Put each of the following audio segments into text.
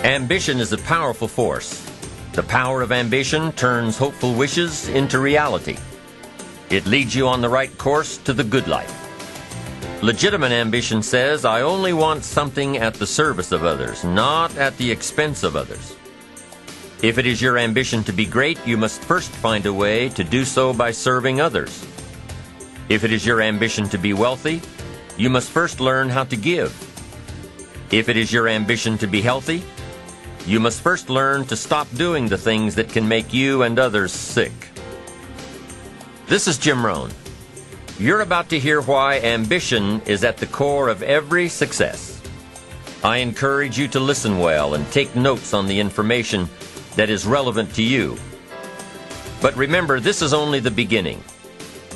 Ambition is a powerful force. The power of ambition turns hopeful wishes into reality. It leads you on the right course to the good life. Legitimate ambition says, I only want something at the service of others, not at the expense of others. If it is your ambition to be great, you must first find a way to do so by serving others. If it is your ambition to be wealthy, you must first learn how to give. If it is your ambition to be healthy, you must first learn to stop doing the things that can make you and others sick. This is Jim Rohn. You're about to hear why ambition is at the core of every success. I encourage you to listen well and take notes on the information that is relevant to you. But remember, this is only the beginning.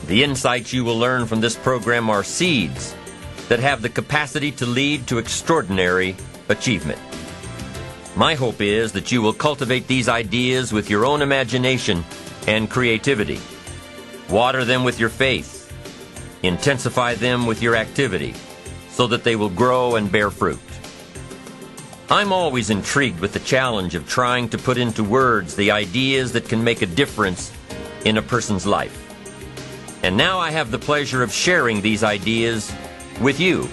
The insights you will learn from this program are seeds that have the capacity to lead to extraordinary achievement. My hope is that you will cultivate these ideas with your own imagination and creativity. Water them with your faith. Intensify them with your activity so that they will grow and bear fruit. I'm always intrigued with the challenge of trying to put into words the ideas that can make a difference in a person's life. And now I have the pleasure of sharing these ideas with you.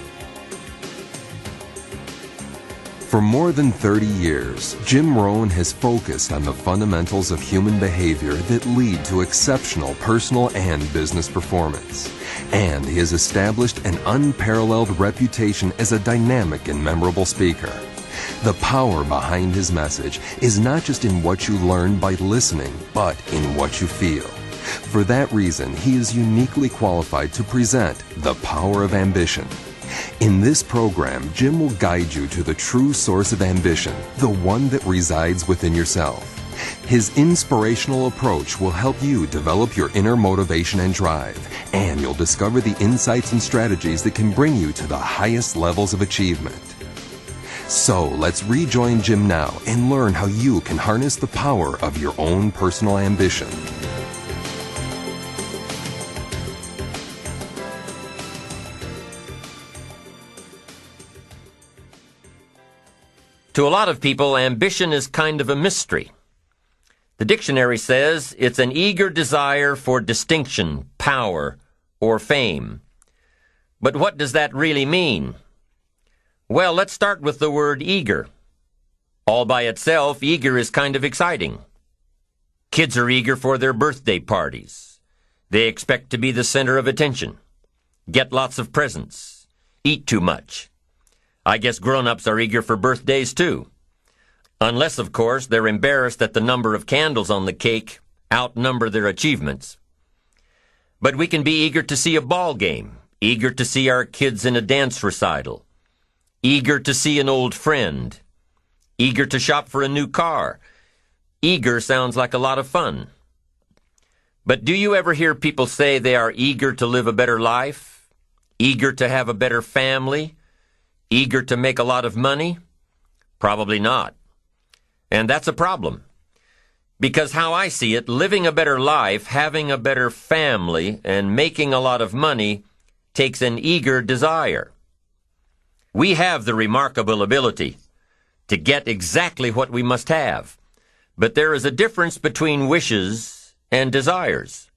For more than 30 years, Jim Rohn has focused on the fundamentals of human behavior that lead to exceptional personal and business performance. And he has established an unparalleled reputation as a dynamic and memorable speaker. The power behind his message is not just in what you learn by listening, but in what you feel. For that reason, he is uniquely qualified to present The Power of Ambition. In this program, Jim will guide you to the true source of ambition, the one that resides within yourself. His inspirational approach will help you develop your inner motivation and drive, and you'll discover the insights and strategies that can bring you to the highest levels of achievement. So let's rejoin Jim now and learn how you can harness the power of your own personal ambition. To a lot of people, ambition is kind of a mystery. The dictionary says it's an eager desire for distinction, power, or fame. But what does that really mean? Well, let's start with the word eager. All by itself, eager is kind of exciting. Kids are eager for their birthday parties. They expect to be the center of attention, get lots of presents, eat too much. I guess grown-ups are eager for birthdays too. Unless, of course, they're embarrassed that the number of candles on the cake outnumber their achievements. But we can be eager to see a ball game, eager to see our kids in a dance recital, eager to see an old friend, eager to shop for a new car. Eager sounds like a lot of fun. But do you ever hear people say they are eager to live a better life, eager to have a better family, eager to make a lot of money? Probably not. And that's a problem. Because how I see it, living a better life, having a better family, and making a lot of money takes an eager desire. We have the remarkable ability to get exactly what we must have. But there is a difference between wishes and desires.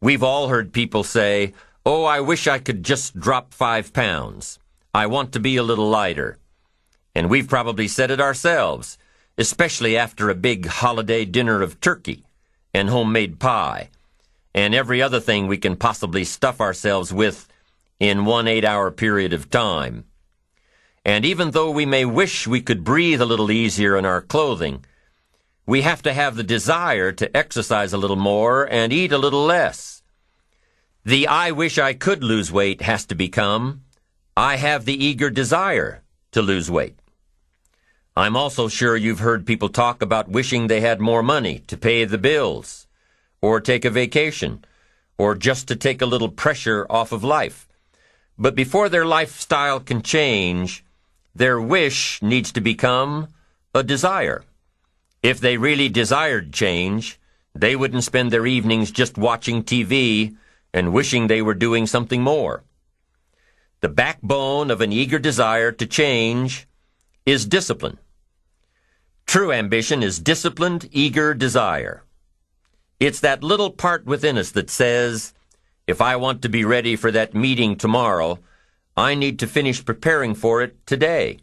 We've all heard people say, "Oh, I wish I could just drop 5 pounds. I want to be a little lighter." And we've probably said it ourselves, especially after a big holiday dinner of turkey and homemade pie and every other thing we can possibly stuff ourselves with in one 8-hour period of time. And even though we may wish we could breathe a little easier in our clothing, we have to have the desire to exercise a little more and eat a little less. The "I wish I could lose weight" has to become "I have the eager desire to lose weight." I'm also sure you've heard people talk about wishing they had more money to pay the bills, or take a vacation, or just to take a little pressure off of life. But before their lifestyle can change, their wish needs to become a desire. If they really desired change, they wouldn't spend their evenings just watching TV and wishing they were doing something more. The backbone of an eager desire to change is discipline. True ambition is disciplined, eager desire. It's that little part within us that says, if I want to be ready for that meeting tomorrow, I need to finish preparing for it today.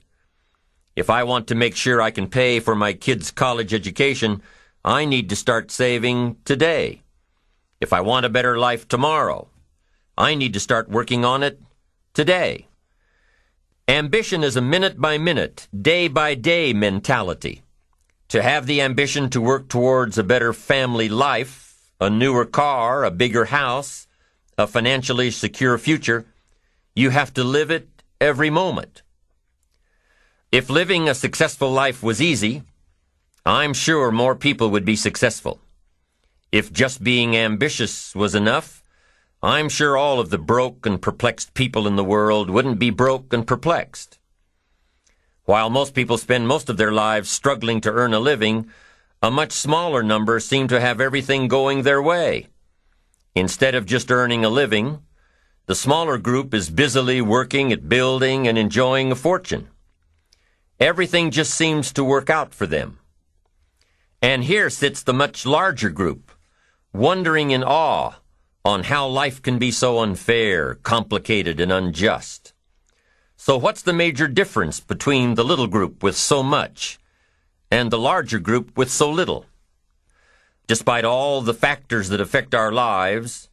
If I want to make sure I can pay for my kids' college education, I need to start saving today. If I want a better life tomorrow, I need to start working on it today. Ambition is a minute-by-minute, day-by-day mentality. To have the ambition to work towards a better family life, a newer car, a bigger house, a financially secure future, you have to live it every moment. If living a successful life was easy, I'm sure more people would be successful. If just being ambitious was enough, I'm sure all of the broke and perplexed people in the world wouldn't be broke and perplexed. While most people spend most of their lives struggling to earn a living, a much smaller number seem to have everything going their way. Instead of just earning a living, the smaller group is busily working at building and enjoying a fortune. Everything just seems to work out for them. And here sits the much larger group, wondering in awe on how life can be so unfair, complicated, and unjust. So what's the major difference between the little group with so much and the larger group with so little? Despite all the factors that affect our lives,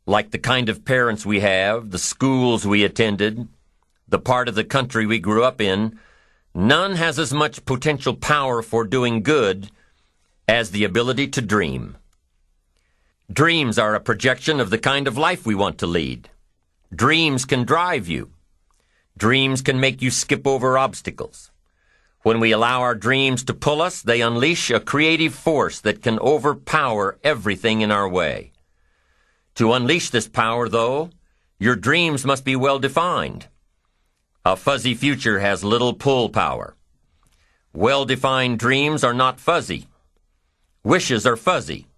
like the kind of parents we have, the schools we attended, the part of the country we grew up in, none has as much potential power for doing good as the ability to dream. Dreams are a projection of the kind of life we want to lead. Dreams can drive you. Dreams can make you skip over obstacles. When we allow our dreams to pull us, they unleash a creative force that can overpower everything in our way. To unleash this power, though, your dreams must be well defined. A fuzzy future has little pull power. Well-defined dreams are not fuzzy. Wishes are fuzzy.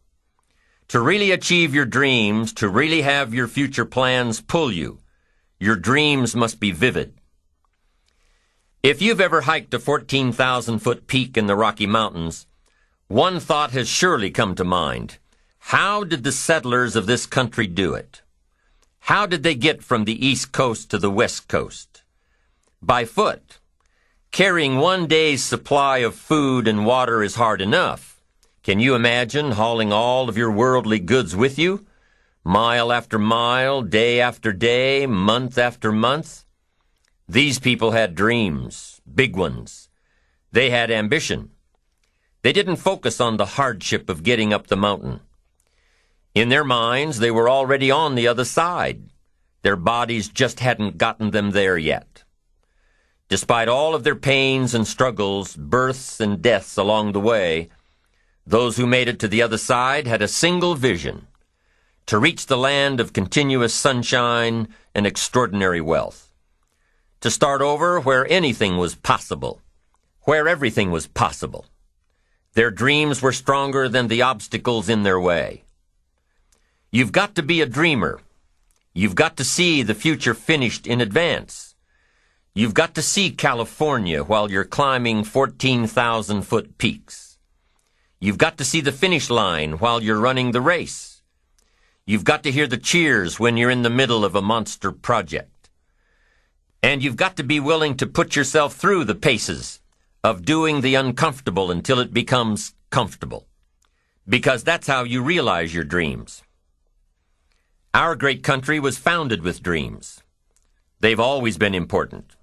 To really achieve your dreams, to really have your future plans pull you, your dreams must be vivid. If you've ever hiked a 14,000-foot peak in the Rocky Mountains, one thought has surely come to mind. How did the settlers of this country do it? How did they get from the East Coast to the West Coast? By foot. Carrying one day's supply of food and water is hard enough. Can you imagine hauling all of your worldly goods with you? Mile after mile, day after day, month after month? These people had dreams, big ones. They had ambition. They didn't focus on the hardship of getting up the mountain. In their minds, they were already on the other side. Their bodies just hadn't gotten them there yet. Despite all of their pains and struggles, births and deaths along the way, those who made it to the other side had a single vision: to reach the land of continuous sunshine and extraordinary wealth. To start over where anything was possible, where everything was possible. Their dreams were stronger than the obstacles in their way. You've got to be a dreamer. You've got to see the future finished in advance. You've got to see California while you're climbing 14,000-foot peaks. You've got to see the finish line while you're running the race. You've got to hear the cheers when you're in the middle of a monster project. And you've got to be willing to put yourself through the paces of doing the uncomfortable until it becomes comfortable. Because that's how you realize your dreams. Our great country was founded with dreams. They've always been important.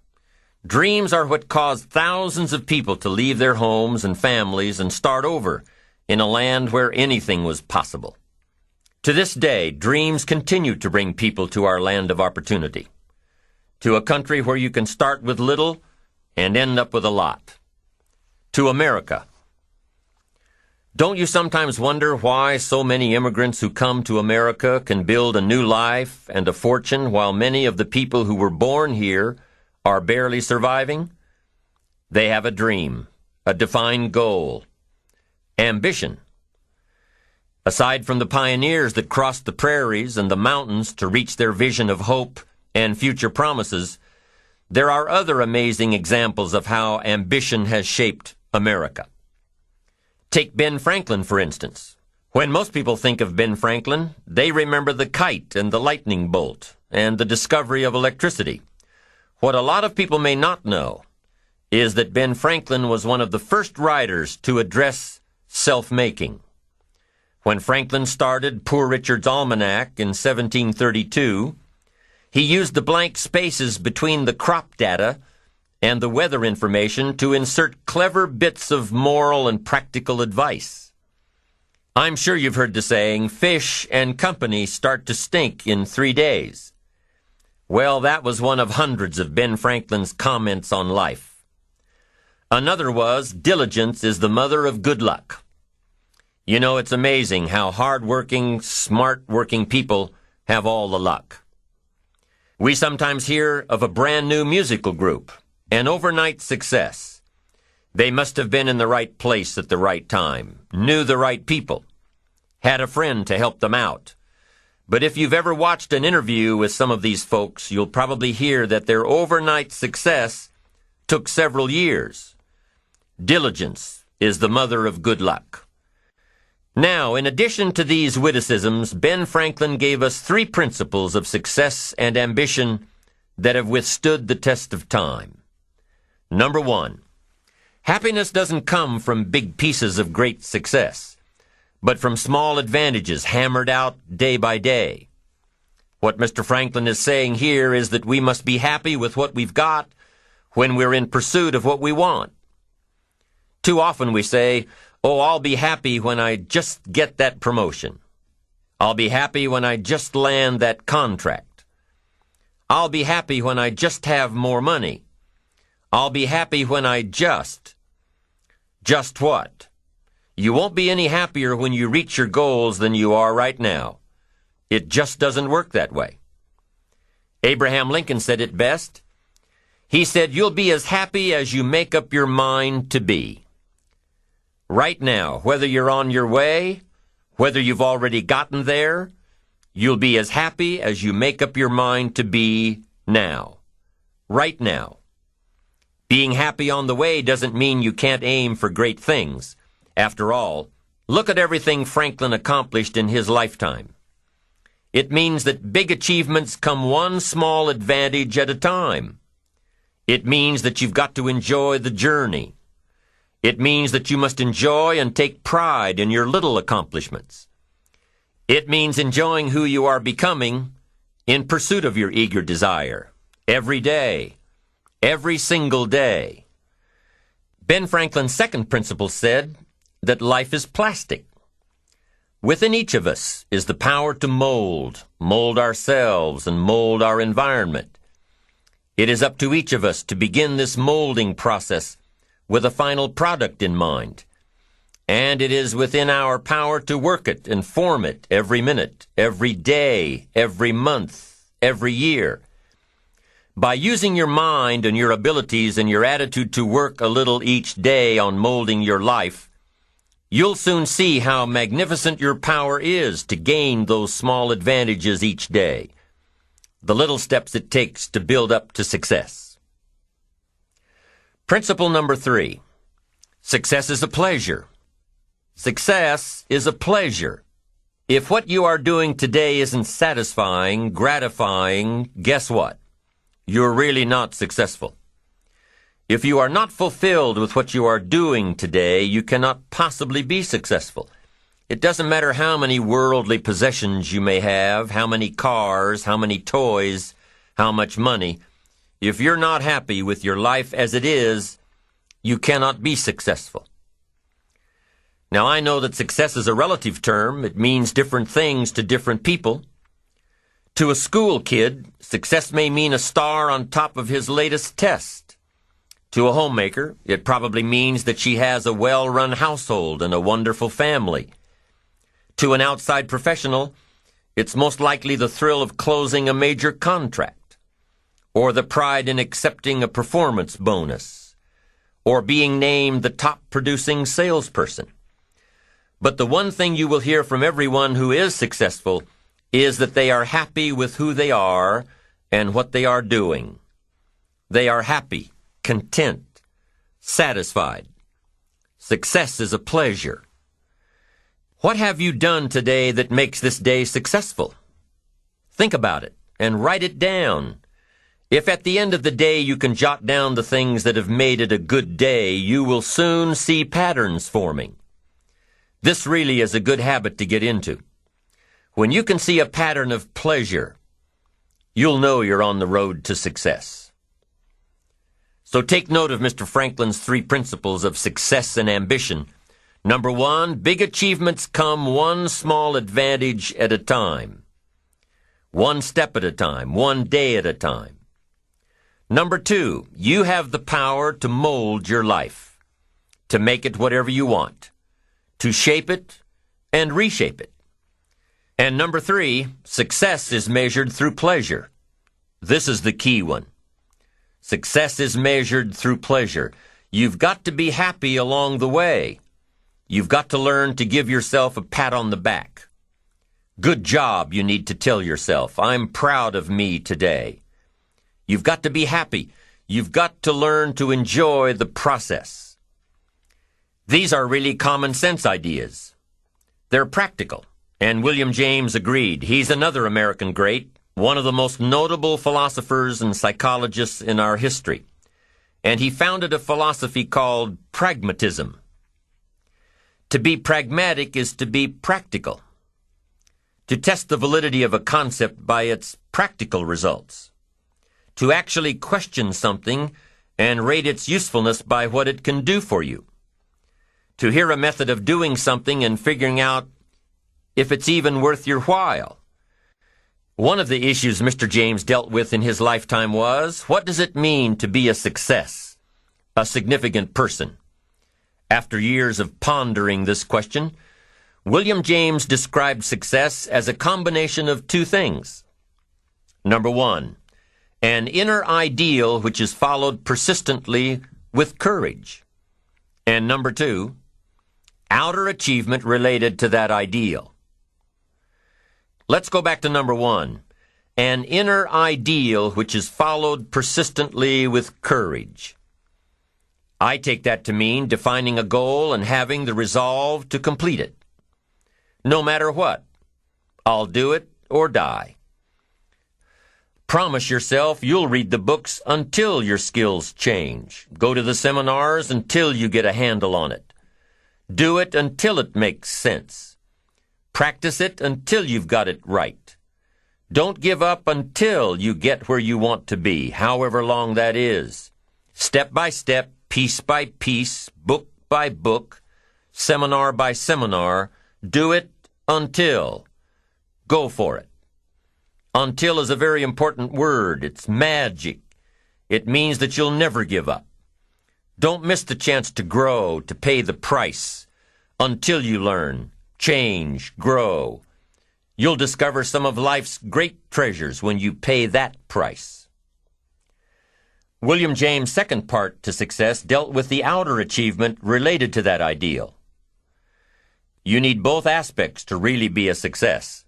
Dreams are what caused thousands of people to leave their homes and families and start over in a land where anything was possible. To this day, dreams continue to bring people to our land of opportunity, to a country where you can start with little and end up with a lot, to America. Don't you sometimes wonder why so many immigrants who come to America can build a new life and a fortune while many of the people who were born here are barely surviving? They have a dream, a defined goal, ambition. Aside from the pioneers that crossed the prairies and the mountains to reach their vision of hope and future promises, there are other amazing examples of how ambition has shaped America. Take Ben Franklin, for instance. When most people think of Ben Franklin, they remember the kite and the lightning bolt and the discovery of electricity. What a lot of people may not know is that Ben Franklin was one of the first writers to address self-making. When Franklin started Poor Richard's Almanac in 1732, he used the blank spaces between the crop data and the weather information to insert clever bits of moral and practical advice. I'm sure you've heard the saying, fish and company start to stink in 3 days. Well, that was one of hundreds of Ben Franklin's comments on life. Another was, diligence is the mother of good luck. You know, it's amazing how hard-working, smart-working people have all the luck. We sometimes hear of a brand-new musical group, an overnight success. They must have been in the right place at the right time, knew the right people, had a friend to help them out. But if you've ever watched an interview with some of these folks, you'll probably hear that their overnight success took several years. Diligence is the mother of good luck. Now, in addition to these witticisms, Ben Franklin gave us 3 principles of success and ambition that have withstood the test of time. Number 1, happiness doesn't come from big pieces of great success, but from small advantages hammered out day by day. What Mr. Franklin is saying here is that we must be happy with what we've got when we're in pursuit of what we want. Too often we say, oh, I'll be happy when I just get that promotion. I'll be happy when I just land that contract. I'll be happy when I just have more money. I'll be happy when I just. Just what? You won't be any happier when you reach your goals than you are right now. It just doesn't work that way. Abraham Lincoln said it best. He said, you'll be as happy as you make up your mind to be. Right now, whether you're on your way, whether you've already gotten there, you'll be as happy as you make up your mind to be now. Right now. Being happy on the way doesn't mean you can't aim for great things. After all, look at everything Franklin accomplished in his lifetime. It means that big achievements come one small advantage at a time. It means that you've got to enjoy the journey. It means that you must enjoy and take pride in your little accomplishments. It means enjoying who you are becoming in pursuit of your eager desire, every day, every single day. Ben Franklin's second principle said that life is plastic. Within each of us is the power to mold ourselves and mold our environment. It is up to each of us to begin this molding process with a final product in mind. And it is within our power to work it and form it every minute, every day, every month, every year. By using your mind and your abilities and your attitude to work a little each day on molding your life, you'll soon see how magnificent your power is to gain those small advantages each day, the little steps it takes to build up to success. Principle number 3, success is a pleasure. Success is a pleasure. If what you are doing today isn't satisfying, gratifying, guess what? You're really not successful. If you are not fulfilled with what you are doing today, you cannot possibly be successful. It doesn't matter how many worldly possessions you may have, how many cars, how many toys, how much money. If you're not happy with your life as it is, you cannot be successful. Now, I know that success is a relative term. It means different things to different people. To a school kid, success may mean a star on top of his latest test. To a homemaker, it probably means that she has a well-run household and a wonderful family. To an outside professional, it's most likely the thrill of closing a major contract, or the pride in accepting a performance bonus, or being named the top-producing salesperson. But the one thing you will hear from everyone who is successful is that they are happy with who they are and what they are doing. They are happy, content, satisfied. Success is a pleasure. What have you done today that makes this day successful? Think about it and write it down. If at the end of the day you can jot down the things that have made it a good day, you will soon see patterns forming. This really is a good habit to get into. When you can see a pattern of pleasure, you'll know you're on the road to success. So take note of Mr. Franklin's 3 principles of success and ambition. Number 1, big achievements come one small advantage at a time. One step at a time, one day at a time. Number 2, you have the power to mold your life, to make it whatever you want, to shape it and reshape it. And number 3, success is measured through pleasure. This is the key one. Success is measured through pleasure. You've got to be happy along the way. You've got to learn to give yourself a pat on the back. Good job, you need to tell yourself. I'm proud of me today. You've got to be happy. You've got to learn to enjoy the process. These are really common sense ideas. They're practical. And William James agreed. He's another American great, one of the most notable philosophers and psychologists in our history. And he founded a philosophy called pragmatism. To be pragmatic is to be practical. To test the validity of a concept by its practical results. To actually question something and rate its usefulness by what it can do for you. To hear a method of doing something and figuring out if it's even worth your while. One of the issues Mr. James dealt with in his lifetime was, what does it mean to be a success, a significant person? After years of pondering this question, William James described success as a combination of 2 things. Number 1, an inner ideal which is followed persistently with courage. And number 2, outer achievement related to that ideal. Let's go back to number 1. An inner ideal which is followed persistently with courage. I take that to mean defining a goal and having the resolve to complete it. No matter what, I'll do it or die. Promise yourself you'll read the books until your skills change. Go to the seminars until you get a handle on it. Do it until it makes sense. Practice it until you've got it right. Don't give up until you get where you want to be, however long that is. Step by step, piece by piece, book by book, seminar by seminar, do it until. Go for it. Until is a very important word. It's magic. It means that you'll never give up. Don't miss the chance to grow, to pay the price, until you learn. Change, grow. You'll discover some of life's great treasures when you pay that price. William James' second part to success dealt with the outer achievement related to that ideal. You need both aspects to really be a success.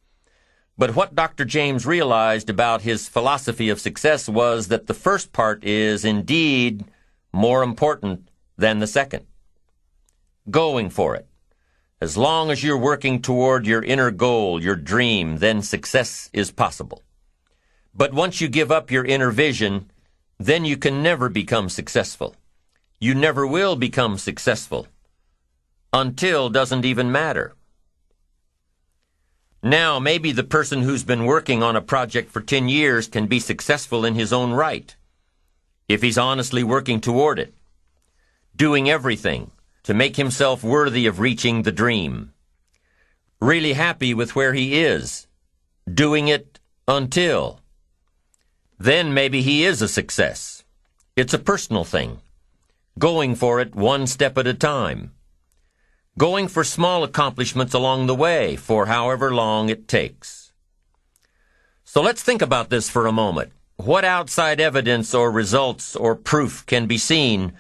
But what Dr. James realized about his philosophy of success was that the first part is indeed more important than the second. Going for it. As long as you're working toward your inner goal, your dream, then success is possible. But once you give up your inner vision, then you can never become successful. You never will become successful. Until doesn't even matter. Now, maybe the person who's been working on a project for 10 years can be successful in his own right, if he's honestly working toward it, doing everything to make himself worthy of reaching the dream. Really happy with where he is, doing it until. Then maybe he is a success. It's a personal thing. Going for it one step at a time. Going for small accomplishments along the way for however long it takes. So let's think about this for a moment. What outside evidence or results or proof can be seen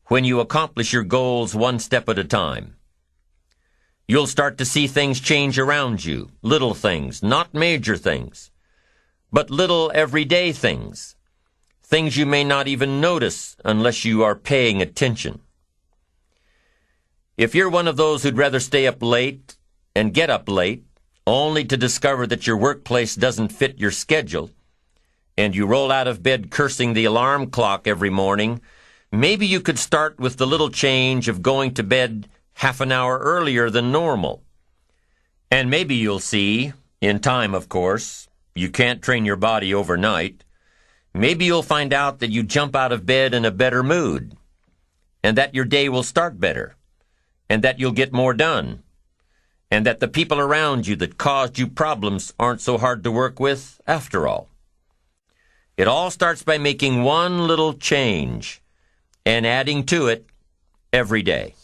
when you accomplish your goals one step at a time? You'll start to see things change around you, little things, not major things, but little everyday things, things you may not even notice unless you are paying attention. If you're one of those who'd rather stay up late and get up late, only to discover that your workplace doesn't fit your schedule, and you roll out of bed cursing the alarm clock every morning, maybe you could start with the little change of going to bed half an hour earlier than normal. And maybe you'll see, in time of course, you can't train your body overnight, maybe you'll find out that you jump out of bed in a better mood, and that your day will start better, and that you'll get more done, and that the people around you that caused you problems aren't so hard to work with after all. It all starts by making one little change and adding to it every day.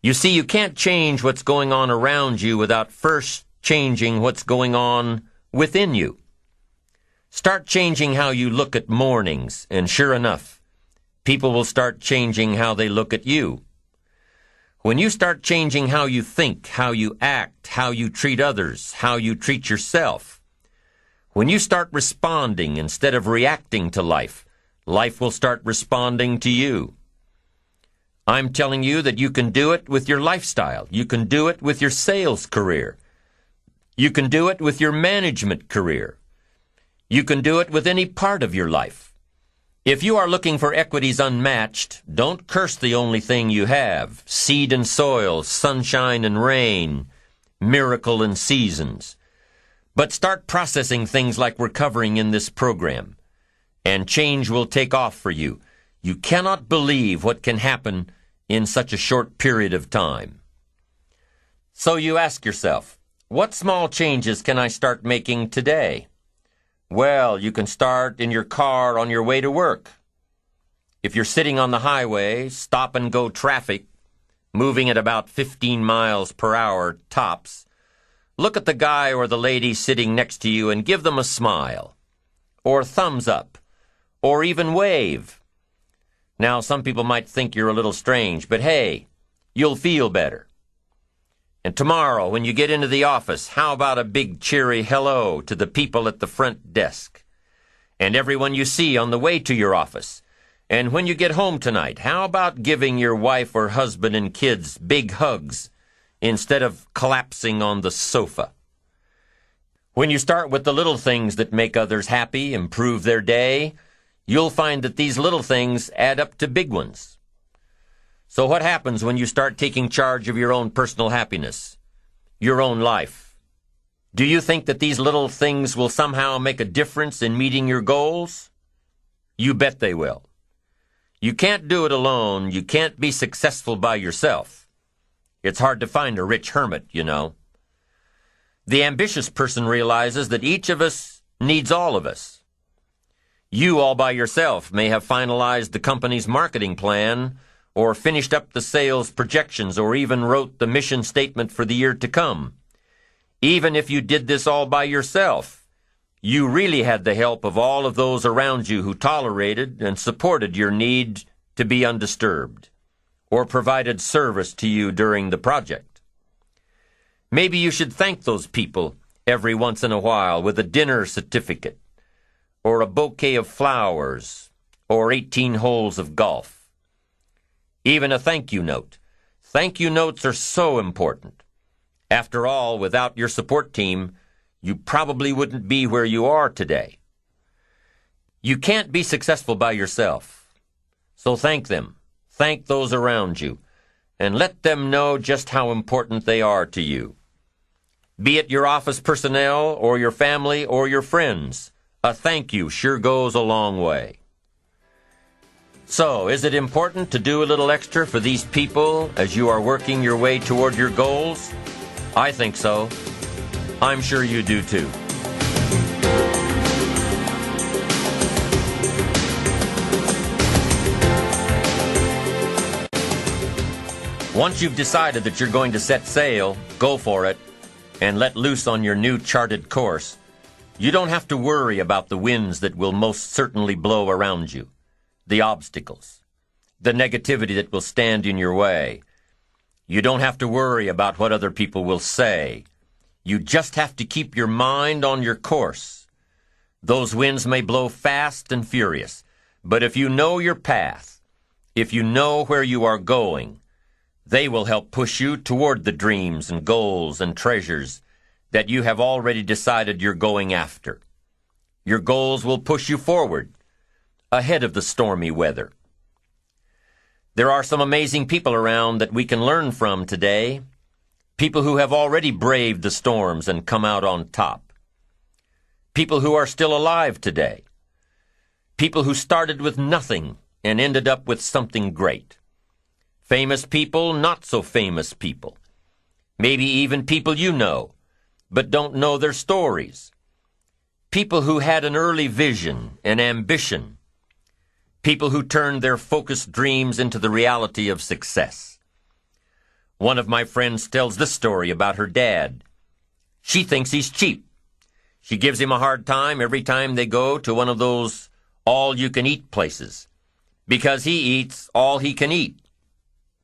You see, you can't change what's going on around you without first changing what's going on within you. Start changing how you look at mornings, and sure enough, people will start changing how they look at you. When you start changing how you think, how you act, how you treat others, how you treat yourself, when you start responding instead of reacting to life, life will start responding to you. I'm telling you that you can do it with your lifestyle. You can do it with your sales career. You can do it with your management career. You can do it with any part of your life. If you are looking for equities unmatched, don't curse the only thing you have, seed and soil, sunshine and rain, miracle and seasons. But start processing things like we're covering in this program, and change will take off for you. You cannot believe what can happen in such a short period of time. So you ask yourself, what small changes can I start making today? Well, you can start in your car on your way to work. If you're sitting on the highway, stop-and-go traffic, moving at about 15 miles per hour tops, look at the guy or the lady sitting next to you and give them a smile, or thumbs up, or even wave. Now, some people might think you're a little strange, but hey, you'll feel better. And tomorrow, when you get into the office, how about a big cheery hello to the people at the front desk, and everyone you see on the way to your office? And when you get home tonight, how about giving your wife or husband and kids big hugs instead of collapsing on the sofa? When you start with the little things that make others happy, improve their day, you'll find that these little things add up to big ones. So what happens when you start taking charge of your own personal happiness, your own life? Do you think that these little things will somehow make a difference in meeting your goals? You bet they will. You can't do it alone. You can't be successful by yourself. It's hard to find a rich hermit, you know. The ambitious person realizes that each of us needs all of us. You all by yourself may have finalized the company's marketing plan, or finished up the sales projections, or even wrote the mission statement for the year to come. Even if you did this all by yourself, you really had the help of all of those around you who tolerated and supported your need to be undisturbed, or provided service to you during the project. Maybe you should thank those people every once in a while with a dinner certificate, or a bouquet of flowers, or 18 holes of golf. Even a thank you note. Thank you notes are so important. After all, without your support team, you probably wouldn't be where you are today. You can't be successful by yourself. So thank them. Thank those around you. And let them know just how important they are to you. Be it your office personnel, or your family, or your friends, a thank you sure goes a long way. So, is it important to do a little extra for these people as you are working your way toward your goals? I think so. I'm sure you do too. Once you've decided that you're going to set sail, go for it, and let loose on your new charted course, you don't have to worry about the winds that will most certainly blow around you, the obstacles, the negativity that will stand in your way. You don't have to worry about what other people will say. You just have to keep your mind on your course. Those winds may blow fast and furious, but if you know your path, if you know where you are going, They will help push you toward the dreams and goals and treasures that you have already decided you're going after. Your goals will push you forward, ahead of the stormy weather. There are some amazing people around that we can learn from today, people who have already braved the storms and come out on top, people who are still alive today, people who started with nothing and ended up with something great, famous people, not so famous people, maybe even people you know, but don't know their stories, people who had an early vision and ambition, people who turned their focused dreams into the reality of success. One of my friends tells this story about her dad. She thinks he's cheap. She gives him a hard time every time they go to one of those all-you-can-eat places, because he eats all he can eat,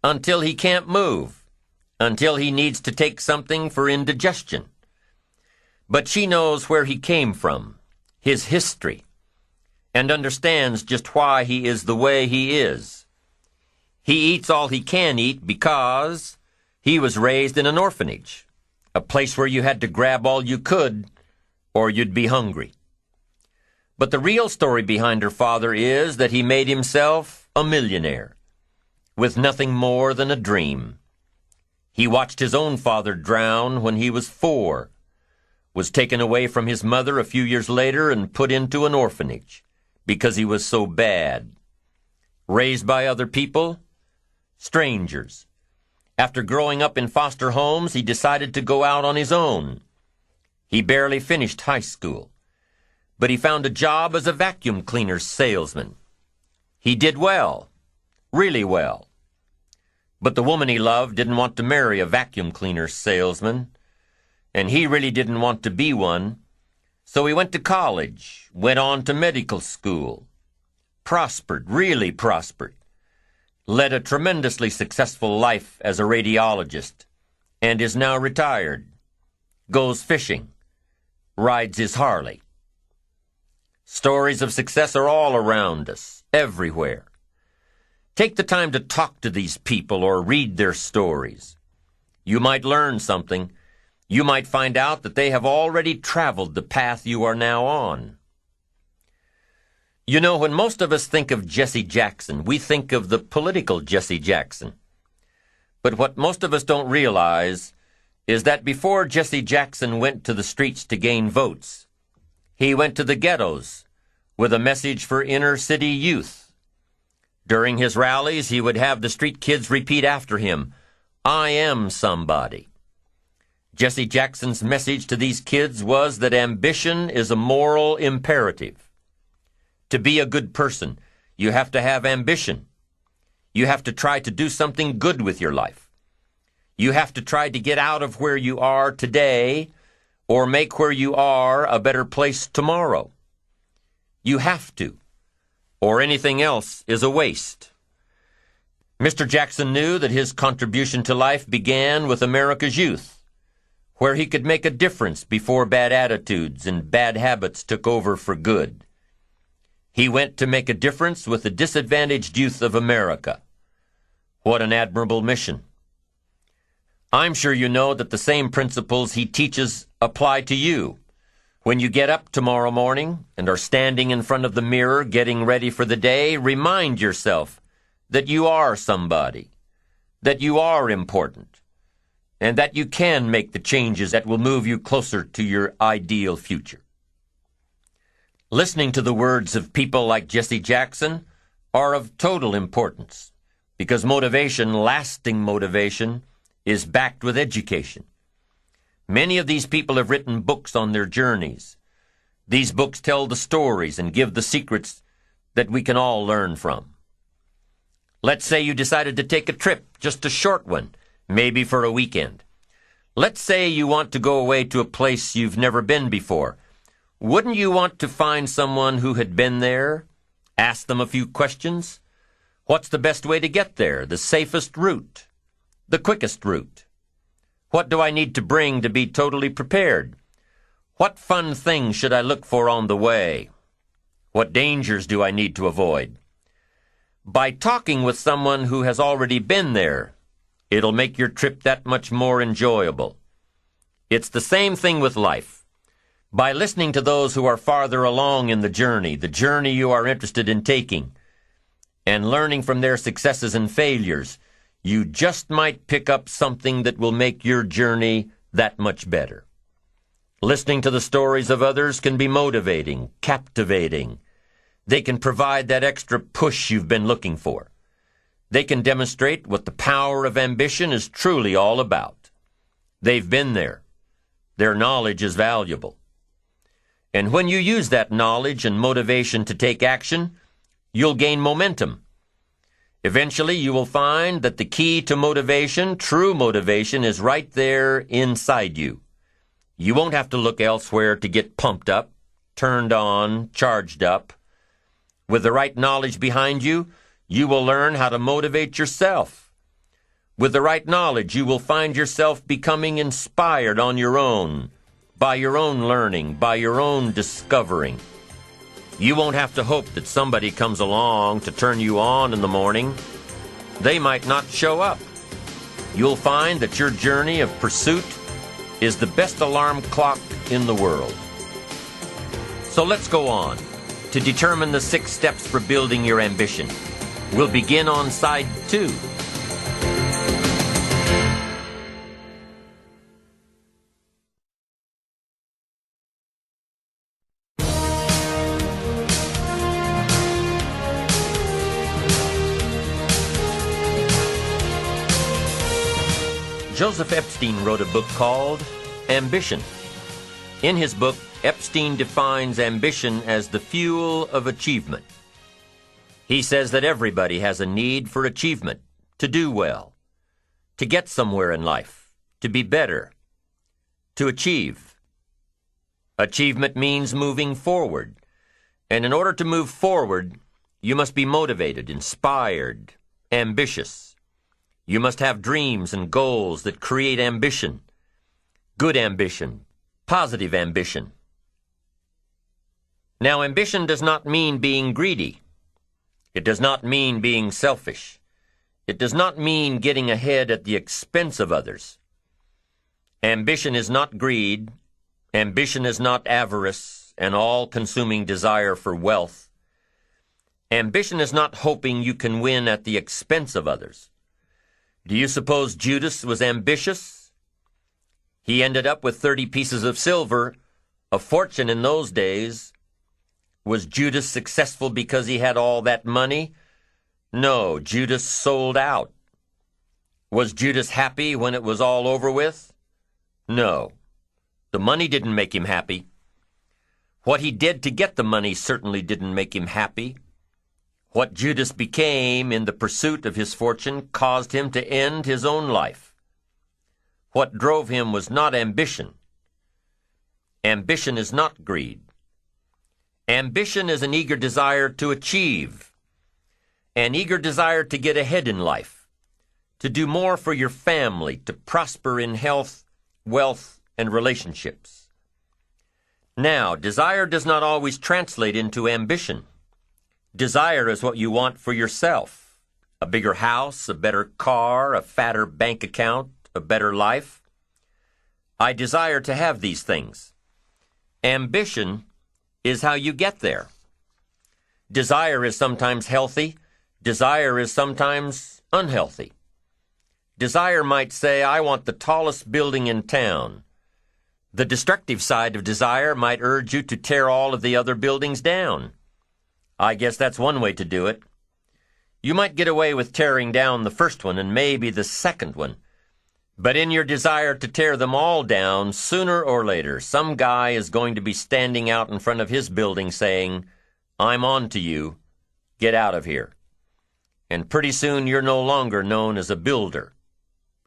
until he can't move, until he needs to take something for indigestion. But she knows where he came from, his history, and understands just why he is the way he is. He eats all he can eat because he was raised in an orphanage, a place where you had to grab all you could or you'd be hungry. But the real story behind her father is that he made himself a millionaire with nothing more than a dream. He watched his own father drown when he was 4, was taken away from his mother a few years later and put into an orphanage because he was so bad. Raised by other people, strangers. After growing up in foster homes, he decided to go out on his own. He barely finished high school, but he found a job as a vacuum cleaner salesman. He did well, really well. But the woman he loved didn't want to marry a vacuum cleaner salesman, and he really didn't want to be one, so he went to college, went on to medical school, prospered, really prospered, led a tremendously successful life as a radiologist, and is now retired, goes fishing, rides his Harley. Stories of success are all around us, everywhere. Take the time to talk to these people or read their stories. You might learn something. You might find out that they have already traveled the path you are now on. You know, when most of us think of Jesse Jackson, we think of the political Jesse Jackson. But what most of us don't realize is that before Jesse Jackson went to the streets to gain votes, he went to the ghettos with a message for inner city youth. During his rallies, he would have the street kids repeat after him, "I am somebody." Jesse Jackson's message to these kids was that ambition is a moral imperative. To be a good person, you have to have ambition. You have to try to do something good with your life. You have to try to get out of where you are today or make where you are a better place tomorrow. You have to, or anything else is a waste. Mr. Jackson knew that his contribution to life began with America's youth, where he could make a difference before bad attitudes and bad habits took over for good. He went to make a difference with the disadvantaged youth of America. What an admirable mission. I'm sure you know that the same principles he teaches apply to you. When you get up tomorrow morning and are standing in front of the mirror getting ready for the day, remind yourself that you are somebody, that you are important, and that you can make the changes that will move you closer to your ideal future. Listening to the words of people like Jesse Jackson are of total importance because motivation, lasting motivation, is backed with education. Many of these people have written books on their journeys. These books tell the stories and give the secrets that we can all learn from. Let's say you decided to take a trip, just a short one, maybe for a weekend. Let's say you want to go away to a place you've never been before. Wouldn't you want to find someone who had been there? Ask them a few questions? What's the best way to get there? The safest route? The quickest route? What do I need to bring to be totally prepared? What fun things should I look for on the way? What dangers do I need to avoid? By talking with someone who has already been there, It'll make your trip that much more enjoyable. It's the same thing with life. By listening to those who are farther along in the journey you are interested in taking, and learning from their successes and failures, you just might pick up something that will make your journey that much better. Listening to the stories of others can be motivating, captivating. They can provide that extra push you've been looking for. They can demonstrate what the power of ambition is truly all about. They've been there. Their knowledge is valuable. And when you use that knowledge and motivation to take action, you'll gain momentum. Eventually, you will find that the key to motivation, true motivation, is right there inside you. You won't have to look elsewhere to get pumped up, turned on, charged up. With the right knowledge behind you, you will learn how to motivate yourself. With the right knowledge, you will find yourself becoming inspired on your own, by your own learning, by your own discovering. You won't have to hope that somebody comes along to turn you on in the morning. They might not show up. You'll find that your journey of pursuit is the best alarm clock in the world. So let's go on to determine the 6 steps for building your ambition. We'll begin on side 2. Joseph Epstein wrote a book called Ambition. In his book, Epstein defines ambition as the fuel of achievement. He says that everybody has a need for achievement, to do well, to get somewhere in life, to be better, to achieve. Achievement means moving forward, and in order to move forward, you must be motivated, inspired, ambitious. You must have dreams and goals that create ambition, good ambition, positive ambition. Now, ambition does not mean being greedy. It does not mean being selfish. It does not mean getting ahead at the expense of others. Ambition is not greed. Ambition is not avarice, an all-consuming desire for wealth. Ambition is not hoping you can win at the expense of others. Do you suppose Judas was ambitious? He ended up with 30 pieces of silver, a fortune in those days. Was Judas successful because he had all that money? No, Judas sold out. Was Judas happy when it was all over with? No. The money didn't make him happy. What he did to get the money certainly didn't make him happy. What Judas became in the pursuit of his fortune caused him to end his own life. What drove him was not ambition. Ambition is not greed. Ambition is an eager desire to achieve, an eager desire to get ahead in life, to do more for your family, to prosper in health, wealth, and relationships. Now, desire does not always translate into ambition. Desire is what you want for yourself. A bigger house, a better car, a fatter bank account, a better life. I desire to have these things. Ambition is how you get there. Desire is sometimes healthy. Desire is sometimes unhealthy. Desire might say, I want the tallest building in town. The destructive side of desire might urge you to tear all of the other buildings down. I guess that's one way to do it. You might get away with tearing down the first one and maybe the second one. But in your desire to tear them all down, sooner or later, some guy is going to be standing out in front of his building saying, I'm on to you. Get out of here. And pretty soon you're no longer known as a builder.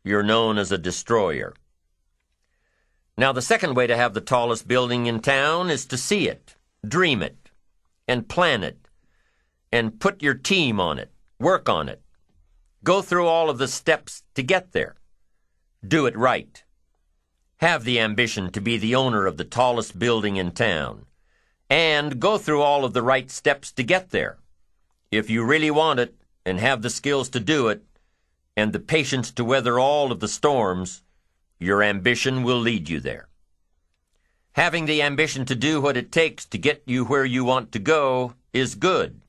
You're known as a destroyer. Now, the second way to have the tallest building in town is to see it, dream it, and plan it, and put your team on it, work on it. Go through all of the steps to get there. Do it right. Have the ambition to be the owner of the tallest building in town, and go through all of the right steps to get there. If you really want it and have the skills to do it, and the patience to weather all of the storms, your ambition will lead you there. Having the ambition to do what it takes to get you where you want to go is good.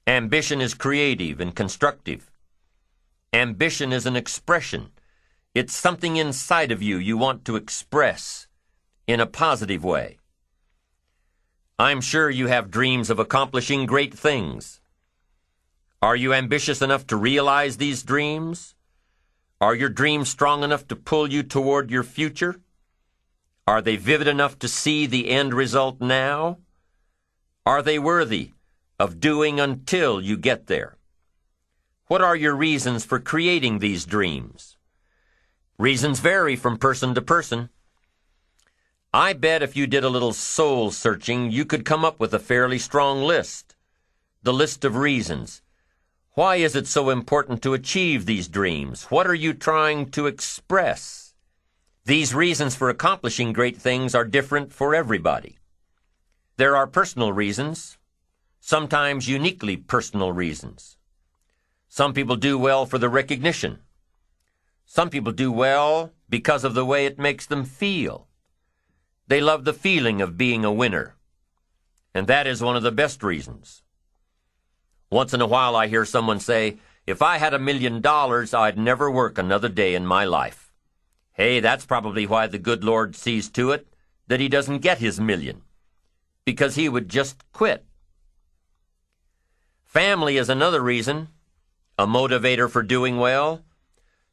Ambition is creative and constructive. Ambition is an expression. It's something inside of you want to express in a positive way. I'm sure you have dreams of accomplishing great things. Are you ambitious enough to realize these dreams? Are your dreams strong enough to pull you toward your future? Are they vivid enough to see the end result now? Are they worthy of doing until you get there? What are your reasons for creating these dreams? Reasons vary from person to person. I bet if you did a little soul searching, you could come up with a fairly strong list. The list of reasons. Why is it so important to achieve these dreams? What are you trying to express? These reasons for accomplishing great things are different for everybody. There are personal reasons, sometimes uniquely personal reasons. Some people do well for the recognition. Some people do well because of the way it makes them feel. They love the feeling of being a winner, and that is one of the best reasons. Once in a while I hear someone say, "If I had $1 million, I'd never work another day in my life." Hey, that's probably why the good Lord sees to it that he doesn't get his million, because he would just quit. Family is another reason, a motivator for doing well.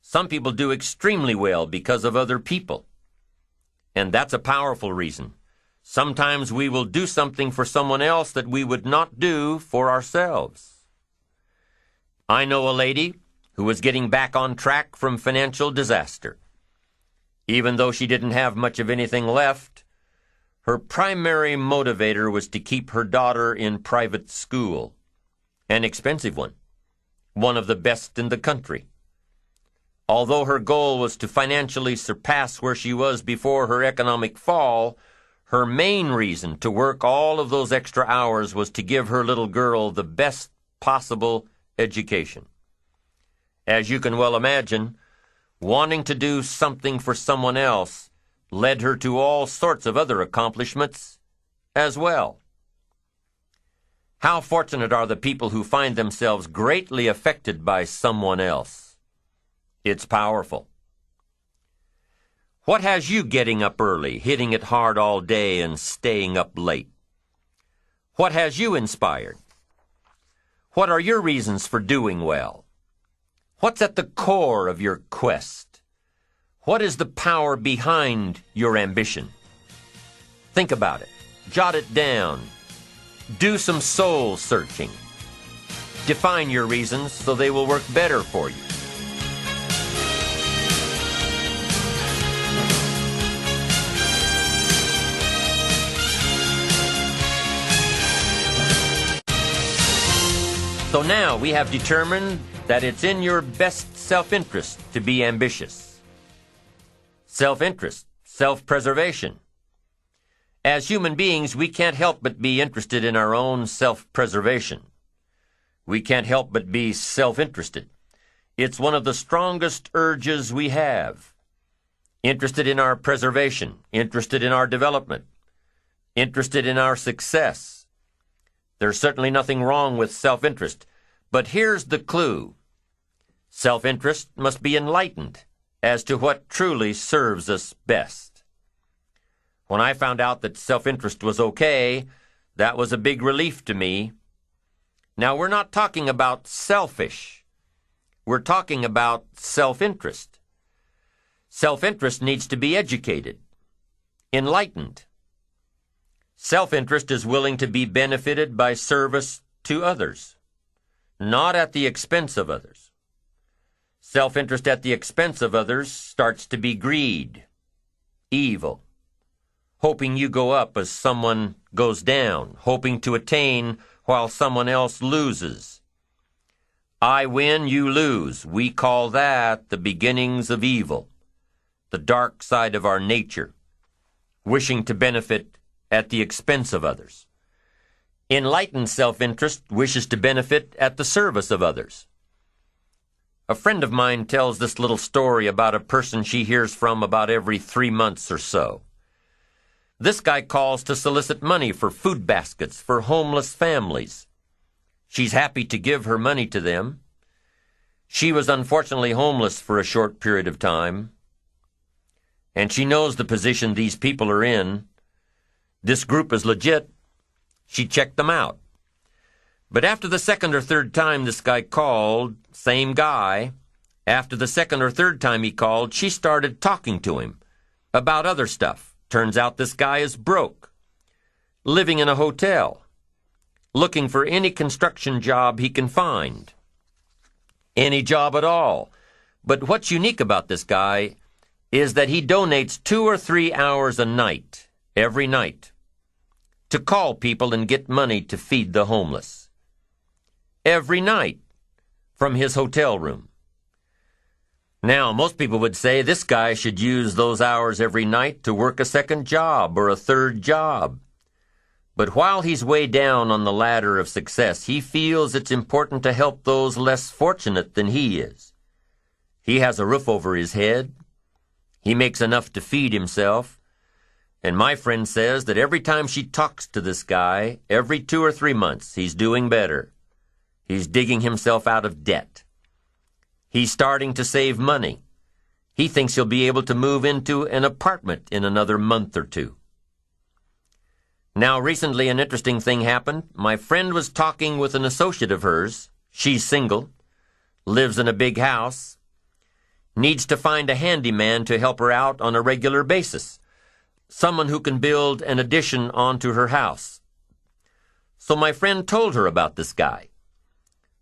Some people do extremely well because of other people, and that's a powerful reason. Sometimes we will do something for someone else that we would not do for ourselves. I know a lady who was getting back on track from financial disaster. Even though she didn't have much of anything left, her primary motivator was to keep her daughter in private school, an expensive one of the best in the country. Although her goal was to financially surpass where she was before her economic fall, her main reason to work all of those extra hours was to give her little girl the best possible education. As you can well imagine, wanting to do something for someone else led her to all sorts of other accomplishments as well. How fortunate are the people who find themselves greatly affected by someone else. It's powerful. What has you getting up early, hitting it hard all day, and staying up late? What has you inspired? What are your reasons for doing well? What's at the core of your quest? What is the power behind your ambition? Think about it. Jot it down. Do some soul searching. Define your reasons so they will work better for you. So now we have determined that it's in your best self-interest to be ambitious. Self-interest, self-preservation. As human beings, we can't help but be interested in our own self-preservation. We can't help but be self-interested. It's one of the strongest urges we have. Interested in our preservation, interested in our development, interested in our success. There's certainly nothing wrong with self-interest, but here's the clue. Self-interest must be enlightened as to what truly serves us best. When I found out that self-interest was okay, that was a big relief to me. Now, we're not talking about selfish. We're talking about self-interest. Self-interest needs to be educated, enlightened. Self-interest is willing to be benefited by service to others, not at the expense of others. Self-interest at the expense of others starts to be greed, evil, hoping you go up as someone goes down, hoping to attain while someone else loses. I win, you lose. We call that the beginnings of evil, the dark side of our nature, wishing to benefit at the expense of others. Enlightened self-interest wishes to benefit at the service of others. A friend of mine tells this little story about a person she hears from about every 3 months or so. This guy calls to solicit money for food baskets for homeless families. She's happy to give her money to them. She was unfortunately homeless for a short period of time, and she knows the position these people are in. This group is legit. She checked them out. But after the second or third time this guy called, same guy, after the second or third time he called, she started talking to him about other stuff. Turns out this guy is broke, living in a hotel, looking for any construction job he can find. Any job at all. But what's unique about this guy is that he donates 2 or 3 hours a night, every night, to call people and get money to feed the homeless. Every night, from his hotel room. Now, most people would say this guy should use those hours every night to work a second job or a third job. But while he's way down on the ladder of success, he feels it's important to help those less fortunate than he is. He has a roof over his head. He makes enough to feed himself. And my friend says that every time she talks to this guy, every 2 or 3 months, he's doing better. He's digging himself out of debt. He's starting to save money. He thinks he'll be able to move into an apartment in another month or 2. Now, recently an interesting thing happened. My friend was talking with an associate of hers. She's single, lives in a big house, needs to find a handyman to help her out on a regular basis, someone who can build an addition onto her house. So my friend told her about this guy.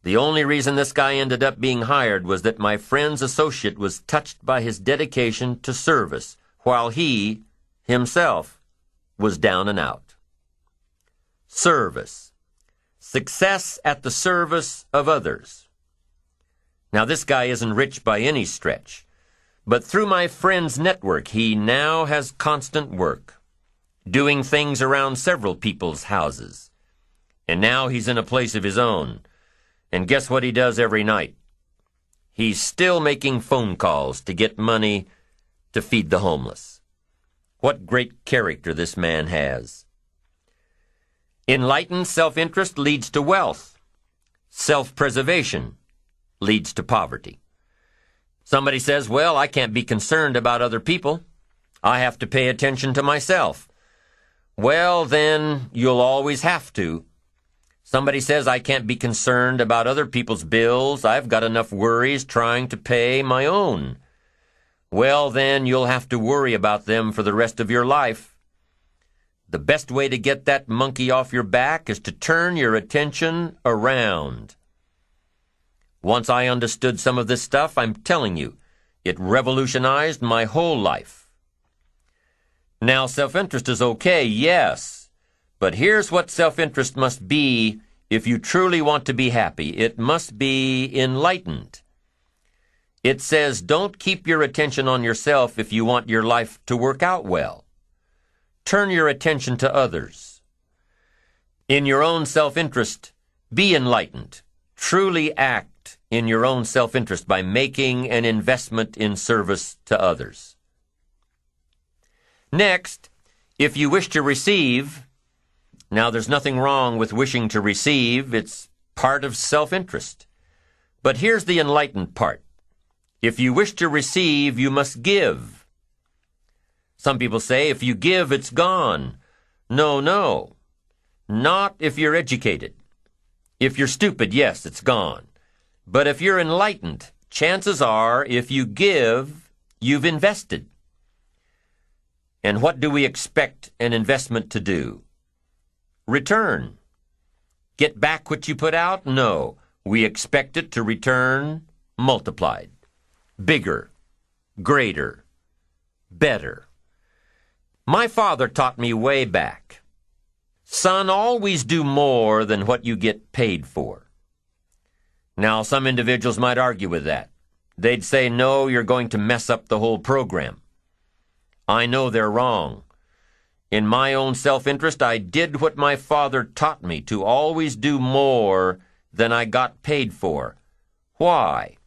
The only reason this guy ended up being hired was that my friend's associate was touched by his dedication to service, while he, himself, was down and out. Service. Success at the service of others. Now, this guy isn't rich by any stretch, but through my friend's network, he now has constant work, doing things around several people's houses. And now he's in a place of his own. And guess what he does every night? He's still making phone calls to get money to feed the homeless. What great character this man has. Enlightened self-interest leads to wealth. Self-preservation leads to poverty. Somebody says, well, I can't be concerned about other people. I have to pay attention to myself. Well, then you'll always have to. Somebody says I can't be concerned about other people's bills. I've got enough worries trying to pay my own. Well, then you'll have to worry about them for the rest of your life. The best way to get that monkey off your back is to turn your attention around. Once I understood some of this stuff, I'm telling you, it revolutionized my whole life. Now, self-interest is okay, yes. But here's what self-interest must be if you truly want to be happy. It must be enlightened. It says don't keep your attention on yourself if you want your life to work out well. Turn your attention to others. In your own self-interest, be enlightened. Truly act in your own self-interest by making an investment in service to others. Next, if you wish to receive, now, there's nothing wrong with wishing to receive. It's part of self-interest. But here's the enlightened part. If you wish to receive, you must give. Some people say, if you give, it's gone. No. Not if you're educated. If you're stupid, yes, it's gone. But if you're enlightened, chances are, if you give, you've invested. And what do we expect an investment to do? Return. Get back what you put out? No. We expect it to return multiplied. Bigger. Greater. Better. My father taught me way back, son, always do more than what you get paid for. Now, some individuals might argue with that. They'd say, no, you're going to mess up the whole program. I know they're wrong. In my own self-interest, I did what my father taught me, to always do more than I got paid for. Why?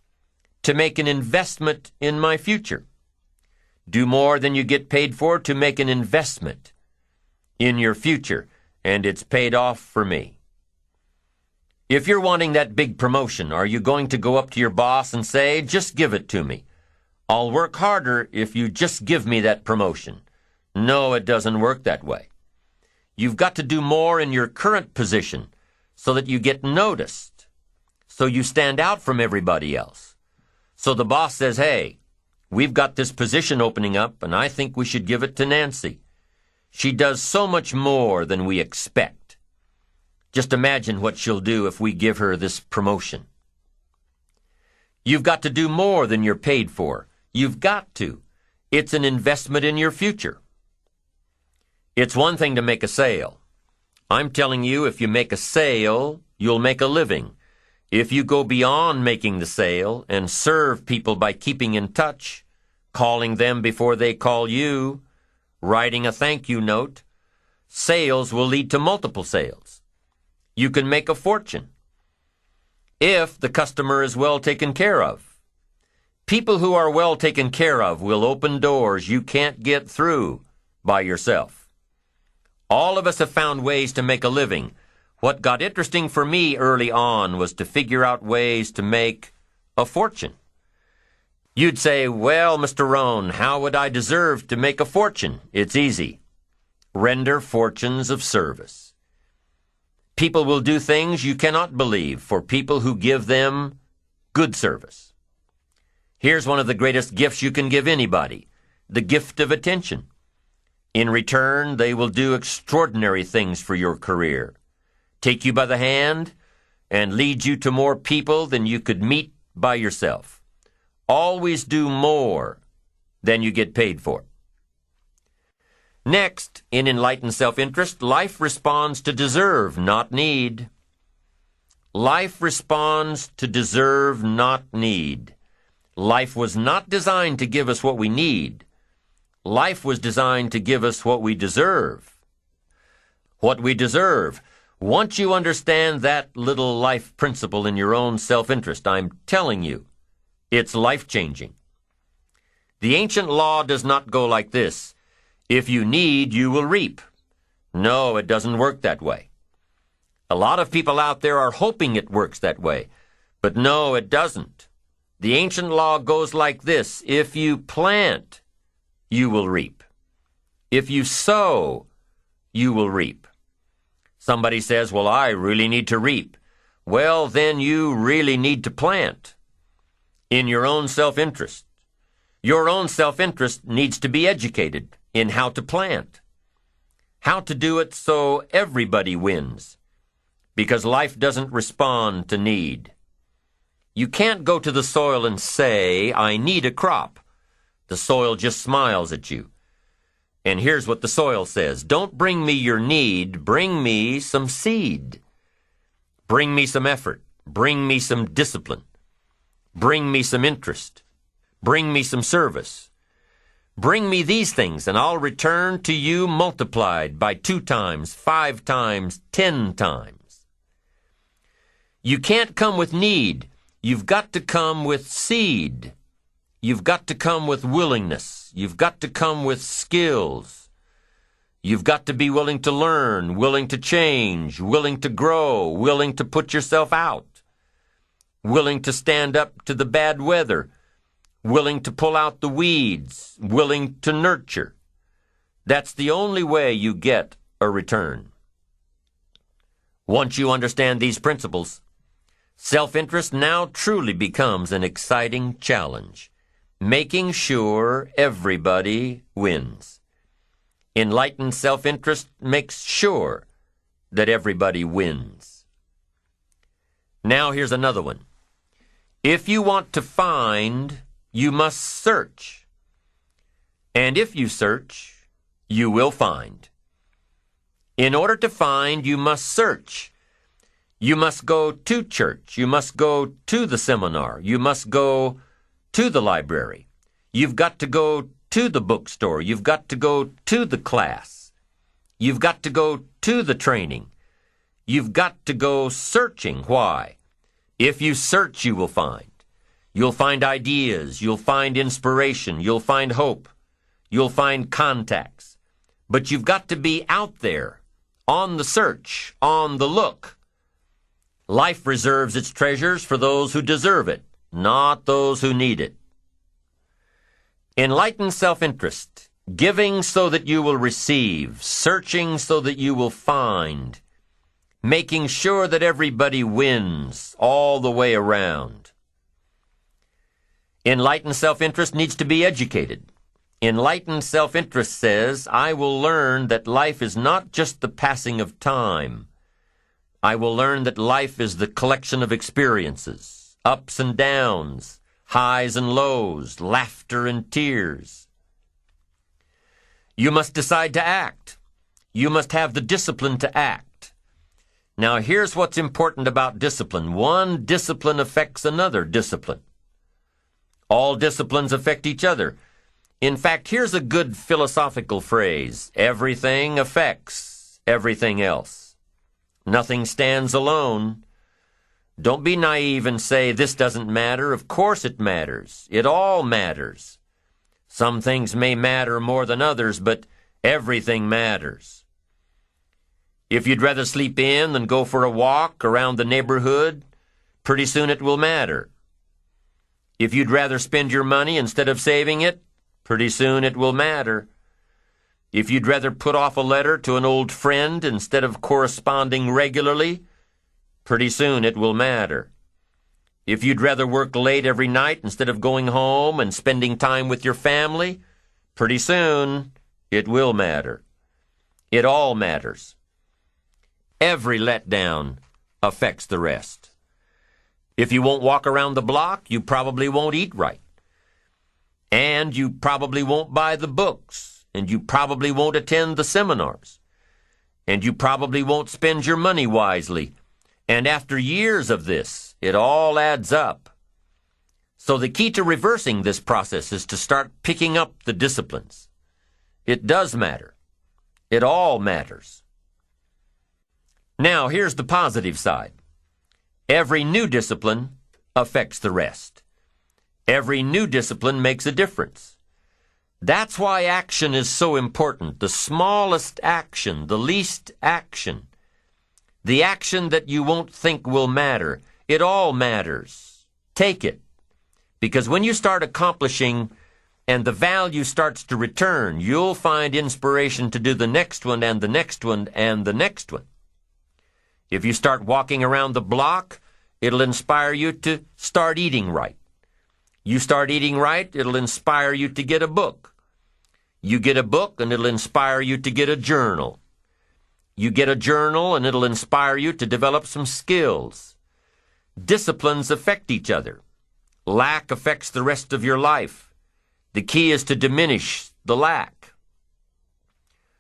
to make an investment in my future. Do more than you get paid for to make an investment in your future, and it's paid off for me. If you're wanting that big promotion, are you going to go up to your boss and say, just give it to me? I'll work harder if you just give me that promotion. No, it doesn't work that way. You've got to do more in your current position so that you get noticed, so you stand out from everybody else. So the boss says, hey, we've got this position opening up, and I think we should give it to Nancy. She does so much more than we expect. Just imagine what she'll do if we give her this promotion. You've got to do more than you're paid for. You've got to. It's an investment in your future. It's one thing to make a sale. I'm telling you, if you make a sale, you'll make a living. If you go beyond making the sale and serve people by keeping in touch, calling them before they call you, writing a thank you note, sales will lead to multiple sales. You can make a fortune if the customer is well taken care of. People who are well taken care of will open doors you can't get through by yourself. All of us have found ways to make a living. What got interesting for me early on was to figure out ways to make a fortune. You'd say, well, Mr. Rohn, how would I deserve to make a fortune? It's easy. Render fortunes of service. People will do things you cannot believe for people who give them good service. Here's one of the greatest gifts you can give anybody, the gift of attention. In return, they will do extraordinary things for your career, take you by the hand, and lead you to more people than you could meet by yourself. Always do more than you get paid for. Next, in enlightened self-interest, life responds to deserve, not need. Life responds to deserve, not need. Life was not designed to give us what we need. Life was designed to give us what we deserve. What we deserve. Once you understand that little life principle in your own self-interest, I'm telling you, it's life-changing. The ancient law does not go like this. If you need, you will reap. No, it doesn't work that way. A lot of people out there are hoping it works that way, but no, it doesn't. The ancient law goes like this. If you plant, you will reap. If you sow, you will reap. Somebody says, well, I really need to reap. Well, then you really need to plant in your own self-interest. Your own self-interest needs to be educated in how to plant, how to do it so everybody wins, because life doesn't respond to need. You can't go to the soil and say, I need a crop. The soil just smiles at you. And here's what the soil says. Don't bring me your need, bring me some seed. Bring me some effort. Bring me some discipline. Bring me some interest. Bring me some service. Bring me these things, and I'll return to you multiplied by 2 times, 5 times, 10 times. You can't come with need. You've got to come with seed. You've got to come with willingness. You've got to come with skills. You've got to be willing to learn, willing to change, willing to grow, willing to put yourself out, willing to stand up to the bad weather, willing to pull out the weeds, willing to nurture. That's the only way you get a return. Once you understand these principles, self-interest now truly becomes an exciting challenge, making sure everybody wins. Enlightened self-interest makes sure that everybody wins. Now here's another one. If you want to find, you must search. And if you search, you will find. In order to find, you must search. You must go to church. You must go to the seminar. You must go to the library. You've got to go to the bookstore. You've got to go to the class. You've got to go to the training. You've got to go searching. Why? If you search, you will find. You'll find ideas. You'll find inspiration. You'll find hope. You'll find contacts. But you've got to be out there, on the search, on the look. Life reserves its treasures for those who deserve it, not those who need it. Enlightened self-interest, giving so that you will receive, searching so that you will find, making sure that everybody wins all the way around. Enlightened self-interest needs to be educated. Enlightened self-interest says, I will learn that life is not just the passing of time. I will learn that life is the collection of experiences, ups and downs, highs and lows, laughter and tears. You must decide to act. You must have the discipline to act. Now, here's what's important about discipline. One discipline affects another discipline. All disciplines affect each other. In fact, here's a good philosophical phrase. Everything affects everything else. Nothing stands alone. Don't be naive and say, this doesn't matter. Of course it matters. It all matters. Some things may matter more than others, but everything matters. If you'd rather sleep in than go for a walk around the neighborhood, pretty soon it will matter. If you'd rather spend your money instead of saving it, pretty soon it will matter. If you'd rather put off a letter to an old friend instead of corresponding regularly, pretty soon it will matter. If you'd rather work late every night instead of going home and spending time with your family, pretty soon it will matter. It all matters. Every letdown affects the rest. If you won't walk around the block, you probably won't eat right. And you probably won't buy the books. And you probably won't attend the seminars. And you probably won't spend your money wisely. And after years of this, it all adds up. So the key to reversing this process is to start picking up the disciplines. It does matter. It all matters. Now, here's the positive side. Every new discipline affects the rest. Every new discipline makes a difference. That's why action is so important. The smallest action, the least action. The action that you won't think will matter. It all matters. Take it. Because when you start accomplishing and the value starts to return, you'll find inspiration to do the next one and the next one and the next one. If you start walking around the block, it'll inspire you to start eating right. You start eating right, it'll inspire you to get a book. You get a book, and it'll inspire you to get a journal. You get a journal, and it'll inspire you to develop some skills. Disciplines affect each other. Lack affects the rest of your life. The key is to diminish the lack.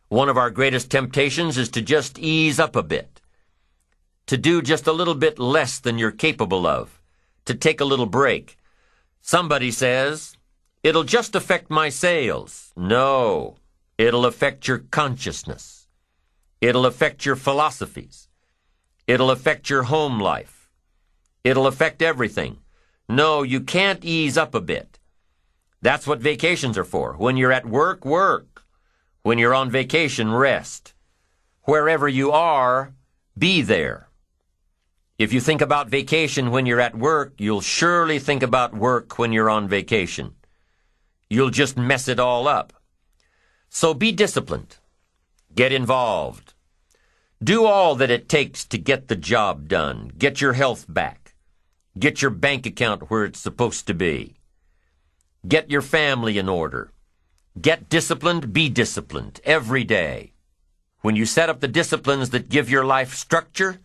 One of our greatest temptations is to just ease up a bit, to do just a little bit less than you're capable of, to take a little break. Somebody says, it'll just affect my sales. No, it'll affect your consciousness. It'll affect your philosophies. It'll affect your home life. It'll affect everything. No, you can't ease up a bit. That's what vacations are for. When you're at work, work. When you're on vacation, rest. Wherever you are, be there. If you think about vacation when you're at work, you'll surely think about work when you're on vacation. You'll just mess it all up. So be disciplined. Get involved. Do all that it takes to get the job done. Get your health back. Get your bank account where it's supposed to be. Get your family in order. Get disciplined, be disciplined every day. When you set up the disciplines that give your life structure,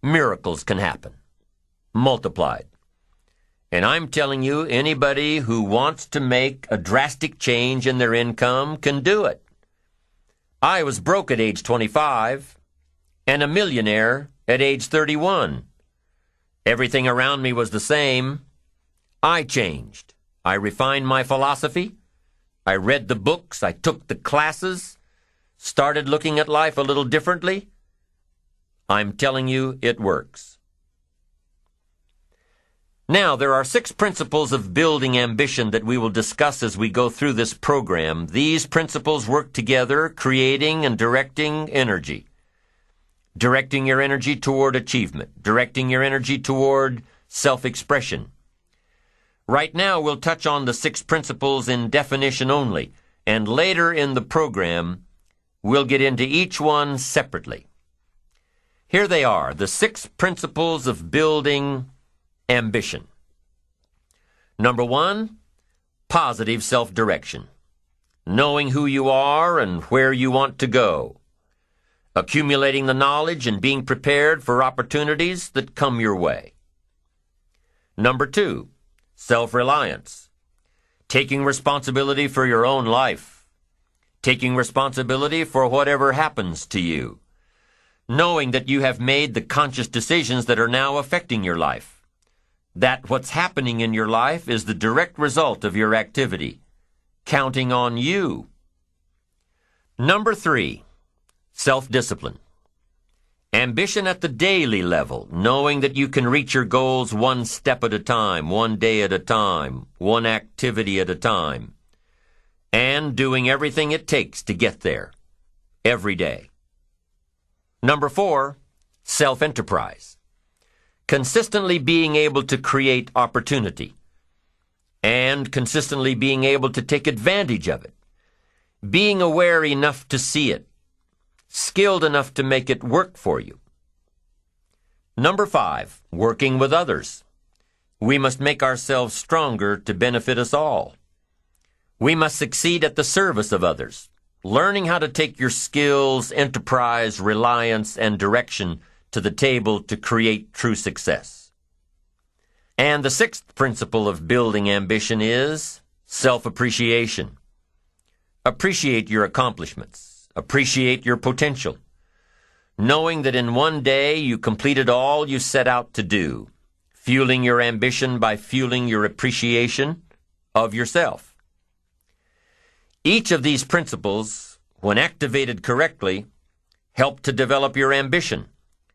miracles can happen, multiplied. And I'm telling you, anybody who wants to make a drastic change in their income can do it. I was broke at age 25 and a millionaire at age 31. Everything around me was the same. I changed. I refined my philosophy. I read the books. I took the classes. Started looking at life a little differently. I'm telling you, it works. Now, there are 6 principles of building ambition that we will discuss as we go through this program. These principles work together, creating and directing energy. Directing your energy toward achievement. Directing your energy toward self-expression. Right now, we'll touch on the 6 principles in definition only, and later in the program, we'll get into each one separately. Here they are, the 6 principles of building ambition. Number 1, positive self-direction. Knowing who you are and where you want to go. Accumulating the knowledge and being prepared for opportunities that come your way. Number 2, self-reliance. Taking responsibility for your own life. Taking responsibility for whatever happens to you. Knowing that you have made the conscious decisions that are now affecting your life. That what's happening in your life is the direct result of your activity. Counting on you. Number 3, self-discipline. Ambition at the daily level, knowing that you can reach your goals one step at a time, one day at a time, one activity at a time, and doing everything it takes to get there, every day. Number 4, self-enterprise. Consistently being able to create opportunity, and consistently being able to take advantage of it. Being aware enough to see it. Skilled enough to make it work for you. Number 5, working with others. We must make ourselves stronger to benefit us all. We must succeed at the service of others, learning how to take your skills, enterprise, reliance, and direction to the table to create true success. And the 6th principle of building ambition is self-appreciation. Appreciate your accomplishments. Appreciate your potential, knowing that in one day you completed all you set out to do, fueling your ambition by fueling your appreciation of yourself. Each of these principles, when activated correctly, help to develop your ambition,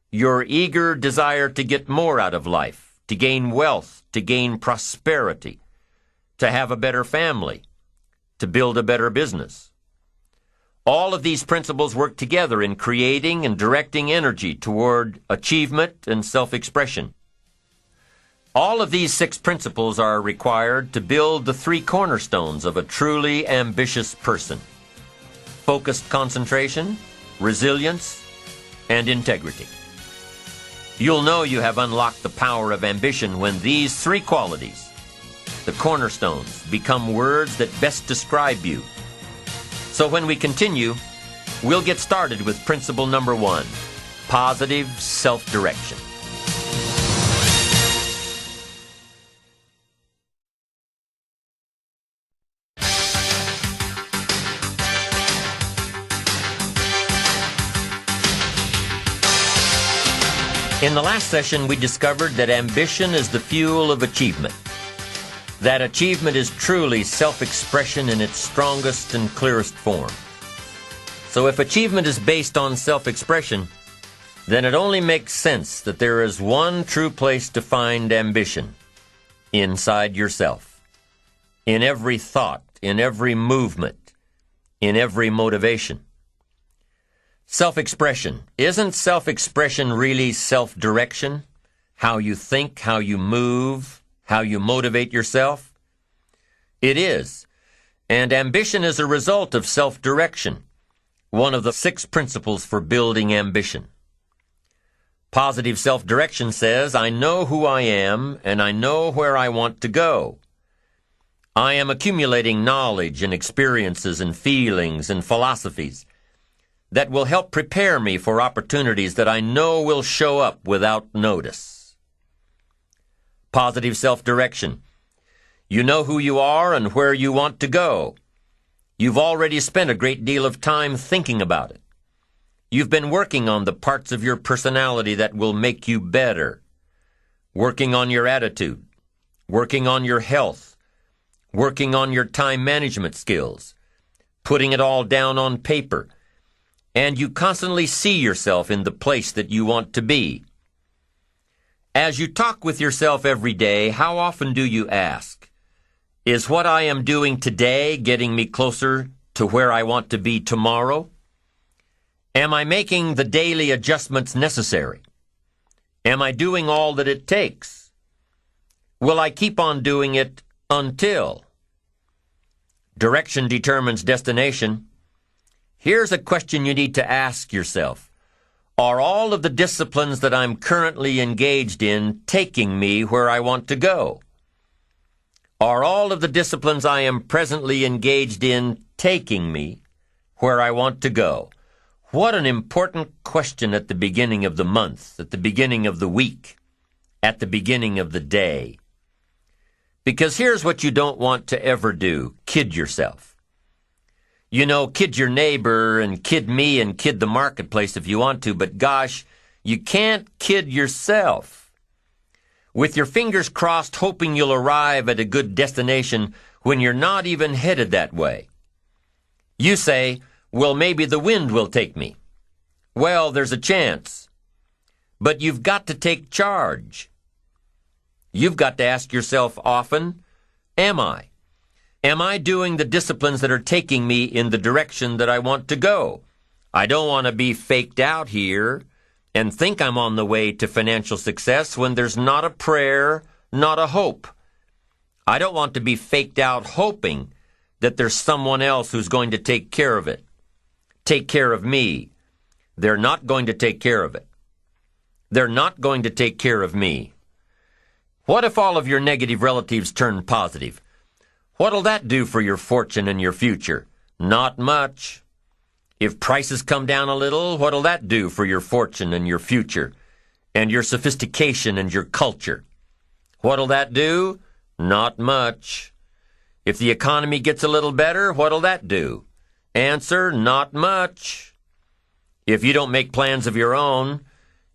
your eager desire to get more out of life, to gain wealth, to gain prosperity, to have a better family, to build a better business. All of these principles work together in creating and directing energy toward achievement and self-expression. All of these 6 principles are required to build the 3 cornerstones of a truly ambitious person: focused concentration, resilience, and integrity. You'll know you have unlocked the power of ambition when these 3 qualities, the cornerstones, become words that best describe you. So when we continue, we'll get started with principle number 1, positive self-direction. In the last session, we discovered that ambition is the fuel of achievement. That achievement is truly self-expression in its strongest and clearest form. So if achievement is based on self-expression, then it only makes sense that there is one true place to find ambition: inside yourself. In every thought, in every movement, in every motivation. Self-expression. Isn't self-expression really self-direction? How you think, how you move, how you motivate yourself? It is. And ambition is a result of self-direction, one of the 6 principles for building ambition. Positive self-direction says, I know who I am and I know where I want to go. I am accumulating knowledge and experiences and feelings and philosophies that will help prepare me for opportunities that I know will show up without notice. Positive self-direction. You know who you are and where you want to go. You've already spent a great deal of time thinking about it. You've been working on the parts of your personality that will make you better. Working on your attitude. Working on your health. Working on your time management skills. Putting it all down on paper. And you constantly see yourself in the place that you want to be. As you talk with yourself every day, how often do you ask, is what I am doing today getting me closer to where I want to be tomorrow? Am I making the daily adjustments necessary? Am I doing all that it takes? Will I keep on doing it until? Direction determines destination. Here's a question you need to ask yourself. Are all of the disciplines that I'm currently engaged in taking me where I want to go? Are all of the disciplines I am presently engaged in taking me where I want to go? What an important question at the beginning of the month, at the beginning of the week, at the beginning of the day. Because here's what you don't want to ever do. Kid yourself. You know, kid your neighbor and kid me and kid the marketplace if you want to, but gosh, you can't kid yourself. With your fingers crossed hoping you'll arrive at a good destination when you're not even headed that way. You say, well, maybe the wind will take me. Well, there's a chance. But you've got to take charge. You've got to ask yourself often, am I? Am I doing the disciplines that are taking me in the direction that I want to go? I don't want to be faked out here and think I'm on the way to financial success when there's not a prayer, not a hope. I don't want to be faked out hoping that there's someone else who's going to take care of it. Take care of me. They're not going to take care of it. They're not going to take care of me. What if all of your negative relatives turn positive? What'll that do for your fortune and your future? Not much. If prices come down a little, what'll that do for your fortune and your future and your sophistication and your culture? What'll that do? Not much. If the economy gets a little better, what'll that do? Answer, not much. If you don't make plans of your own,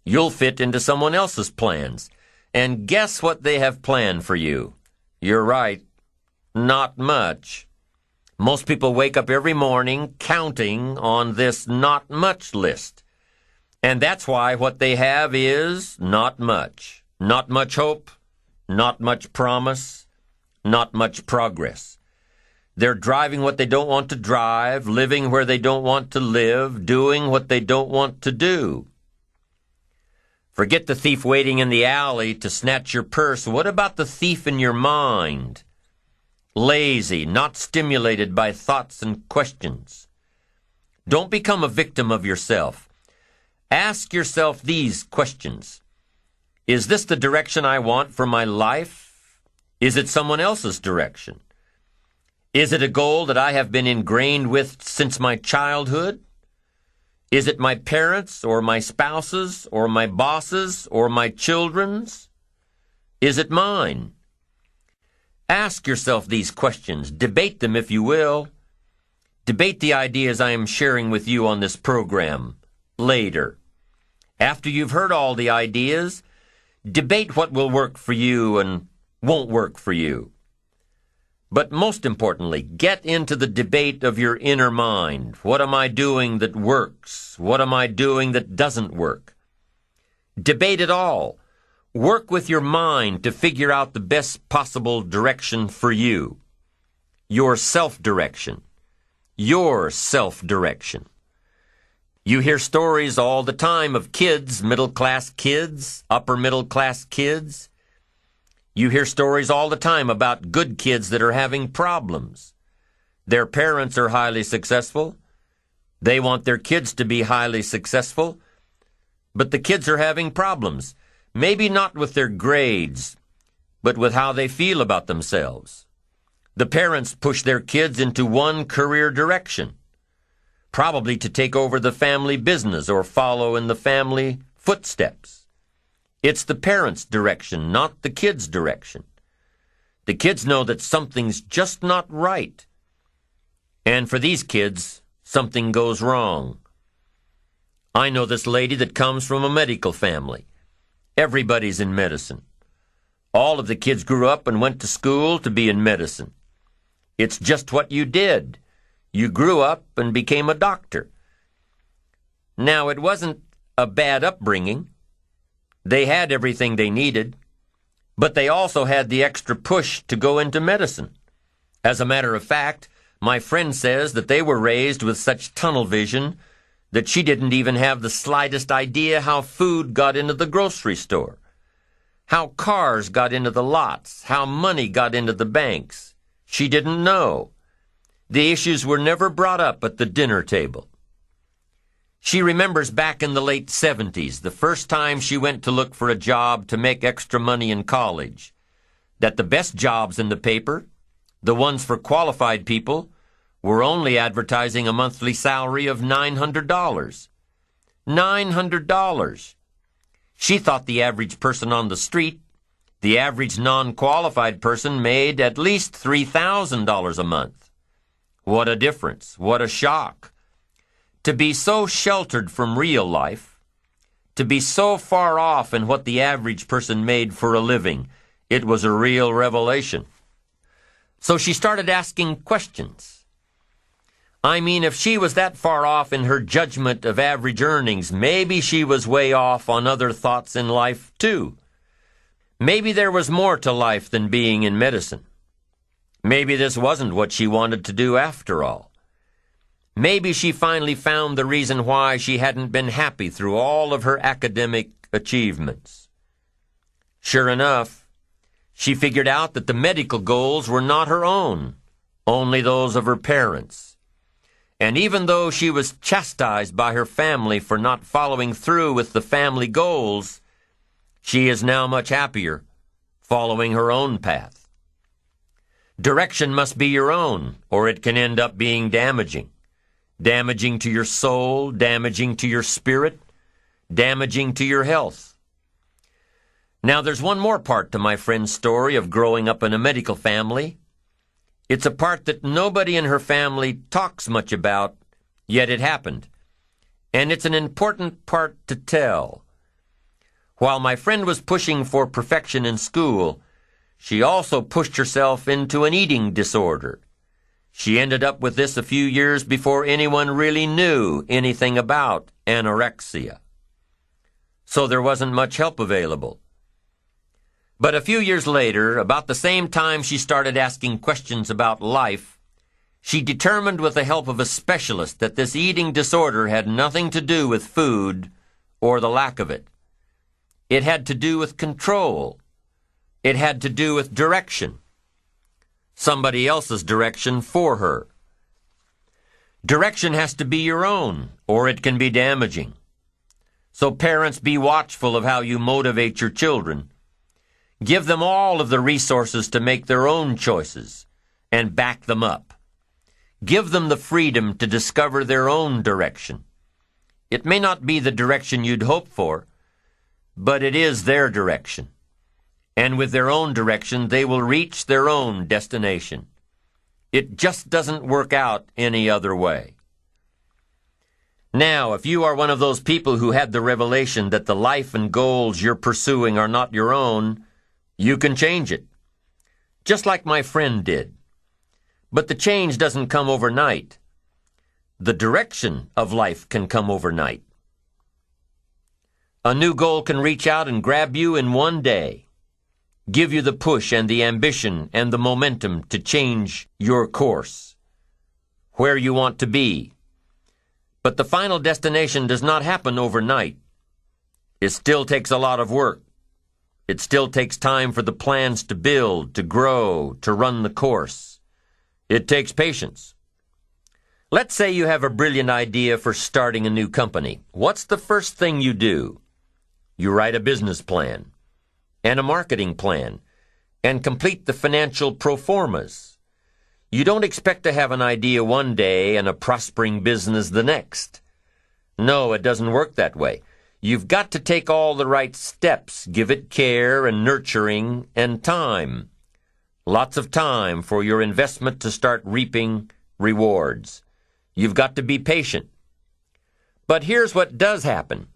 you'll fit into someone else's plans. And guess what they have planned for you? You're right. Not much. Most people wake up every morning counting on this not much list. And that's why what they have is not much. Not much hope, not much promise, not much progress. They're driving what they don't want to drive, living where they don't want to live, doing what they don't want to do. Forget the thief waiting in the alley to snatch your purse. What about the thief in your mind? Lazy, not stimulated by thoughts and questions. Don't become a victim of yourself. Ask yourself these questions. Is this the direction I want for my life? Is it someone else's direction? Is it a goal that I have been ingrained with since my childhood? Is it my parents' or my spouse's or my boss's or my children's? Is it mine? Ask yourself these questions. Debate them if you will. Debate the ideas I am sharing with you on this program later. After you've heard all the ideas, debate what will work for you and won't work for you. But most importantly, get into the debate of your inner mind. What am I doing that works? What am I doing that doesn't work? Debate it all. Work with your mind to figure out the best possible direction for you. Your self-direction. Your self-direction. You hear stories all the time of kids, middle-class kids, upper-middle-class kids. You hear stories all the time about good kids that are having problems. Their parents are highly successful. They want their kids to be highly successful. But the kids are having problems. Maybe not with their grades, but with how they feel about themselves. The parents push their kids into one career direction, probably to take over the family business or follow in the family footsteps. It's the parents' direction, not the kids' direction. The kids know that something's just not right. And for these kids, something goes wrong. I know this lady that comes from a medical family. Everybody's in medicine. All of the kids grew up and went to school to be in medicine. It's just what you did. You grew up and became a doctor. Now, it wasn't a bad upbringing. They had everything they needed, but they also had the extra push to go into medicine. As a matter of fact, my friend says that they were raised with such tunnel vision that she didn't even have the slightest idea how food got into the grocery store, how cars got into the lots, how money got into the banks. She didn't know. The issues were never brought up at the dinner table. She remembers back in the late 70s, the first time she went to look for a job to make extra money in college, that the best jobs in the paper, the ones for qualified people, were only advertising a monthly salary of $900. $900. She thought the average person on the street, the average non-qualified person, made at least $3,000 a month. What a difference. What a shock. To be so sheltered from real life, to be so far off in what the average person made for a living, it was a real revelation. So she started asking questions. I mean, if she was that far off in her judgment of average earnings, maybe she was way off on other thoughts in life, too. Maybe there was more to life than being in medicine. Maybe this wasn't what she wanted to do after all. Maybe she finally found the reason why she hadn't been happy through all of her academic achievements. Sure enough, she figured out that the medical goals were not her own, only those of her parents. And even though she was chastised by her family for not following through with the family goals, she is now much happier following her own path. Direction must be your own, or it can end up being damaging. Damaging to your soul, damaging to your spirit, damaging to your health. Now there's one more part to my friend's story of growing up in a medical family. It's a part that nobody in her family talks much about, yet it happened. And it's an important part to tell. While my friend was pushing for perfection in school, she also pushed herself into an eating disorder. She ended up with this a few years before anyone really knew anything about anorexia. So there wasn't much help available. But a few years later, about the same time she started asking questions about life, she determined with the help of a specialist that this eating disorder had nothing to do with food or the lack of it. It had to do with control. It had to do with direction. Somebody else's direction for her. Direction has to be your own, or it can be damaging. So parents, be watchful of how you motivate your children. Give them all of the resources to make their own choices and back them up. Give them the freedom to discover their own direction. It may not be the direction you'd hope for, but it is their direction. And with their own direction, they will reach their own destination. It just doesn't work out any other way. Now, if you are one of those people who had the revelation that the life and goals you're pursuing are not your own, you can change it, just like my friend did. But the change doesn't come overnight. The direction of life can come overnight. A new goal can reach out and grab you in one day, give you the push and the ambition and the momentum to change your course, where you want to be. But the final destination does not happen overnight. It still takes a lot of work. It still takes time for the plans to build, to grow, to run the course. It takes patience. Let's say you have a brilliant idea for starting a new company. What's the first thing you do? You write a business plan and a marketing plan and complete the financial pro formas. You don't expect to have an idea one day and a prospering business the next. No, it doesn't work that way. You've got to take all the right steps, give it care and nurturing and time. Lots of time for your investment to start reaping rewards. You've got to be patient. But here's what does happen.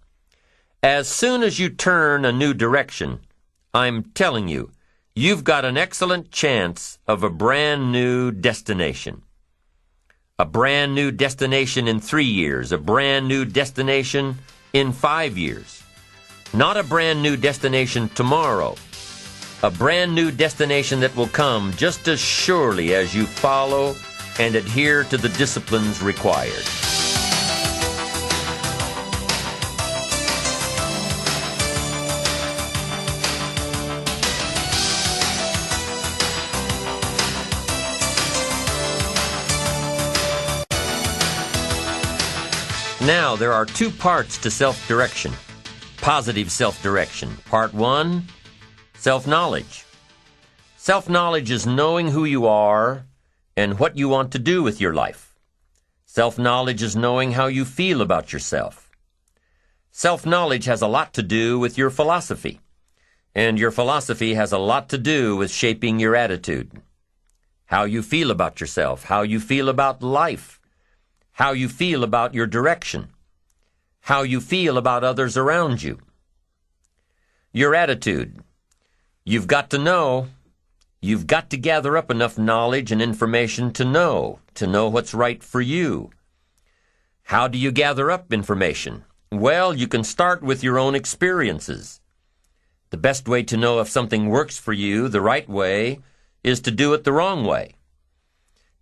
As soon as you turn a new direction, I'm telling you, you've got an excellent chance of a brand new destination. A brand new destination in 3 years, a brand new destination in 5 years. Not a brand new destination tomorrow. A brand new destination that will come just as surely as you follow and adhere to the disciplines required. Now, there are two parts to self-direction, positive self-direction. Part 1, self-knowledge. Self-knowledge is knowing who you are and what you want to do with your life. Self-knowledge is knowing how you feel about yourself. Self-knowledge has a lot to do with your philosophy, and your philosophy has a lot to do with shaping your attitude. How you feel about yourself, how you feel about life, how you feel about your direction, how you feel about others around you. Your attitude. You've got to know. You've got to gather up enough knowledge and information to know what's right for you. How do you gather up information? Well, you can start with your own experiences. The best way to know if something works for you the right way is to do it the wrong way.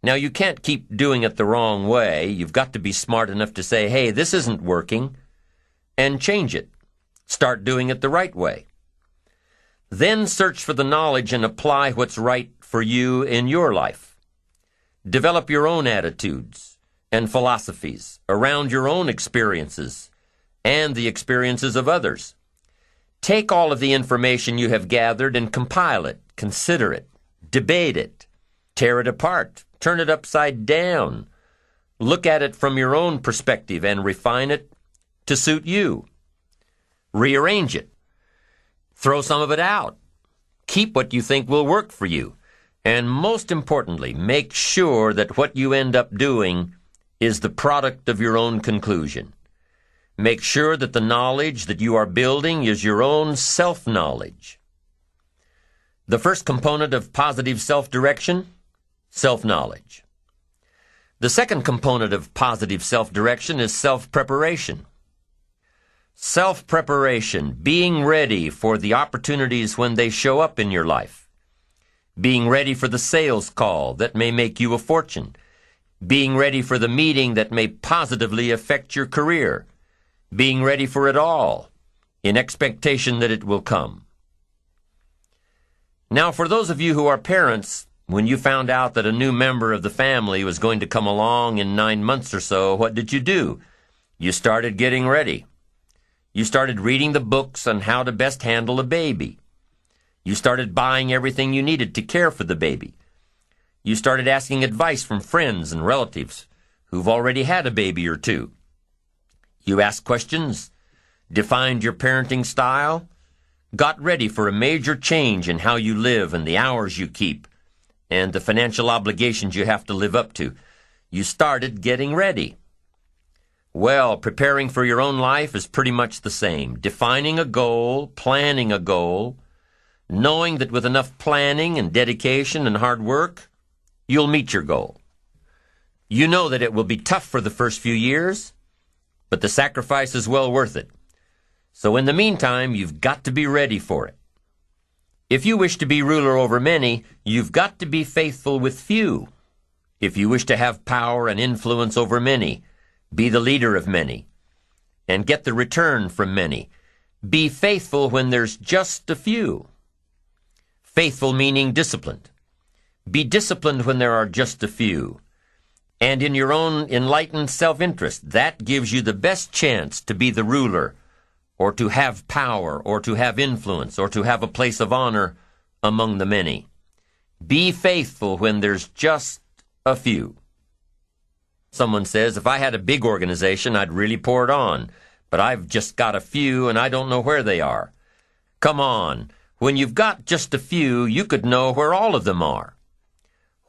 Now, you can't keep doing it the wrong way. You've got to be smart enough to say, hey, this isn't working, and change it. Start doing it the right way. Then search for the knowledge and apply what's right for you in your life. Develop your own attitudes and philosophies around your own experiences and the experiences of others. Take all of the information you have gathered and compile it, consider it, debate it, tear it apart, turn it upside down. Look at it from your own perspective and refine it to suit you. Rearrange it. Throw some of it out. Keep what you think will work for you. And most importantly, make sure that what you end up doing is the product of your own conclusion. Make sure that the knowledge that you are building is your own self-knowledge. The first component of positive self-direction, self-knowledge. The second component of positive self-direction is self-preparation. Self-preparation, being ready for the opportunities when they show up in your life. Being ready for the sales call that may make you a fortune. Being ready for the meeting that may positively affect your career. Being ready for it all, in expectation that it will come. Now, for those of you who are parents, when you found out that a new member of the family was going to come along in 9 months or so, what did you do? You started getting ready. You started reading the books on how to best handle a baby. You started buying everything you needed to care for the baby. You started asking advice from friends and relatives who've already had a baby or two. You asked questions, defined your parenting style, got ready for a major change in how you live and the hours you keep, and the financial obligations you have to live up to. You started getting ready. Well, preparing for your own life is pretty much the same. Defining a goal, planning a goal, knowing that with enough planning and dedication and hard work, you'll meet your goal. You know that it will be tough for the first few years, but the sacrifice is well worth it. So in the meantime, you've got to be ready for it. If you wish to be ruler over many, you've got to be faithful with few. If you wish to have power and influence over many, be the leader of many, and get the return from many. Be faithful when there's just a few. Faithful meaning disciplined. Be disciplined when there are just a few. And in your own enlightened self-interest, that gives you the best chance to be the ruler, or to have power, or to have influence, or to have a place of honor among the many. Be faithful when there's just a few. Someone says, if I had a big organization, I'd really pour it on, but I've just got a few and I don't know where they are. Come on, when you've got just a few, you could know where all of them are.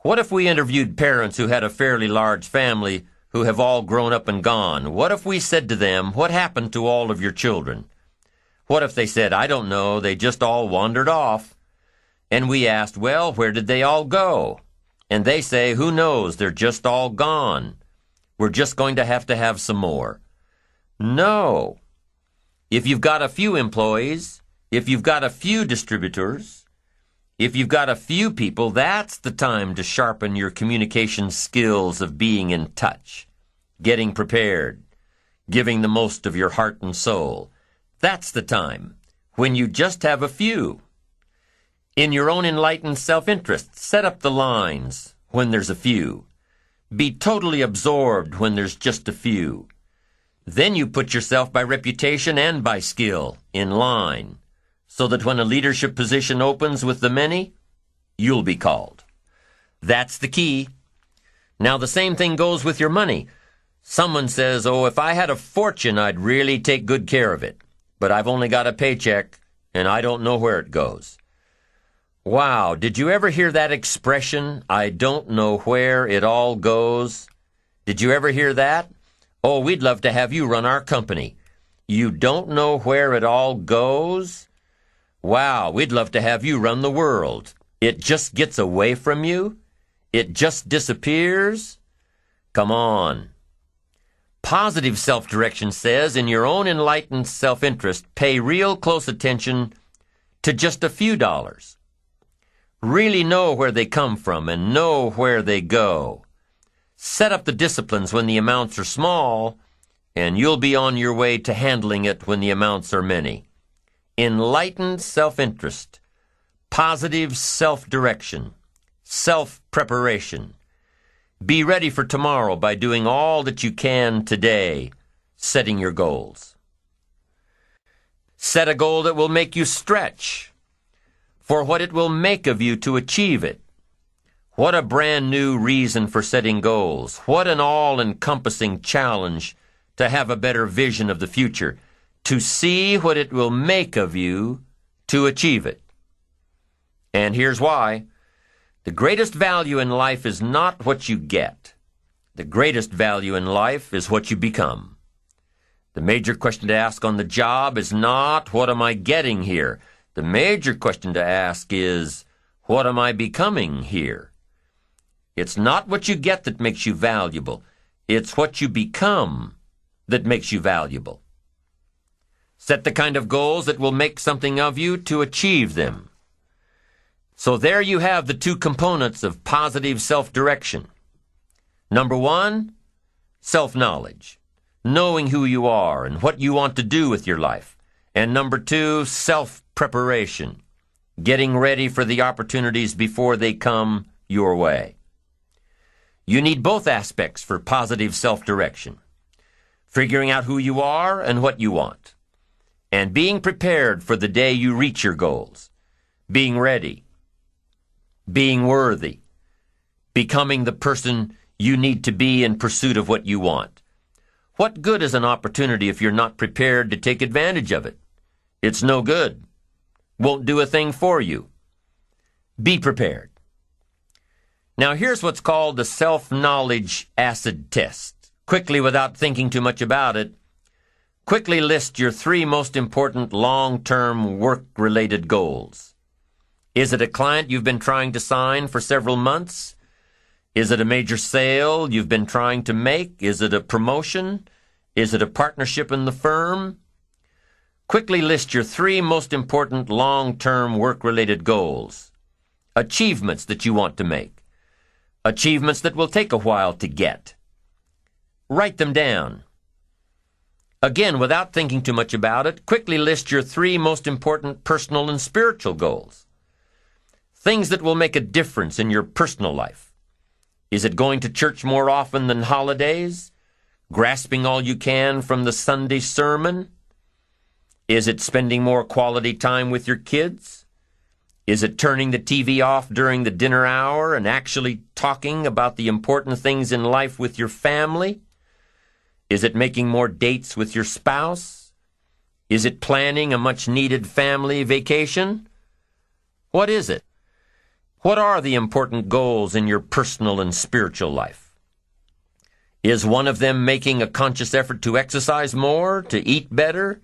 What if we interviewed parents who had a fairly large family who have all grown up and gone? What if we said to them, what happened to all of your children? What if they said, I don't know, they just all wandered off? And we asked, well, where did they all go? And they say, who knows, they're just all gone. We're just going to have some more. No. If you've got a few employees, if you've got a few distributors, if you've got a few people, that's the time to sharpen your communication skills of being in touch, getting prepared, giving the most of your heart and soul. That's the time when you just have a few. In your own enlightened self-interest, set up the lines when there's a few. Be totally absorbed when there's just a few. Then you put yourself by reputation and by skill in line, so that when a leadership position opens with the many, you'll be called. That's the key. Now the same thing goes with your money. Someone says, oh, if I had a fortune, I'd really take good care of it. But I've only got a paycheck, and I don't know where it goes. Wow, did you ever hear that expression, I don't know where it all goes? Did you ever hear that? Oh, we'd love to have you run our company. You don't know where it all goes? Wow, we'd love to have you run the world. It just gets away from you? It just disappears? Come on. Positive self-direction says, in your own enlightened self-interest, pay real close attention to just a few dollars. Really know where they come from and know where they go. Set up the disciplines when the amounts are small, and you'll be on your way to handling it when the amounts are many. Enlightened self-interest, positive self-direction, self-preparation. Be ready for tomorrow by doing all that you can today, setting your goals. Set a goal that will make you stretch for what it will make of you to achieve it. What a brand new reason for setting goals. What an all-encompassing challenge to have a better vision of the future, to see what it will make of you to achieve it. And here's why. The greatest value in life is not what you get. The greatest value in life is what you become. The major question to ask on the job is not, what am I getting here? The major question to ask is, what am I becoming here? It's not what you get that makes you valuable. It's what you become that makes you valuable. Set the kind of goals that will make something of you to achieve them. So there you have the two components of positive self-direction. Number one, self-knowledge, knowing who you are and what you want to do with your life. And number two, self-preparation, getting ready for the opportunities before they come your way. You need both aspects for positive self-direction, figuring out who you are and what you want, and being prepared for the day you reach your goals, being ready, being worthy, becoming the person you need to be in pursuit of what you want. What good is an opportunity if you're not prepared to take advantage of it? It's no good. Won't do a thing for you. Be prepared. Now here's what's called the self-knowledge acid test. Quickly, without thinking too much about it, quickly list your 3 most important long-term work-related goals. Is it a client you've been trying to sign for several months? Is it a major sale you've been trying to make? Is it a promotion? Is it a partnership in the firm? Quickly list your 3 most important long-term work-related goals. Achievements that you want to make. Achievements that will take a while to get. Write them down. Again, without thinking too much about it, quickly list your 3 most important personal and spiritual goals. Things that will make a difference in your personal life. Is it going to church more often than holidays? Grasping all you can from the Sunday sermon? Is it spending more quality time with your kids? Is it turning the TV off during the dinner hour and actually talking about the important things in life with your family? Is it making more dates with your spouse? Is it planning a much-needed family vacation? What is it? What are the important goals in your personal and spiritual life? Is one of them making a conscious effort to exercise more, to eat better,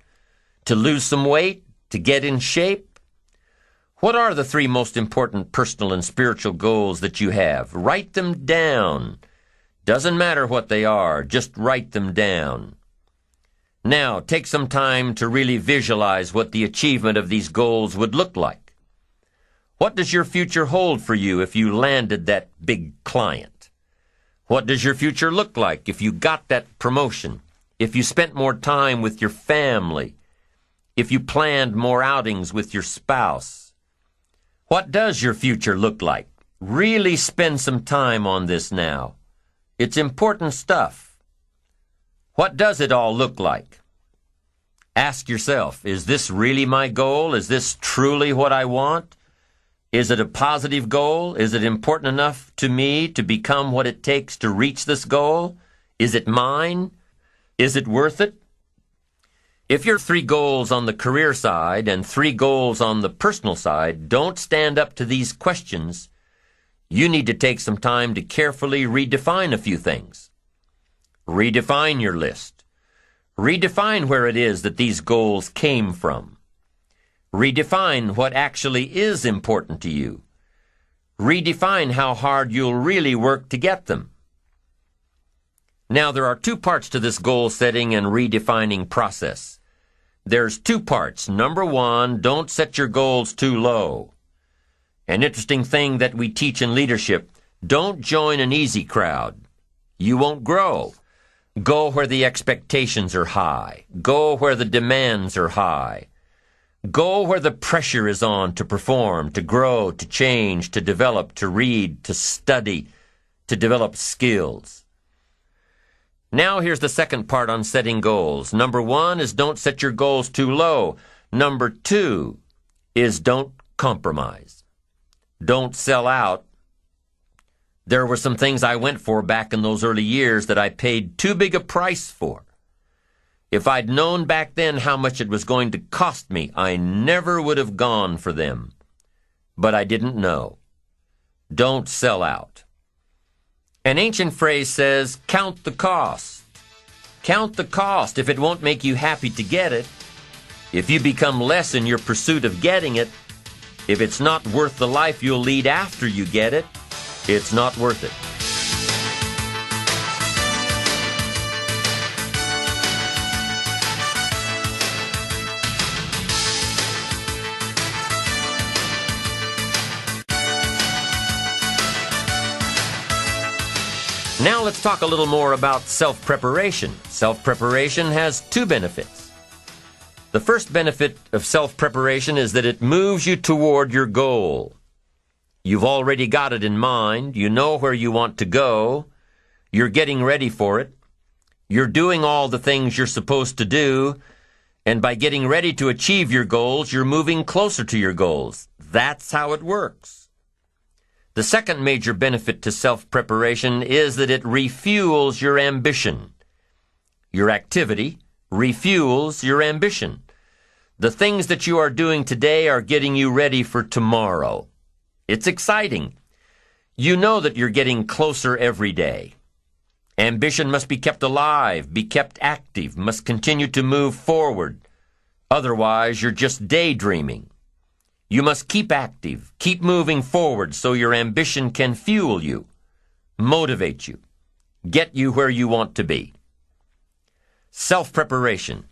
to lose some weight, to get in shape? What are the 3 most important personal and spiritual goals that you have? Write them down. Doesn't matter what they are, just write them down. Now, take some time to really visualize what the achievement of these goals would look like. What does your future hold for you if you landed that big client? What does your future look like if you got that promotion? If you spent more time with your family? If you planned more outings with your spouse? What does your future look like? Really spend some time on this now. It's important stuff. What does it all look like? Ask yourself, is this really my goal? Is this truly what I want? Is it a positive goal? Is it important enough to me to become what it takes to reach this goal? Is it mine? Is it worth it? If your 3 goals on the career side and 3 goals on the personal side don't stand up to these questions, you need to take some time to carefully redefine a few things. Redefine your list. Redefine where it is that these goals came from. Redefine what actually is important to you. Redefine how hard you'll really work to get them. Now, there are 2 parts to this goal setting and redefining process. There's 2 parts. Number 1, don't set your goals too low. An interesting thing that we teach in leadership, don't join an easy crowd. You won't grow. Go where the expectations are high. Go where the demands are high. Go where the pressure is on to perform, to grow, to change, to develop, to read, to study, to develop skills. Now here's the second part on setting goals. Number 1 is don't set your goals too low. Number 2 is don't compromise. Don't sell out. There were some things I went for back in those early years that I paid too big a price for. If I'd known back then how much it was going to cost me, I never would have gone for them. But I didn't know. Don't sell out. An ancient phrase says, count the cost. Count the cost if it won't make you happy to get it. If you become less in your pursuit of getting it, if it's not worth the life you'll lead after you get it, it's not worth it. Now let's talk a little more about self-preparation. Self-preparation has 2 benefits. The first benefit of self-preparation is that it moves you toward your goal. You've already got it in mind. You know where you want to go. You're getting ready for it. You're doing all the things you're supposed to do. And by getting ready to achieve your goals, you're moving closer to your goals. That's how it works. The second major benefit to self-preparation is that it refuels your ambition. Your activity refuels your ambition. The things that you are doing today are getting you ready for tomorrow. It's exciting. You know that you're getting closer every day. Ambition must be kept alive, be kept active, must continue to move forward. Otherwise, you're just daydreaming. You must keep active, keep moving forward so your ambition can fuel you, motivate you, get you where you want to be. Self-preparation.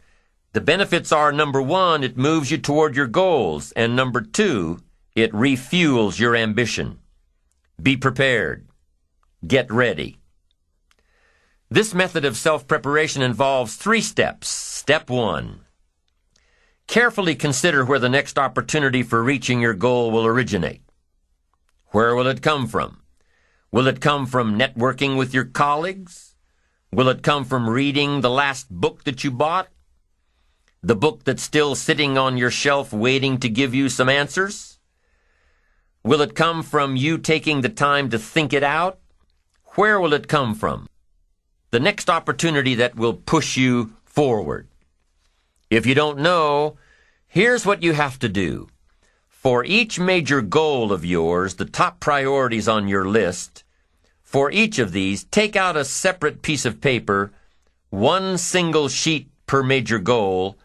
The benefits are, number 1, it moves you toward your goals, and number 2, it refuels your ambition. Be prepared. Get ready. This method of self-preparation involves 3 steps. Step 1. Carefully consider where the next opportunity for reaching your goal will originate. Where will it come from? Will it come from networking with your colleagues? Will it come from reading the last book that you bought? The book that's still sitting on your shelf waiting to give you some answers? Will it come from you taking the time to think it out? Where will it come from? The next opportunity that will push you forward. If you don't know, here's what you have to do. For each major goal of yours, the top priorities on your list, for each of these, take out a separate piece of paper, 1 single sheet per major goal,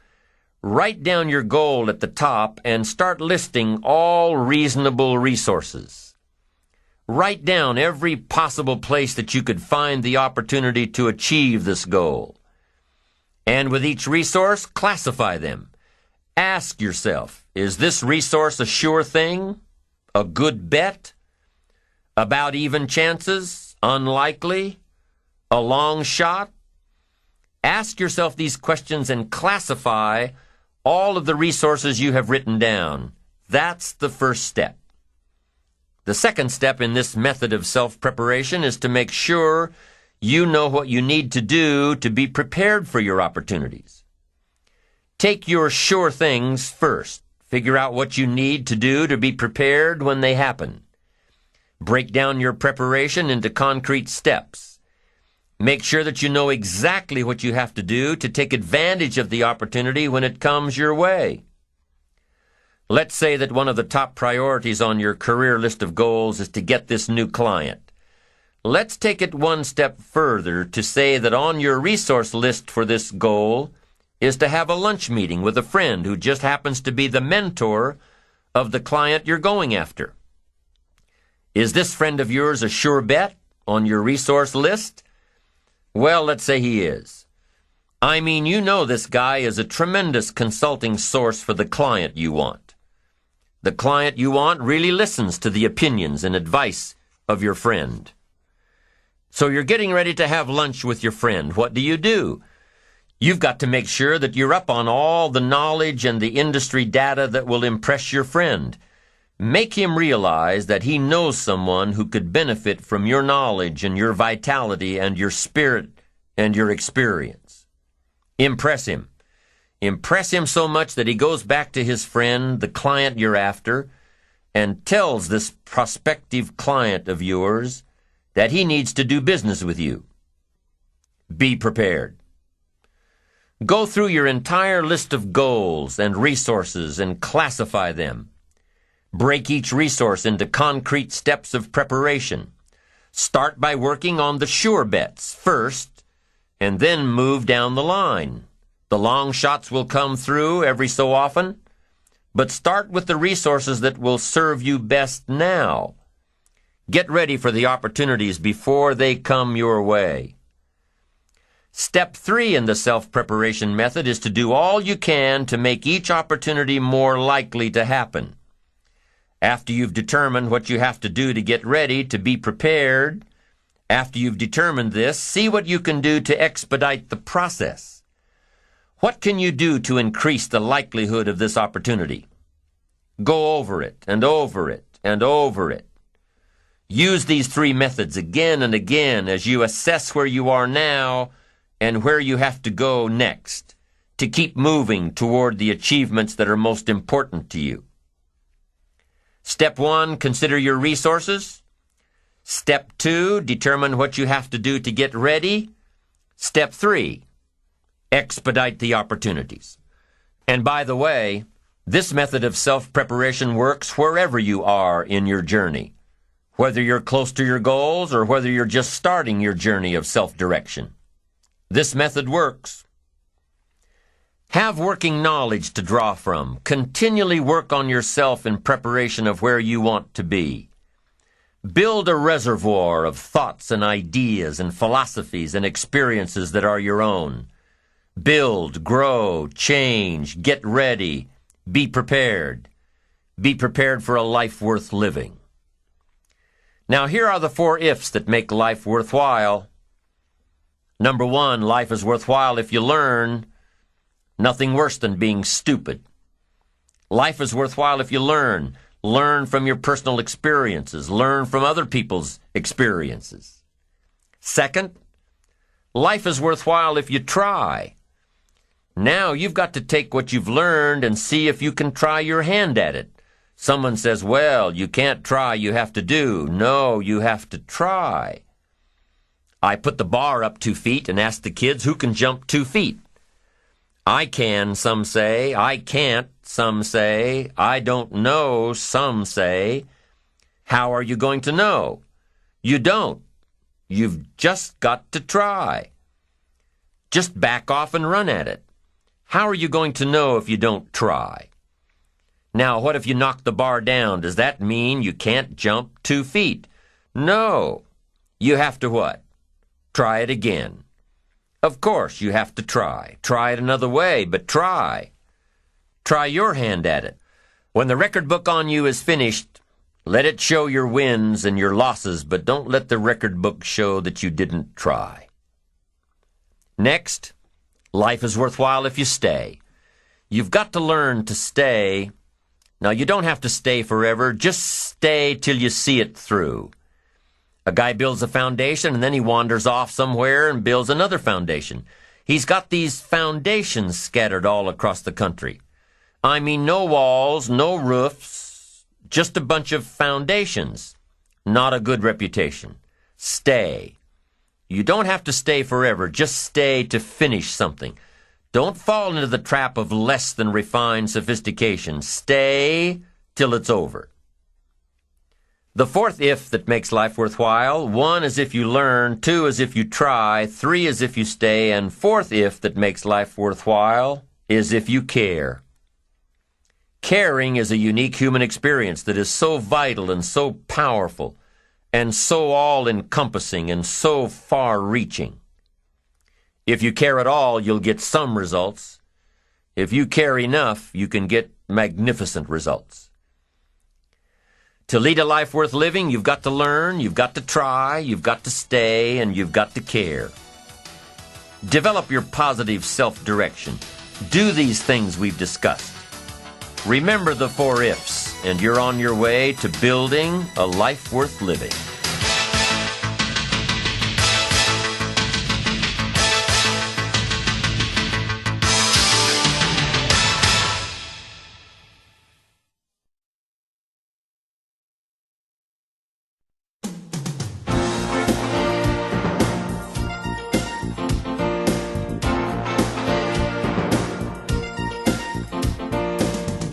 write down your goal at the top, and start listing all reasonable resources. Write down every possible place that you could find the opportunity to achieve this goal. And with each resource, classify them. Ask yourself, is this resource a sure thing? A good bet? About even chances? Unlikely? A long shot? Ask yourself these questions and classify all of the resources you have written down. That's the first step. The second step in this method of self-preparation is to make sure you know what you need to do to be prepared for your opportunities. Take your sure things first. Figure out what you need to do to be prepared when they happen. Break down your preparation into concrete steps. Make sure that you know exactly what you have to do to take advantage of the opportunity when it comes your way. Let's say that one of the top priorities on your career list of goals is to get this new client. Let's take it one step further to say that on your resource list for this goal is to have a lunch meeting with a friend who just happens to be the mentor of the client you're going after. Is this friend of yours a sure bet on your resource list? Well, let's say he is. I mean, you know this guy is a tremendous consulting source for the client you want. The client you want really listens to the opinions and advice of your friend. So you're getting ready to have lunch with your friend. What do? You've got to make sure that you're up on all the knowledge and the industry data that will impress your friend. Make him realize that he knows someone who could benefit from your knowledge and your vitality and your spirit and your experience. Impress him. Impress him so much that he goes back to his friend, the client you're after, and tells this prospective client of yours that he needs to do business with you. Be prepared. Go through your entire list of goals and resources and classify them. Break each resource into concrete steps of preparation. Start by working on the sure bets first, and then move down the line. The long shots will come through every so often, but start with the resources that will serve you best now. Get ready for the opportunities before they come your way. Step 3 in the self-preparation method is to do all you can to make each opportunity more likely to happen. After you've determined what you have to do to get ready to be prepared, after you've determined this, see what you can do to expedite the process. What can you do to increase the likelihood of this opportunity? Go over it and over it and over it. Use these 3 methods again and again as you assess where you are now and where you have to go next to keep moving toward the achievements that are most important to you. Step 1, consider your resources. Step 2, determine what you have to do to get ready. Step 3, expedite the opportunities. And by the way, this method of self-preparation works wherever you are in your journey, whether you're close to your goals or whether you're just starting your journey of self-direction. This method works. Have working knowledge to draw from. Continually work on yourself in preparation of where you want to be. Build a reservoir of thoughts and ideas and philosophies and experiences that are your own. Build, grow, change, get ready, be prepared. Be prepared for a life worth living. Now here are the 4 ifs that make life worthwhile. Number 1, life is worthwhile if you learn. Nothing worse than being stupid. Life is worthwhile if you learn. Learn from your personal experiences. Learn from other people's experiences. Second, life is worthwhile if you try. Now you've got to take what you've learned and see if you can try your hand at it. Someone says, well, you can't try, you have to do. No, you have to try. I put the bar up 2 feet and asked the kids who can jump 2 feet. I can, some say. I can't, some say. I don't know, some say. How are you going to know? You don't. You've just got to try. Just back off and run at it. How are you going to know if you don't try? Now, what if you knock the bar down? Does that mean you can't jump 2 feet? No. You have to what? Try it again. Of course, you have to try. Try it another way, but try. Try your hand at it. When the record book on you is finished, let it show your wins and your losses, but don't let the record book show that you didn't try. Next, life is worthwhile if you stay. You've got to learn to stay. Now, you don't have to stay forever. Just stay till you see it through. A guy builds a foundation, and then he wanders off somewhere and builds another foundation. He's got these foundations scattered all across the country. I mean, no walls, no roofs, just a bunch of foundations. Not a good reputation. Stay. You don't have to stay forever. Just stay to finish something. Don't fall into the trap of less than refined sophistication. Stay till it's over. The fourth if that makes life worthwhile: 1 is if you learn, 2 is if you try, 3 is if you stay, and fourth if that makes life worthwhile is if you care. Caring is a unique human experience that is so vital and so powerful and so all-encompassing and so far-reaching. If you care at all, you'll get some results. If you care enough, you can get magnificent results. To lead a life worth living, you've got to learn, you've got to try, you've got to stay, and you've got to care. Develop your positive self-direction. Do these things we've discussed. Remember the 4 ifs, and you're on your way to building a life worth living.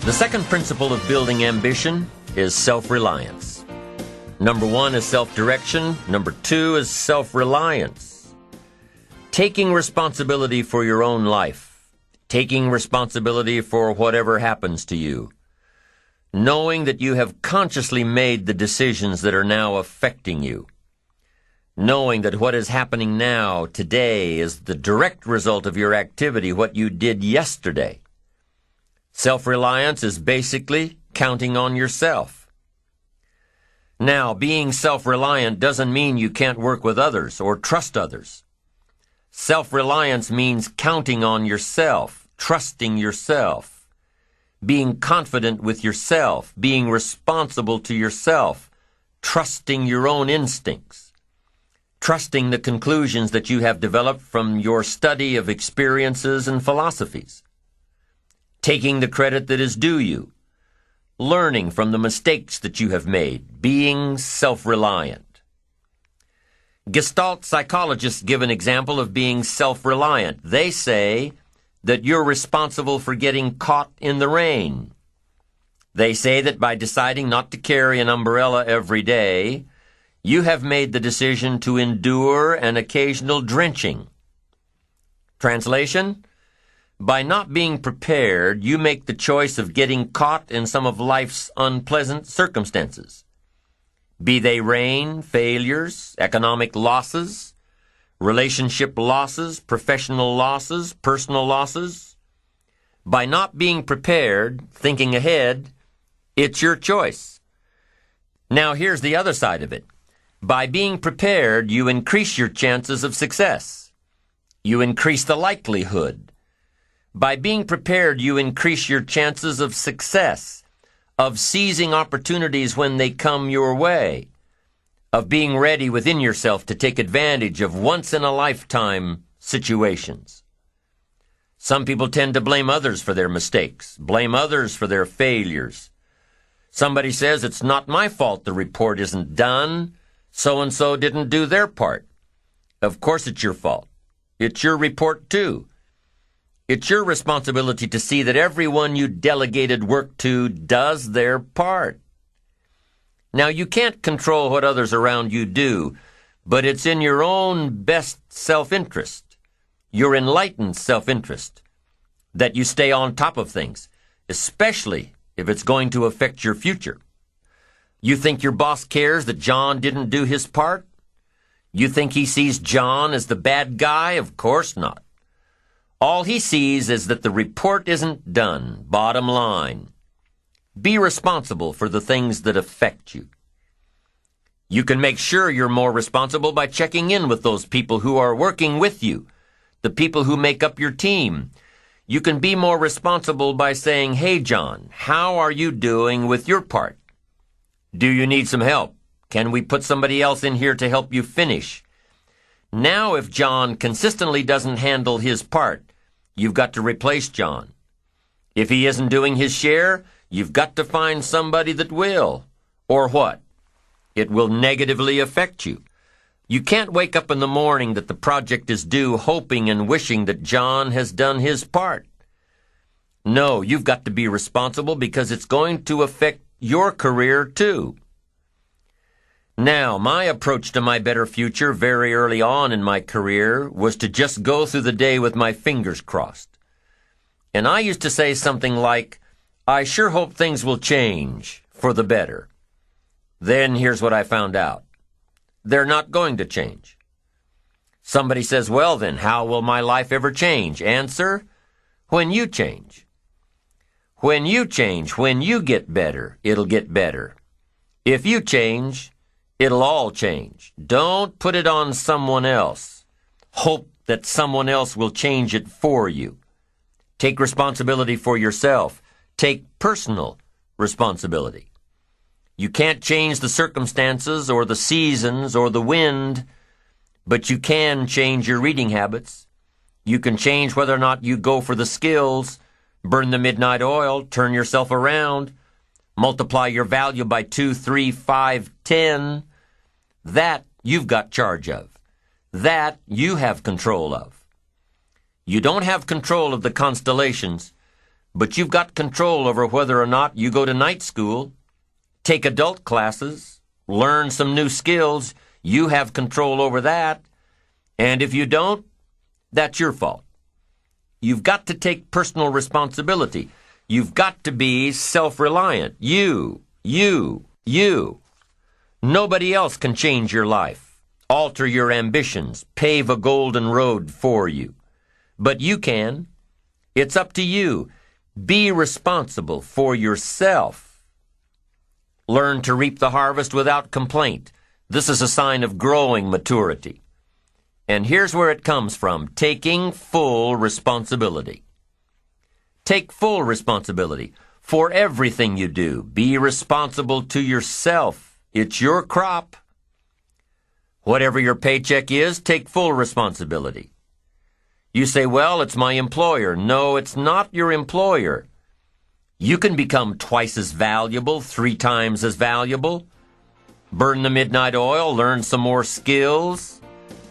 The second principle of building ambition is self-reliance. Number 1 is self-direction. Number 2 is self-reliance. Taking responsibility for your own life. Taking responsibility for whatever happens to you. Knowing that you have consciously made the decisions that are now affecting you. Knowing that what is happening now, today, is the direct result of your activity, what you did yesterday. Self-reliance is basically counting on yourself. Now, being self-reliant doesn't mean you can't work with others or trust others. Self-reliance means counting on yourself, trusting yourself, being confident with yourself, being responsible to yourself, trusting your own instincts, trusting the conclusions that you have developed from your study of experiences and philosophies. Taking the credit that is due you, learning from the mistakes that you have made, being self-reliant. Gestalt psychologists give an example of being self-reliant. They say that you're responsible for getting caught in the rain. They say that by deciding not to carry an umbrella every day, you have made the decision to endure an occasional drenching. Translation: by not being prepared, you make the choice of getting caught in some of life's unpleasant circumstances. Be they rain, failures, economic losses, relationship losses, professional losses, personal losses. By not being prepared, thinking ahead, it's your choice. Now here's the other side of it. By being prepared, you increase your chances of success. You increase the likelihood. By being prepared, you increase your chances of success, of seizing opportunities when they come your way, of being ready within yourself to take advantage of once-in-a-lifetime situations. Some people tend to blame others for their mistakes, blame others for their failures. Somebody says, it's not my fault the report isn't done, so-and-so didn't do their part. Of course it's your fault. It's your report too. It's your responsibility to see that everyone you delegated work to does their part. Now, you can't control what others around you do, but it's in your own best self-interest, your enlightened self-interest, that you stay on top of things, especially if it's going to affect your future. You think your boss cares that John didn't do his part? You think he sees John as the bad guy? Of course not. All he sees is that the report isn't done. Bottom line. Be responsible for the things that affect you. You can make sure you're more responsible by checking in with those people who are working with you, the people who make up your team. You can be more responsible by saying, "Hey, John, how are you doing with your part? Do you need some help? Can we put somebody else in here to help you finish?" Now, if John consistently doesn't handle his part, you've got to replace John. If he isn't doing his share, you've got to find somebody that will. Or what? It will negatively affect you. You can't wake up in the morning that the project is due hoping and wishing that John has done his part. No, you've got to be responsible because it's going to affect your career too. Now, my approach to my better future very early on in my career was to just go through the day with my fingers crossed. And I used to say something like, "I sure hope things will change for the better." Then here's what I found out. They're not going to change. Somebody says, "Well then, how will my life ever change?" Answer, when you change. When you change, when you get better, it'll get better. If you change, it'll all change. Don't put it on someone else. Hope that someone else will change it for you. Take responsibility for yourself. Take personal responsibility. You can't change the circumstances or the seasons or the wind, but you can change your reading habits. You can change whether or not you go for the skills, burn the midnight oil, turn yourself around, multiply your value by 2, 3, 5, 10. That you've got charge of. That you have control of. You don't have control of the constellations, but you've got control over whether or not you go to night school, take adult classes, learn some new skills. You have control over that. And if you don't, that's your fault. You've got to take personal responsibility. You've got to be self-reliant. You. Nobody else can change your life, alter your ambitions, pave a golden road for you. But you can. It's up to you. Be responsible for yourself. Learn to reap the harvest without complaint. This is a sign of growing maturity. And here's where it comes from, taking full responsibility. Take full responsibility for everything you do. Be responsible to yourself. It's your crop. Whatever your paycheck is, take full responsibility. You say, "Well, it's my employer." No, it's not your employer. You can become twice as valuable, 3 times as valuable. Burn the midnight oil, learn some more skills,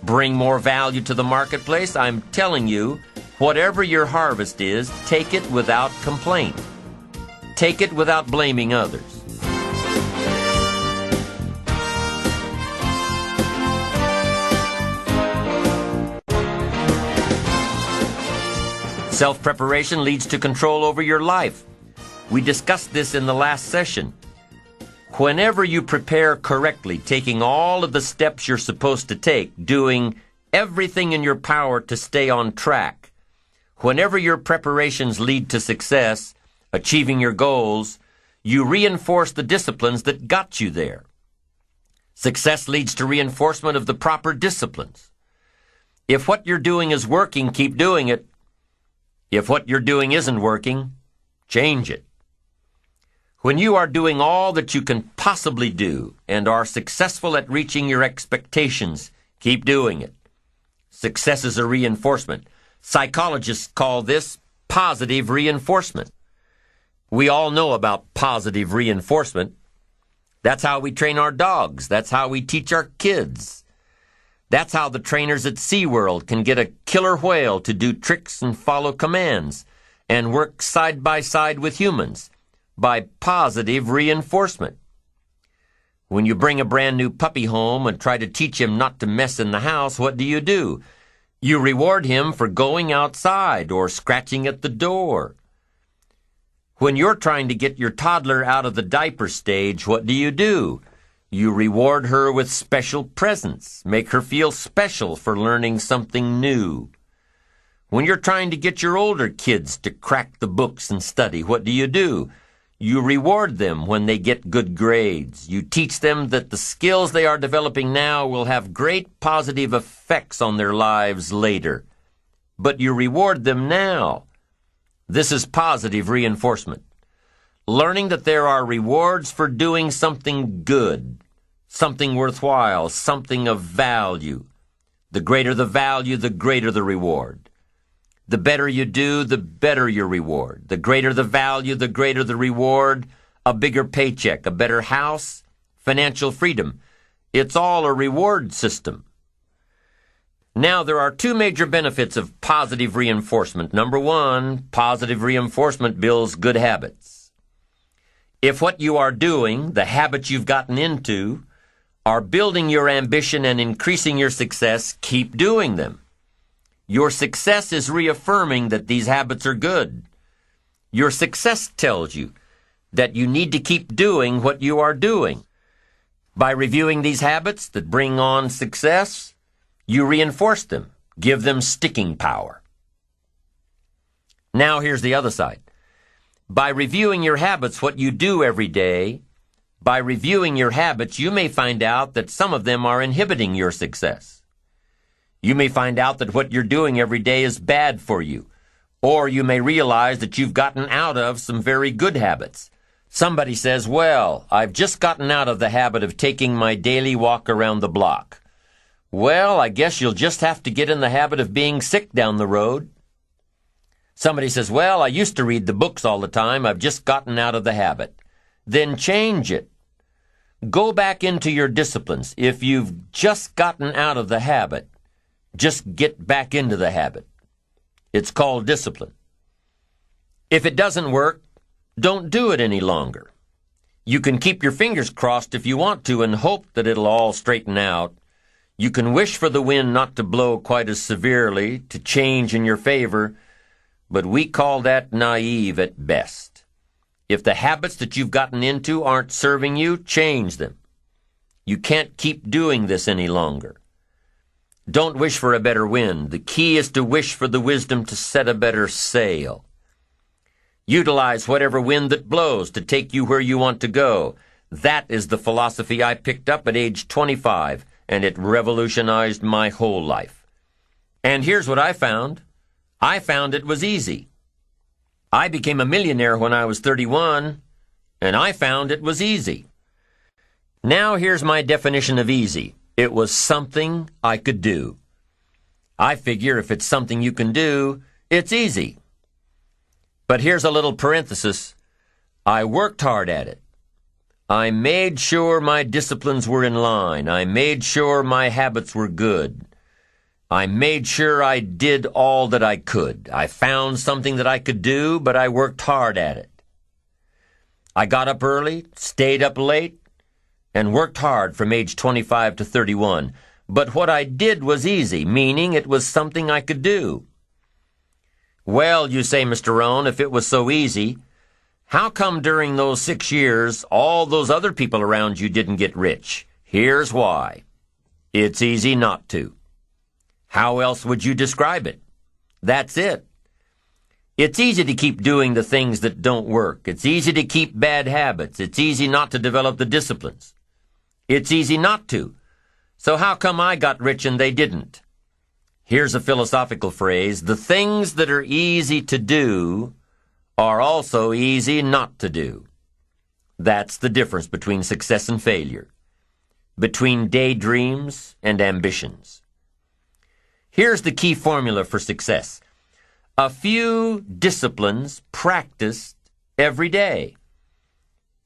bring more value to the marketplace. I'm telling you, whatever your harvest is, take it without complaint. Take it without blaming others. Self-preparation leads to control over your life. We discussed this in the last session. Whenever you prepare correctly, taking all of the steps you're supposed to take, doing everything in your power to stay on track, whenever your preparations lead to success, achieving your goals, you reinforce the disciplines that got you there. Success leads to reinforcement of the proper disciplines. If what you're doing is working, keep doing it. If what you're doing isn't working, change it. When you are doing all that you can possibly do and are successful at reaching your expectations, keep doing it. Success is a reinforcement. Psychologists call this positive reinforcement. We all know about positive reinforcement. That's how we train our dogs. That's how we teach our kids. That's how the trainers at SeaWorld can get a killer whale to do tricks and follow commands and work side by side with humans. By positive reinforcement. When you bring a brand new puppy home and try to teach him not to mess in the house, what do? You reward him for going outside or scratching at the door. When you're trying to get your toddler out of the diaper stage, what do? You reward her with special presents. Make her feel special for learning something new. When you're trying to get your older kids to crack the books and study, what do? You reward them when they get good grades. You teach them that the skills they are developing now will have great positive effects on their lives later. But you reward them now. This is positive reinforcement. Learning that there are rewards for doing something good, something worthwhile, something of value. The greater the value, the greater the reward. The better you do, the better your reward. The greater the value, the greater the reward. A bigger paycheck, a better house, financial freedom. It's all a reward system. Now, there are two major benefits of positive reinforcement. Number one, positive reinforcement builds good habits. If what you are doing, the habits you've gotten into, are building your ambition and increasing your success, keep doing them. Your success is reaffirming that these habits are good. Your success tells you that you need to keep doing what you are doing. By reviewing these habits that bring on success, you reinforce them, give them sticking power. Now here's the other side. By reviewing your habits, what you do every day, by reviewing your habits, you may find out that some of them are inhibiting your success. You may find out that what you're doing every day is bad for you, or you may realize that you've gotten out of some very good habits. Somebody says, well, I've just gotten out of the habit of taking my daily walk around the block. Well, I guess you'll just have to get in the habit of being sick down the road. Somebody says, well, I used to read the books all the time. I've just gotten out of the habit. Then change it. Go back into your disciplines. If you've just gotten out of the habit, just get back into the habit. It's called discipline. If it doesn't work, don't do it any longer. You can keep your fingers crossed if you want to and hope that it'll all straighten out. You can wish for the wind not to blow quite as severely, to change in your favor, but we call that naive at best. If the habits that you've gotten into aren't serving you, change them. You can't keep doing this any longer. Don't wish for a better wind. The key is to wish for the wisdom to set a better sail. Utilize whatever wind that blows to take you where you want to go. That is the philosophy I picked up at age 25, and it revolutionized my whole life. And here's what I found. I found it was easy. I became a millionaire when I was 31, and I found it was easy. Now here's my definition of easy. It was something I could do. I figure if it's something you can do, it's easy. But here's a little parenthesis. I worked hard at it. I made sure my disciplines were in line. I made sure my habits were good. I made sure I did all that I could. I found something that I could do, but I worked hard at it. I got up early, stayed up late, and worked hard from age 25 to 31. But what I did was easy, meaning it was something I could do. Well, you say, Mr. Rohn, if it was so easy, how come during those 6 years all those other people around you didn't get rich? Here's why. It's easy not to. How else would you describe it? That's it. It's easy to keep doing the things that don't work. It's easy to keep bad habits. It's easy not to develop the disciplines. It's easy not to. So how come I got rich and they didn't? Here's a philosophical phrase. The things that are easy to do are also easy not to do. That's the difference between success and failure, between daydreams and ambitions. Here's the key formula for success. A few disciplines practiced every day.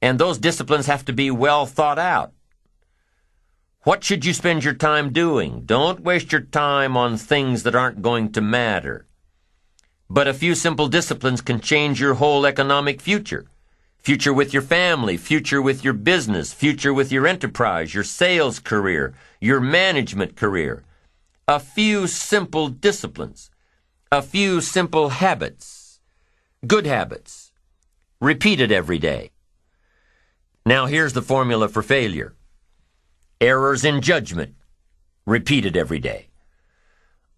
And those disciplines have to be well thought out. What should you spend your time doing? Don't waste your time on things that aren't going to matter. But a few simple disciplines can change your whole economic future. Future with your family, future with your business, future with your enterprise, your sales career, your management career. A few simple disciplines. A few simple habits, good habits, repeated every day. Now here's the formula for failure. Errors in judgment, repeated every day.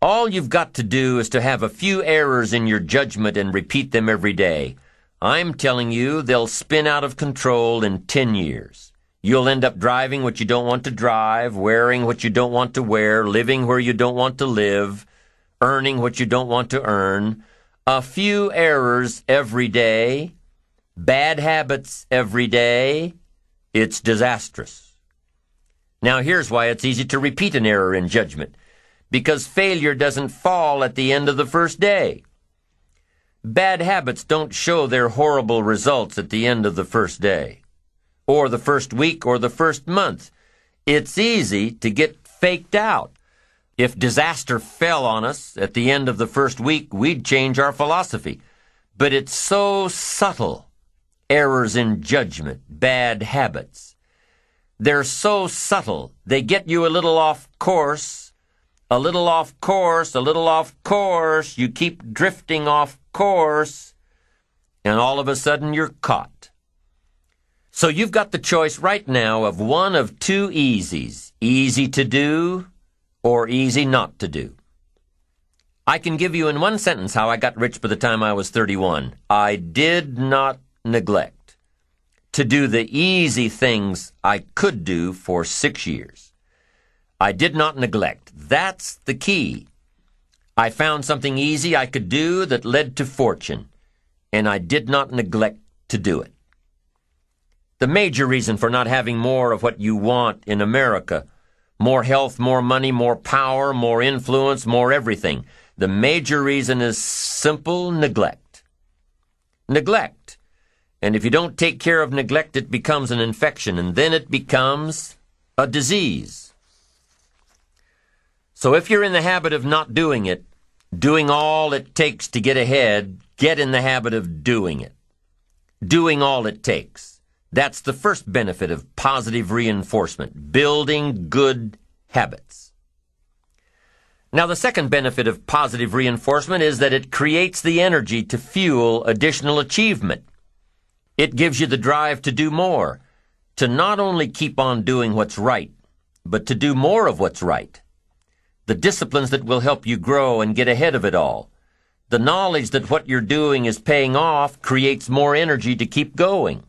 All you've got to do is to have a few errors in your judgment and repeat them every day. I'm telling you, they'll spin out of control in 10 years. You'll end up driving what you don't want to drive, wearing what you don't want to wear, living where you don't want to live, earning what you don't want to earn. A few errors every day, bad habits every day, it's disastrous. Now here's why it's easy to repeat an error in judgment. Because failure doesn't fall at the end of the first day. Bad habits don't show their horrible results at the end of the first day, or the first week, or the first month. It's easy to get faked out. If disaster fell on us at the end of the first week, we'd change our philosophy. But it's so subtle. Errors in judgment, bad habits. They're so subtle. They get you a little off course, a little off course, a little off course. You keep drifting off course, and all of a sudden you're caught. So you've got the choice right now of one of two easies, easy to do or easy not to do. I can give you in one sentence how I got rich by the time I was 31. I did not neglect to do the easy things I could do for 6 years. I did not neglect. That's the key. I found something easy I could do that led to fortune, and I did not neglect to do it. The major reason for not having more of what you want in America, more health, more money, more power, more influence, more everything, the major reason is simple neglect. Neglect. And if you don't take care of neglect, it becomes an infection, and then it becomes a disease. So if you're in the habit of not doing it, doing all it takes to get ahead, get in the habit of doing it. Doing all it takes. That's the first benefit of positive reinforcement, building good habits. Now, the second benefit of positive reinforcement is that it creates the energy to fuel additional achievement. It gives you the drive to do more, to not only keep on doing what's right, but to do more of what's right. The disciplines that will help you grow and get ahead of it all. The knowledge that what you're doing is paying off creates more energy to keep going.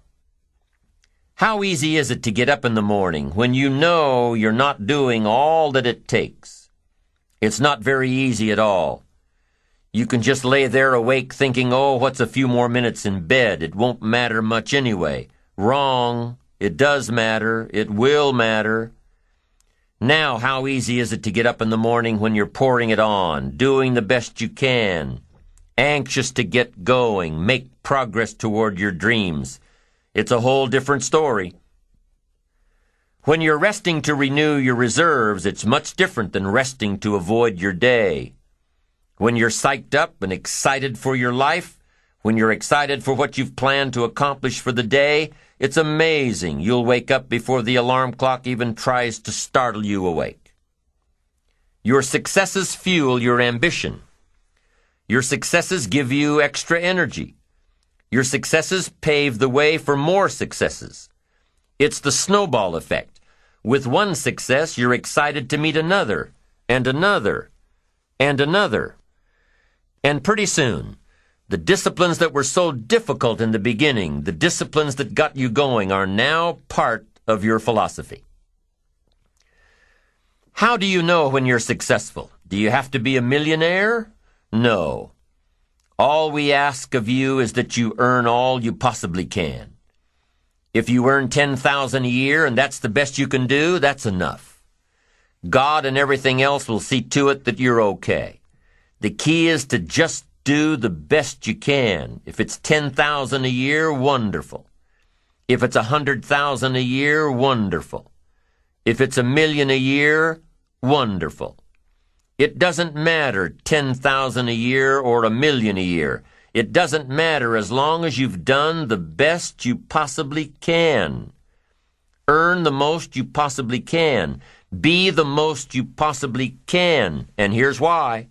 How easy is it to get up in the morning when you know you're not doing all that it takes? It's not very easy at all. You can just lay there awake thinking, oh, what's a few more minutes in bed? It won't matter much anyway. Wrong. It does matter. It will matter. Now, how easy is it to get up in the morning when you're pouring it on, doing the best you can, anxious to get going, make progress toward your dreams? It's a whole different story. When you're resting to renew your reserves, it's much different than resting to avoid your day. When you're psyched up and excited for your life, when you're excited for what you've planned to accomplish for the day, it's amazing. You'll wake up before the alarm clock even tries to startle you awake. Your successes fuel your ambition. Your successes give you extra energy. Your successes pave the way for more successes. It's the snowball effect. With one success, you're excited to meet another, and another, and another. And pretty soon, the disciplines that were so difficult in the beginning, the disciplines that got you going, are now part of your philosophy. How do you know when you're successful? Do you have to be a millionaire? No. All we ask of you is that you earn all you possibly can. If you earn $10,000 a year and that's the best you can do, that's enough. God and everything else will see to it that you're okay. The key is to just do the best you can. If it's $10,000 a year, wonderful. If it's $100,000 a year, wonderful. If it's $1 million a year, wonderful. It doesn't matter $10,000 a year or $1 million a year. It doesn't matter as long as you've done the best you possibly can. Earn the most you possibly can. Be the most you possibly can. And here's why.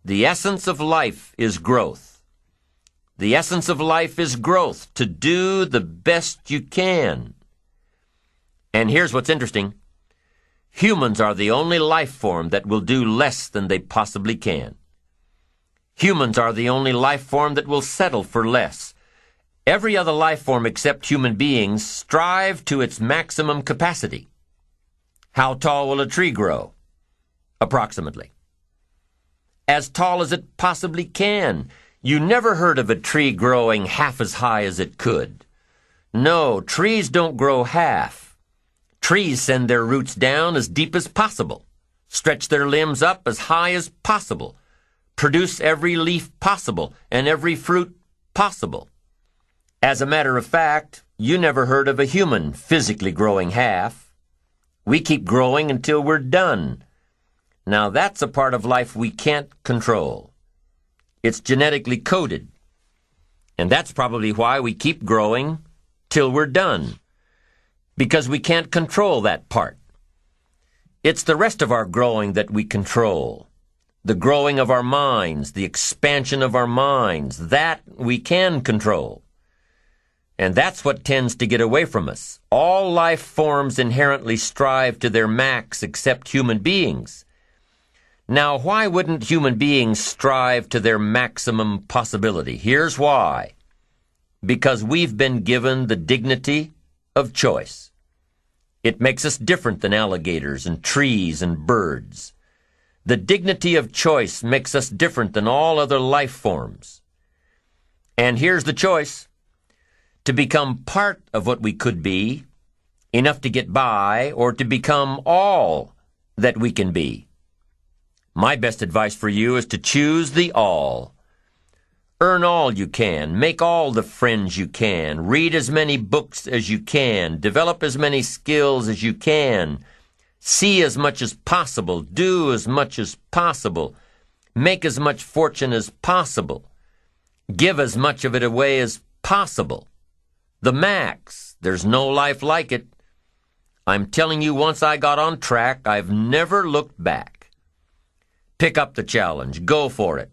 The essence of life is growth. The essence of life is growth, to do the best you can. And here's what's interesting. Humans are the only life form that will do less than they possibly can. Humans are the only life form that will settle for less. Every other life form except human beings strive to its maximum capacity. How tall will a tree grow? Approximately. As tall as it possibly can. You never heard of a tree growing half as high as it could. No, trees don't grow half. Trees send their roots down as deep as possible, stretch their limbs up as high as possible, produce every leaf possible and every fruit possible. As a matter of fact, you never heard of a human physically growing half. We keep growing until we're done. Now that's a part of life we can't control. It's genetically coded. And that's probably why we keep growing till we're done. Because we can't control that part. It's the rest of our growing that we control. The growing of our minds, the expansion of our minds, that we can control. And that's what tends to get away from us. All life forms inherently strive to their max except human beings. Now, why wouldn't human beings strive to their maximum possibility? Here's why. Because we've been given the dignity of choice. It makes us different than alligators and trees and birds. The dignity of choice makes us different than all other life forms. And here's the choice. To become part of what we could be, enough to get by, or to become all that we can be. My best advice for you is to choose the all. Earn all you can, make all the friends you can, read as many books as you can, develop as many skills as you can, see as much as possible, do as much as possible, make as much fortune as possible, give as much of it away as possible. The max. There's no life like it. I'm telling you, once I got on track, I've never looked back. Pick up the challenge. Go for it.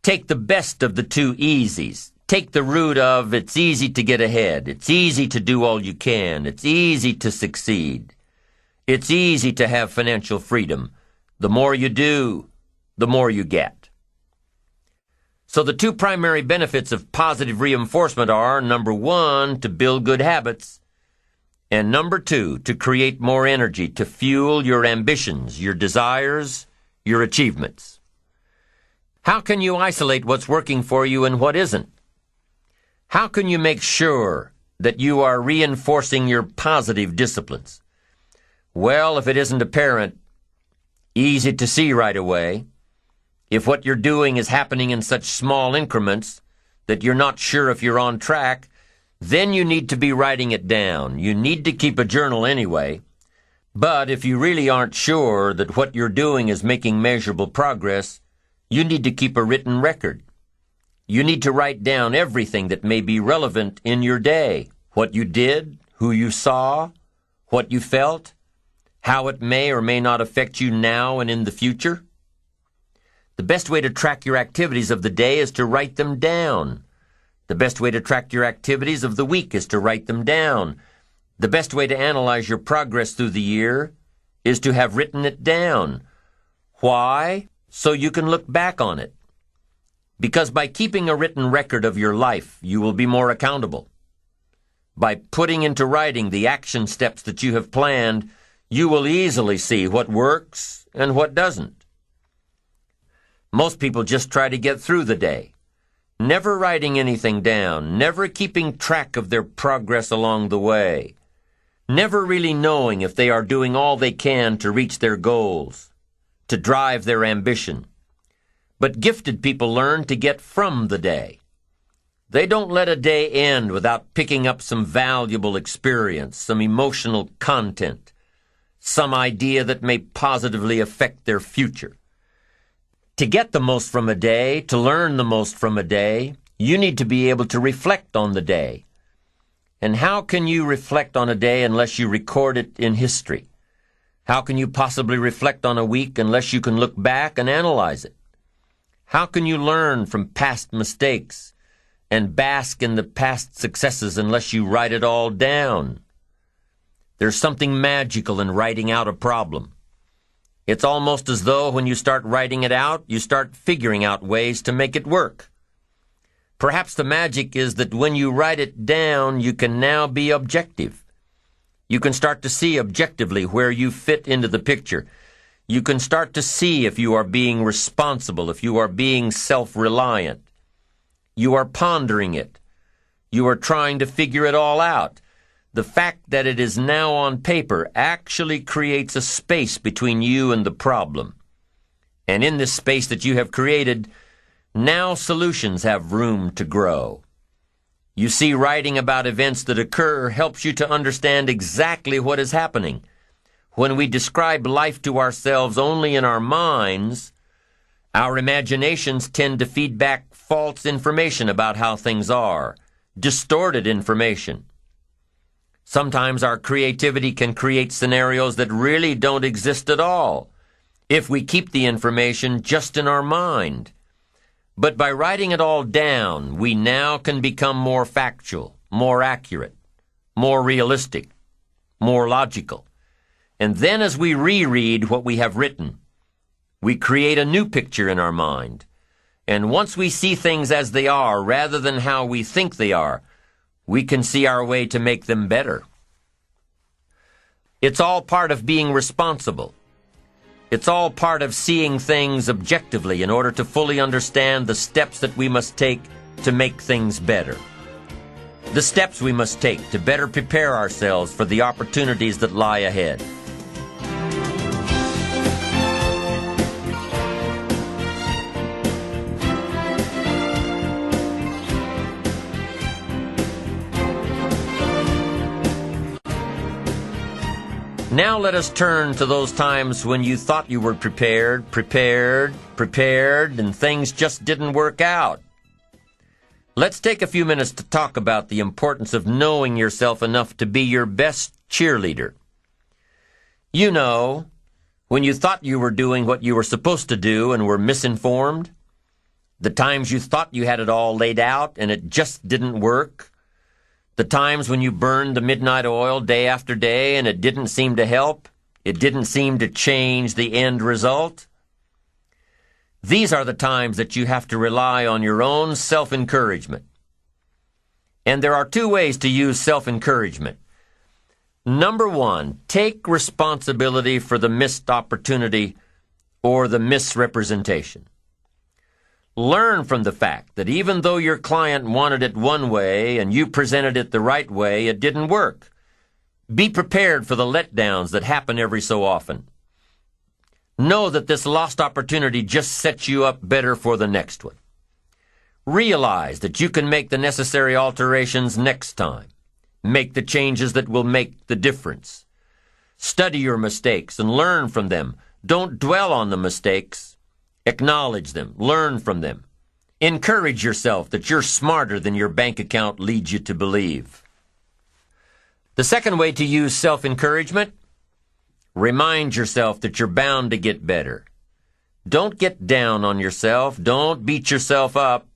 Take the best of the two easies. Take the root of it's easy to get ahead. It's easy to do all you can. It's easy to succeed. It's easy to have financial freedom. The more you do, the more you get. So the two primary benefits of positive reinforcement are, number one, to build good habits, and number two, to create more energy to fuel your ambitions, your desires, your achievements. How can you isolate what's working for you and what isn't? How can you make sure that you are reinforcing your positive disciplines? Well, if it isn't apparent, easy to see right away, if what you're doing is happening in such small increments that you're not sure if you're on track, then you need to be writing it down. You need to keep a journal anyway. But if you really aren't sure that what you're doing is making measurable progress, you need to keep a written record. You need to write down everything that may be relevant in your day. What you did, who you saw, what you felt, how it may or may not affect you now and in the future. The best way to track your activities of the day is to write them down. The best way to track your activities of the week is to write them down. The best way to analyze your progress through the year is to have written it down. Why? So you can look back on it. Because by keeping a written record of your life, you will be more accountable. By putting into writing the action steps that you have planned, you will easily see what works and what doesn't. Most people just try to get through the day, never writing anything down, never keeping track of their progress along the way, never really knowing if they are doing all they can to reach their goals, to drive their ambition. But gifted people learn to get from the day. They don't let a day end without picking up some valuable experience, some emotional content, some idea that may positively affect their future. To get the most from a day, to learn the most from a day, you need to be able to reflect on the day. And how can you reflect on a day unless you record it in history? How can you possibly reflect on a week unless you can look back and analyze it? How can you learn from past mistakes and bask in the past successes unless you write it all down? There's something magical in writing out a problem. It's almost as though when you start writing it out, you start figuring out ways to make it work. Perhaps the magic is that when you write it down, you can now be objective. You can start to see objectively where you fit into the picture. You can start to see if you are being responsible, if you are being self-reliant. You are pondering it. You are trying to figure it all out. The fact that it is now on paper actually creates a space between you and the problem. And in this space that you have created, now solutions have room to grow. You see, writing about events that occur helps you to understand exactly what is happening. When we describe life to ourselves only in our minds, our imaginations tend to feed back false information about how things are, distorted information. Sometimes our creativity can create scenarios that really don't exist at all, if we keep the information just in our mind. But by writing it all down, we now can become more factual, more accurate, more realistic, more logical. And then as we reread what we have written, we create a new picture in our mind. And once we see things as they are rather than how we think they are, we can see our way to make them better. It's all part of being responsible. It's all part of seeing things objectively in order to fully understand the steps that we must take to make things better. The steps we must take to better prepare ourselves for the opportunities that lie ahead. Now let us turn to those times when you thought you were prepared, and things just didn't work out. Let's take a few minutes to talk about the importance of knowing yourself enough to be your best cheerleader. You know, when you thought you were doing what you were supposed to do and were misinformed, the times you thought you had it all laid out and it just didn't work, the times when you burned the midnight oil day after day and it didn't seem to help, it didn't seem to change the end result. These are the times that you have to rely on your own self-encouragement. And there are two ways to use self-encouragement. Number one, take responsibility for the missed opportunity or the misrepresentation. Learn from the fact that even though your client wanted it one way and you presented it the right way, it didn't work. Be prepared for the letdowns that happen every so often. Know that this lost opportunity just sets you up better for the next one. Realize that you can make the necessary alterations next time. Make the changes that will make the difference. Study your mistakes and learn from them. Don't dwell on the mistakes. Acknowledge them. Learn from them. Encourage yourself that you're smarter than your bank account leads you to believe. The second way to use self-encouragement, remind yourself that you're bound to get better. Don't get down on yourself. Don't beat yourself up.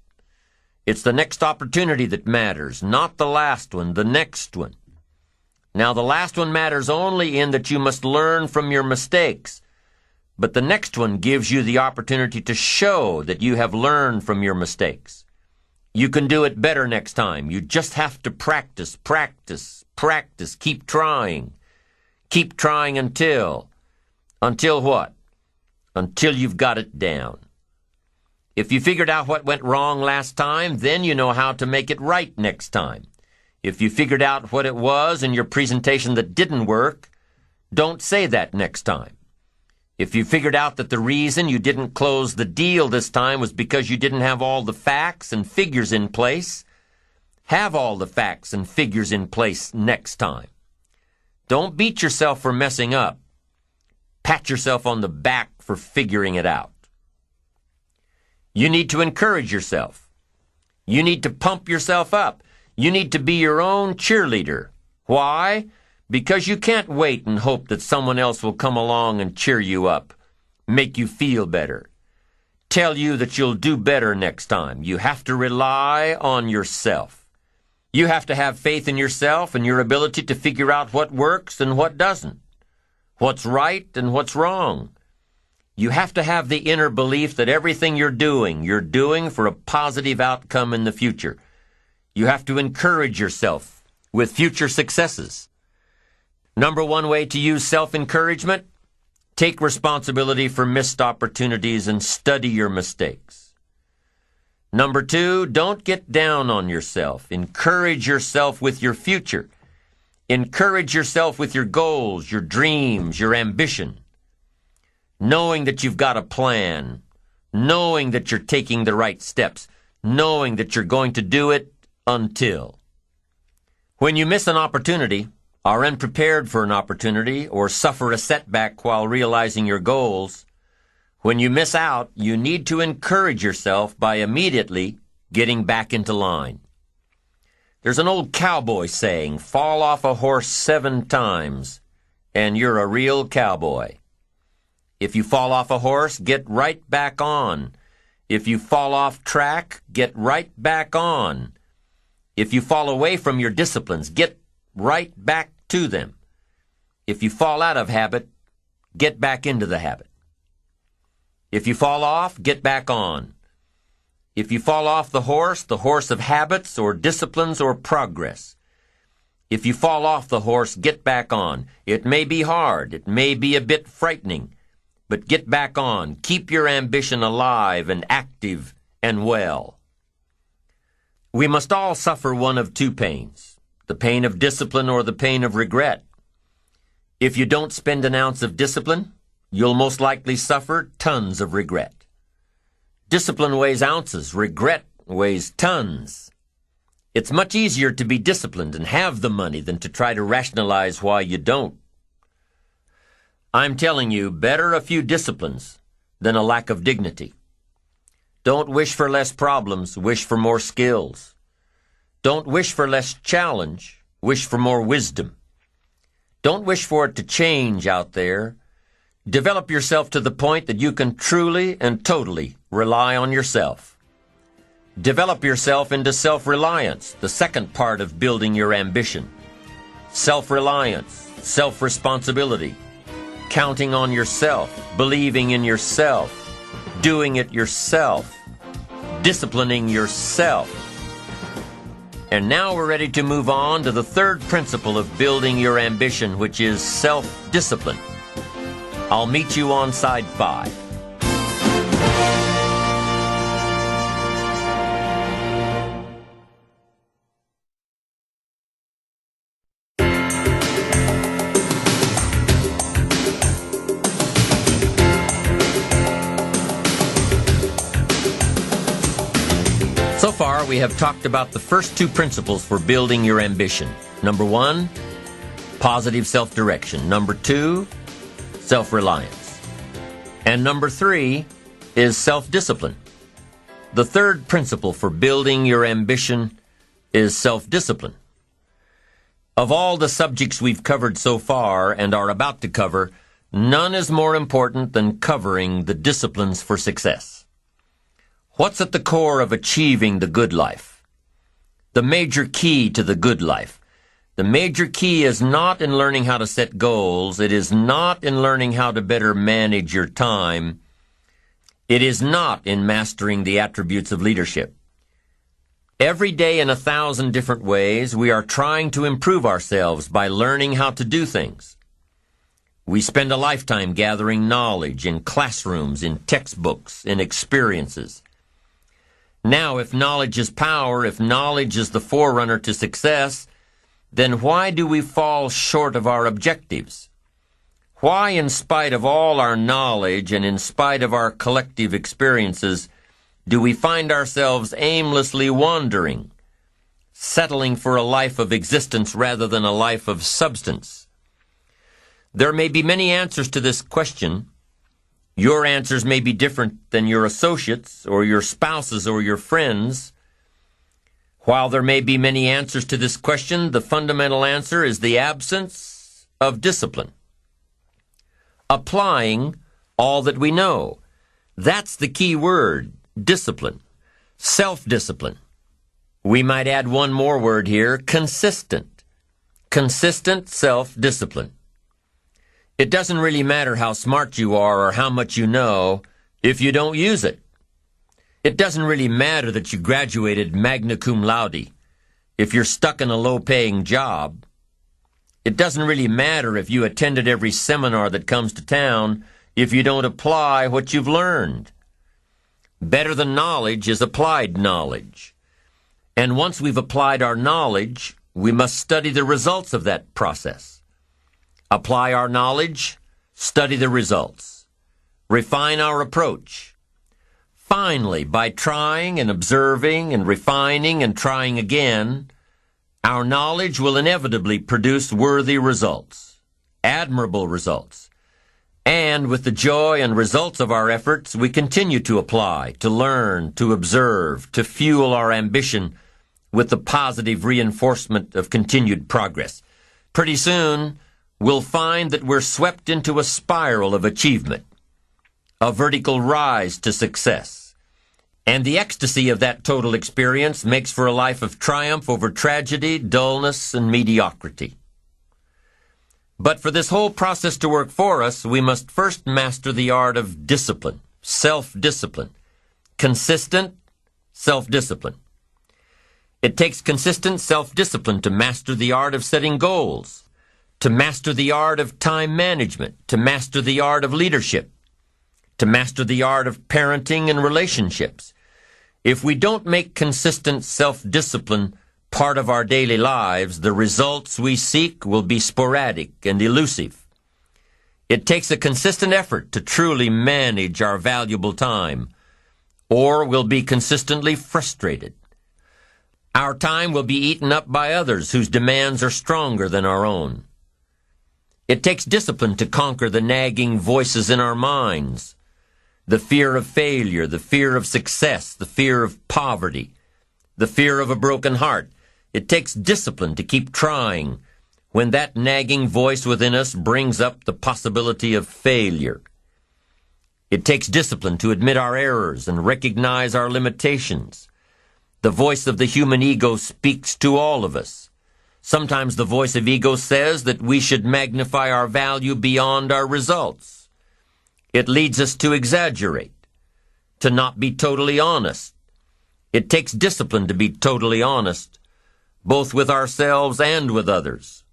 It's the next opportunity that matters, not the last one, the next one. Now, the last one matters only in that you must learn from your mistakes. But the next one gives you the opportunity to show that you have learned from your mistakes. You can do it better next time. You just have to practice. Keep trying. Keep trying until what? Until you've got it down. If you figured out what went wrong last time, then you know how to make it right next time. If you figured out what it was in your presentation that didn't work, don't say that next time. If you figured out that the reason you didn't close the deal this time was because you didn't have all the facts and figures in place, have all the facts and figures in place next time. Don't beat yourself for messing up. Pat yourself on the back for figuring it out. You need to encourage yourself. You need to pump yourself up. You need to be your own cheerleader. Why? Because you can't wait and hope that someone else will come along and cheer you up, make you feel better, tell you that you'll do better next time. You have to rely on yourself. You have to have faith in yourself and your ability to figure out what works and what doesn't, what's right and what's wrong. You have to have the inner belief that everything you're doing for a positive outcome in the future. You have to encourage yourself with future successes. Number one way to use self-encouragement: take responsibility for missed opportunities and study your mistakes. Number two, don't get down on yourself. Encourage yourself with your future. Encourage yourself with your goals, your dreams, your ambition. Knowing that you've got a plan, knowing that you're taking the right steps, knowing that you're going to do it until. When you miss an opportunity, are unprepared for an opportunity, or suffer a setback while realizing your goals, when you miss out, you need to encourage yourself by immediately getting back into line. There's an old cowboy saying, fall off a horse 7 times, and you're a real cowboy. If you fall off a horse, get right back on. If you fall off track, get right back on. If you fall away from your disciplines, get right back to them. If you fall out of habit, get back into the habit. If you fall off, get back on. If you fall off the horse of habits or disciplines or progress. If you fall off the horse, get back on. It may be hard, it may be a bit frightening, but get back on. Keep your ambition alive and active and well. We must all suffer one of two pains: the pain of discipline or the pain of regret. If you don't spend an ounce of discipline, you'll most likely suffer tons of regret. Discipline weighs ounces, regret weighs tons. It's much easier to be disciplined and have the money than to try to rationalize why you don't. I'm telling you, better a few disciplines than a lack of dignity. Don't wish for less problems, wish for more skills. Don't wish for less challenge, wish for more wisdom. Don't wish for it to change out there. Develop yourself to the point that you can truly and totally rely on yourself. Develop yourself into self-reliance, the second part of building your ambition. Self-reliance, self-responsibility, counting on yourself, believing in yourself, doing it yourself, disciplining yourself. And now we're ready to move on to the third principle of building your ambition, which is self-discipline. I'll meet you on side 5. So far, we have talked about the first 2 principles for building your ambition. Number 1, positive self-direction. Number 2, self-reliance. And number 3 is self-discipline. The third principle for building your ambition is self-discipline. Of all the subjects we've covered so far and are about to cover, none is more important than covering the disciplines for success. What's at the core of achieving the good life? The major key to the good life. The major key is not in learning how to set goals. It is not in learning how to better manage your time. It is not in mastering the attributes of leadership. Every day in 1,000 different ways, we are trying to improve ourselves by learning how to do things. We spend a lifetime gathering knowledge in classrooms, in textbooks, in experiences. Now, if knowledge is power, if knowledge is the forerunner to success, then why do we fall short of our objectives? Why, in spite of all our knowledge and in spite of our collective experiences, do we find ourselves aimlessly wandering, settling for a life of existence rather than a life of substance? There may be many answers to this question. Your answers may be different than your associates or your spouses or your friends. While there may be many answers to this question, the fundamental answer is the absence of discipline. Applying all that we know. That's the key word, discipline, self-discipline. We might add one more word here, consistent. Consistent self-discipline. It doesn't really matter how smart you are or how much you know if you don't use it. It doesn't really matter that you graduated magna cum laude if you're stuck in a low-paying job. It doesn't really matter if you attended every seminar that comes to town if you don't apply what you've learned. Better than knowledge is applied knowledge. And once we've applied our knowledge, we must study the results of that process. Apply our knowledge, study the results. Refine our approach. Finally, by trying and observing and refining and trying again, our knowledge will inevitably produce worthy results, admirable results. And with the joy and results of our efforts, we continue to apply, to learn, to observe, to fuel our ambition with the positive reinforcement of continued progress. Pretty soon, we'll find that we're swept into a spiral of achievement, a vertical rise to success. And the ecstasy of that total experience makes for a life of triumph over tragedy, dullness, and mediocrity. But for this whole process to work for us, we must first master the art of discipline, self-discipline, consistent self-discipline. It takes consistent self-discipline to master the art of setting goals, to master the art of time management, to master the art of leadership, to master the art of parenting and relationships. If we don't make consistent self-discipline part of our daily lives, the results we seek will be sporadic and elusive. It takes a consistent effort to truly manage our valuable time, or we'll be consistently frustrated. Our time will be eaten up by others whose demands are stronger than our own. It takes discipline to conquer the nagging voices in our minds, the fear of failure, the fear of success, the fear of poverty, the fear of a broken heart. It takes discipline to keep trying when that nagging voice within us brings up the possibility of failure. It takes discipline to admit our errors and recognize our limitations. The voice of the human ego speaks to all of us. Sometimes the voice of ego says that we should magnify our value beyond our results. It leads us to exaggerate, to not be totally honest. It takes discipline to be totally honest, both with ourselves and with others.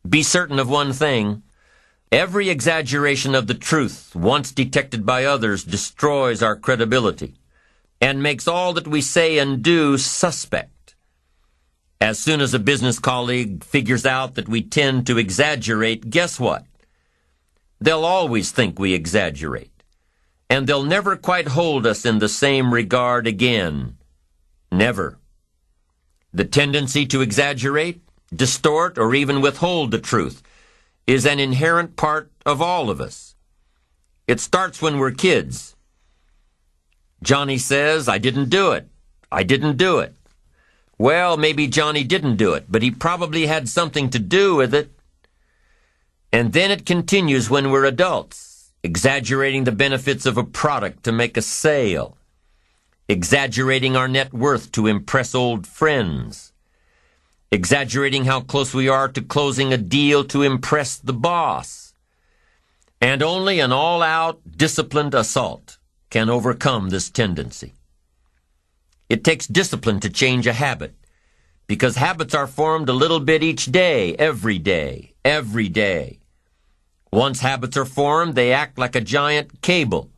Be certain of one thing: every exaggeration of the truth, once detected by others, destroys our credibility and makes all that we say and do suspect. As soon as a business colleague figures out that we tend to exaggerate, guess what? They'll always think we exaggerate, and they'll never quite hold us in the same regard again. Never. The tendency to exaggerate, distort, or even withhold the truth is an inherent part of all of us. It starts when we're kids. Johnny says, "I didn't do it. I didn't do it." Well, maybe Johnny didn't do it, but he probably had something to do with it. And then it continues when we're adults, exaggerating the benefits of a product to make a sale, exaggerating our net worth to impress old friends, exaggerating how close we are to closing a deal to impress the boss. And only an all-out, disciplined assault can overcome this tendency. It takes discipline to change a habit, because habits are formed a little bit each day, every day, every day. Once habits are formed, they act like a giant cable.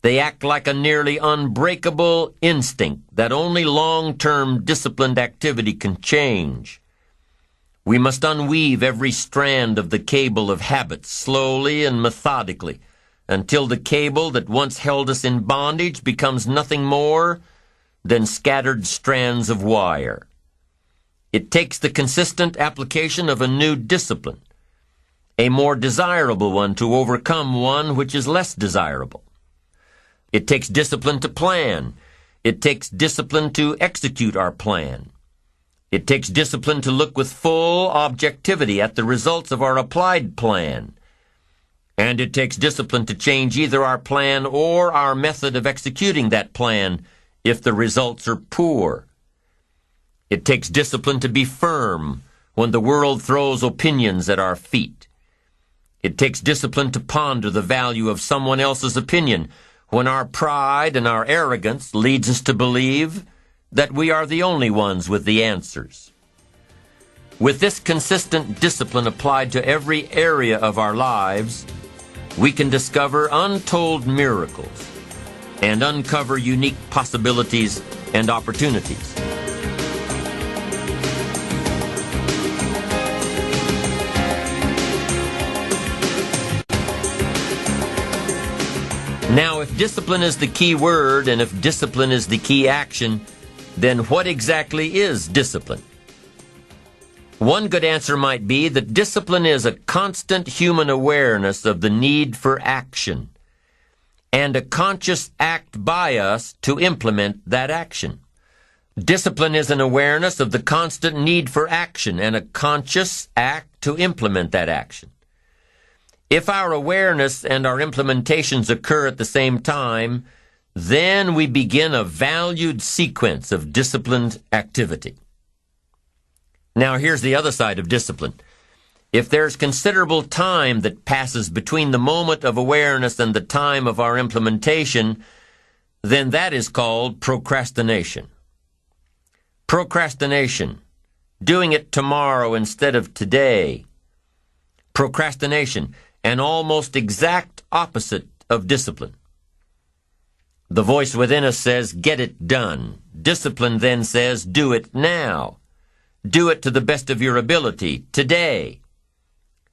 They act like a nearly unbreakable instinct that only long-term disciplined activity can change. We must unweave every strand of the cable of habits slowly and methodically until the cable that once held us in bondage becomes nothing more than scattered strands of wire. It takes the consistent application of a new discipline, a more desirable one, to overcome one which is less desirable. It takes discipline to plan. It takes discipline to execute our plan. It takes discipline to look with full objectivity at the results of our applied plan. And it takes discipline to change either our plan or our method of executing that plan if the results are poor. It takes discipline to be firm when the world throws opinions at our feet. It takes discipline to ponder the value of someone else's opinion when our pride and our arrogance leads us to believe that we are the only ones with the answers. With this consistent discipline applied to every area of our lives, we can discover untold miracles and uncover unique possibilities and opportunities. Now, if discipline is the key word and if discipline is the key action, then what exactly is discipline? One good answer might be that discipline is a constant human awareness of the need for action and a conscious act by us to implement that action. Discipline is an awareness of the constant need for action and a conscious act to implement that action. If our awareness and our implementations occur at the same time, then we begin a valued sequence of disciplined activity. Now, here's the other side of discipline. If there's considerable time that passes between the moment of awareness and the time of our implementation, then that is called procrastination. Procrastination, doing it tomorrow instead of today. Procrastination, an almost exact opposite of discipline. The voice within us says, get it done. Discipline then says, do it now. Do it to the best of your ability, today,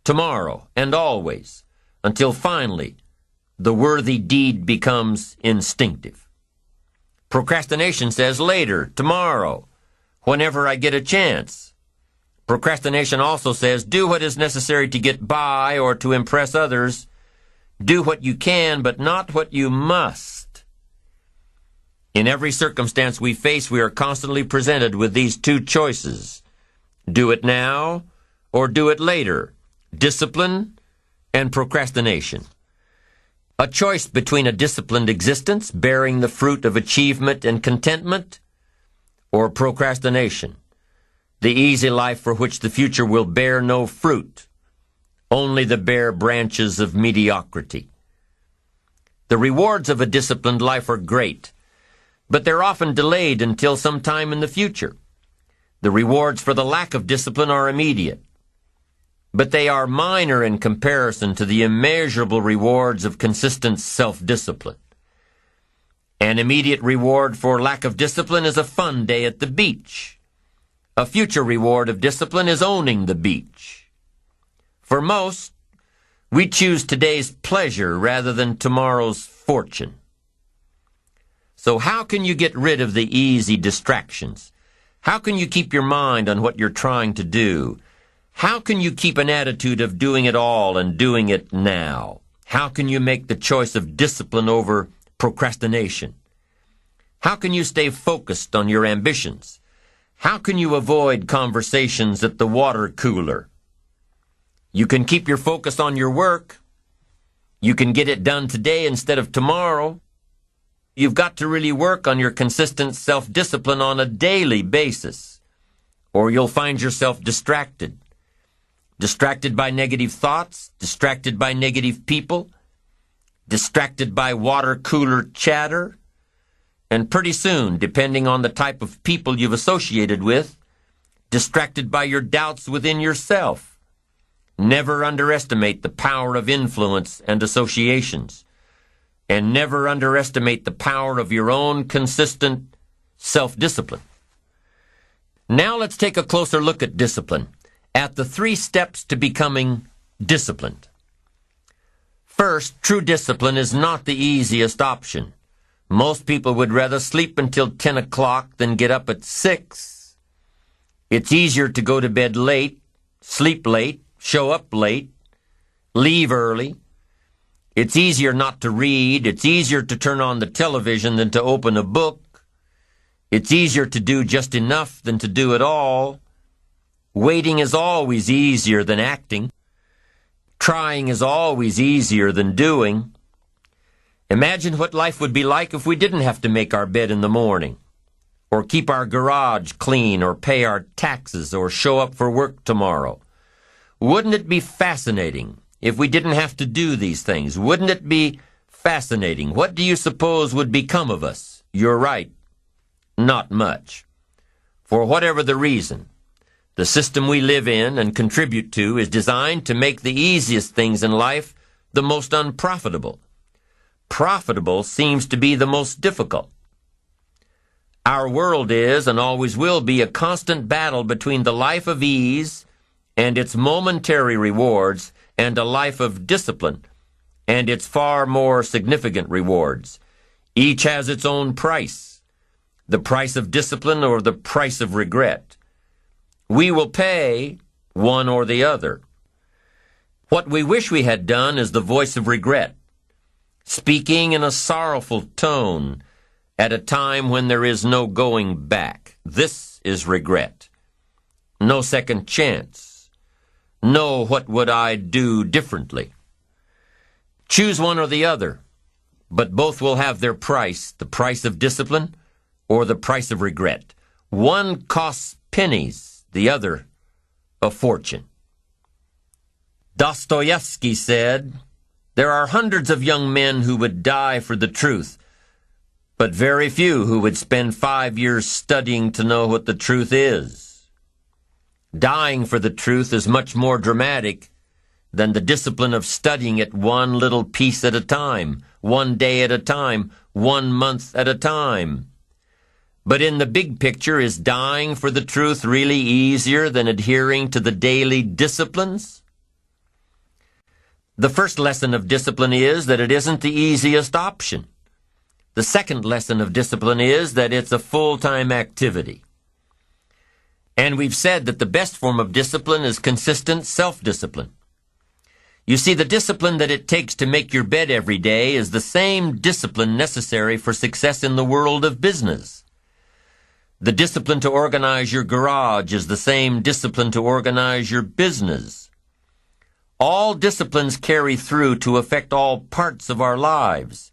tomorrow, and always, until finally the worthy deed becomes instinctive. Procrastination says later, tomorrow, whenever I get a chance. Procrastination also says do what is necessary to get by or to impress others. Do what you can, but not what you must. In every circumstance we face, we are constantly presented with these two choices. Do it now or do it later. Discipline and procrastination. A choice between a disciplined existence, bearing the fruit of achievement and contentment, or procrastination, the easy life for which the future will bear no fruit, only the bare branches of mediocrity. The rewards of a disciplined life are great, but they're often delayed until some time in the future. The rewards for the lack of discipline are immediate, but they are minor in comparison to the immeasurable rewards of consistent self-discipline. An immediate reward for lack of discipline is a fun day at the beach. A future reward of discipline is owning the beach. For most, we choose today's pleasure rather than tomorrow's fortune. So how can you get rid of the easy distractions? How can you keep your mind on what you're trying to do? How can you keep an attitude of doing it all and doing it now? How can you make the choice of discipline over procrastination? How can you stay focused on your ambitions? How can you avoid conversations at the water cooler? You can keep your focus on your work. You can get it done today instead of tomorrow. You've got to really work on your consistent self-discipline on a daily basis, or you'll find yourself distracted. Distracted by negative thoughts, distracted by negative people, distracted by water cooler chatter, and pretty soon, depending on the type of people you've associated with, distracted by your doubts within yourself. Never underestimate the power of influence and associations, and never underestimate the power of your own consistent self-discipline. Now let's take a closer look at discipline, at the 3 steps to becoming disciplined. First, true discipline is not the easiest option. Most people would rather sleep until 10 o'clock than get up at 6. It's easier to go to bed late, sleep late, show up late, leave early. It's easier not to read. It's easier to turn on the television than to open a book. It's easier to do just enough than to do it all. Waiting is always easier than acting. Trying is always easier than doing. Imagine what life would be like if we didn't have to make our bed in the morning, or keep our garage clean, or pay our taxes, or show up for work tomorrow. Wouldn't it be fascinating if we didn't have to do these things? Wouldn't it be fascinating? What do you suppose would become of us? You're right. Not much. For whatever the reason, the system we live in and contribute to is designed to make the easiest things in life the most unprofitable. Profitable seems to be the most difficult. Our world is and always will be a constant battle between the life of ease and its momentary rewards and a life of discipline and its far more significant rewards. Each has its own price, the price of discipline or the price of regret. We will pay one or the other. What we wish we had done is the voice of regret, speaking in a sorrowful tone at a time when there is no going back. This is regret. No second chance. No, what would I do differently? Choose one or the other, but both will have their price, the price of discipline or the price of regret. One costs pennies, the other a fortune. Dostoevsky said, "There are hundreds of young men who would die for the truth, but very few who would spend 5 years studying to know what the truth is." Dying for the truth is much more dramatic than the discipline of studying it one little piece at a time, one day at a time, 1 month at a time. But in the big picture, is dying for the truth really easier than adhering to the daily disciplines? The first lesson of discipline is that it isn't the easiest option. The second lesson of discipline is that it's a full-time activity. And we've said that the best form of discipline is consistent self-discipline. You see, the discipline that it takes to make your bed every day is the same discipline necessary for success in the world of business. The discipline to organize your garage is the same discipline to organize your business. All disciplines carry through to affect all parts of our lives.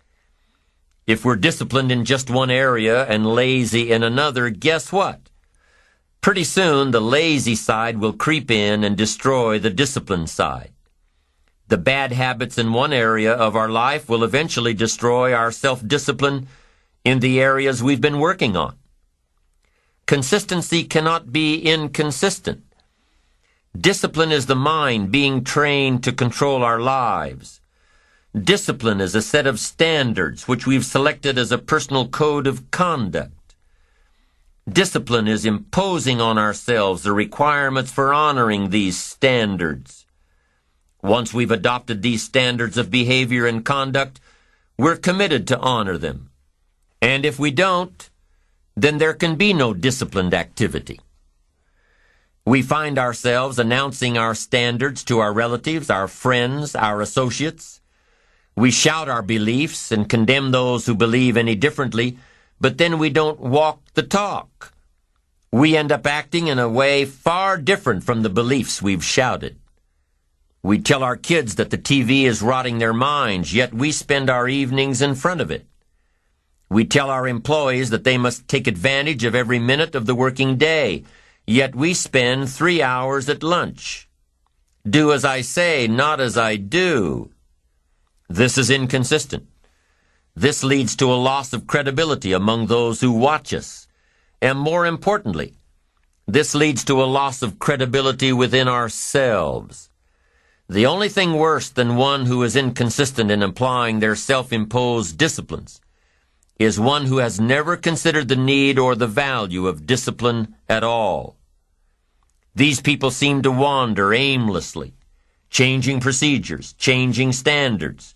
If we're disciplined in just one area and lazy in another, guess what? Pretty soon, the lazy side will creep in and destroy the disciplined side. The bad habits in one area of our life will eventually destroy our self-discipline in the areas we've been working on. Consistency cannot be inconsistent. Discipline is the mind being trained to control our lives. Discipline is a set of standards which we've selected as a personal code of conduct. Discipline is imposing on ourselves the requirements for honoring these standards. Once we've adopted these standards of behavior and conduct, we're committed to honor them. And if we don't, then there can be no disciplined activity. We find ourselves announcing our standards to our relatives, our friends, our associates. We shout our beliefs and condemn those who believe any differently, but then we don't walk the talk. We end up acting in a way far different from the beliefs we've shouted. We tell our kids that the TV is rotting their minds, yet we spend our evenings in front of it. We tell our employees that they must take advantage of every minute of the working day, yet we spend 3 hours at lunch. Do as I say, not as I do. This is inconsistent. This leads to a loss of credibility among those who watch us. And more importantly, this leads to a loss of credibility within ourselves. The only thing worse than one who is inconsistent in applying their self-imposed disciplines is one who has never considered the need or the value of discipline at all. These people seem to wander aimlessly, changing procedures, changing standards,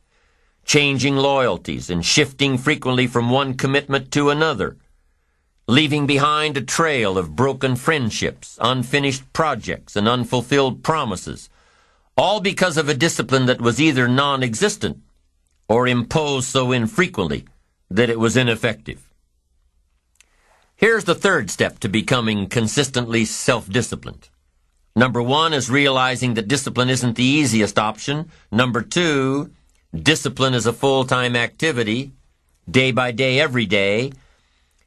changing loyalties, and shifting frequently from one commitment to another, leaving behind a trail of broken friendships, unfinished projects, and unfulfilled promises, all because of a discipline that was either non-existent or imposed so infrequently that it was ineffective. Here's the third step to becoming consistently self-disciplined. Number 1 is realizing that discipline isn't the easiest option. Number 2, discipline is a full-time activity, day by day, every day.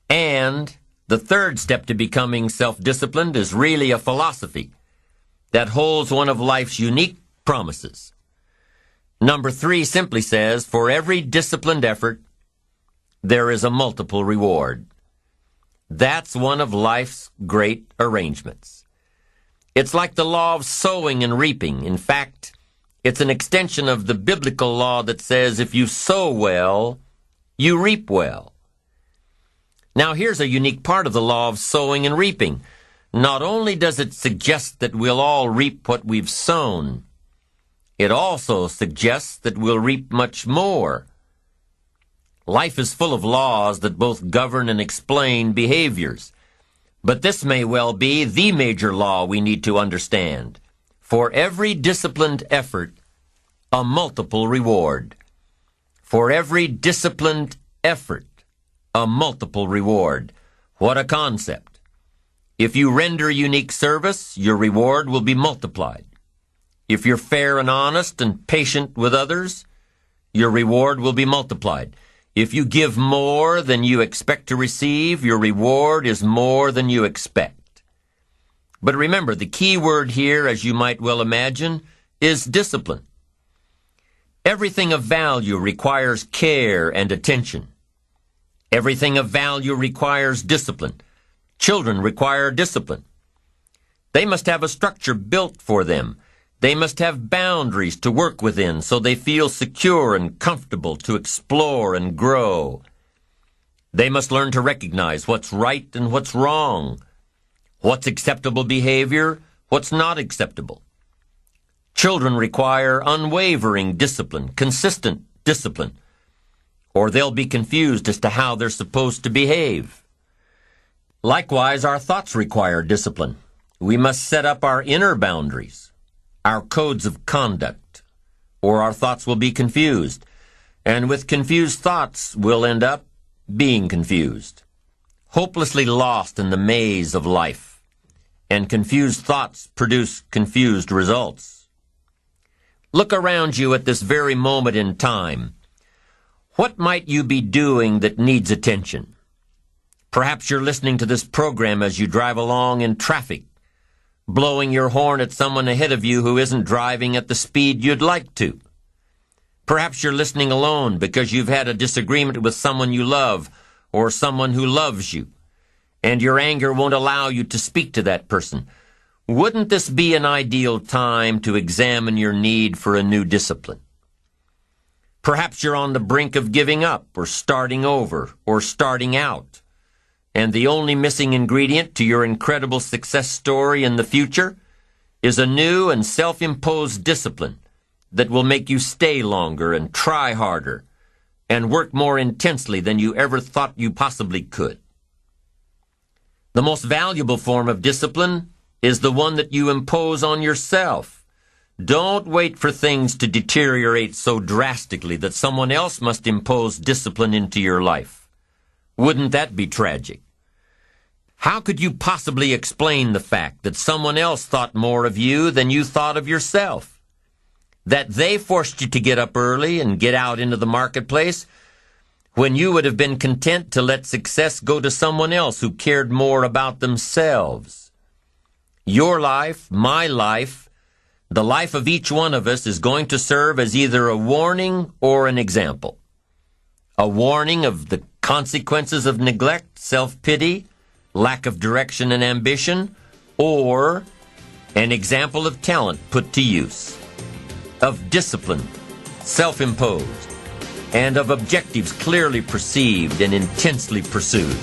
And the The third step to becoming self-disciplined is really a philosophy that holds one of life's unique promises. Number 3 simply says, for every disciplined effort, there is a multiple reward. That's one of life's great arrangements. It's like the law of sowing and reaping. In fact, it's an extension of the biblical law that says if you sow well, you reap well. Now here's a unique part of the law of sowing and reaping. Not only does it suggest that we'll all reap what we've sown, it also suggests that we'll reap much more. Life is full of laws that both govern and explain behaviors. But this may well be the major law we need to understand. For every disciplined effort, a multiple reward. For every disciplined effort, a multiple reward. What a concept. If you render unique service, your reward will be multiplied. If you're fair and honest and patient with others, your reward will be multiplied. If you give more than you expect to receive, your reward is more than you expect. But remember, the key word here, as you might well imagine, is discipline. Everything of value requires care and attention. Everything of value requires discipline. Children require discipline. They must have a structure built for them. They must have boundaries to work within so they feel secure and comfortable to explore and grow. They must learn to recognize what's right and what's wrong, what's acceptable behavior, what's not acceptable. Children require unwavering discipline, consistent discipline, or they'll be confused as to how they're supposed to behave. Likewise, our thoughts require discipline. We must set up our inner boundaries, our codes of conduct, or our thoughts will be confused. And with confused thoughts, we'll end up being confused, hopelessly lost in the maze of life. And confused thoughts produce confused results. Look around you at this very moment in time. What might you be doing that needs attention? Perhaps you're listening to this program as you drive along in traffic, blowing your horn at someone ahead of you who isn't driving at the speed you'd like to. Perhaps you're listening alone because you've had a disagreement with someone you love or someone who loves you, and your anger won't allow you to speak to that person. Wouldn't this be an ideal time to examine your need for a new discipline? Perhaps you're on the brink of giving up or starting over or starting out, and the only missing ingredient to your incredible success story in the future is a new and self-imposed discipline that will make you stay longer and try harder and work more intensely than you ever thought you possibly could. The most valuable form of discipline is the one that you impose on yourself. Don't wait for things to deteriorate so drastically that someone else must impose discipline into your life. Wouldn't that be tragic? How could you possibly explain the fact that someone else thought more of you than you thought of yourself? That they forced you to get up early and get out into the marketplace when you would have been content to let success go to someone else who cared more about themselves? Your life, my life, the life of each one of us is going to serve as either a warning or an example. A warning of the consequences of neglect, self-pity, lack of direction and ambition, or an example of talent put to use, of discipline, self-imposed, and of objectives clearly perceived and intensely pursued.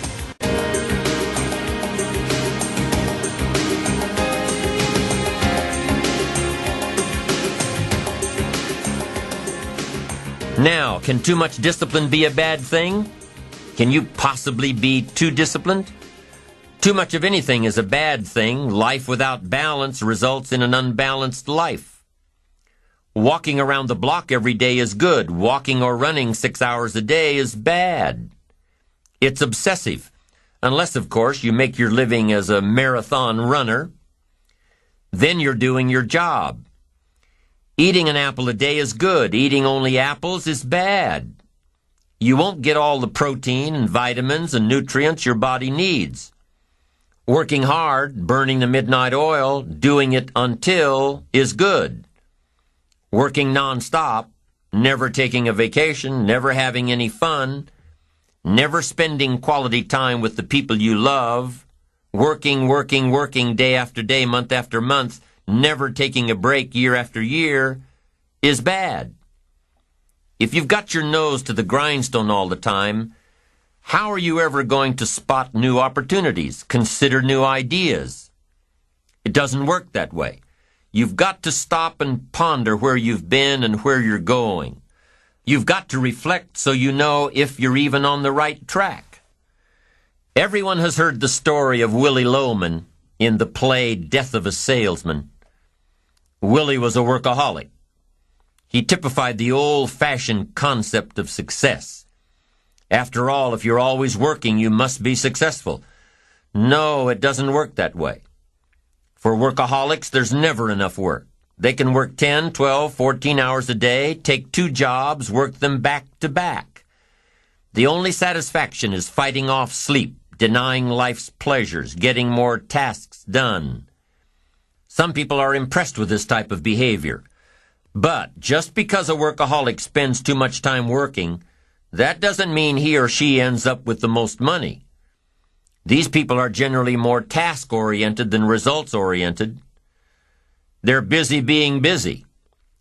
Now, can too much discipline be a bad thing? Can you possibly be too disciplined? Too much of anything is a bad thing. Life without balance results in an unbalanced life. Walking around the block every day is good. Walking or running 6 hours a day is bad. It's obsessive, unless, of course, you make your living as a marathon runner. Then you're doing your job. Eating an apple a day is good. Eating only apples is bad. You won't get all the protein and vitamins and nutrients your body needs. Working hard, burning the midnight oil, doing it until is good. Working nonstop, never taking a vacation, never having any fun, never spending quality time with the people you love, working day after day, month after month, never taking a break year after year, is bad. If you've got your nose to the grindstone all the time, how are you ever going to spot new opportunities, consider new ideas? It doesn't work that way. You've got to stop and ponder where you've been and where you're going. You've got to reflect so you know if you're even on the right track. Everyone has heard the story of Willie Loman in the play Death of a Salesman. Willie was a workaholic. He typified the old-fashioned concept of success. After all, if you're always working, you must be successful. No, it doesn't work that way. For workaholics, there's never enough work. They can work 10, 12, 14 hours a day, take 2 jobs, work them back to back. The only satisfaction is fighting off sleep, denying life's pleasures, getting more tasks done. Some people are impressed with this type of behavior. But just because a workaholic spends too much time working, that doesn't mean he or she ends up with the most money. These people are generally more task-oriented than results-oriented. They're busy being busy,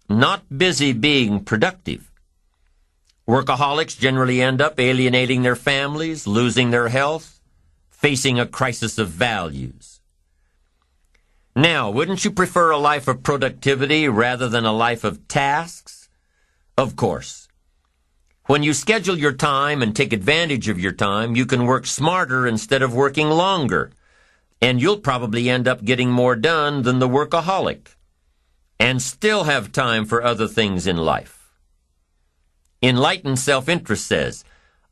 not busy being productive. Workaholics generally end up alienating their families, losing their health, facing a crisis of values. Now, wouldn't you prefer a life of productivity rather than a life of tasks? Of course. When you schedule your time and take advantage of your time, you can work smarter instead of working longer, and you'll probably end up getting more done than the workaholic, and still have time for other things in life. Enlightened self-interest says,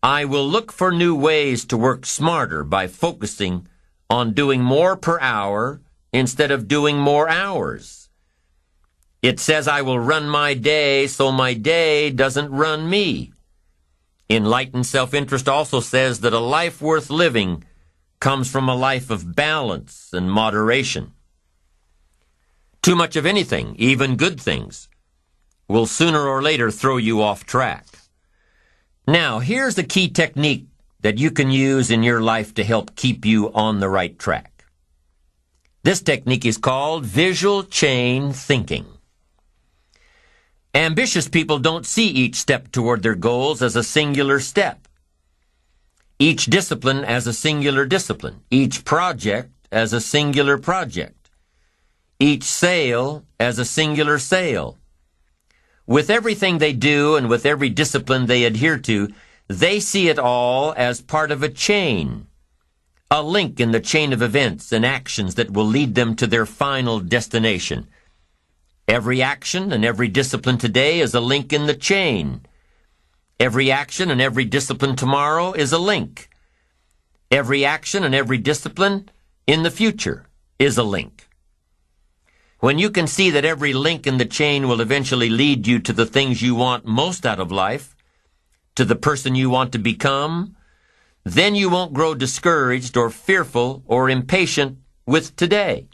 I will look for new ways to work smarter by focusing on doing more per hour instead of doing more hours. It says I will run my day so my day doesn't run me. Enlightened self-interest also says that a life worth living comes from a life of balance and moderation. Too much of anything, even good things, will sooner or later throw you off track. Now, here's the key technique that you can use in your life to help keep you on the right track. This technique is called visual chain thinking. Ambitious people don't see each step toward their goals as a singular step. Each discipline as a singular discipline. Each project as a singular project. Each sale as a singular sale. With everything they do and with every discipline they adhere to, they see it all as part of a chain, a link in the chain of events and actions that will lead them to their final destination. Every action and every discipline today is a link in the chain. Every action and every discipline tomorrow is a link. Every action and every discipline in the future is a link. When you can see that every link in the chain will eventually lead you to the things you want most out of life, to the person you want to become, then you won't grow discouraged or fearful or impatient with today.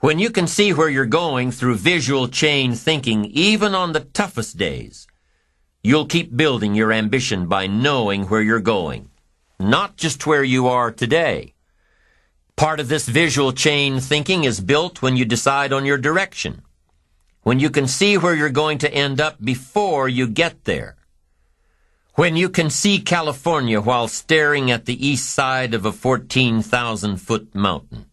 When you can see where you're going through visual chain thinking, even on the toughest days, you'll keep building your ambition by knowing where you're going, not just where you are today. Part of this visual chain thinking is built when you decide on your direction, when you can see where you're going to end up before you get there, when you can see California while staring at the east side of a 14,000-foot mountain.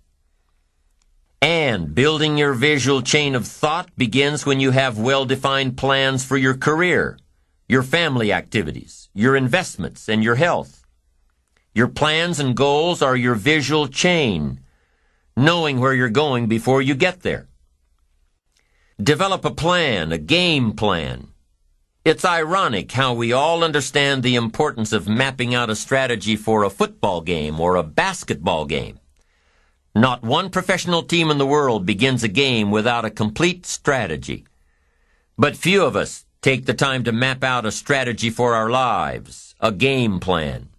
And building your visual chain of thought begins when you have well-defined plans for your career, your family activities, your investments, and your health. Your plans and goals are your visual chain, knowing where you're going before you get there. Develop a plan, a game plan. It's ironic how we all understand the importance of mapping out a strategy for a football game or a basketball game. Not one professional team in the world begins a game without a complete strategy. But few of us take the time to map out a strategy for our lives, a game plan.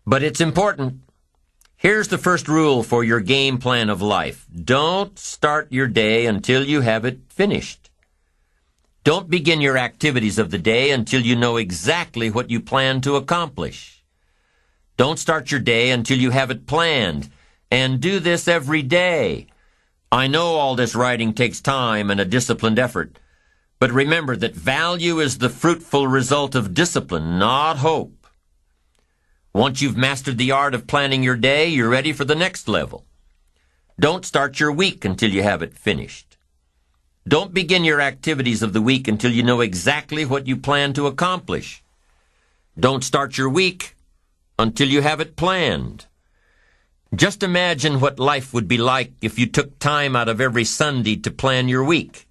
But it's important. Here's the first rule for your game plan of life. Don't start your day until you have it finished. Don't begin your activities of the day until you know exactly what you plan to accomplish. Don't start your day until you have it planned, and do this every day. I know all this writing takes time and a disciplined effort, but remember that value is the fruitful result of discipline, not hope. Once you've mastered the art of planning your day, you're ready for the next level. Don't start your week until you have it finished. Don't begin your activities of the week until you know exactly what you plan to accomplish. Don't start your week until you have it planned. Just imagine what life would be like if you took time out of every Sunday to plan your week.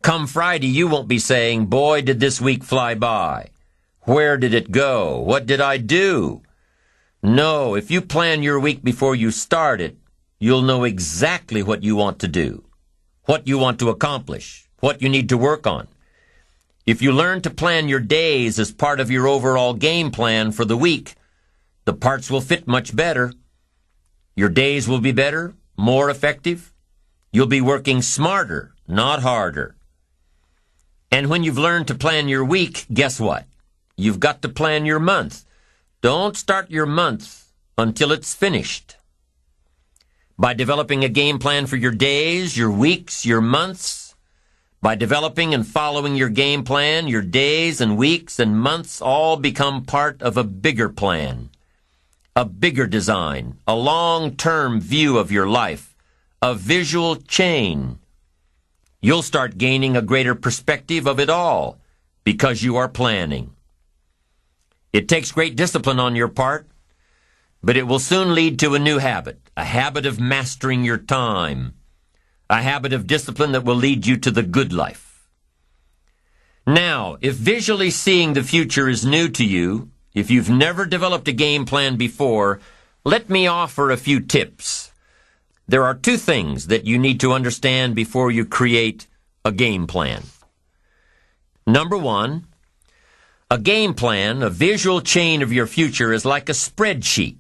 Come Friday, you won't be saying, "Boy, did this week fly by. Where did it go? What did I do?" No, if you plan your week before you start it, you'll know exactly what you want to do, what you want to accomplish, what you need to work on. If you learn to plan your days as part of your overall game plan for the week, the parts will fit much better. Your days will be better, more effective. You'll be working smarter, not harder. And when you've learned to plan your week, guess what? You've got to plan your month. Don't start your month until it's finished. By developing a game plan for your days, your weeks, your months, by developing and following your game plan, your days and weeks and months all become part of a bigger plan, a bigger design, a long-term view of your life, a visual chain. You'll start gaining a greater perspective of it all because you are planning. It takes great discipline on your part, but it will soon lead to a new habit, a habit of mastering your time, a habit of discipline that will lead you to the good life. Now, if visually seeing the future is new to you, if you've never developed a game plan before, let me offer a few tips. There are two things that you need to understand before you create a game plan. Number one, a game plan, a visual chain of your future, is like a spreadsheet.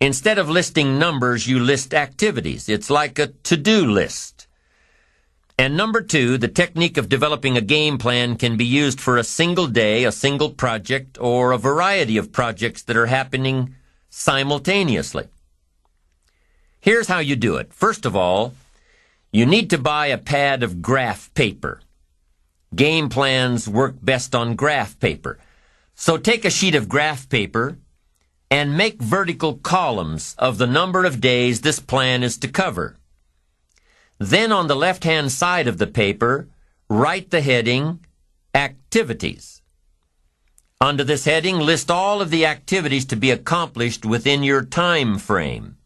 Instead of listing numbers, you list activities. It's like a to-do list. And number two, the technique of developing a game plan can be used for a single day, a single project, or a variety of projects that are happening simultaneously. Here's how you do it. First of all, you need to buy a pad of graph paper. Game plans work best on graph paper. So take a sheet of graph paper and make vertical columns of the number of days this plan is to cover. Then on the left-hand side of the paper, write the heading, Activities. Under this heading, list all of the activities to be accomplished within your time frame.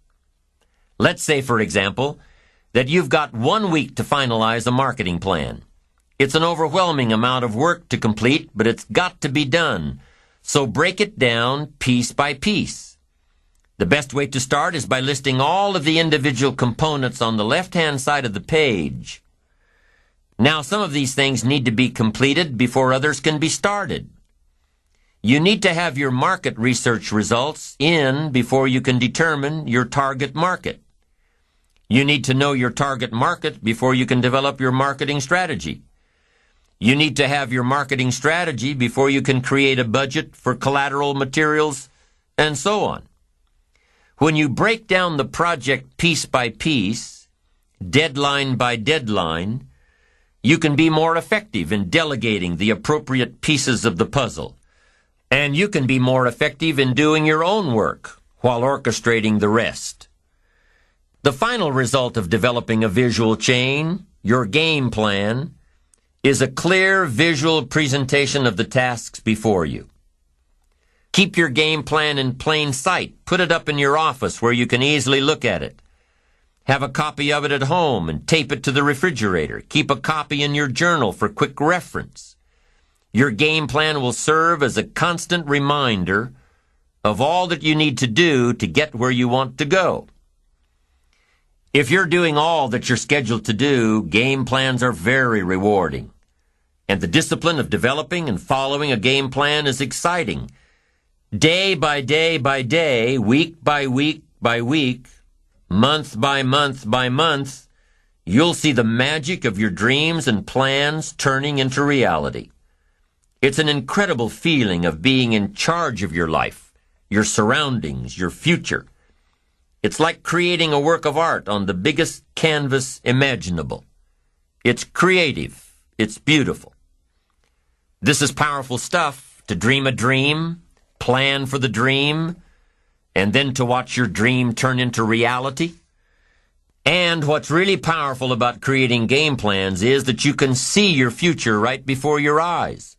Let's say, for example, that you've got 1 week to finalize a marketing plan. It's an overwhelming amount of work to complete, but it's got to be done. So break it down piece by piece. The best way to start is by listing all of the individual components on the left-hand side of the page. Now, some of these things need to be completed before others can be started. You need to have your market research results in before you can determine your target market. You need to know your target market before you can develop your marketing strategy. You need to have your marketing strategy before you can create a budget for collateral materials, and so on. When you break down the project piece by piece, deadline by deadline, you can be more effective in delegating the appropriate pieces of the puzzle. And you can be more effective in doing your own work while orchestrating the rest. The final result of developing a visual chain, your game plan, is a clear visual presentation of the tasks before you. Keep your game plan in plain sight. Put it up in your office where you can easily look at it. Have a copy of it at home and tape it to the refrigerator. Keep a copy in your journal for quick reference. Your game plan will serve as a constant reminder of all that you need to do to get where you want to go. If you're doing all that you're scheduled to do, game plans are very rewarding. And the discipline of developing and following a game plan is exciting. Day by day by day, week by week by week, month by month by month, you'll see the magic of your dreams and plans turning into reality. It's an incredible feeling of being in charge of your life, your surroundings, your future. It's like creating a work of art on the biggest canvas imaginable. It's creative. It's beautiful. This is powerful stuff, to dream a dream, plan for the dream, and then to watch your dream turn into reality. And what's really powerful about creating game plans is that you can see your future right before your eyes.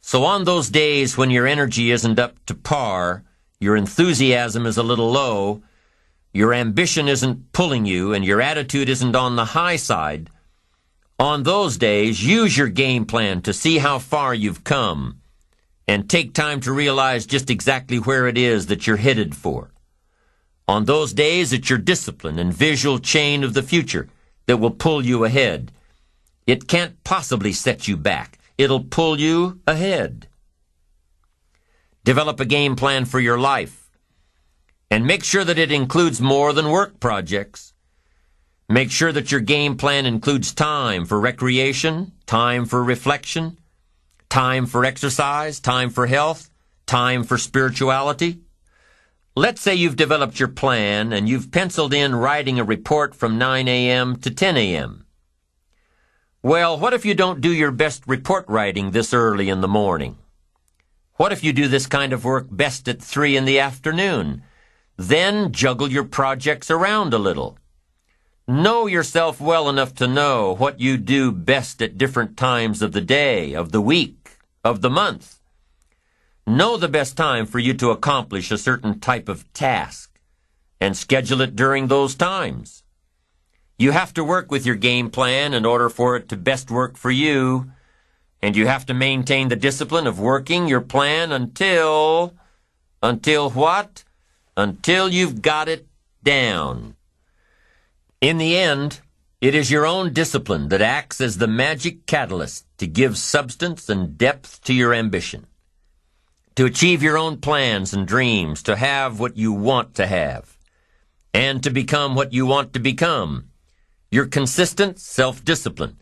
So on those days when your energy isn't up to par, your enthusiasm is a little low, your ambition isn't pulling you, and your attitude isn't on the high side, on those days, use your game plan to see how far you've come and take time to realize just exactly where it is that you're headed for. On those days, it's your discipline and visual chain of the future that will pull you ahead. It can't possibly set you back. It'll pull you ahead. Develop a game plan for your life, and make sure that it includes more than work projects. Make sure that your game plan includes time for recreation, time for reflection, time for exercise, time for health, time for spirituality. Let's say you've developed your plan and you've penciled in writing a report from 9 a.m. to 10 a.m. Well, what if you don't do your best report writing this early in the morning? What if you do this kind of work best at 3 in the afternoon? Then juggle your projects around a little. Know yourself well enough to know what you do best at different times of the day, of the week, of the month. Know the best time for you to accomplish a certain type of task, and schedule it during those times. You have to work with your game plan in order for it to best work for you, and you have to maintain the discipline of working your plan until what? Until you've got it down. In the end, it is your own discipline that acts as the magic catalyst to give substance and depth to your ambition, to achieve your own plans and dreams, to have what you want to have, and to become what you want to become. Your consistent self-discipline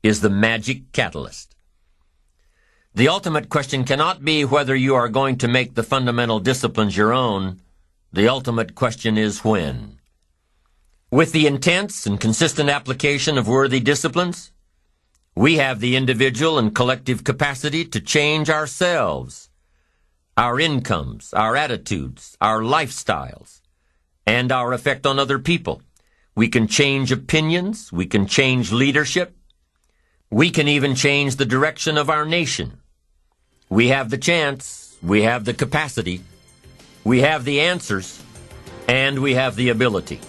is the magic catalyst. The ultimate question cannot be whether you are going to make the fundamental disciplines your own. The ultimate question is when. With the intense and consistent application of worthy disciplines, we have the individual and collective capacity to change ourselves, our incomes, our attitudes, our lifestyles, and our effect on other people. We can change opinions, we can change leadership, we can even change the direction of our nation. We have the chance, we have the capacity, we have the answers, and we have the ability.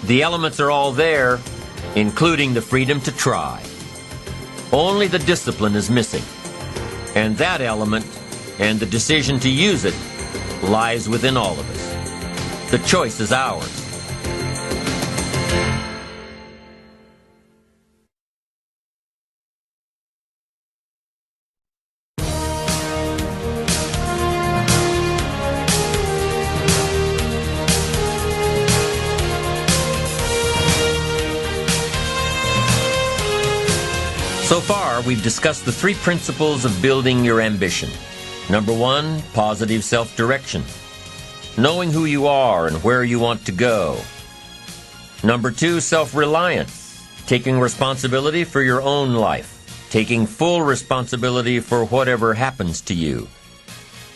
The elements are all there, including the freedom to try. Only the discipline is missing, and that element and the decision to use it lies within all of us. The choice is ours. So far, we've discussed the 3 principles of building your ambition. Number 1, positive self-direction. Knowing who you are and where you want to go. Number 2, self-reliance. Taking responsibility for your own life. Taking full responsibility for whatever happens to you.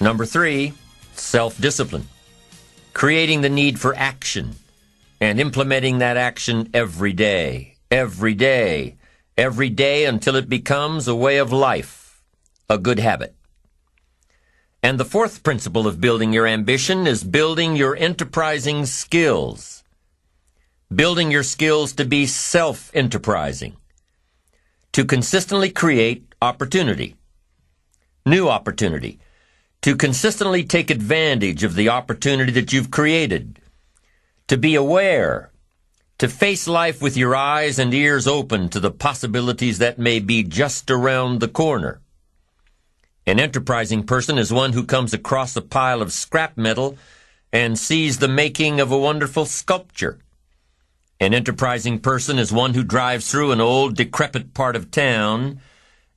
Number 3, self-discipline. Creating the need for action and implementing that action every day. Every day. Every day until it becomes a way of life, a good habit. And the 4th principle of building your ambition is building your enterprising skills. Building your skills to be self-enterprising. To consistently create opportunity. New opportunity. To consistently take advantage of the opportunity that you've created. To be aware. To face life with your eyes and ears open to the possibilities that may be just around the corner. An enterprising person is one who comes across a pile of scrap metal and sees the making of a wonderful sculpture. An enterprising person is one who drives through an old, decrepit part of town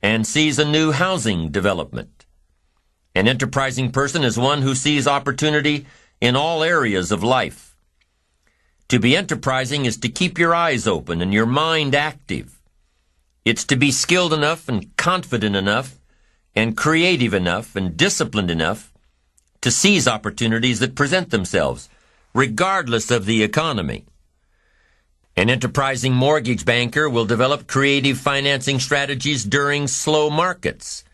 and sees a new housing development. An enterprising person is one who sees opportunity in all areas of life. To be enterprising is to keep your eyes open and your mind active. It's to be skilled enough and confident enough and creative enough and disciplined enough to seize opportunities that present themselves, regardless of the economy. An enterprising mortgage banker will develop creative financing strategies during slow markets.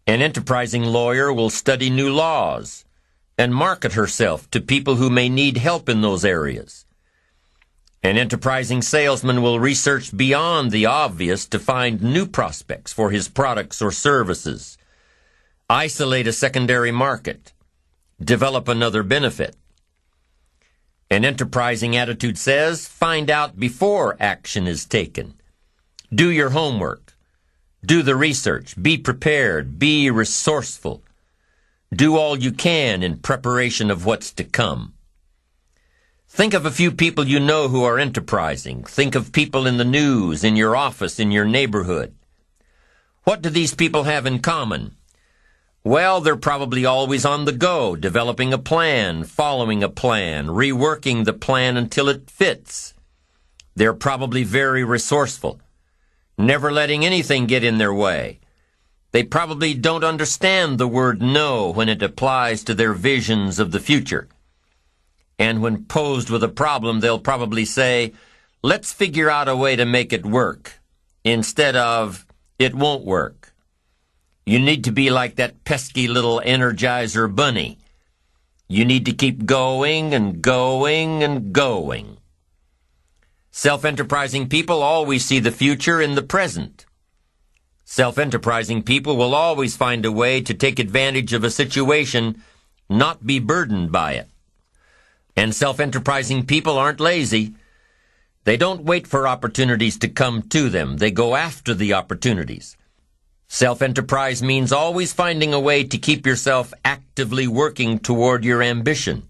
An enterprising lawyer will study new laws and market herself to people who may need help in those areas. An enterprising salesman will research beyond the obvious to find new prospects for his products or services, isolate a secondary market, develop another benefit. An enterprising attitude says, find out before action is taken. Do your homework. Do the research. Be prepared. Be resourceful. Do all you can in preparation of what's to come. Think of a few people you know who are enterprising. Think of people in the news, in your office, in your neighborhood. What do these people have in common? Well, they're probably always on the go, developing a plan, following a plan, reworking the plan until it fits. They're probably very resourceful, never letting anything get in their way. They probably don't understand the word no when it applies to their visions of the future. And when posed with a problem, they'll probably say, let's figure out a way to make it work, instead of, it won't work. You need to be like that pesky little Energizer bunny. You need to keep going and going and going. Self-enterprising people always see the future in the present. Self-enterprising people will always find a way to take advantage of a situation, not be burdened by it. And self-enterprising people aren't lazy. They don't wait for opportunities to come to them. They go after the opportunities. Self-enterprise means always finding a way to keep yourself actively working toward your ambition.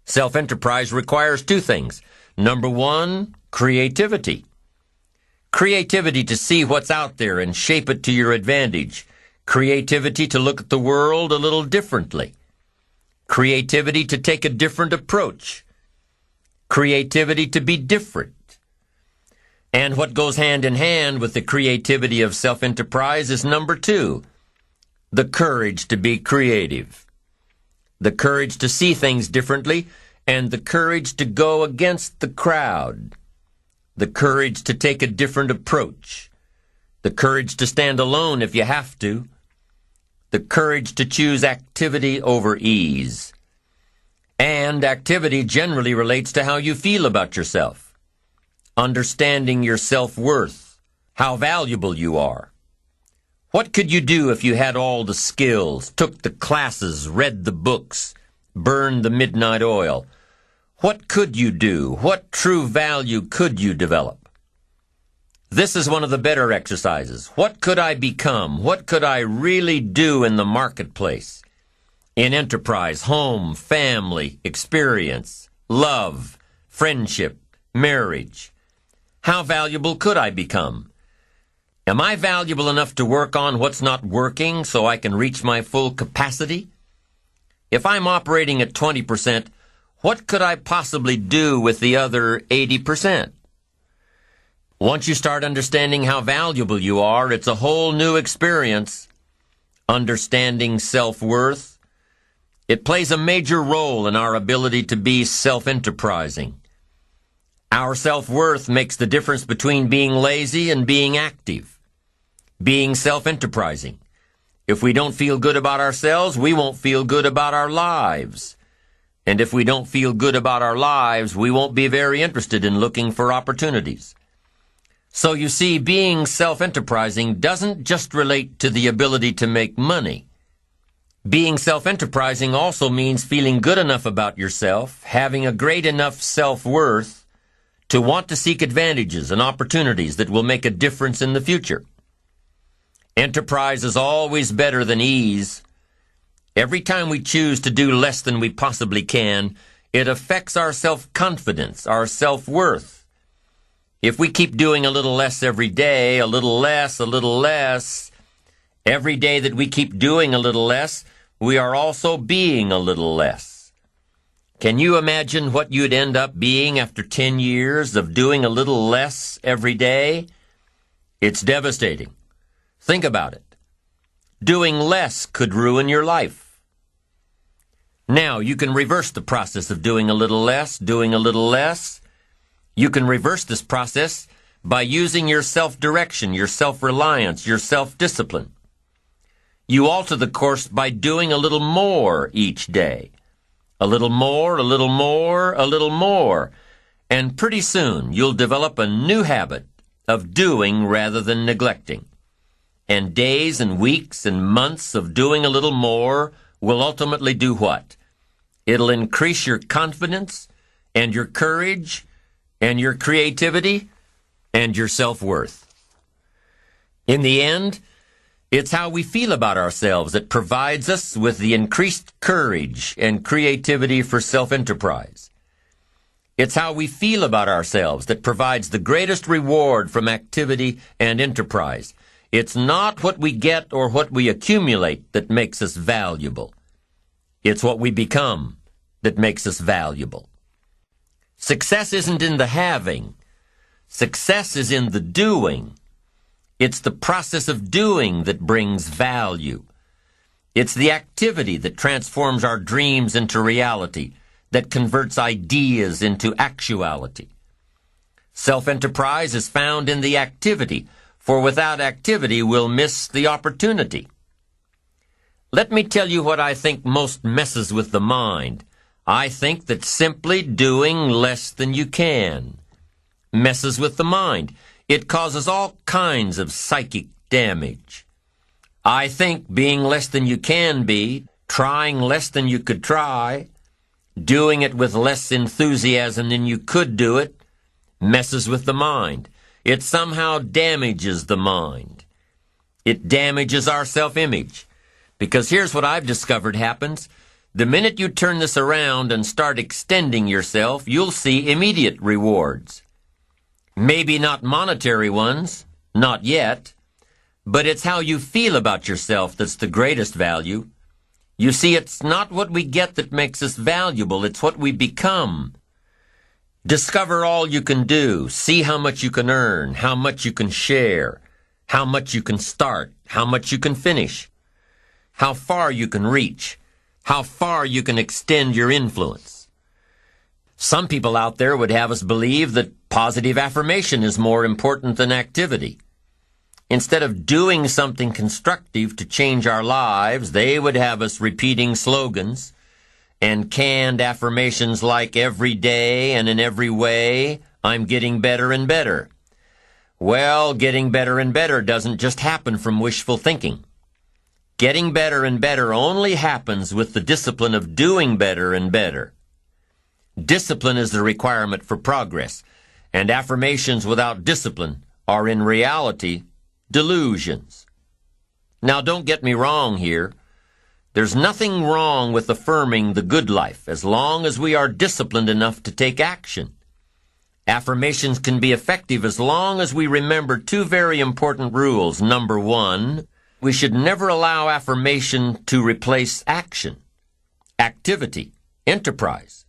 Self-enterprise requires two things. Number one, creativity. Creativity to see what's out there and shape it to your advantage. Creativity to look at the world a little differently. Creativity to take a different approach. Creativity to be different. And what goes hand in hand with the creativity of self-enterprise is number two, the courage to be creative. The courage to see things differently and the courage to go against the crowd. The courage to take a different approach. The courage to stand alone if you have to. The courage to choose activity over ease. And activity generally relates to how you feel about yourself. Understanding your self-worth, how valuable you are. What could you do if you had all the skills, took the classes, read the books, burned the midnight oil? What could you do? What true value could you develop? This is one of the better exercises. What could I become? What could I really do in the marketplace? In enterprise, home, family, experience, love, friendship, marriage. How valuable could I become? Am I valuable enough to work on what's not working so I can reach my full capacity? If I'm operating at 20%, what could I possibly do with the other 80%? Once you start understanding how valuable you are, it's a whole new experience. Understanding self-worth. It plays a major role in our ability to be self-enterprising. Our self-worth makes the difference between being lazy and being active. Being self-enterprising. If we don't feel good about ourselves, we won't feel good about our lives. And if we don't feel good about our lives, we won't be very interested in looking for opportunities. So you see, being self-enterprising doesn't just relate to the ability to make money. Being self-enterprising also means feeling good enough about yourself, having a great enough self-worth to want to seek advantages and opportunities that will make a difference in the future. Enterprise is always better than ease. Every time we choose to do less than we possibly can, it affects our self-confidence, our self-worth. If we keep doing a little less every day, a little less, every day that we keep doing a little less, we are also being a little less. Can you imagine what you'd end up being after 10 years of doing a little less every day? It's devastating. Think about it. Doing less could ruin your life. Now, you can reverse the process of doing a little less. You can reverse this process by using your self-direction, your self-reliance, your self-discipline. You alter the course by doing a little more each day. A little more. And pretty soon, you'll develop a new habit of doing rather than neglecting. And days and weeks and months of doing a little more will ultimately do what? It'll increase your confidence and your courage and your creativity and your self-worth. In the end, it's how we feel about ourselves that provides us with the increased courage and creativity for self-enterprise. It's how we feel about ourselves that provides the greatest reward from activity and enterprise. It's not what we get or what we accumulate that makes us valuable. It's what we become that makes us valuable. Success isn't in the having. Success is in the doing. It's the process of doing that brings value. It's the activity that transforms our dreams into reality, that converts ideas into actuality. Self-enterprise is found in the activity, for without activity we'll miss the opportunity. Let me tell you what I think most messes with the mind. I think that simply doing less than you can messes with the mind. It causes all kinds of psychic damage. I think being less than you can be, trying less than you could try, doing it with less enthusiasm than you could do it, messes with the mind. It somehow damages the mind. It damages our self-image. Because here's what I've discovered happens. The minute you turn this around and start extending yourself, you'll see immediate rewards. Maybe not monetary ones, not yet, but it's how you feel about yourself that's the greatest value. You see, it's not what we get that makes us valuable, it's what we become. Discover all you can do. See how much you can earn, how much you can share, how much you can start, how much you can finish, how far you can reach, how far you can extend your influence. Some people out there would have us believe that positive affirmation is more important than activity. Instead of doing something constructive to change our lives, they would have us repeating slogans and canned affirmations like every day and in every way, I'm getting better and better. Well, getting better and better doesn't just happen from wishful thinking. Getting better and better only happens with the discipline of doing better and better. Discipline is the requirement for progress, and affirmations without discipline are in reality delusions. Now, don't get me wrong here. There's nothing wrong with affirming the good life as long as we are disciplined enough to take action. Affirmations can be effective as long as we remember two very important rules. Number one, we should never allow affirmation to replace action, activity, enterprise.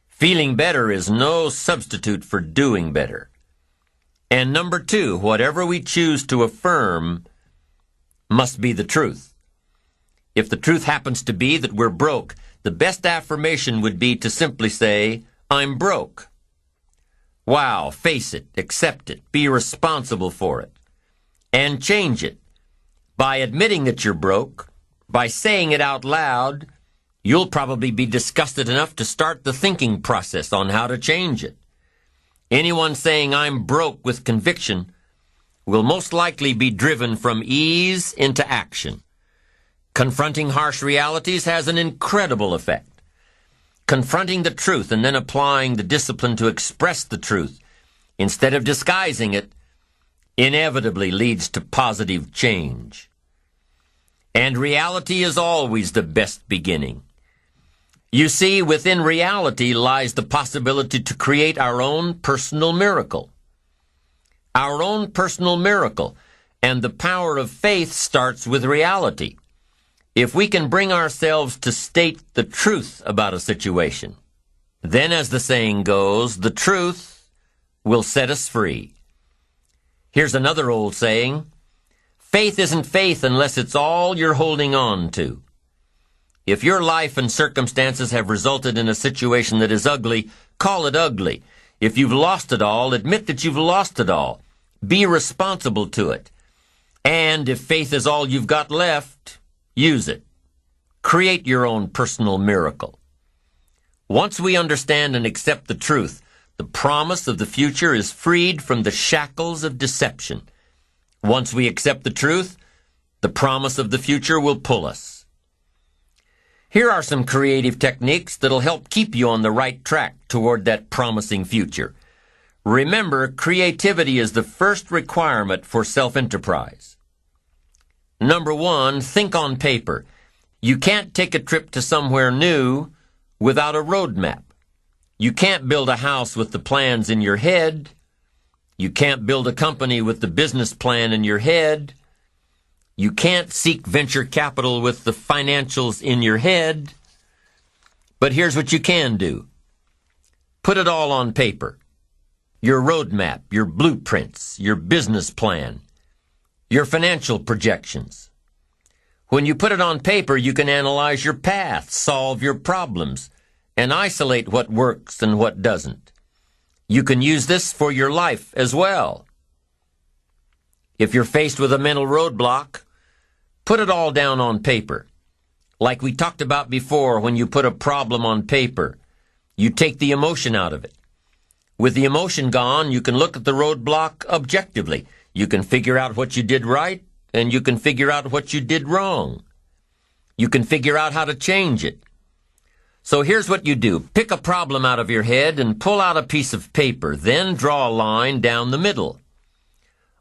Feeling better is no substitute for doing better. And number two, whatever we choose to affirm must be the truth. If the truth happens to be that we're broke, the best affirmation would be to simply say, I'm broke. Wow, face it, accept it, be responsible for it, and change it. By admitting that you're broke, by saying it out loud, you'll probably be disgusted enough to start the thinking process on how to change it. Anyone saying I'm broke with conviction will most likely be driven from ease into action. Confronting harsh realities has an incredible effect. Confronting the truth and then applying the discipline to express the truth instead of disguising it inevitably leads to positive change. And reality is always the best beginning. You see, within reality lies the possibility to create our own personal miracle. Our own personal miracle. And the power of faith starts with reality. If we can bring ourselves to state the truth about a situation, then, as the saying goes, the truth will set us free. Here's another old saying: faith isn't faith unless it's all you're holding on to. If your life and circumstances have resulted in a situation that is ugly, call it ugly. If you've lost it all, admit that you've lost it all. Be responsible to it. And if faith is all you've got left, use it. Create your own personal miracle. Once we understand and accept the truth, the promise of the future is freed from the shackles of deception. Once we accept the truth, the promise of the future will pull us. Here are some creative techniques that'll help keep you on the right track toward that promising future. Remember, creativity is the first requirement for self-enterprise. Number 1, think on paper. You can't take a trip to somewhere new without a roadmap. You can't build a house with the plans in your head. You can't build a company with the business plan in your head. You can't seek venture capital with the financials in your head. But here's what you can do. Put it all on paper. Your roadmap, your blueprints, your business plan, your financial projections. When you put it on paper, you can analyze your path, solve your problems, and isolate what works and what doesn't. You can use this for your life as well. If you're faced with a mental roadblock, put it all down on paper. Like we talked about before, when you put a problem on paper, you take the emotion out of it. With the emotion gone, you can look at the roadblock objectively. You can figure out what you did right, and you can figure out what you did wrong. You can figure out how to change it. So here's what you do. Pick a problem out of your head and pull out a piece of paper. Then draw a line down the middle.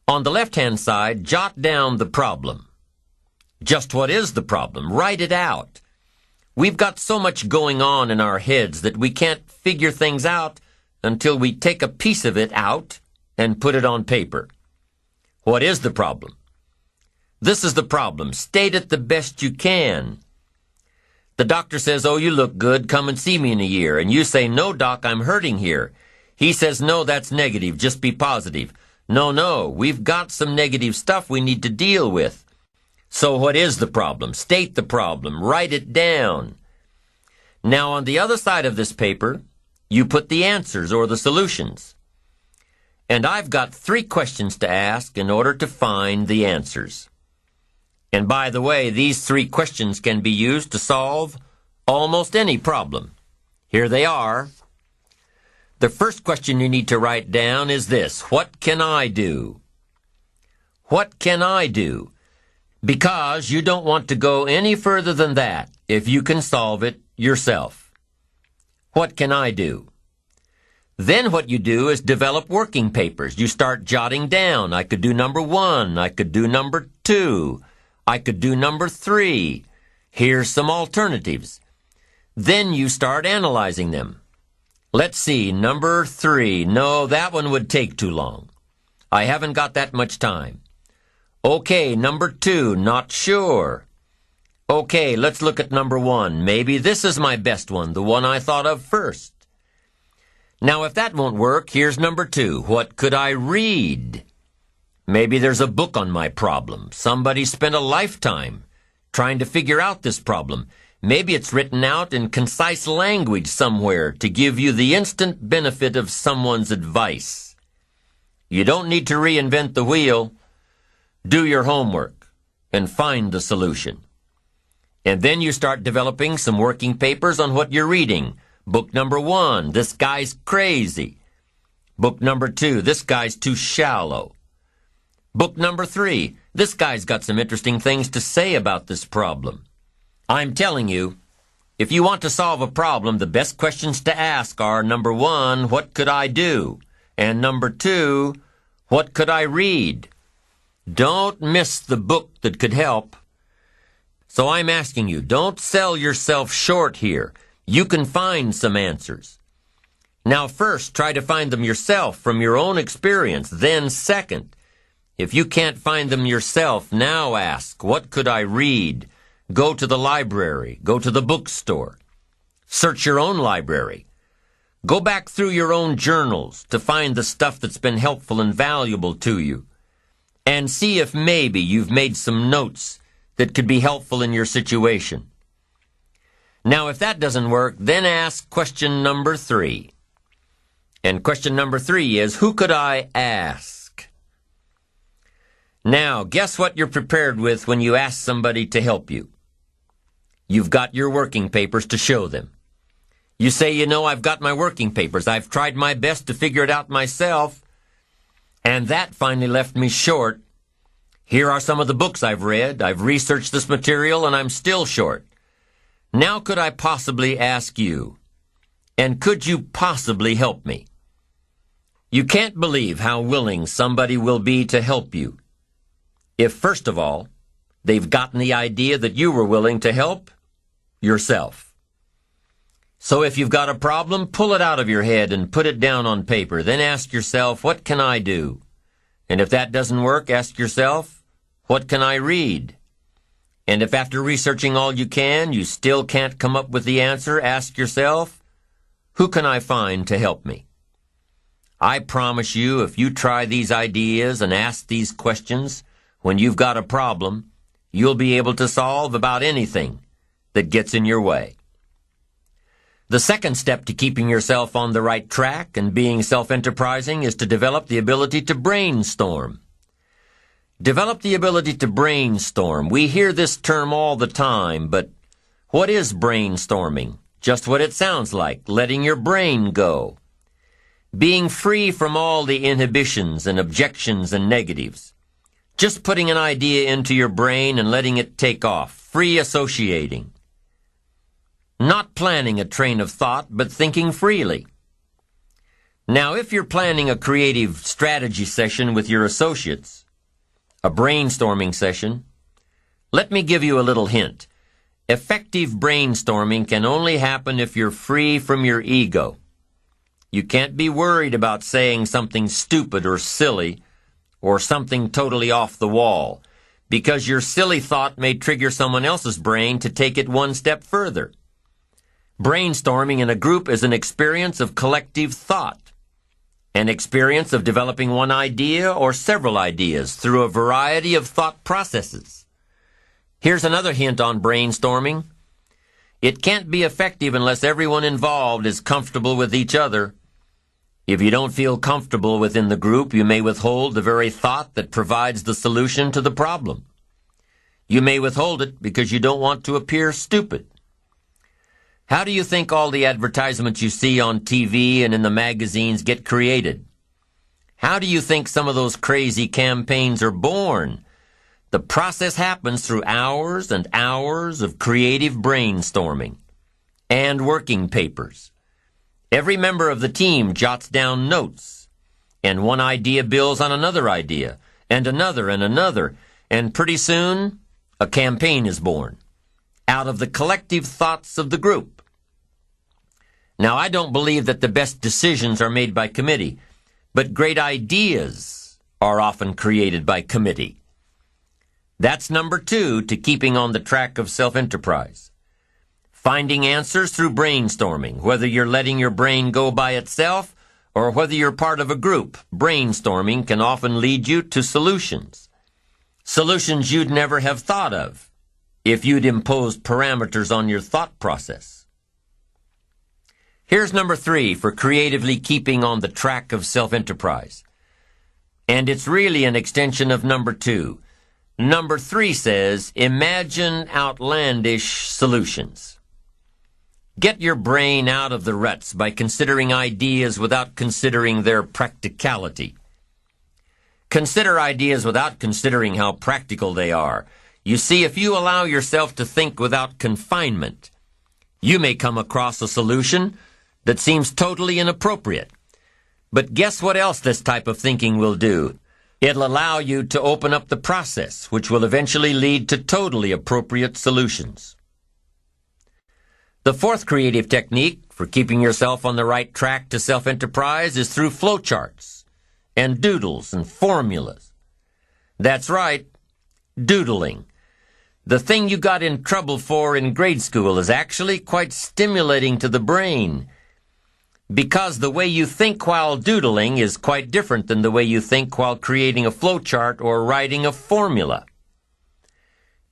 On the left-hand side, jot down the problem. Just what is the problem? Write it out. We've got so much going on in our heads that we can't figure things out until we take a piece of it out and put it on paper. What is the problem? This is the problem. State it the best you can. The doctor says, "Oh, you look good. Come and see me in a year." And you say, "No, doc, I'm hurting here." He says, "No, that's negative. Just be positive." No, we've got some negative stuff we need to deal with. So what is the problem? State the problem. Write it down. Now, on the other side of this paper, you put the answers or the solutions. And I've got 3 questions to ask in order to find the answers. And by the way, these 3 questions can be used to solve almost any problem. Here they are. The first question you need to write down is this: what can I do? What can I do? Because you don't want to go any further than that if you can solve it yourself. What can I do? Then what you do is develop working papers. You start jotting down. I could do number 1. I could do number 2. I could do number 3. Here's some alternatives. Then you start analyzing them. Let's see, number 3. No, that one would take too long. I haven't got that much time. Okay, number 2, not sure. Okay, let's look at number 1. Maybe this is my best one, the one I thought of first. Now, if that won't work, here's number 2. What could I read? Maybe there's a book on my problem. Somebody spent a lifetime trying to figure out this problem. Maybe it's written out in concise language somewhere to give you the instant benefit of someone's advice. You don't need to reinvent the wheel. Do your homework and find the solution. And then you start developing some working papers on what you're reading. Book number 1, this guy's crazy. Book number 2, this guy's too shallow. Book number 3, this guy's got some interesting things to say about this problem. I'm telling you, if you want to solve a problem, the best questions to ask are, number 1, what could I do? And number 2, what could I read? Don't miss the book that could help. So I'm asking you, don't sell yourself short here. You can find some answers. Now first, try to find them yourself from your own experience. Then second, if you can't find them yourself, now ask, what could I read? Go to the library. Go to the bookstore. Search your own library. Go back through your own journals to find the stuff that's been helpful and valuable to you. And see if maybe you've made some notes that could be helpful in your situation. Now, if that doesn't work, then ask question number 3. And question number 3 is, who could I ask? Now, guess what you're prepared with when you ask somebody to help you? You've got your working papers to show them. You say, I've got my working papers. I've tried my best to figure it out myself, and that finally left me short. Here are some of the books I've read. I've researched this material, and I'm still short. Now could I possibly ask you, and could you possibly help me? You can't believe how willing somebody will be to help you if, first of all, they've gotten the idea that you were willing to help yourself. So if you've got a problem, pull it out of your head and put it down on paper. Then ask yourself, what can I do? And if that doesn't work, ask yourself, what can I read? And if after researching all you can, you still can't come up with the answer, ask yourself, who can I find to help me? I promise you, if you try these ideas and ask these questions when you've got a problem, you'll be able to solve about anything that gets in your way. The second step to keeping yourself on the right track and being self-enterprising is to develop the ability to brainstorm. Develop the ability to brainstorm. We hear this term all the time, but what is brainstorming? Just what it sounds like, letting your brain go. Being free from all the inhibitions and objections and negatives. Just putting an idea into your brain and letting it take off. Free associating. Not planning a train of thought, but thinking freely. Now, if you're planning a creative strategy session with your associates, a brainstorming session, let me give you a little hint. Effective brainstorming can only happen if you're free from your ego. You can't be worried about saying something stupid or silly or something totally off the wall, because your silly thought may trigger someone else's brain to take it one step further. Brainstorming in a group is an experience of collective thought, an experience of developing one idea or several ideas through a variety of thought processes. Here's another hint on brainstorming. It can't be effective unless everyone involved is comfortable with each other. If you don't feel comfortable within the group, you may withhold the very thought that provides the solution to the problem. You may withhold it because you don't want to appear stupid. How do you think all the advertisements you see on TV and in the magazines get created? How do you think some of those crazy campaigns are born? The process happens through hours and hours of creative brainstorming and working papers. Every member of the team jots down notes, and one idea builds on another idea, and another, and pretty soon a campaign is born out of the collective thoughts of the group. Now, I don't believe that the best decisions are made by committee, but great ideas are often created by committee. That's number 2 to keeping on the track of self-enterprise. Finding answers through brainstorming, whether you're letting your brain go by itself or whether you're part of a group. Brainstorming can often lead you to solutions. Solutions you'd never have thought of if you'd imposed parameters on your thought process. Here's number 3 for creatively keeping on the track of self-enterprise. And it's really an extension of number 2. Number 3 says, imagine outlandish solutions. Get your brain out of the ruts by considering ideas without considering their practicality. Consider ideas without considering how practical they are. You see, if you allow yourself to think without confinement, you may come across a solution that seems totally inappropriate. But guess what else this type of thinking will do? It'll allow you to open up the process, which will eventually lead to totally appropriate solutions. The fourth creative technique for keeping yourself on the right track to self-enterprise is through flowcharts and doodles and formulas. That's right, doodling. The thing you got in trouble for in grade school is actually quite stimulating to the brain, because the way you think while doodling is quite different than the way you think while creating a flowchart or writing a formula.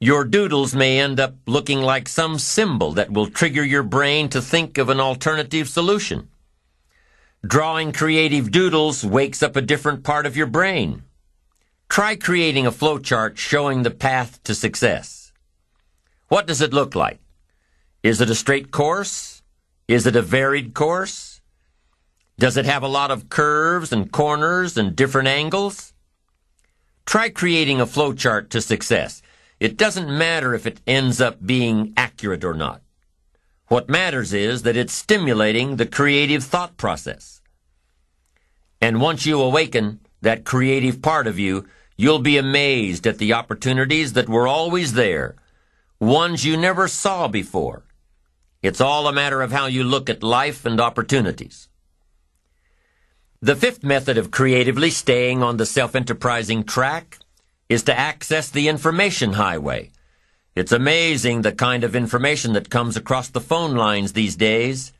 Your doodles may end up looking like some symbol that will trigger your brain to think of an alternative solution. Drawing creative doodles wakes up a different part of your brain. Try creating a flowchart showing the path to success. What does it look like? Is it a straight course? Is it a varied course? Does it have a lot of curves and corners and different angles? Try creating a flowchart to success. It doesn't matter if it ends up being accurate or not. What matters is that it's stimulating the creative thought process. And once you awaken that creative part of you, you'll be amazed at the opportunities that were always there, ones you never saw before. It's all a matter of how you look at life and opportunities. The fifth method of creatively staying on the self-enterprising track is to access the information highway. It's amazing the kind of information that comes across the phone lines these days.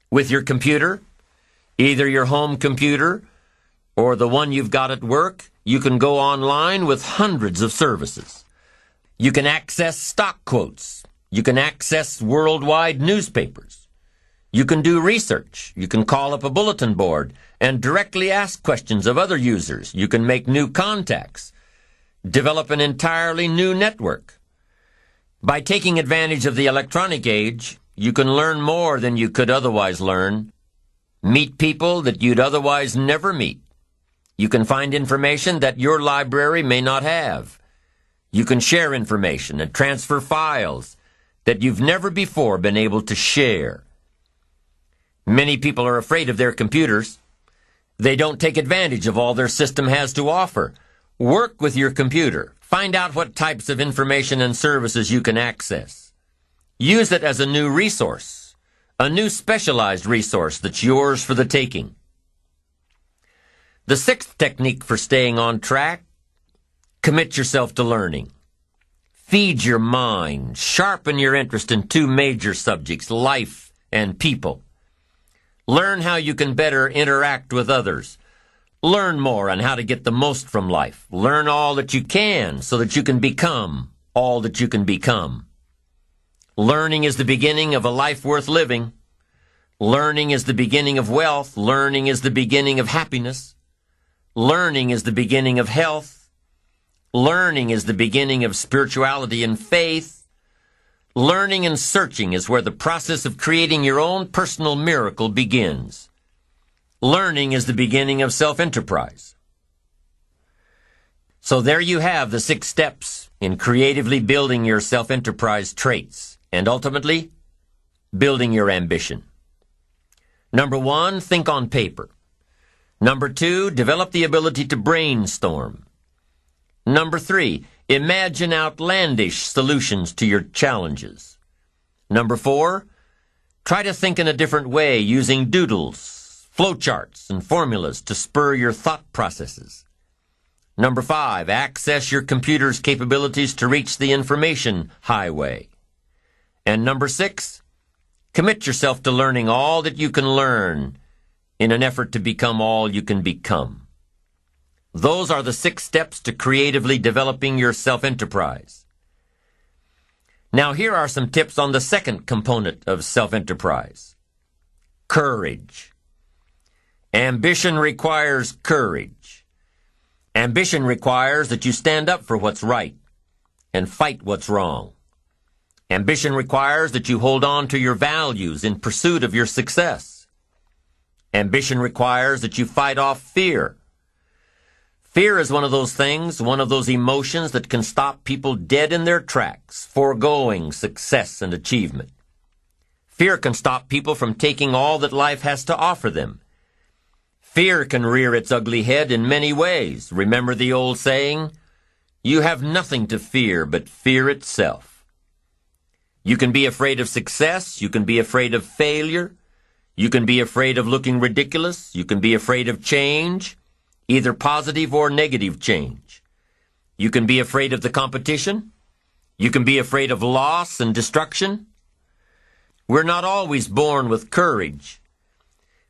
With your computer, either your home computer or the one you've got at work, you can go online with hundreds of services. You can access stock quotes. You can access worldwide newspapers. You can do research. You can call up a bulletin board and directly ask questions of other users. You can make new contacts, develop an entirely new network. By taking advantage of the electronic age, you can learn more than you could otherwise learn, meet people that you'd otherwise never meet. You can find information that your library may not have. You can share information and transfer files that you've never before been able to share. Many people are afraid of their computers. They don't take advantage of all their system has to offer. Work with your computer. Find out what types of information and services you can access. Use it as a new resource, a new specialized resource that's yours for the taking. The sixth technique for staying on track: commit yourself to learning. Feed your mind. Sharpen your interest in two major subjects, life and people. Learn how you can better interact with others. Learn more on how to get the most from life. Learn all that you can so that you can become all that you can become. Learning is the beginning of a life worth living. Learning is the beginning of wealth. Learning is the beginning of happiness. Learning is the beginning of health. Learning is the beginning of spirituality and faith. Learning and searching is where the process of creating your own personal miracle begins. Learning is the beginning of self-enterprise. So there you have the 6 steps in creatively building your self-enterprise traits and ultimately building your ambition. Number 1, think on paper. Number 2, develop the ability to brainstorm. Number 3, imagine outlandish solutions to your challenges. Number 4, try to think in a different way using doodles, flowcharts, and formulas to spur your thought processes. Number 5, access your computer's capabilities to reach the information highway. And number 6, commit yourself to learning all that you can learn in an effort to become all you can become. Those are the 6 steps to creatively developing your self-enterprise. Now here are some tips on the second component of self-enterprise: courage. Ambition requires courage. Ambition requires that you stand up for what's right and fight what's wrong. Ambition requires that you hold on to your values in pursuit of your success. Ambition requires that you fight off fear. Fear is one of those things, one of those emotions that can stop people dead in their tracks, foregoing success and achievement. Fear can stop people from taking all that life has to offer them. Fear can rear its ugly head in many ways. Remember the old saying, "You have nothing to fear but fear itself." You can be afraid of success. You can be afraid of failure. You can be afraid of looking ridiculous. You can be afraid of change, either positive or negative change. You can be afraid of the competition. You can be afraid of loss and destruction. We're not always born with courage.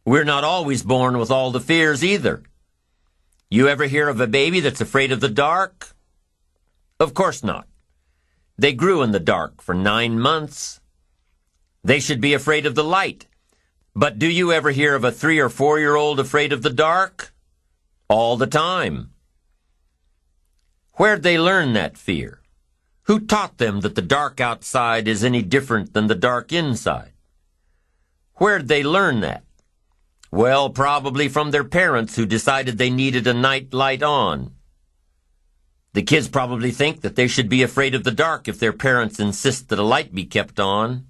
We're not always born with all the fears either. You ever hear of a baby that's afraid of the dark? Of course not. They grew in the dark for 9 months. They should be afraid of the light. But do you ever hear of a 3 or 4-year-old afraid of the dark? All the time. Where'd they learn that fear? Who taught them that the dark outside is any different than the dark inside? Where'd they learn that? Well, probably from their parents who decided they needed a night light on. The kids probably think that they should be afraid of the dark if their parents insist that a light be kept on.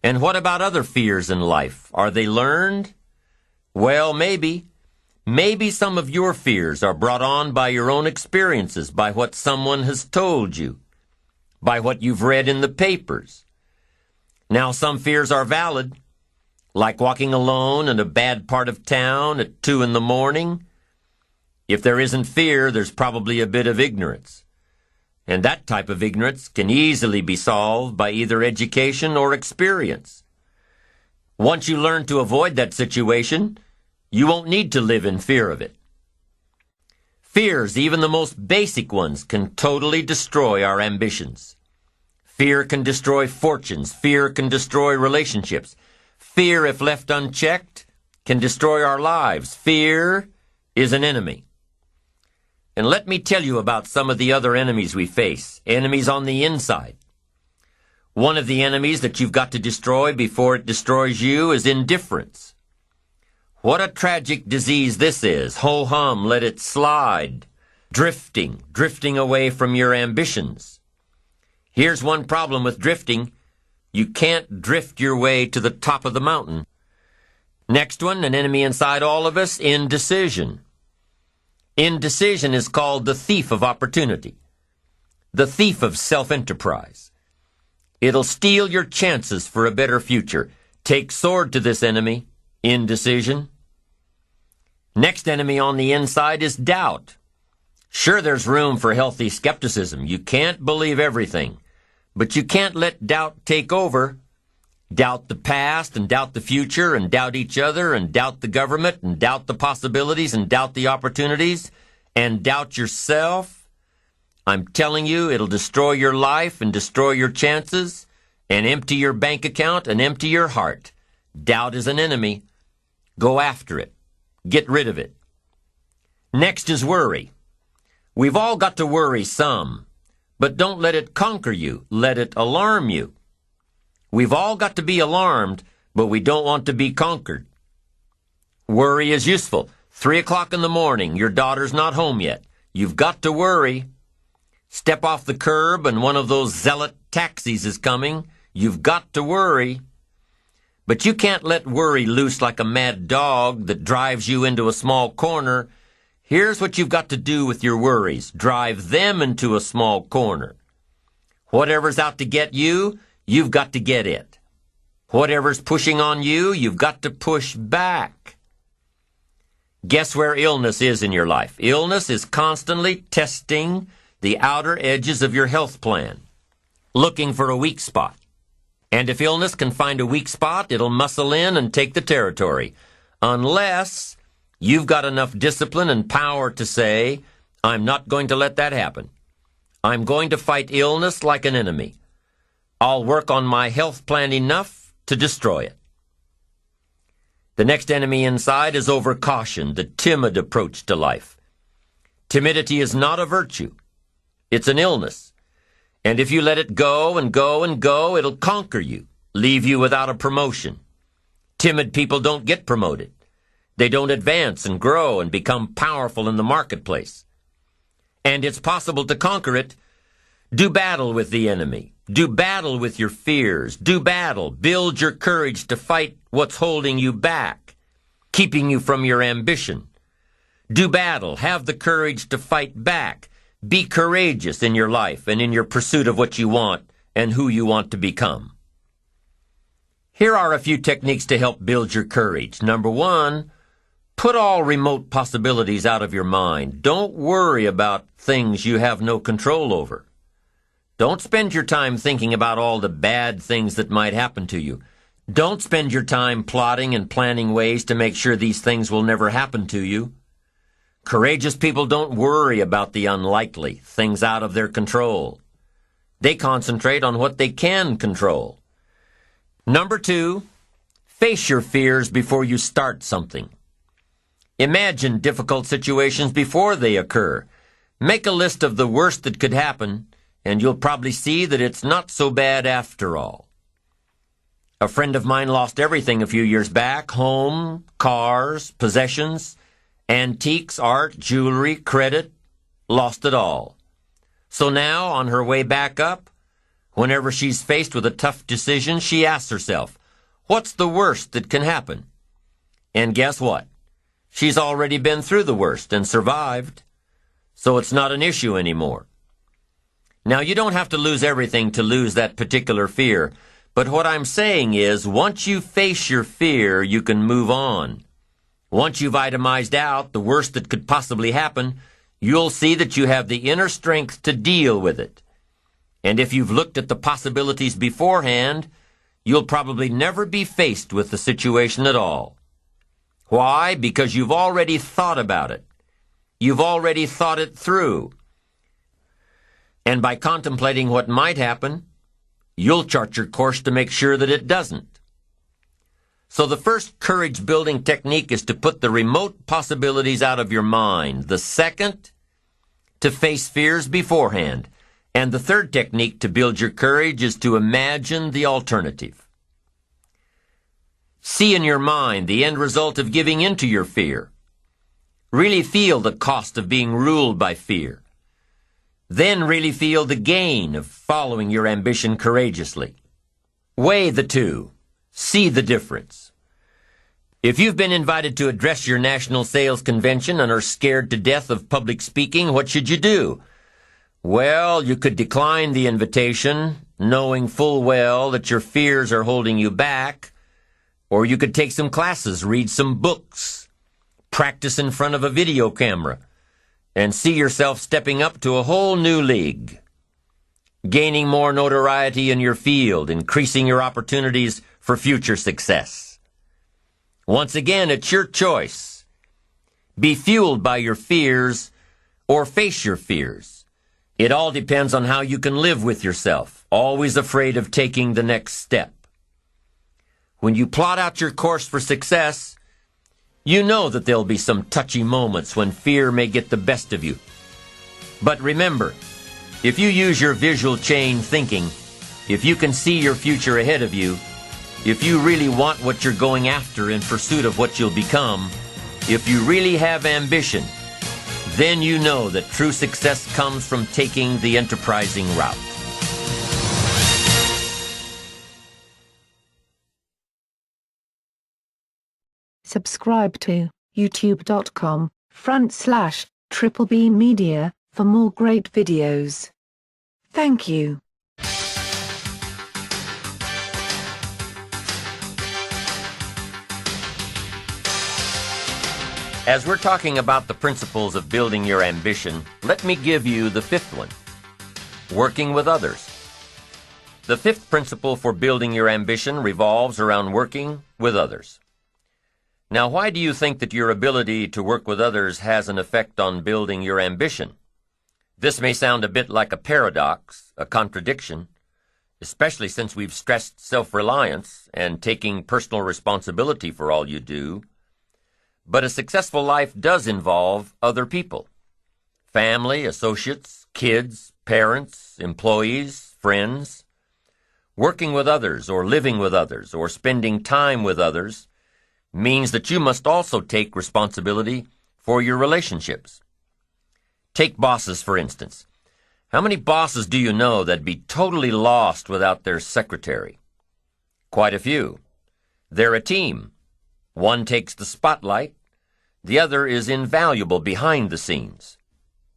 And what about other fears in life? Are they learned? Well, maybe. Maybe some of your fears are brought on by your own experiences, by what someone has told you, by what you've read in the papers. Now, some fears are valid, like walking alone in a bad part of town at 2 in the morning. If there isn't fear, there's probably a bit of ignorance. And that type of ignorance can easily be solved by either education or experience. Once you learn to avoid that situation, you won't need to live in fear of it. Fears, even the most basic ones, can totally destroy our ambitions. Fear can destroy fortunes. Fear can destroy relationships. Fear, if left unchecked, can destroy our lives. Fear is an enemy. And let me tell you about some of the other enemies we face, enemies on the inside. One of the enemies that you've got to destroy before it destroys you is indifference. What a tragic disease this is. Ho-hum, let it slide. Drifting away from your ambitions. Here's one problem with drifting. You can't drift your way to the top of the mountain. Next one, an enemy inside all of us, indecision. Indecision is called the thief of opportunity, the thief of self-enterprise. It'll steal your chances for a better future. Take sword to this enemy, indecision. Next enemy on the inside is doubt. Sure, there's room for healthy skepticism. You can't believe everything, but you can't let doubt take over. Doubt the past and doubt the future and doubt each other and doubt the government and doubt the possibilities and doubt the opportunities and doubt yourself. I'm telling you, it'll destroy your life and destroy your chances and empty your bank account and empty your heart. Doubt is an enemy. Go after it. Get rid of it. Next is worry. We've all got to worry some, but don't let it conquer you. Let it alarm you. We've all got to be alarmed, but we don't want to be conquered. Worry is useful. 3 o'clock in the morning, your daughter's not home yet. You've got to worry. Step off the curb and one of those zealot taxis is coming. You've got to worry. But you can't let worry loose like a mad dog that drives you into a small corner. Here's what you've got to do with your worries. Drive them into a small corner. Whatever's out to get you, you've got to get it. Whatever's pushing on you, you've got to push back. Guess where illness is in your life? Illness is constantly testing the outer edges of your health plan, looking for a weak spot. And if illness can find a weak spot, it'll muscle in and take the territory. Unless you've got enough discipline and power to say, I'm not going to let that happen. I'm going to fight illness like an enemy. I'll work on my health plan enough to destroy it. The next enemy inside is overcaution, the timid approach to life. Timidity is not a virtue. It's an illness. And if you let it go and go and go, it'll conquer you, leave you without a promotion. Timid people don't get promoted. They don't advance and grow and become powerful in the marketplace. And it's possible to conquer it. Do battle with the enemy. Do battle with your fears. Do battle. Build your courage to fight what's holding you back. keeping you from your ambition. Do battle. Have the courage to fight back. Be courageous in your life and in your pursuit of what you want and who you want to become. Here are a few techniques to help build your courage. Number 1, put all remote possibilities out of your mind. Don't worry about things you have no control over. Don't spend your time thinking about all the bad things that might happen to you. Don't spend your time plotting and planning ways to make sure these things will never happen to you. Courageous people don't worry about the unlikely, things out of their control. They concentrate on what they can control. Number 2, face your fears before you start something. Imagine difficult situations before they occur. Make a list of the worst that could happen, and you'll probably see that it's not so bad after all. A friend of mine lost everything a few years back: home, cars, possessions, antiques, art, jewelry, credit, lost it all. So now, on her way back up, whenever she's faced with a tough decision, she asks herself, what's the worst that can happen? And guess what? She's already been through the worst and survived, so it's not an issue anymore. Now, you don't have to lose everything to lose that particular fear, but what I'm saying is, once you face your fear, you can move on. Once you've itemized out the worst that could possibly happen, you'll see that you have the inner strength to deal with it. And if you've looked at the possibilities beforehand, you'll probably never be faced with the situation at all. Why? Because you've already thought about it. You've already thought it through. And by contemplating what might happen, you'll chart your course to make sure that it doesn't. So the first courage-building technique is to put the remote possibilities out of your mind. The second, to face fears beforehand. And the third technique to build your courage is to imagine the alternative. See in your mind the end result of giving into your fear. Really feel the cost of being ruled by fear. Then really feel the gain of following your ambition courageously. Weigh the two. See the difference. If you've been invited to address your national sales convention and are scared to death of public speaking, what should you do? Well, you could decline the invitation, knowing full well that your fears are holding you back, or you could take some classes, read some books, practice in front of a video camera, and see yourself stepping up to a whole new league, gaining more notoriety in your field, increasing your opportunities for future success. Once again, it's your choice. Be fueled by your fears or face your fears. It all depends on how you can live with yourself, always afraid of taking the next step. When you plot out your course for success, you know that there'll be some touchy moments when fear may get the best of you. But remember, if you use your visual chain thinking, if you can see your future ahead of you, if you really want what you're going after in pursuit of what you'll become, if you really have ambition, then you know that true success comes from taking the enterprising route. Subscribe to youtube.com/BBB Media for more great videos. Thank you. As we're talking about the principles of building your ambition, let me give you the fifth one: working with others. The fifth principle for building your ambition revolves around working with others. Now, why do you think that your ability to work with others has an effect on building your ambition? This may sound a bit like a paradox, a contradiction, especially since we've stressed self-reliance and taking personal responsibility for all you do. But a successful life does involve other people: family, associates, kids, parents, employees, friends. Working with others, or living with others, or spending time with others means that you must also take responsibility for your relationships. Take bosses, for instance. How many bosses do you know that'd be totally lost without their secretary? Quite a few. They're a team. One takes the spotlight, the other is invaluable behind the scenes.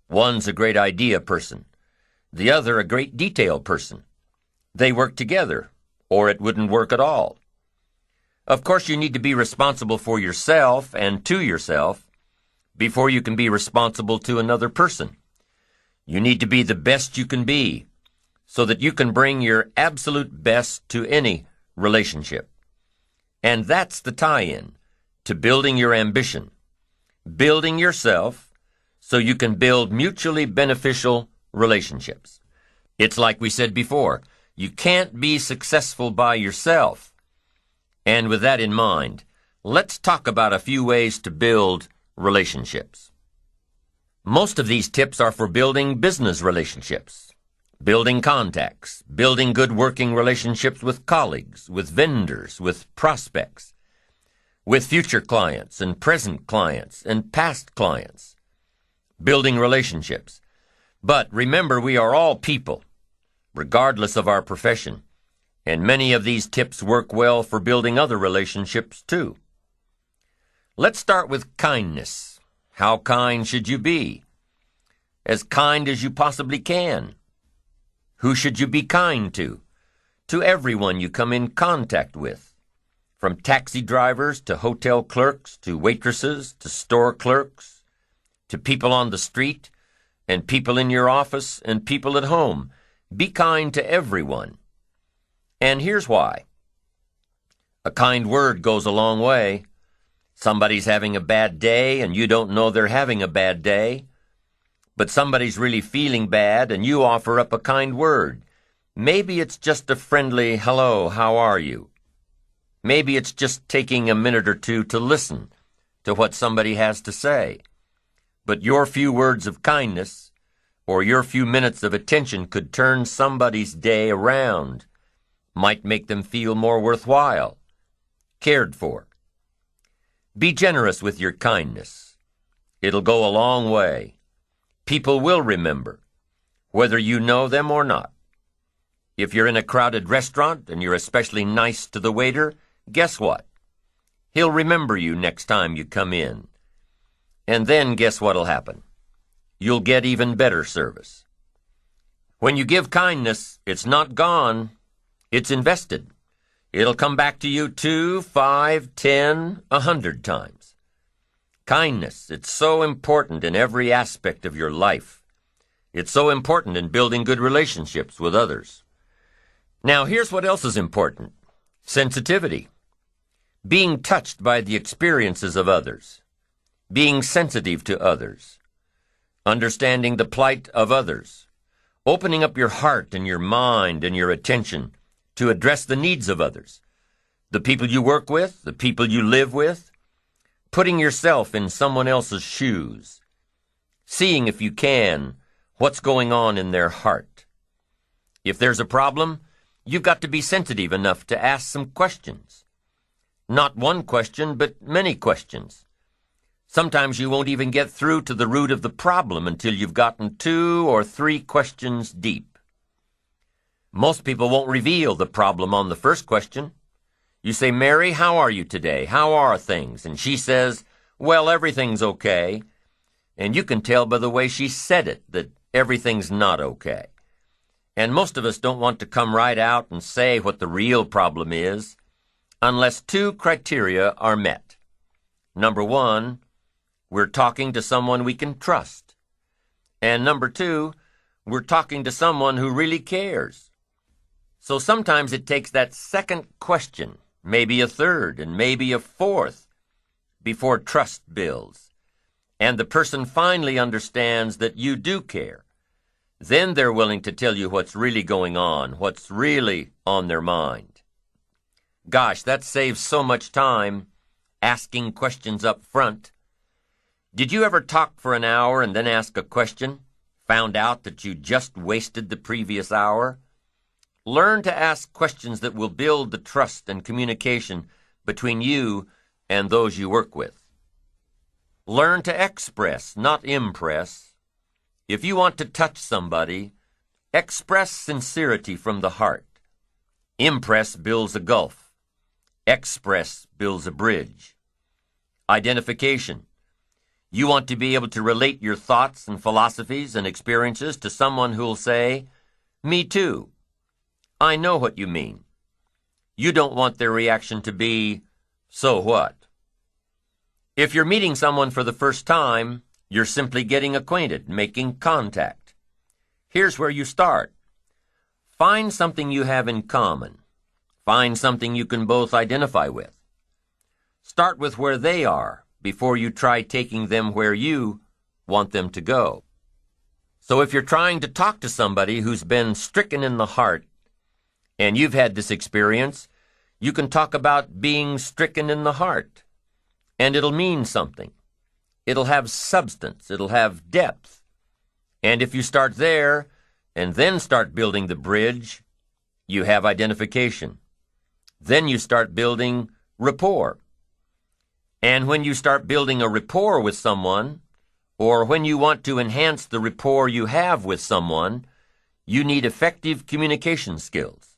One's a great idea person, the other a great detail person. They work together, or it wouldn't work at all. Of course, you need to be responsible for yourself and to yourself before you can be responsible to another person. You need to be the best you can be so that you can bring your absolute best to any relationship. And that's the tie-in to building your ambition, building yourself so you can build mutually beneficial relationships. It's like we said before, you can't be successful by yourself. And with that in mind, let's talk about a few ways to build relationships. Most of these tips are for building business relationships, building contacts, building good working relationships with colleagues, with vendors, with prospects, with future clients and present clients and past clients, building relationships. But remember, we are all people, regardless of our profession, and many of these tips work well for building other relationships too. Let's start with kindness. How kind should you be? As kind as you possibly can. Who should you be kind to? To everyone you come in contact with, from taxi drivers to hotel clerks to waitresses to store clerks, to people on the street and people in your office and people at home. Be kind to everyone. And here's why. A kind word goes a long way. Somebody's having a bad day and you don't know they're having a bad day, but somebody's really feeling bad and you offer up a kind word. Maybe it's just a friendly, hello, how are you? Maybe it's just taking a minute or two to listen to what somebody has to say. But your few words of kindness or your few minutes of attention could turn somebody's day around, might make them feel more worthwhile, cared for. Be generous with your kindness. It'll go a long way. People will remember, whether you know them or not. If you're in a crowded restaurant and you're especially nice to the waiter, guess what? He'll remember you next time you come in. And then guess what'll happen? You'll get even better service. When you give kindness, it's not gone. It's invested. It'll come back to you 2, 5, 10, 100 times. Kindness, it's so important in every aspect of your life. It's so important in building good relationships with others. Now, here's what else is important. Sensitivity. Being touched by the experiences of others. Being sensitive to others. Understanding the plight of others. Opening up your heart and your mind and your attention to address the needs of others, the people you work with, the people you live with, putting yourself in someone else's shoes, seeing if you can what's going on in their heart. If there's a problem, you've got to be sensitive enough to ask some questions. Not one question, but many questions. Sometimes you won't even get through to the root of the problem until you've gotten 2 or 3 questions deep. Most people won't reveal the problem on the first question. You say, Mary, how are you today? How are things? And she says, well, everything's okay. And you can tell by the way she said it that everything's not okay. And most of us don't want to come right out and say what the real problem is unless 2 criteria are met. Number 1, we're talking to someone we can trust. And number 2, we're talking to someone who really cares. So sometimes it takes that second question, maybe a third, and maybe a fourth, before trust builds. And the person finally understands that you do care. Then they're willing to tell you what's really going on, what's really on their mind. Gosh, that saves so much time, asking questions up front. Did you ever talk for an hour and then ask a question, found out that you just wasted the previous hour? Learn to ask questions that will build the trust and communication between you and those you work with. Learn to express, not impress. If you want to touch somebody, express sincerity from the heart. Impress builds a gulf. Express builds a bridge. Identification. You want to be able to relate your thoughts and philosophies and experiences to someone who'll say, "Me too. I know what you mean." You don't want their reaction to be, "So what?" If you're meeting someone for the first time, you're simply getting acquainted, making contact. Here's where you start. Find something you have in common. Find something you can both identify with. Start with where they are before you try taking them where you want them to go. So if you're trying to talk to somebody who's been stricken in the heart, and you've had this experience, you can talk about being stricken in the heart, and it'll mean something. It'll have substance. It'll have depth. And if you start there and then start building the bridge, you have identification. Then you start building rapport. And when you start building a rapport with someone, or when you want to enhance the rapport you have with someone, you need effective communication skills.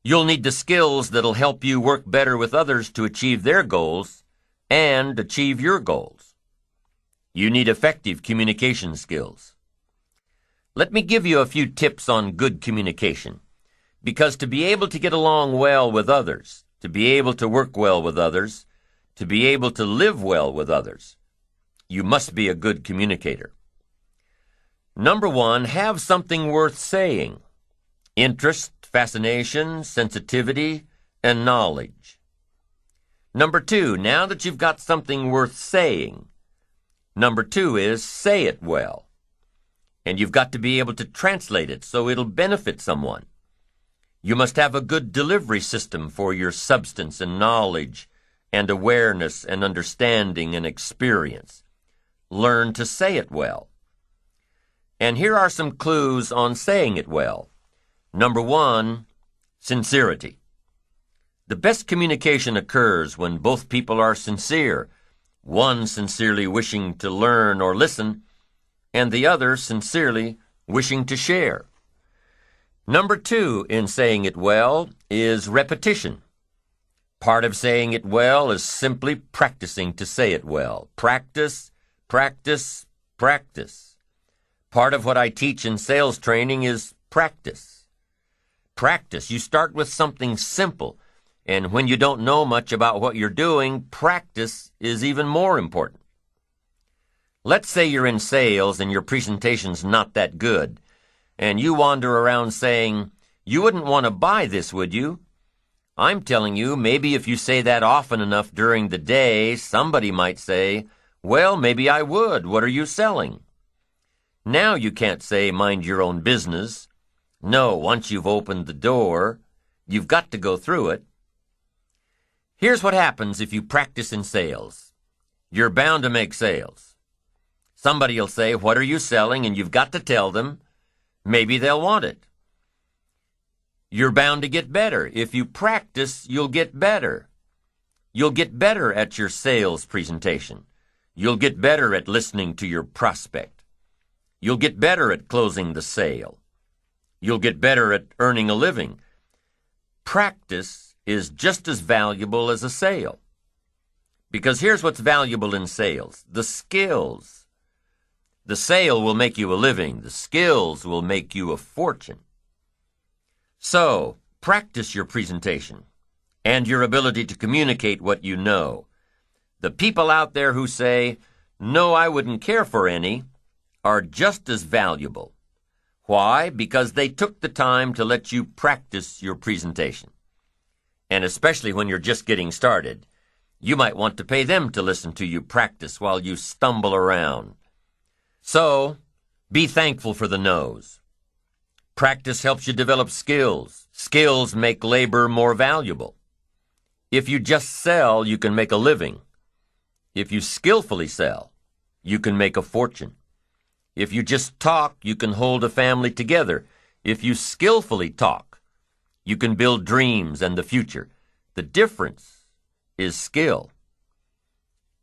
You'll need the skills that'll help you work better with others to achieve their goals and achieve your goals. You need effective communication skills. Let me give you a few tips on good communication, because to be able to get along well with others, to be able to work well with others, to be able to live well with others, you must be a good communicator. Number one, have something worth saying. Interest, fascination, sensitivity, and knowledge. Number two, now that you've got something worth saying, number two is say it well. And you've got to be able to translate it so it'll benefit someone. You must have a good delivery system for your substance and knowledge and awareness and understanding and experience. Learn to say it well. And here are some clues on saying it well. Number one, sincerity. The best communication occurs when both people are sincere, one sincerely wishing to learn or listen, and the other sincerely wishing to share. Number two in saying it well is repetition. Part of saying it well is simply practicing to say it well. Practice, practice, practice. Part of what I teach in sales training is practice. Practice. You start with something simple, and when you don't know much about what you're doing, practice is even more important. Let's say you're in sales and your presentation's not that good, and you wander around saying, "You wouldn't want to buy this, would you?" I'm telling you, maybe if you say that often enough during the day, somebody might say, "Well, maybe I would. What are you selling?" Now you can't say, "Mind your own business." No, once you've opened the door, you've got to go through it. Here's what happens if you practice in sales. You're bound to make sales. Somebody will say, "What are you selling?" and you've got to tell them. Maybe they'll want it. You're bound to get better. If you practice, you'll get better. You'll get better at your sales presentation. You'll get better at listening to your prospect. You'll get better at closing the sale. You'll get better at earning a living. Practice is just as valuable as a sale. Because here's what's valuable in sales: the skills. The sale will make you a living. The skills will make you a fortune. So, practice your presentation and your ability to communicate what you know. The people out there who say, "No, I wouldn't care for any," are just as valuable. Why? Because they took the time to let you practice your presentation. And especially when you're just getting started, you might want to pay them to listen to you practice while you stumble around. So, be thankful for the no's. Practice helps you develop skills. Skills make labor more valuable. If you just sell, you can make a living. If you skillfully sell, you can make a fortune. If you just talk, you can hold a family together. If you skillfully talk, you can build dreams and the future. The difference is skill.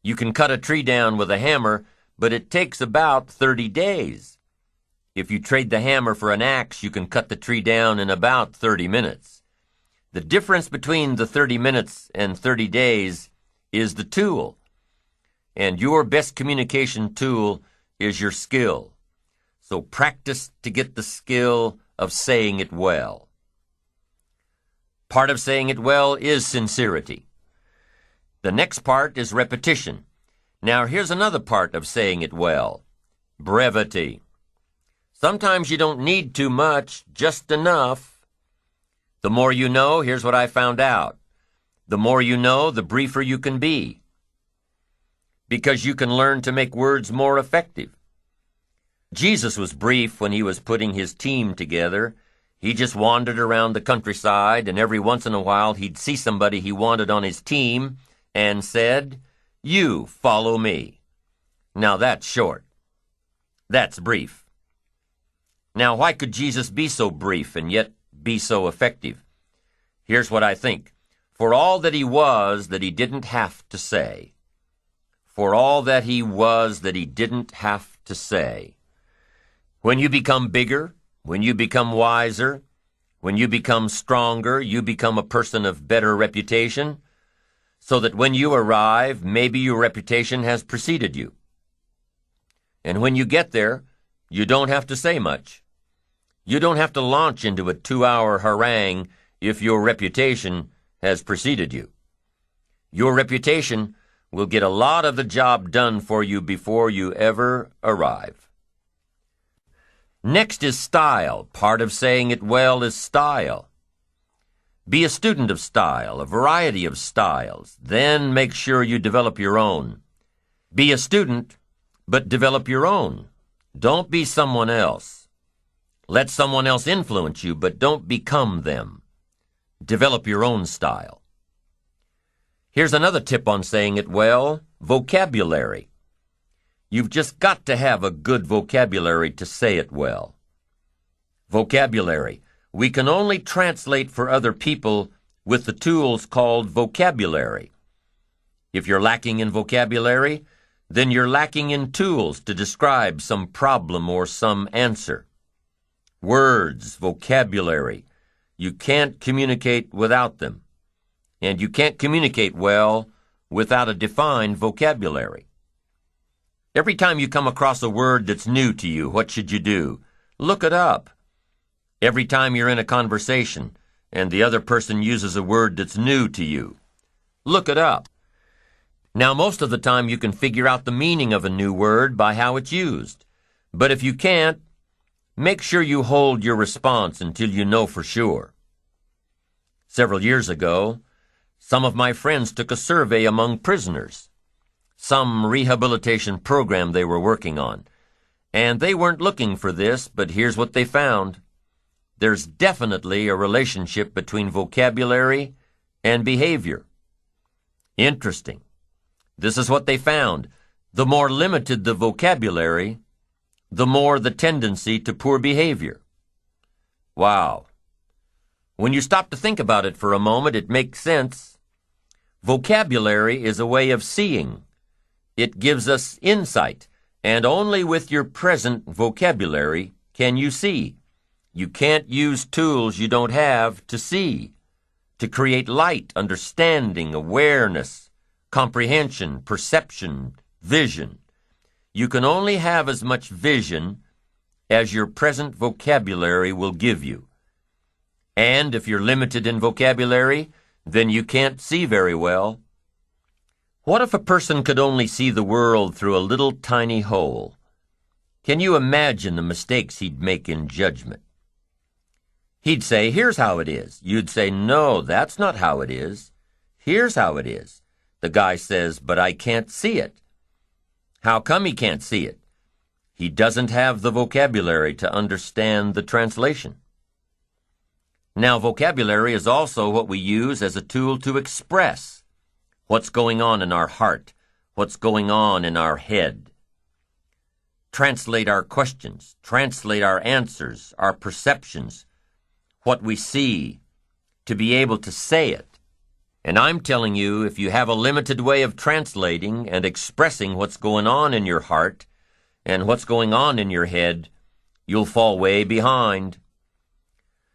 You can cut a tree down with a hammer, but it takes about 30 days. If you trade the hammer for an axe, you can cut the tree down in about 30 minutes. The difference between the 30 minutes and 30 days is the tool. and your best communication tool is your skill. So practice to get the skill of saying it well. Part of saying it well is sincerity. The next part is repetition. Now here's another part of saying it well. Brevity. Sometimes you don't need too much, just enough. The more you know, here's what I found out. The more you know, the briefer you can be. Because you can learn to make words more effective. Jesus was brief when he was putting his team together. He just wandered around the countryside, and every once in a while he'd see somebody he wanted on his team and said, "You follow me." Now that's short. That's brief. Now why could Jesus be so brief and yet be so effective? Here's what I think. For all that he was that he didn't have to say. For all that he was that he didn't have to say. When you become bigger, when you become wiser, when you become stronger, you become a person of better reputation, so that when you arrive, maybe your reputation has preceded you. And when you get there, you don't have to say much. You don't have to launch into a 2-hour harangue if your reputation has preceded you. Your reputation will get a lot of the job done for you before you ever arrive. Next is style. Part of saying it well is style. Be a student of style, a variety of styles. Then make sure you develop your own. Be a student, but develop your own. Don't be someone else. Let someone else influence you, but don't become them. Develop your own style. Here's another tip on saying it well, vocabulary. You've just got to have a good vocabulary to say it well. Vocabulary. We can only translate for other people with the tools called vocabulary. If you're lacking in vocabulary, then you're lacking in tools to describe some problem or some answer. Words, vocabulary. You can't communicate without them. And you can't communicate well without a defined vocabulary. Every time you come across a word that's new to you, what should you do? Look it up. Every time you're in a conversation and the other person uses a word that's new to you, look it up. Now, most of the time you can figure out the meaning of a new word by how it's used. But if you can't, make sure you hold your response until you know for sure. Several years ago, some of my friends took a survey among prisoners, some rehabilitation program they were working on. And they weren't looking for this, but here's what they found. There's definitely a relationship between vocabulary and behavior. Interesting. This is what they found. The more limited the vocabulary, the more the tendency to poor behavior. Wow. When you stop to think about it for a moment, it makes sense. Vocabulary is a way of seeing. It gives us insight, and only with your present vocabulary can you see. You can't use tools you don't have to see, to create light, understanding, awareness, comprehension, perception, vision. You can only have as much vision as your present vocabulary will give you. And if you're limited in vocabulary, then you can't see very well. What if a person could only see the world through a little tiny hole? Can you imagine the mistakes he'd make in judgment? He'd say, "Here's how it is." You'd say, "No, that's not how it is. Here's how it is." The guy says, "But I can't see it." How come he can't see it? He doesn't have the vocabulary to understand the translation. Now, vocabulary is also what we use as a tool to express what's going on in our heart, what's going on in our head. Translate our questions, translate our answers, our perceptions, what we see, to be able to say it. And I'm telling you, if you have a limited way of translating and expressing what's going on in your heart and what's going on in your head, you'll fall way behind.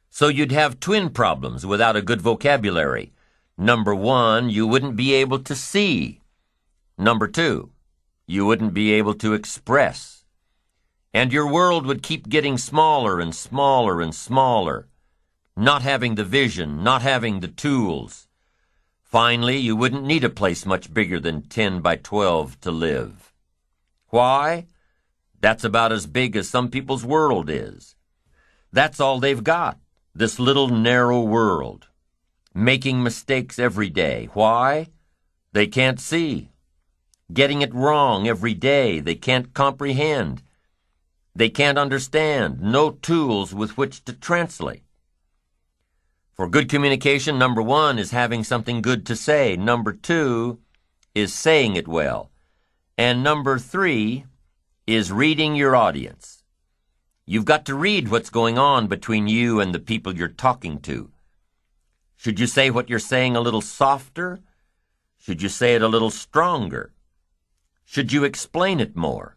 So you'd have twin problems without a good vocabulary. Number one, you wouldn't be able to see. Number two, You wouldn't be able to express. And your world would keep getting smaller and smaller and smaller, not having the vision, not having the tools. Finally, you wouldn't need a place much bigger than 10 by 12 to live. Why? That's about as big as some people's world is. That's all they've got, this little narrow world. Making mistakes every day. Why? They can't see. Getting it wrong every day. They can't comprehend. They can't understand. No tools with which to translate. For good communication, number 1 is having something good to say. Number 2 is saying it well. And number 3 is reading your audience. You've got to read what's going on between you and the people you're talking to. Should you say what you're saying a little softer? Should you say it a little stronger? Should you explain it more?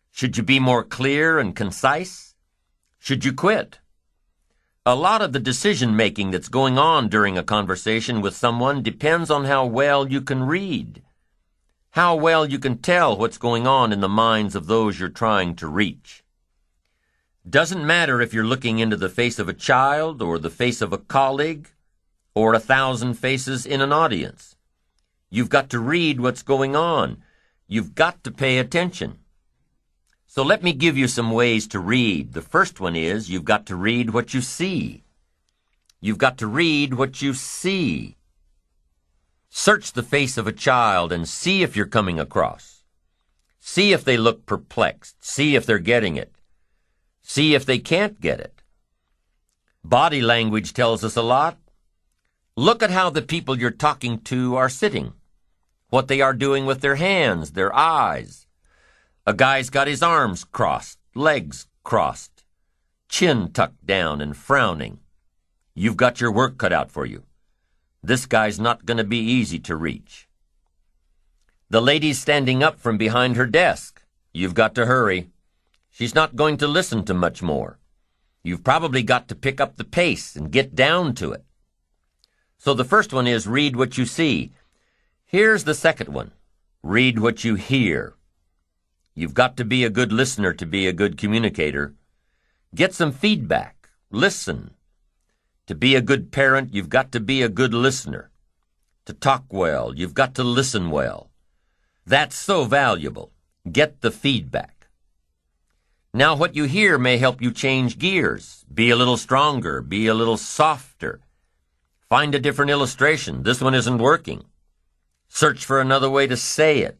Should you be more clear and concise? Should you quit? A lot of the decision-making that's going on during a conversation with someone depends on how well you can read, how well you can tell what's going on in the minds of those you're trying to reach. Doesn't matter if you're looking into the face of a child or the face of a colleague or 1,000 faces in an audience. You've got to read what's going on. You've got to pay attention. So let me give you some ways to read. The first one is you've got to read what you see. You've got to read what you see. Search the face of a child and see if you're coming across. See if they look perplexed. See if they're getting it. See if they can't get it. Body language tells us a lot. Look at how the people you're talking to are sitting, what they are doing with their hands, their eyes. A guy's got his arms crossed, legs crossed, chin tucked down and frowning. You've got your work cut out for you. This guy's not going to be easy to reach. The lady's standing up from behind her desk. You've got to hurry. She's not going to listen to much more. You've probably got to pick up the pace and get down to it. So the first one is read what you see. Here's the second one. Read what you hear. You've got to be a good listener to be a good communicator. Get some feedback. Listen. To be a good parent, you've got to be a good listener. To talk well, you've got to listen well. That's so valuable. Get the feedback. Now what you hear may help you change gears. Be a little stronger. Be a little softer. Find a different illustration. This one isn't working. Search for another way to say it.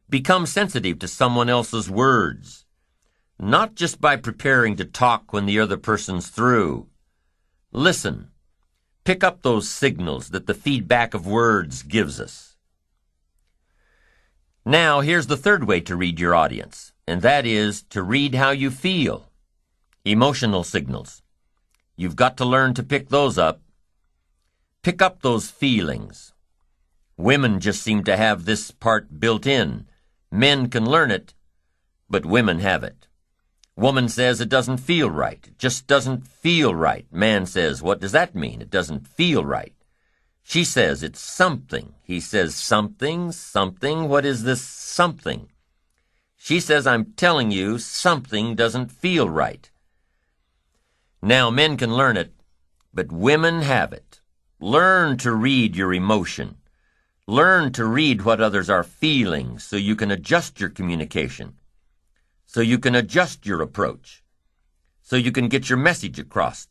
Become sensitive to someone else's words. Not just by preparing to talk when the other person's through. Listen. Pick up those signals that the feedback of words gives us. Now, here's the third way to read your audience, and that is to read how you feel. Emotional signals. You've got to learn to pick those up. Pick up those feelings. Women just seem to have this part built in. Men can learn it, but women have it. Woman says it doesn't feel right. It just doesn't feel right. Man says, what does that mean? It doesn't feel right. She says it's something. He says something, something. What is this something? She says, I'm telling you, something doesn't feel right. Now, men can learn it, but women have it. Learn to read your emotion. Learn to read what others are feeling so you can adjust your communication, so you can adjust your approach, so you can get your message across,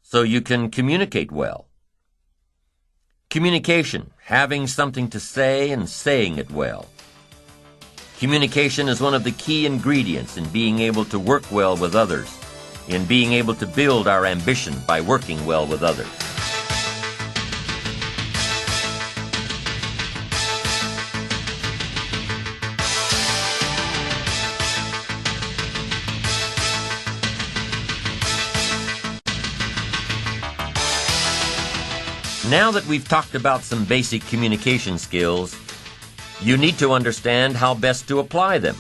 so you can communicate well. Communication, having something to say and saying it well. Communication is one of the key ingredients in being able to work well with others, in being able to build our ambition by working well with others. Now that we've talked about some basic communication skills, you need to understand how best to apply them.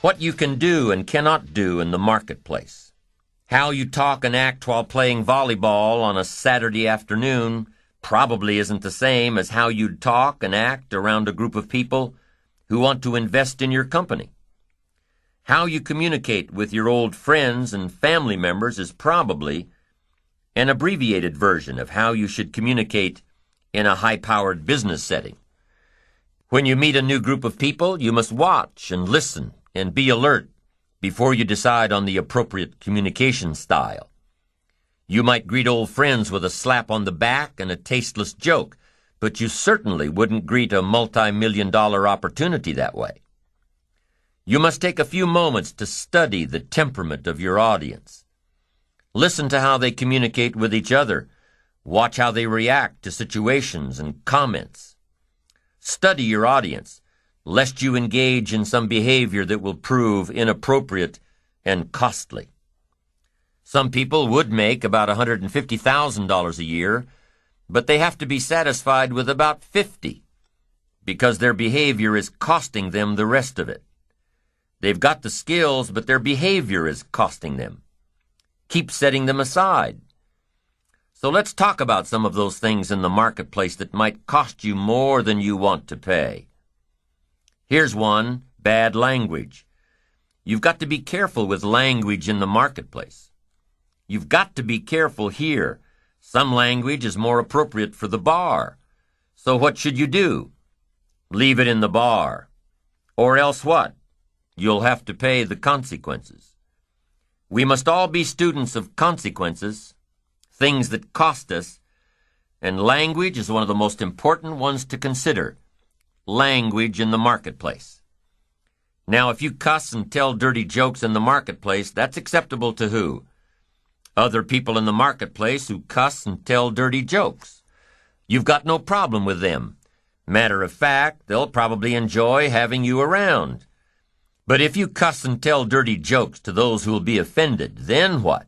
What you can do and cannot do in the marketplace. How you talk and act while playing volleyball on a Saturday afternoon probably isn't the same as how you'd talk and act around a group of people who want to invest in your company. How you communicate with your old friends and family members is probably an abbreviated version of how you should communicate in a high-powered business setting. When you meet a new group of people, you must watch and listen and be alert before you decide on the appropriate communication style. You might greet old friends with a slap on the back and a tasteless joke, but you certainly wouldn't greet a multi-million-dollar opportunity that way. You must take a few moments to study the temperament of your audience. Listen to how they communicate with each other. Watch how they react to situations and comments. Study your audience, lest you engage in some behavior that will prove inappropriate and costly. Some people would make about $150,000 a year, but they have to be satisfied with about $50,000 because their behavior is costing them the rest of it. They've got the skills, but their behavior is costing them. Keep setting them aside. So let's talk about some of those things in the marketplace that might cost you more than you want to pay. Here's one: bad language. You've got to be careful with language in the marketplace. You've got to be careful here. Some language is more appropriate for the bar. So what should you do? Leave it in the bar. Or else what? You'll have to pay the consequences. We must all be students of consequences, things that cost us, and language is one of the most important ones to consider. Language in the marketplace. Now, if you cuss and tell dirty jokes in the marketplace, that's acceptable to who? Other people in the marketplace who cuss and tell dirty jokes. You've got no problem with them. Matter of fact, they'll probably enjoy having you around. But if you cuss and tell dirty jokes to those who will be offended, then what?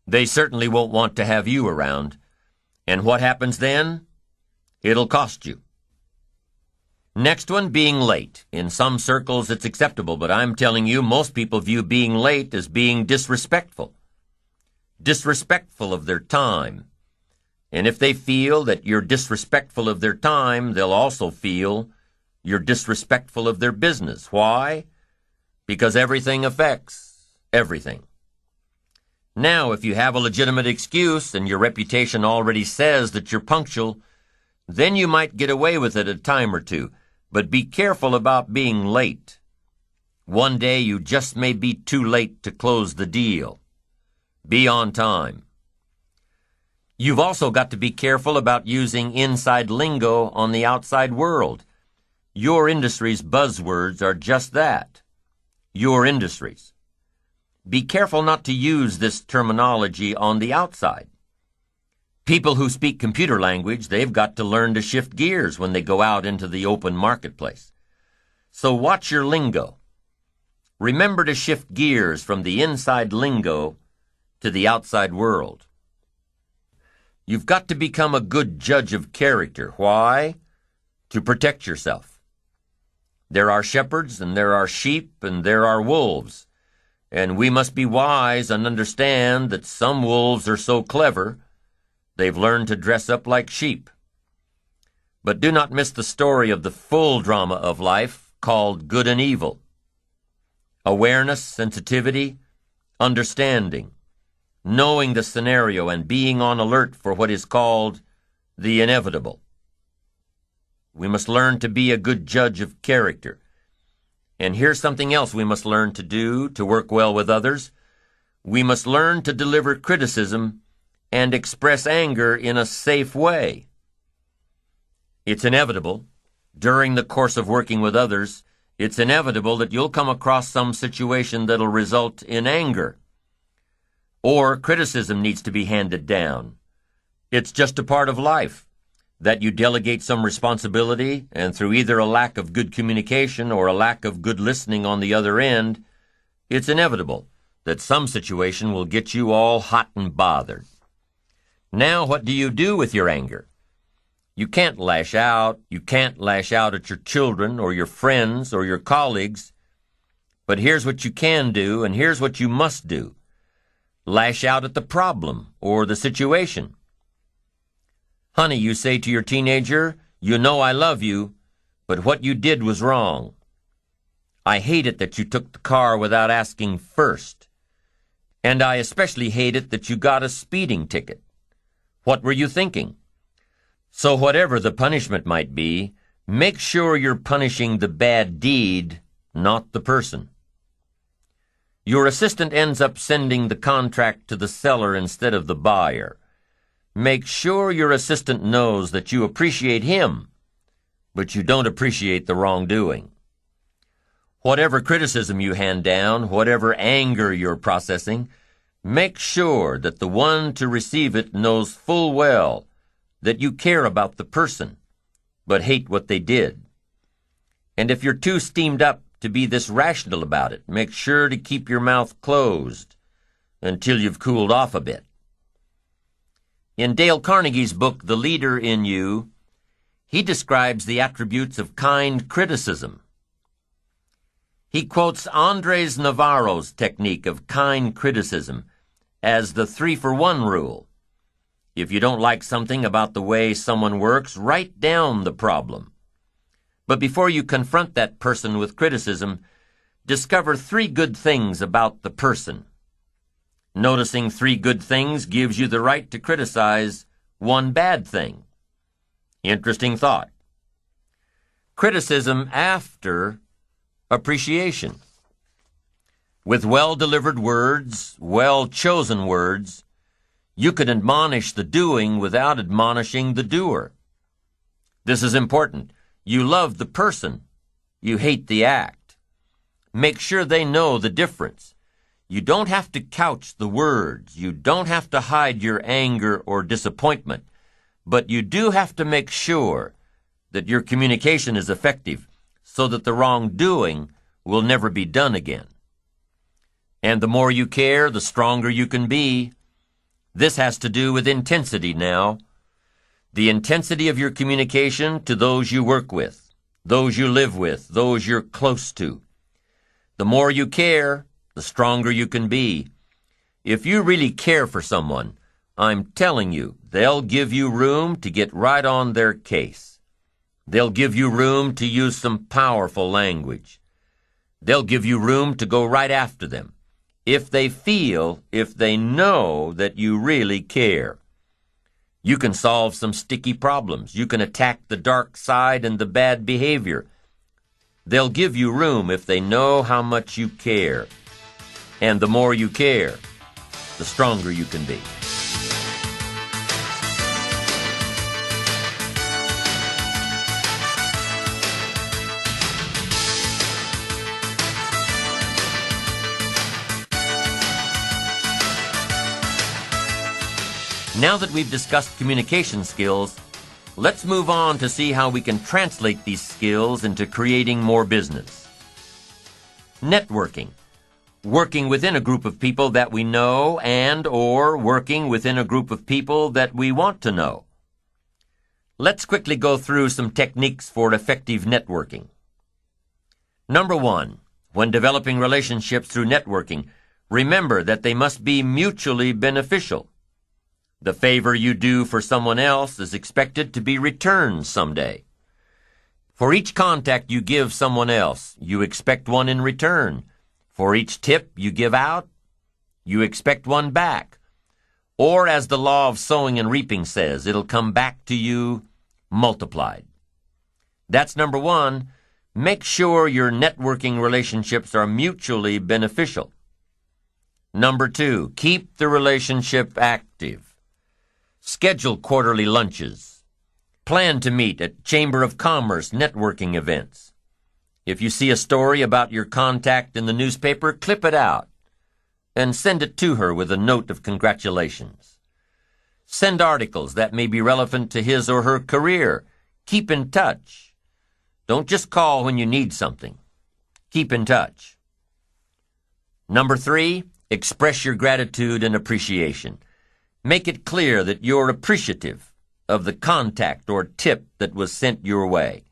They certainly won't want to have you around. And what happens then? It'll cost you. Next one, being late. In some circles it's acceptable, but I'm telling you, most people view being late as being disrespectful. Disrespectful of their time. And if they feel that you're disrespectful of their time, they'll also feel you're disrespectful of their business. Why? Because everything affects everything. Now, if you have a legitimate excuse and your reputation already says that you're punctual, then you might get away with it a time or two. But be careful about being late. One day you just may be too late to close the deal. Be on time. You've also got to be careful about using inside lingo on the outside world. Your industry's buzzwords are just that. Your industries. Be careful not to use this terminology on the outside. People who speak computer language, they've got to learn to shift gears when they go out into the open marketplace. So watch your lingo. Remember to shift gears from the inside lingo to the outside world. You've got to become a good judge of character. Why? To protect yourself. There are shepherds, and there are sheep, and there are wolves. And we must be wise and understand that some wolves are so clever, they've learned to dress up like sheep. But do not miss the story of the full drama of life called good and evil. Awareness, sensitivity, understanding, knowing the scenario and being on alert for what is called the inevitable. We must learn to be a good judge of character. And here's something else we must learn to do to work well with others. We must learn to deliver criticism and express anger in a safe way. It's inevitable, during the course of working with others, it's inevitable that you'll come across some situation that'll result in anger. Or criticism needs to be handed down. It's just a part of life, that you delegate some responsibility, and through either a lack of good communication or a lack of good listening on the other end, it's inevitable that some situation will get you all hot and bothered. Now, what do you do with your anger? You can't lash out. You can't lash out at your children or your friends or your colleagues. But here's what you can do, and here's what you must do. Lash out at the problem or the situation. Honey, you say to your teenager, "You know I love you, but what you did was wrong. I hate it that you took the car without asking first. And I especially hate it that you got a speeding ticket. What were you thinking? So whatever the punishment might be, make sure you're punishing the bad deed, not the person. Your assistant ends up sending the contract to the seller instead of the buyer. Make sure your assistant knows that you appreciate him, but you don't appreciate the wrongdoing. Whatever criticism you hand down, whatever anger you're processing, make sure that the one to receive it knows full well that you care about the person, but hate what they did. And if you're too steamed up to be this rational about it, make sure to keep your mouth closed until you've cooled off a bit. In Dale Carnegie's book, The Leader in You, he describes the attributes of kind criticism. He quotes Andres Navarro's technique of kind criticism as the 3-for-1 rule. If you don't like something about the way someone works, write down the problem. But before you confront that person with criticism, discover 3 good things about the person. Noticing 3 good things gives you the right to criticize 1 bad thing. Interesting thought. Criticism after appreciation. With well-delivered words, well-chosen words, you can admonish the doing without admonishing the doer. This is important. You love the person. You hate the act. Make sure they know the difference. You don't have to couch the words. You don't have to hide your anger or disappointment. But you do have to make sure that your communication is effective so that the wrongdoing will never be done again. And the more you care, the stronger you can be. This has to do with intensity now. The intensity of your communication to those you work with, those you live with, those you're close to. The more you care, the stronger you can be. If you really care for someone, I'm telling you, they'll give you room to get right on their case. They'll give you room to use some powerful language. They'll give you room to go right after them. If they know that you really care. You can solve some sticky problems. You can attack the dark side and the bad behavior. They'll give you room if they know how much you care. And the more you care, the stronger you can be. Now that we've discussed communication skills, let's move on to see how we can translate these skills into creating more business. Networking. Working within a group of people that we know and/or working within a group of people that we want to know. Let's quickly go through some techniques for effective networking. Number 1, when developing relationships through networking, remember that they must be mutually beneficial. The favor you do for someone else is expected to be returned someday. For each contact you give someone else, you expect one in return. For each tip you give out, you expect one back. Or as the law of sowing and reaping says, it'll come back to you multiplied. That's number 1. Make sure your networking relationships are mutually beneficial. Number 2, keep the relationship active. Schedule quarterly lunches. Plan to meet at Chamber of Commerce networking events. If you see a story about your contact in the newspaper, clip it out and send it to her with a note of congratulations. Send articles that may be relevant to his or her career. Keep in touch. Don't just call when you need something. Keep in touch. Number 3, express your gratitude and appreciation. Make it clear that you're appreciative of the contact or tip that was sent your way.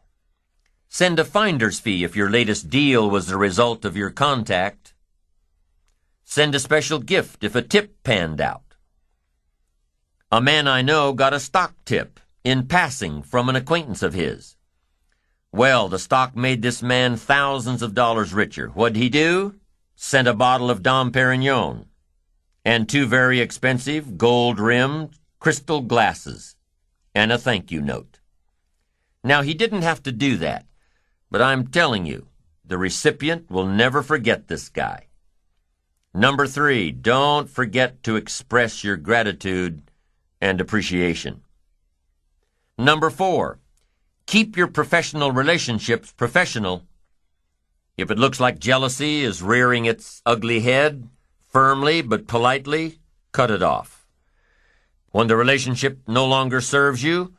Send a finder's fee if your latest deal was the result of your contact. Send a special gift if a tip panned out. A man I know got a stock tip in passing from an acquaintance of his. Well, the stock made this man thousands of dollars richer. What'd he do? Sent a bottle of Dom Perignon and 2 very expensive, gold-rimmed, crystal glasses and a thank you note. Now, he didn't have to do that, but I'm telling you, the recipient will never forget this guy. Number 3, don't forget to express your gratitude and appreciation. Number 4, keep your professional relationships professional. If it looks like jealousy is rearing its ugly head, firmly but politely, cut it off. When the relationship no longer serves you,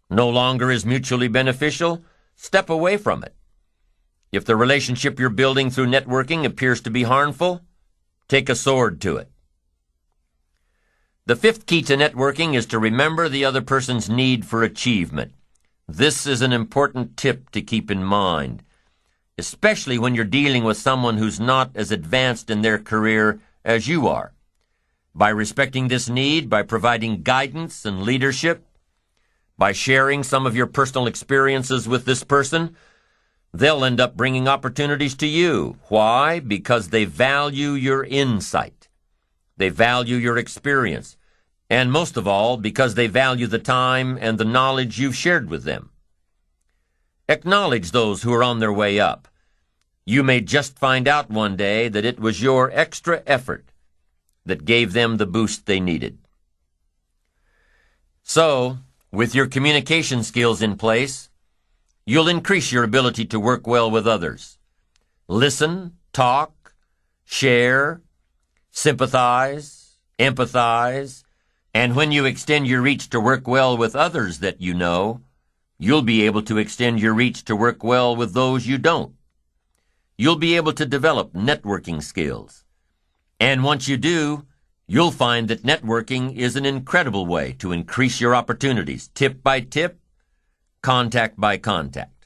no longer is mutually beneficial, step away from it. If the relationship you're building through networking appears to be harmful, take a sword to it. The 5th key to networking is to remember the other person's need for achievement. This is an important tip to keep in mind, especially when you're dealing with someone who's not as advanced in their career as you are. By respecting this need, by providing guidance and leadership, by sharing some of your personal experiences with this person, they'll end up bringing opportunities to you. Why? Because they value your insight. They value your experience. And most of all, because they value the time and the knowledge you've shared with them. Acknowledge those who are on their way up. You may just find out one day that it was your extra effort that gave them the boost they needed. So, with your communication skills in place, you'll increase your ability to work well with others. Listen, talk, share, sympathize, empathize, and when you extend your reach to work well with others that you know, you'll be able to extend your reach to work well with those you don't. You'll be able to develop networking skills. And once you do, you'll find that networking is an incredible way to increase your opportunities, tip by tip, contact by contact.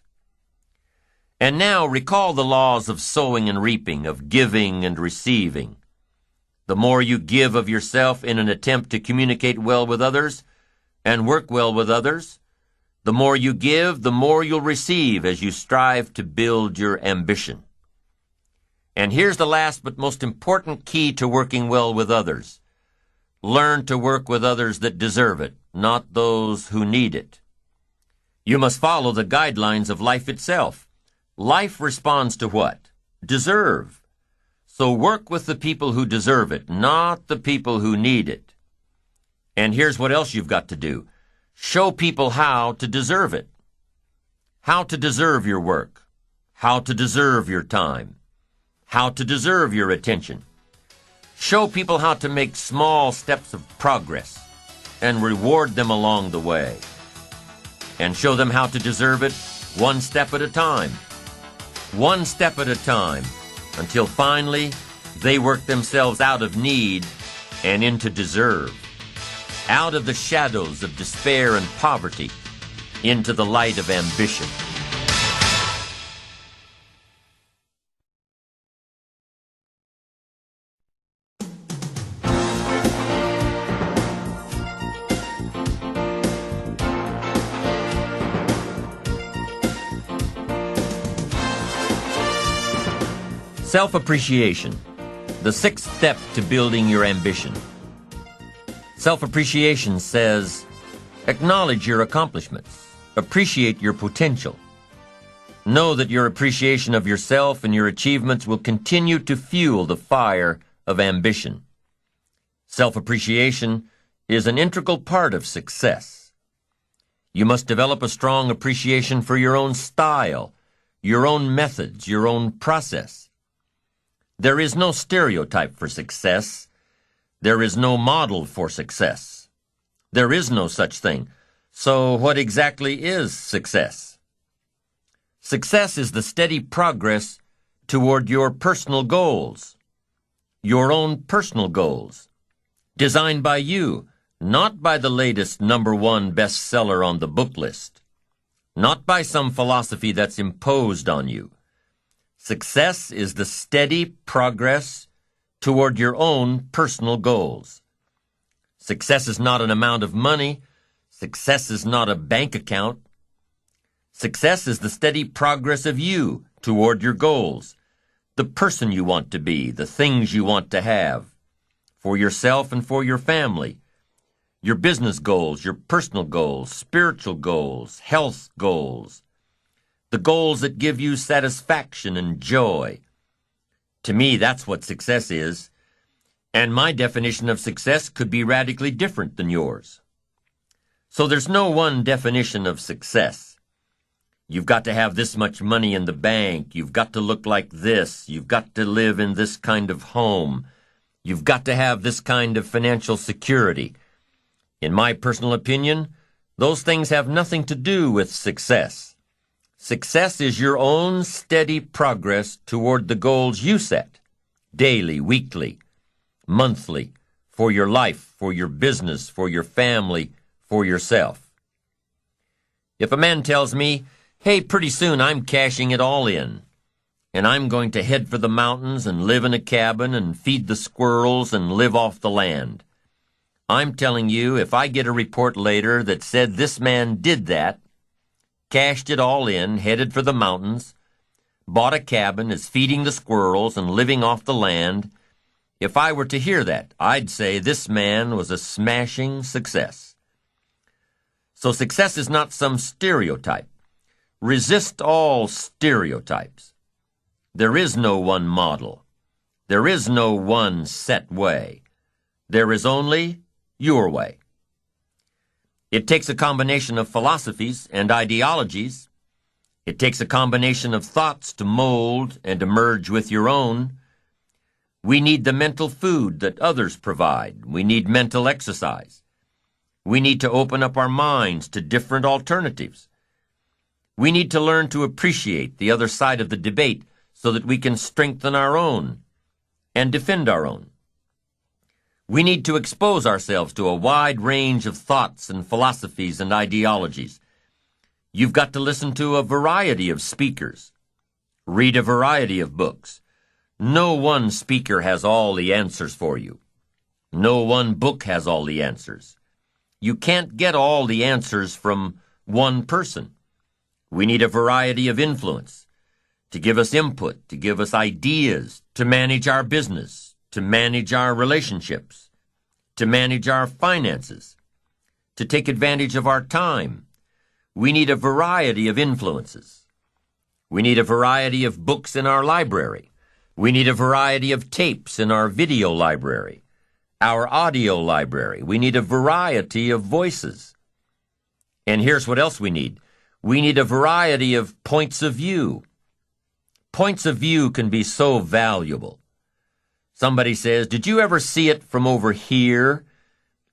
And now recall the laws of sowing and reaping, of giving and receiving. The more you give of yourself in an attempt to communicate well with others and work well with others, the more you give, the more you'll receive as you strive to build your ambition. And here's the last but most important key to working well with others. Learn to work with others that deserve it, not those who need it. You must follow the guidelines of life itself. Life responds to what? Deserve. So work with the people who deserve it, not the people who need it. And here's what else you've got to do. Show people how to deserve it. How to deserve your work. How to deserve your time. How to deserve your attention. Show people how to make small steps of progress and reward them along the way. And show them how to deserve it one step at a time. One step at a time, until finally they work themselves out of need and into deserve. Out of the shadows of despair and poverty into the light of ambition. Self-appreciation, the 6th step to building your ambition. Self-appreciation says, acknowledge your accomplishments, appreciate your potential. Know that your appreciation of yourself and your achievements will continue to fuel the fire of ambition. Self-appreciation is an integral part of success. You must develop a strong appreciation for your own style, your own methods, your own process. There is no stereotype for success. There is no model for success. There is no such thing. So what exactly is success? Success is the steady progress toward your personal goals. Your own personal goals. Designed by you, not by the latest #1 bestseller on the book list. Not by some philosophy that's imposed on you. Success is the steady progress toward your own personal goals. Success is not an amount of money. Success is not a bank account. Success is the steady progress of you toward your goals, the person you want to be, the things you want to have, for yourself and for your family, your business goals, your personal goals, spiritual goals, health goals, the goals that give you satisfaction and joy. To me, that's what success is, and my definition of success could be radically different than yours. So there's no one definition of success. You've got to have this much money in the bank. You've got to look like this. You've got to live in this kind of home. You've got to have this kind of financial security. In my personal opinion, those things have nothing to do with success. Success is your own steady progress toward the goals you set, daily, weekly, monthly, for your life, for your business, for your family, for yourself. If a man tells me, hey, pretty soon I'm cashing it all in, and I'm going to head for the mountains and live in a cabin and feed the squirrels and live off the land, I'm telling you, if I get a report later that said this man did that, cashed it all in, headed for the mountains, bought a cabin, is feeding the squirrels and living off the land, if I were to hear that, I'd say this man was a smashing success. So success is not some stereotype. Resist all stereotypes. There is no one model. There is no one set way. There is only your way. It takes a combination of philosophies and ideologies. It takes a combination of thoughts to mold and emerge with your own. We need the mental food that others provide. We need mental exercise. We need to open up our minds to different alternatives. We need to learn to appreciate the other side of the debate so that we can strengthen our own and defend our own. We need to expose ourselves to a wide range of thoughts and philosophies and ideologies. You've got to listen to a variety of speakers, read a variety of books. No one speaker has all the answers for you. No one book has all the answers. You can't get all the answers from one person. We need a variety of influence to give us input, to give us ideas, to manage our business, to manage our relationships, to manage our finances, to take advantage of our time. We need a variety of influences. We need a variety of books in our library. We need a variety of tapes in our video library, our audio library. We need a variety of voices. And here's what else we need. We need a variety of points of view. Points of view can be so valuable. Somebody says, did you ever see it from over here?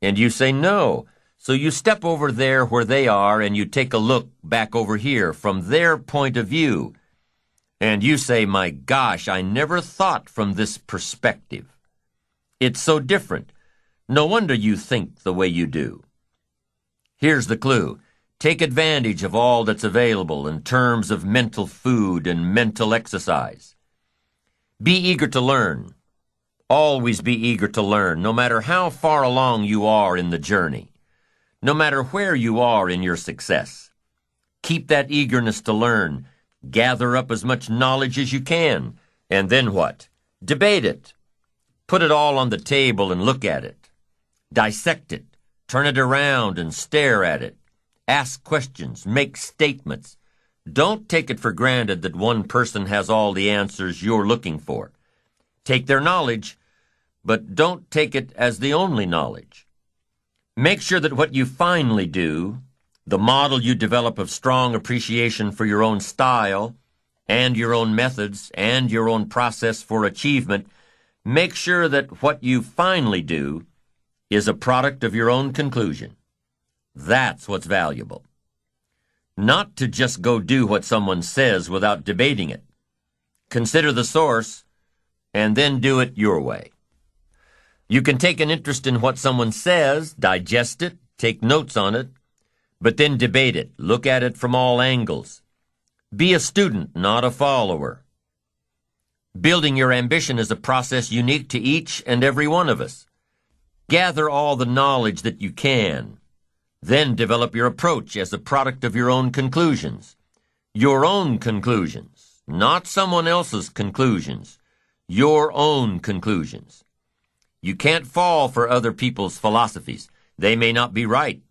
And you say, no. So you step over there where they are and you take a look back over here from their point of view. And you say, my gosh, I never thought from this perspective. It's so different. No wonder you think the way you do. Here's the clue. Take advantage of all that's available in terms of mental food and mental exercise. Be eager to learn. Always be eager to learn, no matter how far along you are in the journey, no matter where you are in your success. Keep that eagerness to learn. Gather up as much knowledge as you can. And then what? Debate it. Put it all on the table and look at it. Dissect it. Turn it around and stare at it. Ask questions. Make statements. Don't take it for granted that one person has all the answers you're looking for. Take their knowledge, but don't take it as the only knowledge. Make sure that what you finally do, the model you develop of strong appreciation for your own style and your own methods and your own process for achievement, make sure that what you finally do is a product of your own conclusion. That's what's valuable. Not to just go do what someone says without debating it. Consider the source and then do it your way. You can take an interest in what someone says, digest it, take notes on it, but then debate it. Look at it from all angles. Be a student, not a follower. Building your ambition is a process unique to each and every one of us. Gather all the knowledge that you can. Then develop your approach as a product of your own conclusions. Your own conclusions, not someone else's conclusions. Your own conclusions. You can't fall for other people's philosophies. They may not be right.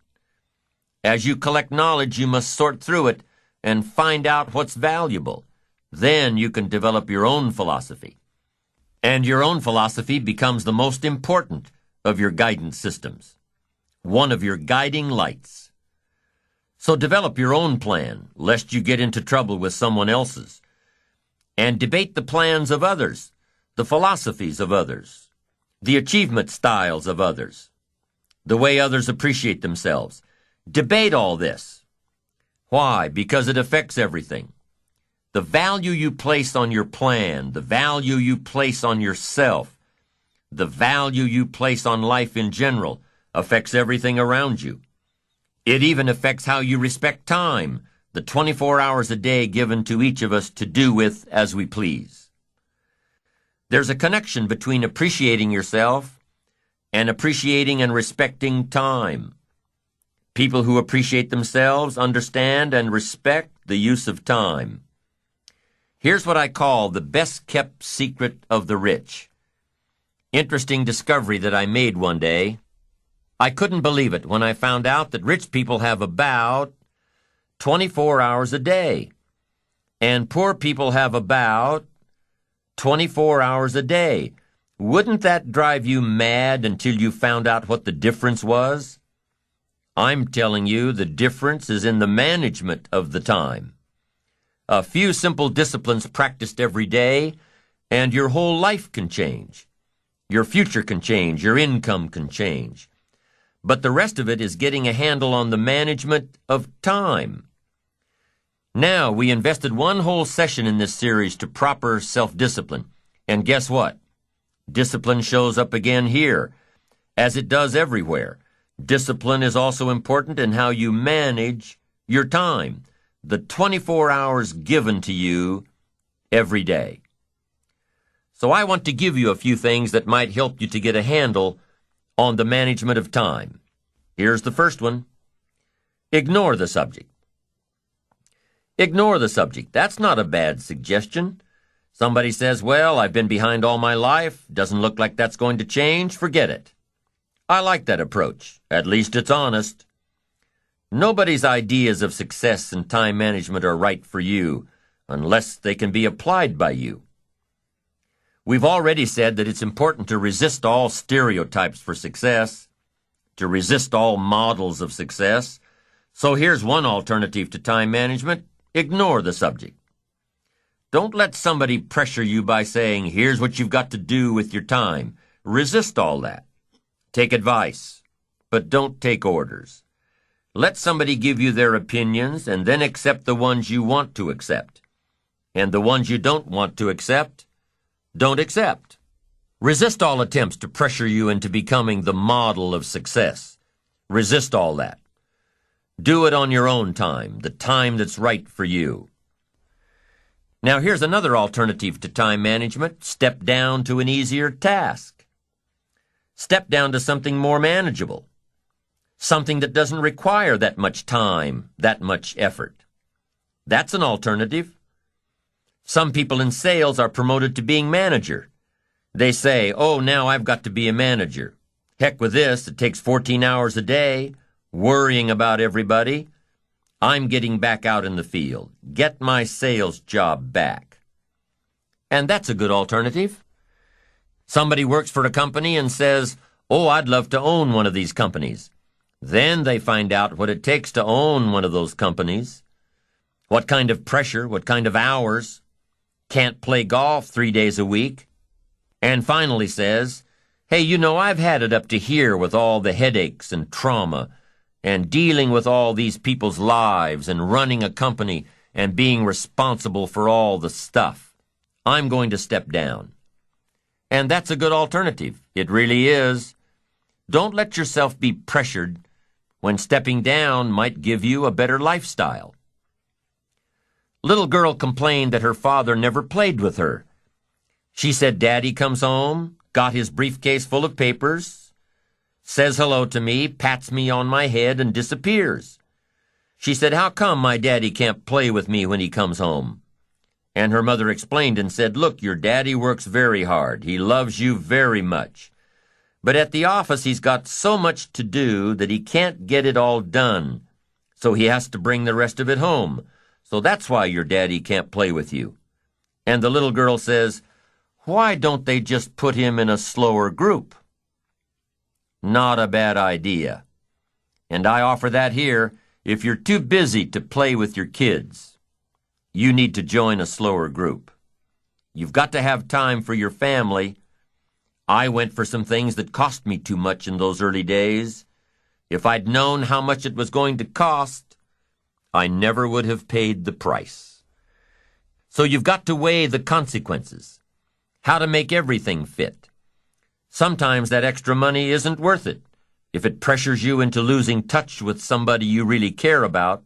As you collect knowledge, you must sort through it and find out what's valuable. Then you can develop your own philosophy. And your own philosophy becomes the most important of your guidance systems, one of your guiding lights. So develop your own plan, lest you get into trouble with someone else's. And debate the plans of others, the philosophies of others, the achievement styles of others, the way others appreciate themselves. Debate all this. Why? Because it affects everything. The value you place on your plan, the value you place on yourself, the value you place on life in general affects everything around you. It even affects how you respect time, the 24 hours a day given to each of us to do with as we please. There's a connection between appreciating yourself and appreciating and respecting time. People who appreciate themselves understand and respect the use of time. Here's what I call the best-kept secret of the rich. Interesting discovery that I made one day. I couldn't believe it when I found out that rich people have about 24 hours a day, and poor people have about 24 hours a day. Wouldn't that drive you mad until you found out what the difference was? I'm telling you, the difference is in the management of the time. A few simple disciplines practiced every day, and your whole life can change. Your future can change. Your income can change. But the rest of it is getting a handle on the management of time. Now, we invested one whole session in this series to proper self-discipline. And guess what? Discipline shows up again here, as it does everywhere. Discipline is also important in how you manage your time, the 24 hours given to you every day. So I want to give you a few things that might help you to get a handle on the management of time. Here's the first one. Ignore the subject. Ignore the subject. That's not a bad suggestion. Somebody says, well, I've been behind all my life. Doesn't look like that's going to change. Forget it. I like that approach. At least it's honest. Nobody's ideas of success and time management are right for you unless they can be applied by you. We've already said that it's important to resist all stereotypes for success, to resist all models of success. So here's one alternative to time management. Ignore the subject. Don't let somebody pressure you by saying, here's what you've got to do with your time. Resist all that. Take advice, but don't take orders. Let somebody give you their opinions and then accept the ones you want to accept. And the ones you don't want to accept, don't accept. Resist all attempts to pressure you into becoming the model of success. Resist all that. Do it on your own time, the time that's right for you. Now here's another alternative to time management. Step down to an easier task. Step down to something more manageable. Something that doesn't require that much time, that much effort. That's an alternative. Some people in sales are promoted to being manager. They say, oh, now I've got to be a manager. Heck with this, it takes 14 hours a day, worrying about everybody. I'm getting back out in the field. Get my sales job back. And that's a good alternative. Somebody works for a company and says, oh, I'd love to own one of these companies. Then they find out what it takes to own one of those companies. What kind of pressure, what kind of hours. Can't play golf 3 days a week. And finally says, hey, you know, I've had it up to here with all the headaches and trauma and dealing with all these people's lives and running a company and being responsible for all the stuff. I'm going to step down. And that's a good alternative. It really is. Don't let yourself be pressured when stepping down might give you a better lifestyle. Little girl complained that her father never played with her. She said, Daddy comes home, got his briefcase full of papers, says hello to me, pats me on my head, and disappears. She said, "How come my daddy can't play with me when he comes home?" And her mother explained and said, "Look, your daddy works very hard. He loves you very much. But at the office, he's got so much to do that he can't get it all done. So he has to bring the rest of it home. So that's why your daddy can't play with you." And the little girl says, "Why don't they just put him in a slower group?" Not a bad idea. And I offer that here. If you're too busy to play with your kids, you need to join a slower group. You've got to have time for your family. I went for some things that cost me too much in those early days. If I'd known how much it was going to cost, I never would have paid the price. So you've got to weigh the consequences, how to make everything fit. Sometimes that extra money isn't worth it if it pressures you into losing touch with somebody you really care about.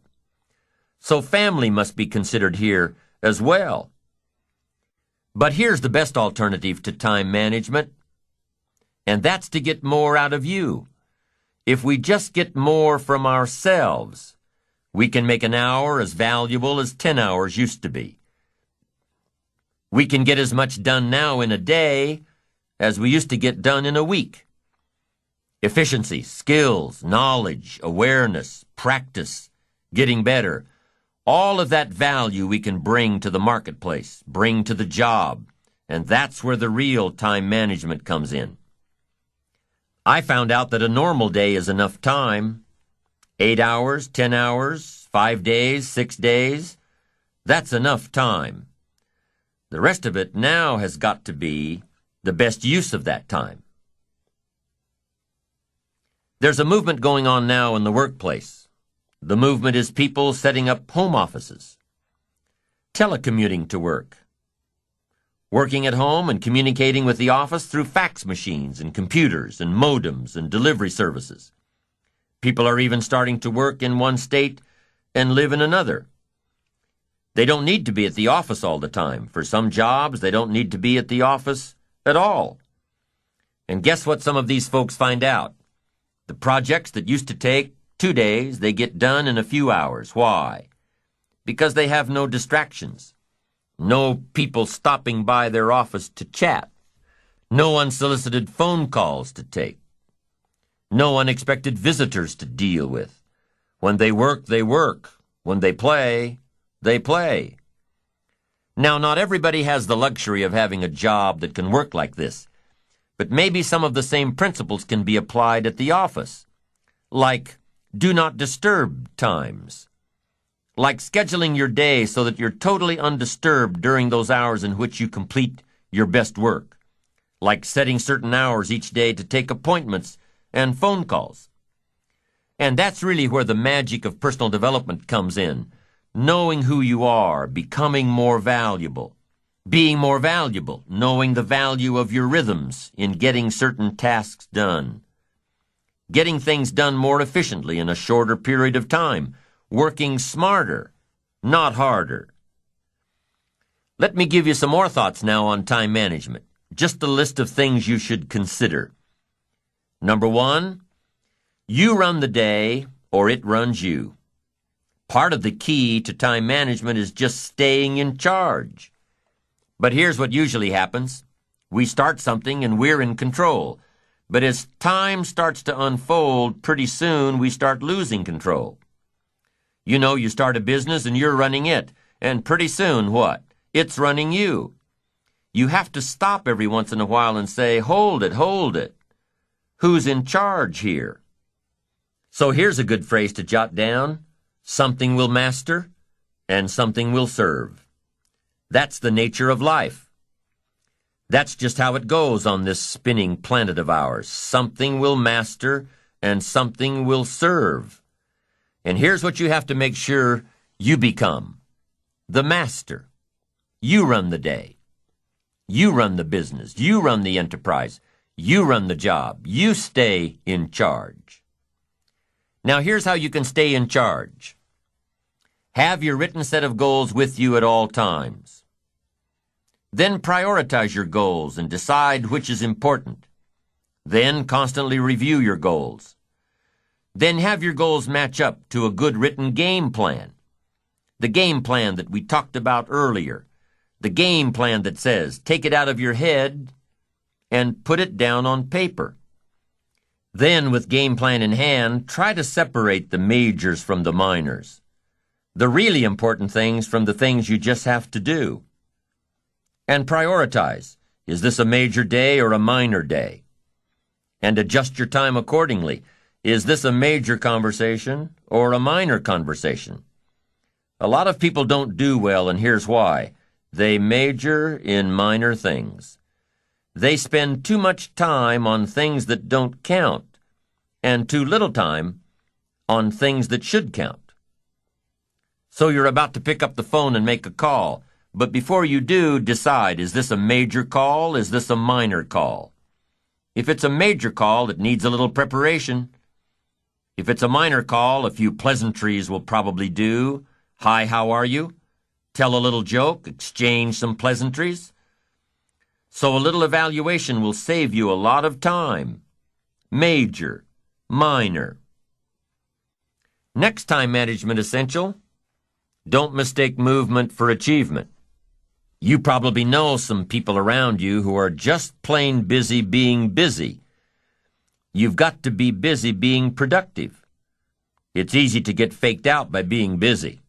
So family must be considered here as well. But here's the best alternative to time management, and that's to get more out of you. If we just get more from ourselves, we can make an hour as valuable as 10 hours used to be. We can get as much done now in a day as we used to get done in a week. Efficiency, skills, knowledge, awareness, practice, getting better, all of that value we can bring to the marketplace, bring to the job, and that's where the real time management comes in. I found out that a normal day is enough time. 8 hours, 10 hours, 5 days, 6 days, that's enough time. The rest of it now has got to be the best use of that time. There's a movement going on now in the workplace. The movement is people setting up home offices, telecommuting to work, working at home and communicating with the office through fax machines and computers and modems and delivery services. People are even starting to work in one state and live in another. They don't need to be at the office all the time. For some jobs, they don't need to be at the office at all. And guess what some of these folks find out? The projects that used to take 2 days, they get done in a few hours. Why? Because they have no distractions. No people stopping by their office to chat. No unsolicited phone calls to take. No unexpected visitors to deal with. When they work, they work. When they play, they play. Now, not everybody has the luxury of having a job that can work like this. But maybe some of the same principles can be applied at the office, like do not disturb times, like scheduling your day so that you're totally undisturbed during those hours in which you complete your best work, like setting certain hours each day to take appointments and phone calls. And that's really where the magic of personal development comes in, knowing who you are, becoming more valuable. Being more valuable, knowing the value of your rhythms in getting certain tasks done. Getting things done more efficiently in a shorter period of time. Working smarter, not harder. Let me give you some more thoughts now on time management. Just a list of things you should consider. Number 1, you run the day or it runs you. Part of the key to time management is just staying in charge. But here's what usually happens. We start something and we're in control. But as time starts to unfold, pretty soon we start losing control. You know, you start a business and you're running it. And pretty soon, what? It's running you. You have to stop every once in a while and say, hold it, hold it. Who's in charge here? So here's a good phrase to jot down. Something will master and something will serve. That's the nature of life. That's just how it goes on this spinning planet of ours. Something will master and something will serve. And here's what you have to make sure you become. The master. You run the day. You run the business. You run the enterprise. You run the job. You stay in charge. Now here's how you can stay in charge. Have your written set of goals with you at all times. Then prioritize your goals and decide which is important. Then constantly review your goals. Then have your goals match up to a good written game plan. The game plan that we talked about earlier. The game plan that says, take it out of your head and put it down on paper. Then, with game plan in hand, try to separate the majors from the minors. The really important things from the things you just have to do. And prioritize. Is this a major day or a minor day? And adjust your time accordingly. Is this a major conversation or a minor conversation? A lot of people don't do well, and here's why. They major in minor things. They spend too much time on things that don't count, and too little time on things that should count. So you're about to pick up the phone and make a call, but before you do, decide, is this a major call? Is this a minor call? If it's a major call, it needs a little preparation. If it's a minor call, a few pleasantries will probably do. Hi, how are you? Tell a little joke, exchange some pleasantries. So a little evaluation will save you a lot of time. Major, minor. Next time management essential, don't mistake movement for achievement. You probably know some people around you who are just plain busy being busy. You've got to be busy being productive. It's easy to get faked out by being busy.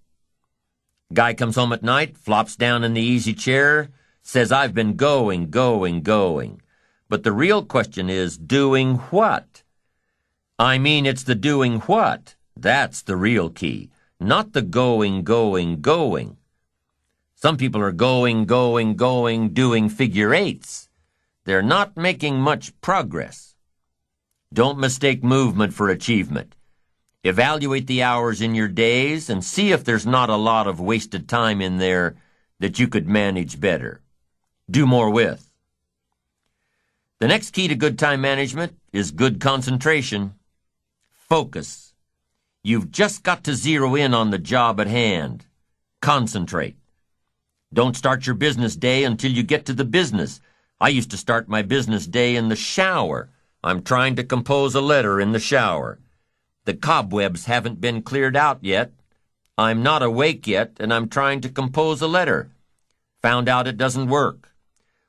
Guy comes home at night, flops down in the easy chair, says, I've been going. But the real question is, doing what? I mean, it's the doing what. That's the real key, not the going. Some people are going, doing figure eights. They're not making much progress. Don't mistake movement for achievement. Evaluate the hours in your days and see if there's not a lot of wasted time in there that you could manage better. Do more with. The next key to good time management is good concentration. Focus. You've just got to zero in on the job at hand. Concentrate. Don't start your business day until you get to the business. I used to start my business day in the shower. I'm trying to compose a letter in the shower. The cobwebs haven't been cleared out yet. I'm not awake yet, and I'm trying to compose a letter. Found out it doesn't work.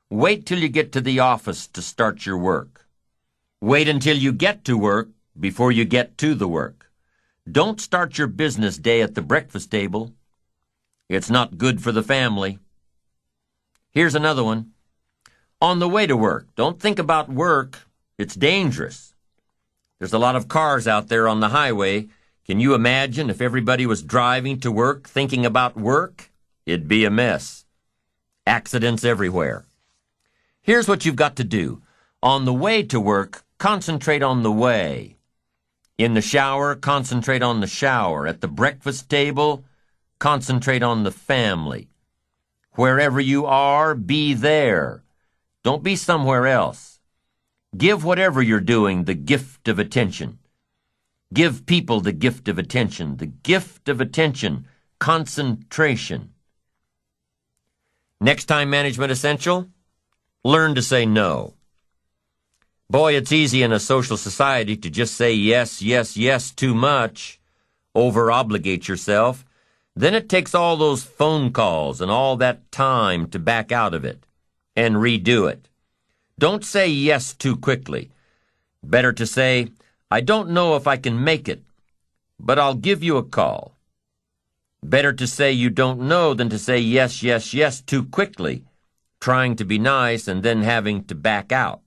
Wait till you get to the office to start your work. Wait until you get to work before you get to the work. Don't start your business day at the breakfast table. It's not good for the family. Here's another one. On the way to work, don't think about work. It's dangerous. There's a lot of cars out there on the highway. Can you imagine if everybody was driving to work thinking about work? It'd be a mess. Accidents everywhere. Here's what you've got to do. On the way to work, concentrate on the way. In the shower, concentrate on the shower. At the breakfast table, concentrate on the family. Wherever you are, be there. Don't be somewhere else. Give whatever you're doing the gift of attention. Give people the gift of attention. The gift of attention. Concentration. Next time management essential, learn to say no. Boy, it's easy in a social society to just say yes too much, over-obligate yourself. Then it takes all those phone calls and all that time to back out of it and redo it. Don't say yes too quickly. Better to say, I don't know if I can make it, but I'll give you a call. Better to say you don't know than to say yes too quickly, trying to be nice and then having to back out.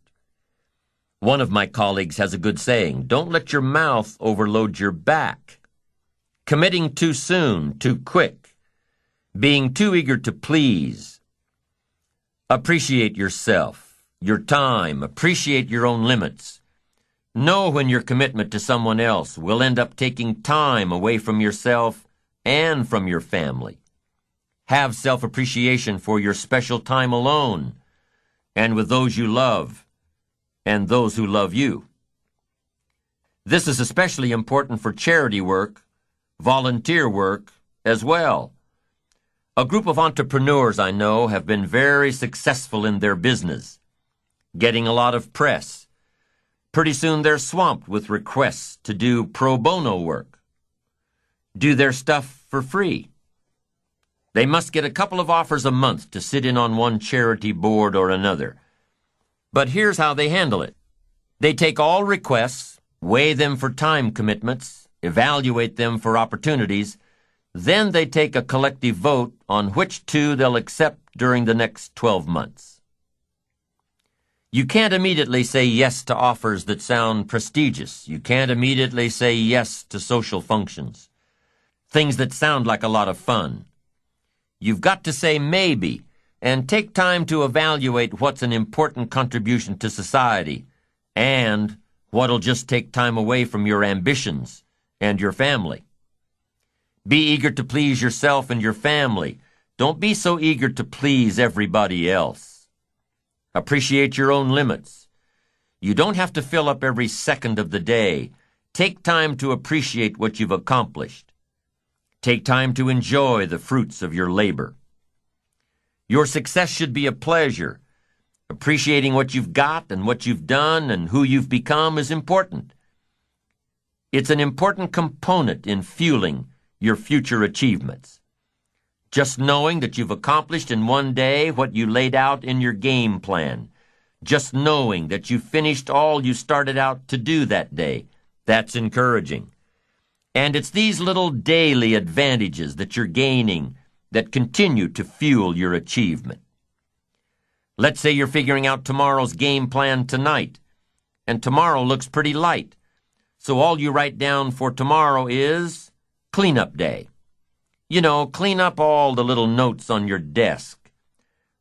One of my colleagues has a good saying, don't let your mouth overload your back. Committing too soon, too quick. Being too eager to please. Appreciate yourself. Your time, appreciate your own limits. Know when your commitment to someone else will end up taking time away from yourself and from your family. Have self-appreciation for your special time alone and with those you love and those who love you. This is especially important for charity work, volunteer work as well. A group of entrepreneurs I know have been very successful in their business, getting a lot of press, Pretty soon they're swamped with requests to do pro bono work, do their stuff for free. They must get a couple of offers a month to sit in on one charity board or another. But here's how they handle it. They take all requests, weigh them for time commitments, evaluate them for opportunities, then they take a collective vote on which two they'll accept during the next 12 months. You can't immediately say yes to offers that sound prestigious. You can't immediately say yes to social functions, things that sound like a lot of fun. You've got to say maybe and take time to evaluate what's an important contribution to society and what'll just take time away from your ambitions and your family. Be eager to please yourself and your family. Don't be so eager to please everybody else. Appreciate your own limits. You don't have to fill up every second of the day. Take time to appreciate what you've accomplished. Take time to enjoy the fruits of your labor. Your success should be a pleasure. Appreciating what you've got and what you've done and who you've become is important. It's an important component in fueling your future achievements. Just knowing that you've accomplished in one day what you laid out in your game plan. Just knowing that you finished all you started out to do that day. That's encouraging. And it's these little daily advantages that you're gaining that continue to fuel your achievement. Let's say you're figuring out tomorrow's game plan tonight, and tomorrow looks pretty light. So all you write down for tomorrow is cleanup day. You know, clean up all the little notes on your desk.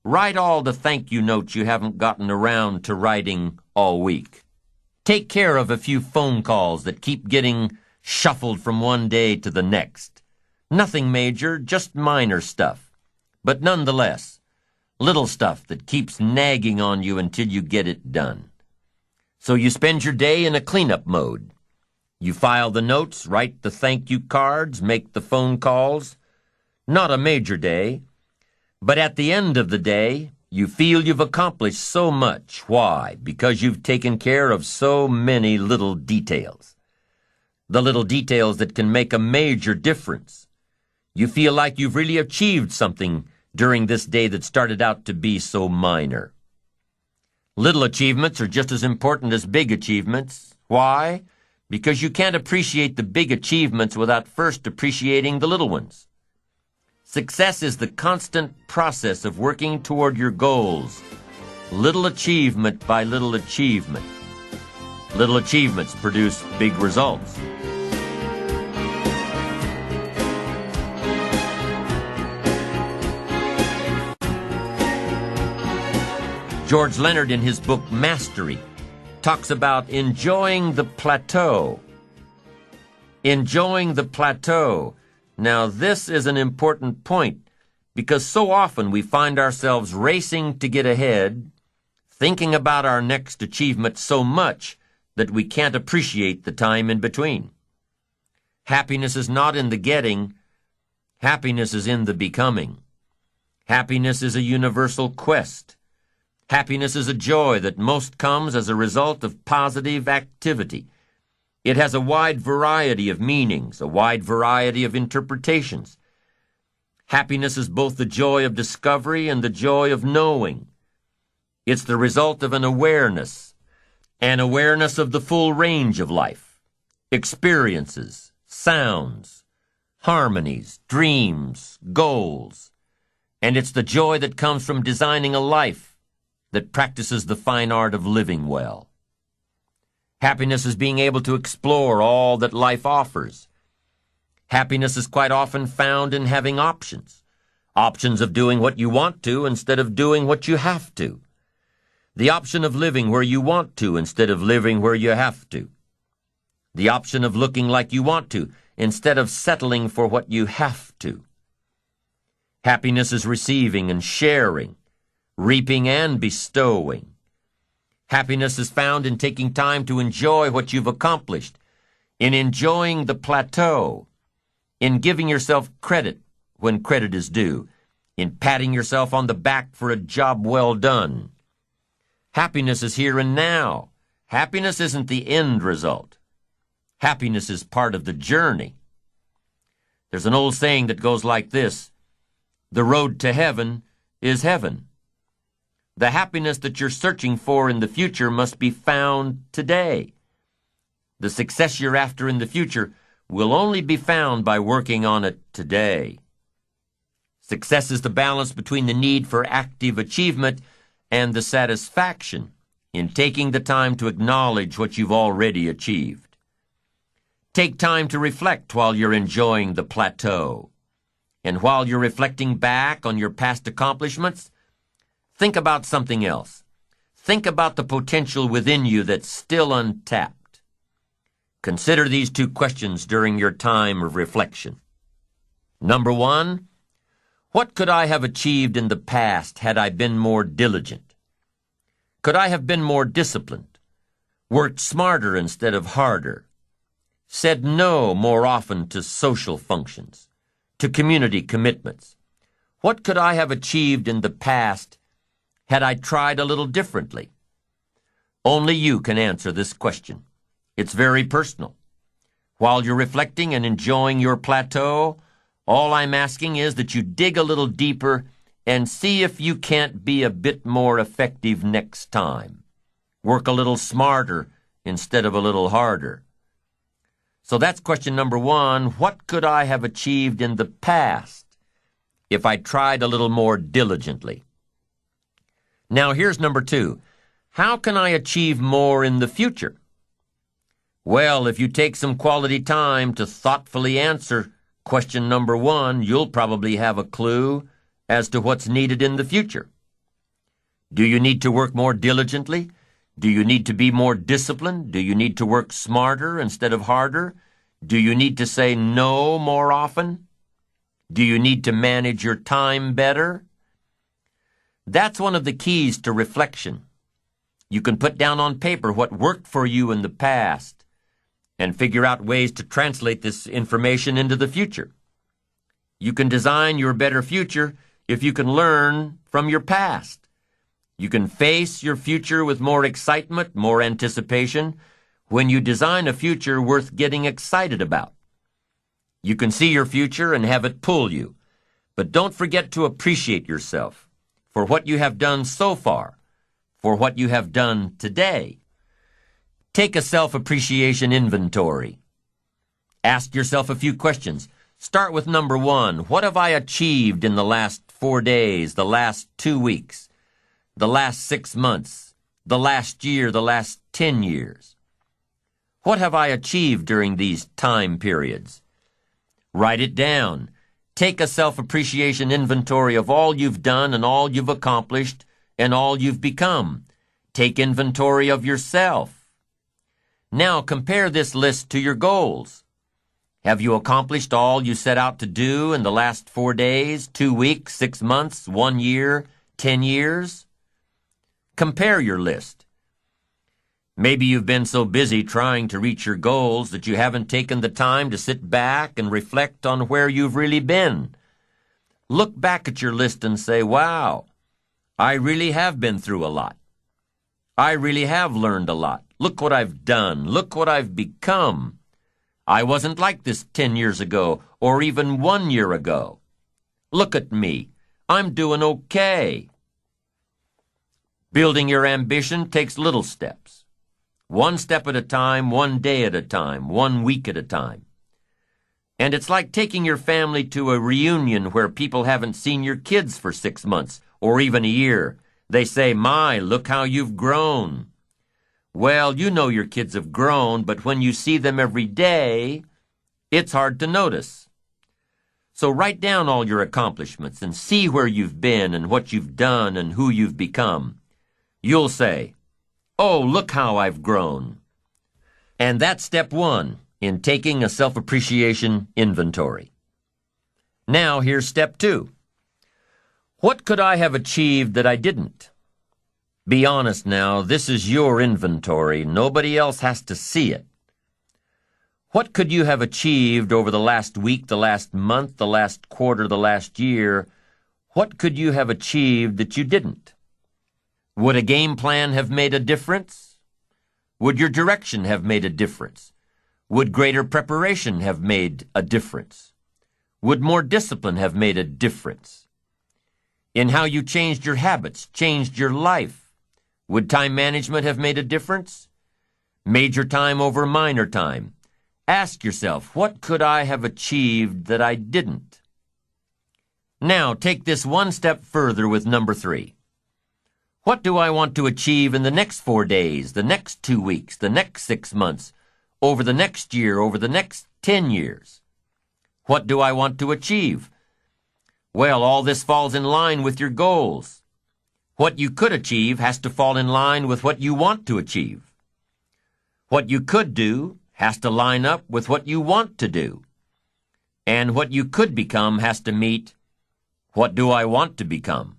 Write all the thank you notes you haven't gotten around to writing all week. Take care of a few phone calls that keep getting shuffled from one day to the next. Nothing major, just minor stuff. But nonetheless, little stuff that keeps nagging on you until you get it done. So you spend your day in a cleanup mode. You file the notes, write the thank you cards, make the phone calls. Not a major day, but at the end of the day, you feel you've accomplished so much. Why? Because you've taken care of so many little details. The little details that can make a major difference. You feel like you've really achieved something during this day that started out to be so minor. Little achievements are just as important as big achievements. Why? Because you can't appreciate the big achievements without first appreciating the little ones. Success is the constant process of working toward your goals, little achievement by little achievement. Little achievements produce big results. George Leonard, in his book Mastery, talks about enjoying the plateau. Enjoying the plateau. Now, this is an important point because so often we find ourselves racing to get ahead, thinking about our next achievement so much that we can't appreciate the time in between. Happiness is not in the getting. Happiness is in the becoming. Happiness is a universal quest. Happiness is a joy that most comes as a result of positive activity. It has a wide variety of meanings, a wide variety of interpretations. Happiness is both the joy of discovery and the joy of knowing. It's the result of an awareness of the full range of life, experiences, sounds, harmonies, dreams, goals. And it's the joy that comes from designing a life that practices the fine art of living well. Happiness is being able to explore all that life offers. Happiness is quite often found in having options. Options of doing what you want to instead of doing what you have to. The option of living where you want to instead of living where you have to. The option of looking like you want to instead of settling for what you have to. Happiness is receiving and sharing, reaping and bestowing. Happiness is found in taking time to enjoy what you've accomplished, in enjoying the plateau, in giving yourself credit when credit is due, in patting yourself on the back for a job well done. Happiness is here and now. Happiness isn't the end result. Happiness is part of the journey. There's an old saying that goes like this: the road to heaven is heaven. The happiness that you're searching for in the future must be found today. The success you're after in the future will only be found by working on it today. Success is the balance between the need for active achievement and the satisfaction in taking the time to acknowledge what you've already achieved. Take time to reflect while you're enjoying the plateau. And while you're reflecting back on your past accomplishments, think about something else. Think about the potential within you that's still untapped. Consider these two questions during your time of reflection. Number 1, what could I have achieved in the past had I been more diligent? Could I have been more disciplined, worked smarter instead of harder, said no more often to social functions, to community commitments? What could I have achieved in the past had I tried a little differently? Only you can answer this question. It's very personal. While you're reflecting and enjoying your plateau, all I'm asking is that you dig a little deeper and see if you can't be a bit more effective next time. Work a little smarter instead of a little harder. So that's question number 1. What could I have achieved in the past if I tried a little more diligently? Now here's number 2. How can I achieve more in the future? Well, if you take some quality time to thoughtfully answer question number 1, you'll probably have a clue as to what's needed in the future. Do you need to work more diligently? Do you need to be more disciplined? Do you need to work smarter instead of harder? Do you need to say no more often? Do you need to manage your time better? That's one of the keys to reflection. You can put down on paper what worked for you in the past and figure out ways to translate this information into the future. You can design your better future if you can learn from your past. You can face your future with more excitement, more anticipation, when you design a future worth getting excited about. You can see your future and have it pull you, but don't forget to appreciate yourself for what you have done so far, for what you have done today. Take a self-appreciation inventory. Ask yourself a few questions. Start with number 1. What have I achieved in the last 4 days, the last 2 weeks? The last 6 months, the last year, the last 10 years? What have I achieved during these time periods? Write it down. Take a self-appreciation inventory of all you've done and all you've accomplished and all you've become. Take inventory of yourself. Now compare this list to your goals. Have you accomplished all you set out to do in the last 4 days, 2 weeks, 6 months, 1 year, 10 years? Compare your list. Maybe you've been so busy trying to reach your goals that you haven't taken the time to sit back and reflect on where you've really been. Look back at your list and say, wow, I really have been through a lot. I really have learned a lot. Look what I've done. Look what I've become. I wasn't like this 10 years ago or even 1 year ago. Look at me. I'm doing okay. Building your ambition takes little steps. 1 step at a time, 1 day at a time, 1 week at a time. And it's like taking your family to a reunion where people haven't seen your kids for 6 months or even a year. They say, my, look how you've grown. Well, you know your kids have grown, but when you see them every day, it's hard to notice. So write down all your accomplishments and see where you've been and what you've done and who you've become. You'll say, oh, look how I've grown. And that's step 1 in taking a self-appreciation inventory. Now here's step 2. What could I have achieved that I didn't? Be honest now, this is your inventory. Nobody else has to see it. What could you have achieved over the last week, the last month, the last quarter, the last year? What could you have achieved that you didn't? Would a game plan have made a difference? Would your direction have made a difference? Would greater preparation have made a difference? Would more discipline have made a difference? In how you changed your habits, changed your life, would time management have made a difference? Major time over minor time. Ask yourself, what could I have achieved that I didn't? Now, take this one step further with number 3. What do I want to achieve in the next 4 days, the next 2 weeks, the next 6 months, over the next year, over the next 10 years? What do I want to achieve? Well, all this falls in line with your goals. What you could achieve has to fall in line with what you want to achieve. What you could do has to line up with what you want to do. And what you could become has to meet what do I want to become.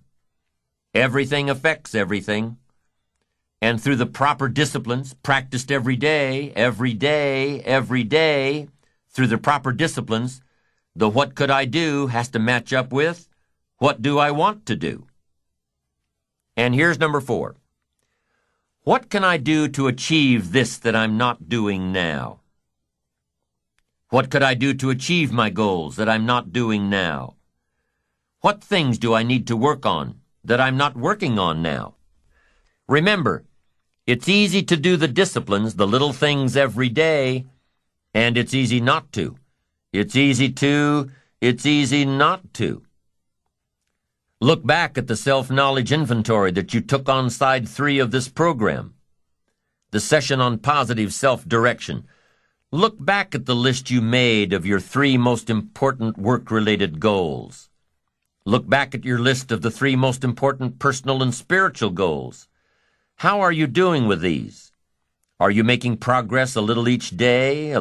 Everything affects everything. And through the proper disciplines, practiced every day, through the proper disciplines, the what could I do has to match up with what do I want to do. And here's number 4. What can I do to achieve this that I'm not doing now? What could I do to achieve my goals that I'm not doing now? What things do I need to work on that I'm not working on now? Remember, it's easy to do the disciplines, the little things every day, and it's easy not to. It's easy not to. Look back at the self-knowledge inventory that you took on side 3 of this program, the session on positive self-direction. Look back at the list you made of your 3 most important work-related goals. Look back at your list of the 3 most important personal and spiritual goals. How are you doing with these? Are you making progress a little each day,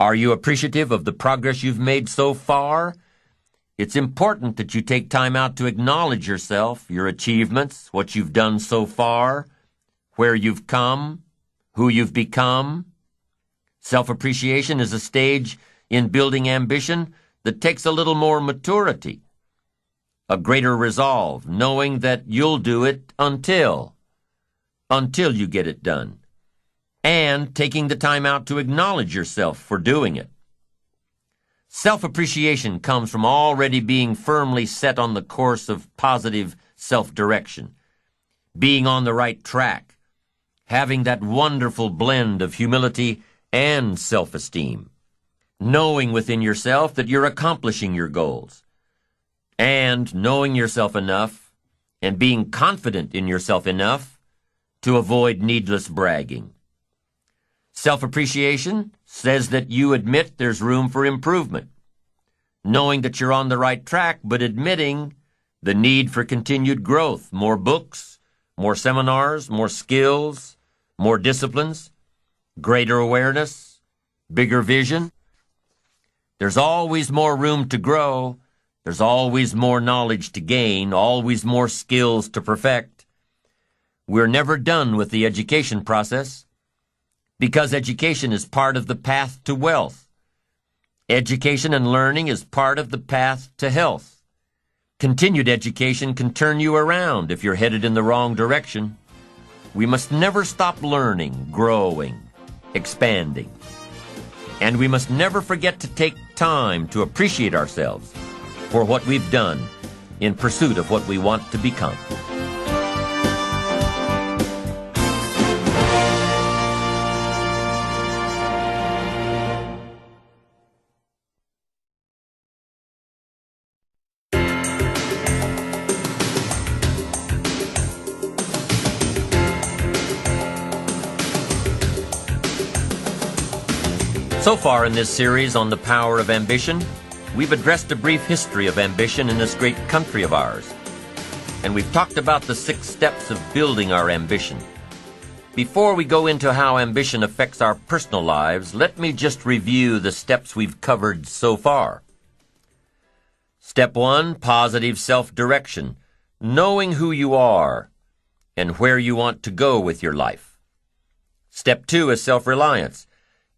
Are you appreciative of the progress you've made so far? It's important that you take time out to acknowledge yourself, your achievements, what you've done so far, where you've come, who you've become. Self-appreciation is a stage in building ambition that takes a little more maturity, a greater resolve, knowing that you'll do it until you get it done, and taking the time out to acknowledge yourself for doing it. Self-appreciation comes from already being firmly set on the course of positive self-direction, being on the right track, having that wonderful blend of humility and self-esteem, knowing within yourself that you're accomplishing your goals, and knowing yourself enough and being confident in yourself enough to avoid needless bragging. Self-appreciation says that you admit there's room for improvement, knowing that you're on the right track, but admitting the need for continued growth, more books, more seminars, more skills, more disciplines, greater awareness, bigger vision. There's always more room to grow. There's always more knowledge to gain, always more skills to perfect. We're never done with the education process because education is part of the path to wealth. Education and learning is part of the path to health. Continued education can turn you around if you're headed in the wrong direction. We must never stop learning, growing, expanding. And we must never forget to take time to appreciate ourselves for what we've done in pursuit of what we want to become. So far in this series on the power of ambition, we've addressed a brief history of ambition in this great country of ours. And we've talked about the 6 steps of building our ambition. Before we go into how ambition affects our personal lives, let me just review the steps we've covered so far. Step 1, positive self-direction, knowing who you are and where you want to go with your life. Step 2 is self-reliance,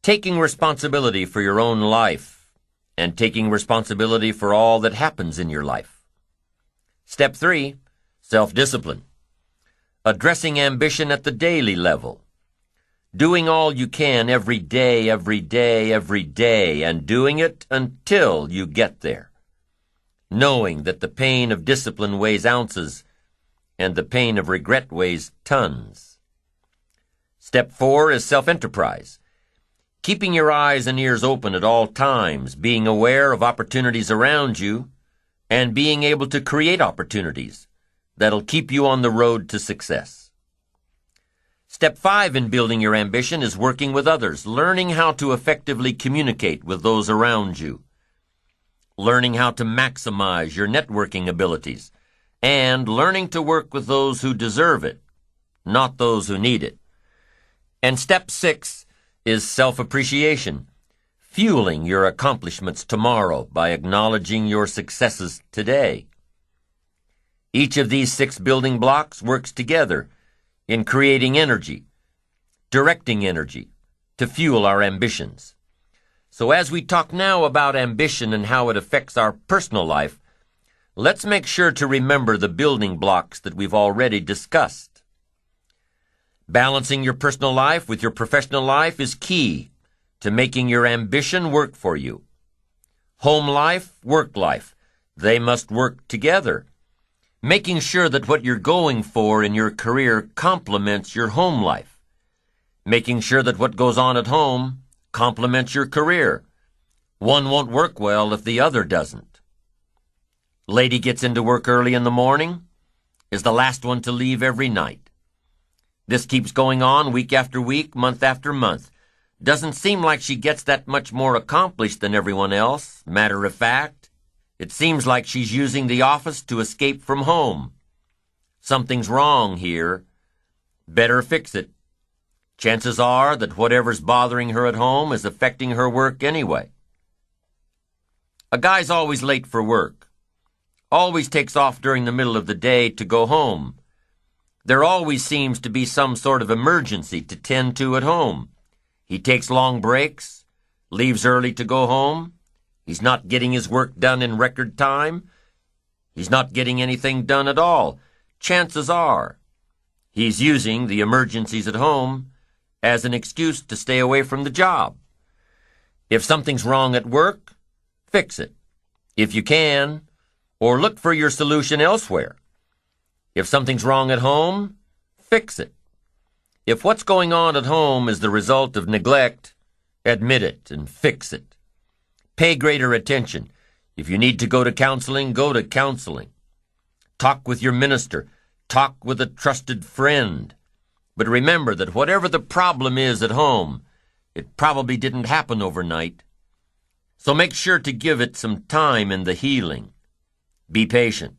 taking responsibility for your own life and taking responsibility for all that happens in your life. Step 3, self-discipline, addressing ambition at the daily level, doing all you can every day, and doing it until you get there, knowing that the pain of discipline weighs ounces and the pain of regret weighs tons. Step 4 is self-enterprise, keeping your eyes and ears open at all times, being aware of opportunities around you, and being able to create opportunities that'll keep you on the road to success. Step 5 in building your ambition is working with others, learning how to effectively communicate with those around you, learning how to maximize your networking abilities, and learning to work with those who deserve it, not those who need it. And step 6 is self-appreciation, fueling your accomplishments tomorrow by acknowledging your successes today. Each of these 6 building blocks works together in creating energy, directing energy to fuel our ambitions. So as we talk now about ambition and how it affects our personal life, let's make sure to remember the building blocks that we've already discussed. Balancing your personal life with your professional life is key to making your ambition work for you. Home life, work life, they must work together. Making sure that what you're going for in your career complements your home life. Making sure that what goes on at home complements your career. One won't work well if the other doesn't. Lady gets into work early in the morning, is the last one to leave every night. This keeps going on week after week, month after month. Doesn't seem like she gets that much more accomplished than everyone else. Matter of fact, it seems like she's using the office to escape from home. Something's wrong here. Better fix it. Chances are that whatever's bothering her at home is affecting her work anyway. A guy's always late for work. Always takes off during the middle of the day to go home. There always seems to be some sort of emergency to tend to at home. He takes long breaks, leaves early to go home. He's not getting his work done in record time. He's not getting anything done at all. Chances are he's using the emergencies at home as an excuse to stay away from the job. If something's wrong at work, fix it, if you can, or look for your solution elsewhere. If something's wrong at home, fix it. If what's going on at home is the result of neglect, admit it and fix it. Pay greater attention. If you need to go to counseling, go to counseling. Talk with your minister. Talk with a trusted friend. But remember that whatever the problem is at home, it probably didn't happen overnight. So make sure to give it some time in the healing. Be patient.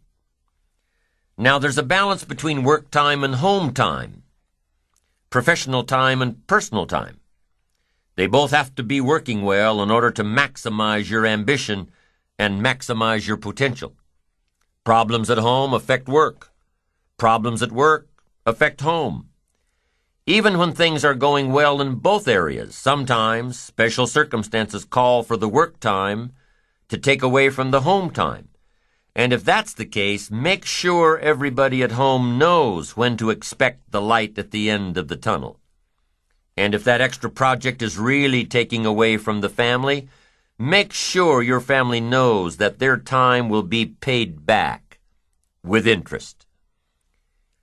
Now there's a balance between work time and home time, professional time and personal time. They both have to be working well in order to maximize your ambition and maximize your potential. Problems at home affect work. Problems at work affect home. Even when things are going well in both areas, sometimes special circumstances call for the work time to take away from the home time. And if that's the case, make sure everybody at home knows when to expect the light at the end of the tunnel. And if that extra project is really taking away from the family, make sure your family knows that their time will be paid back with interest.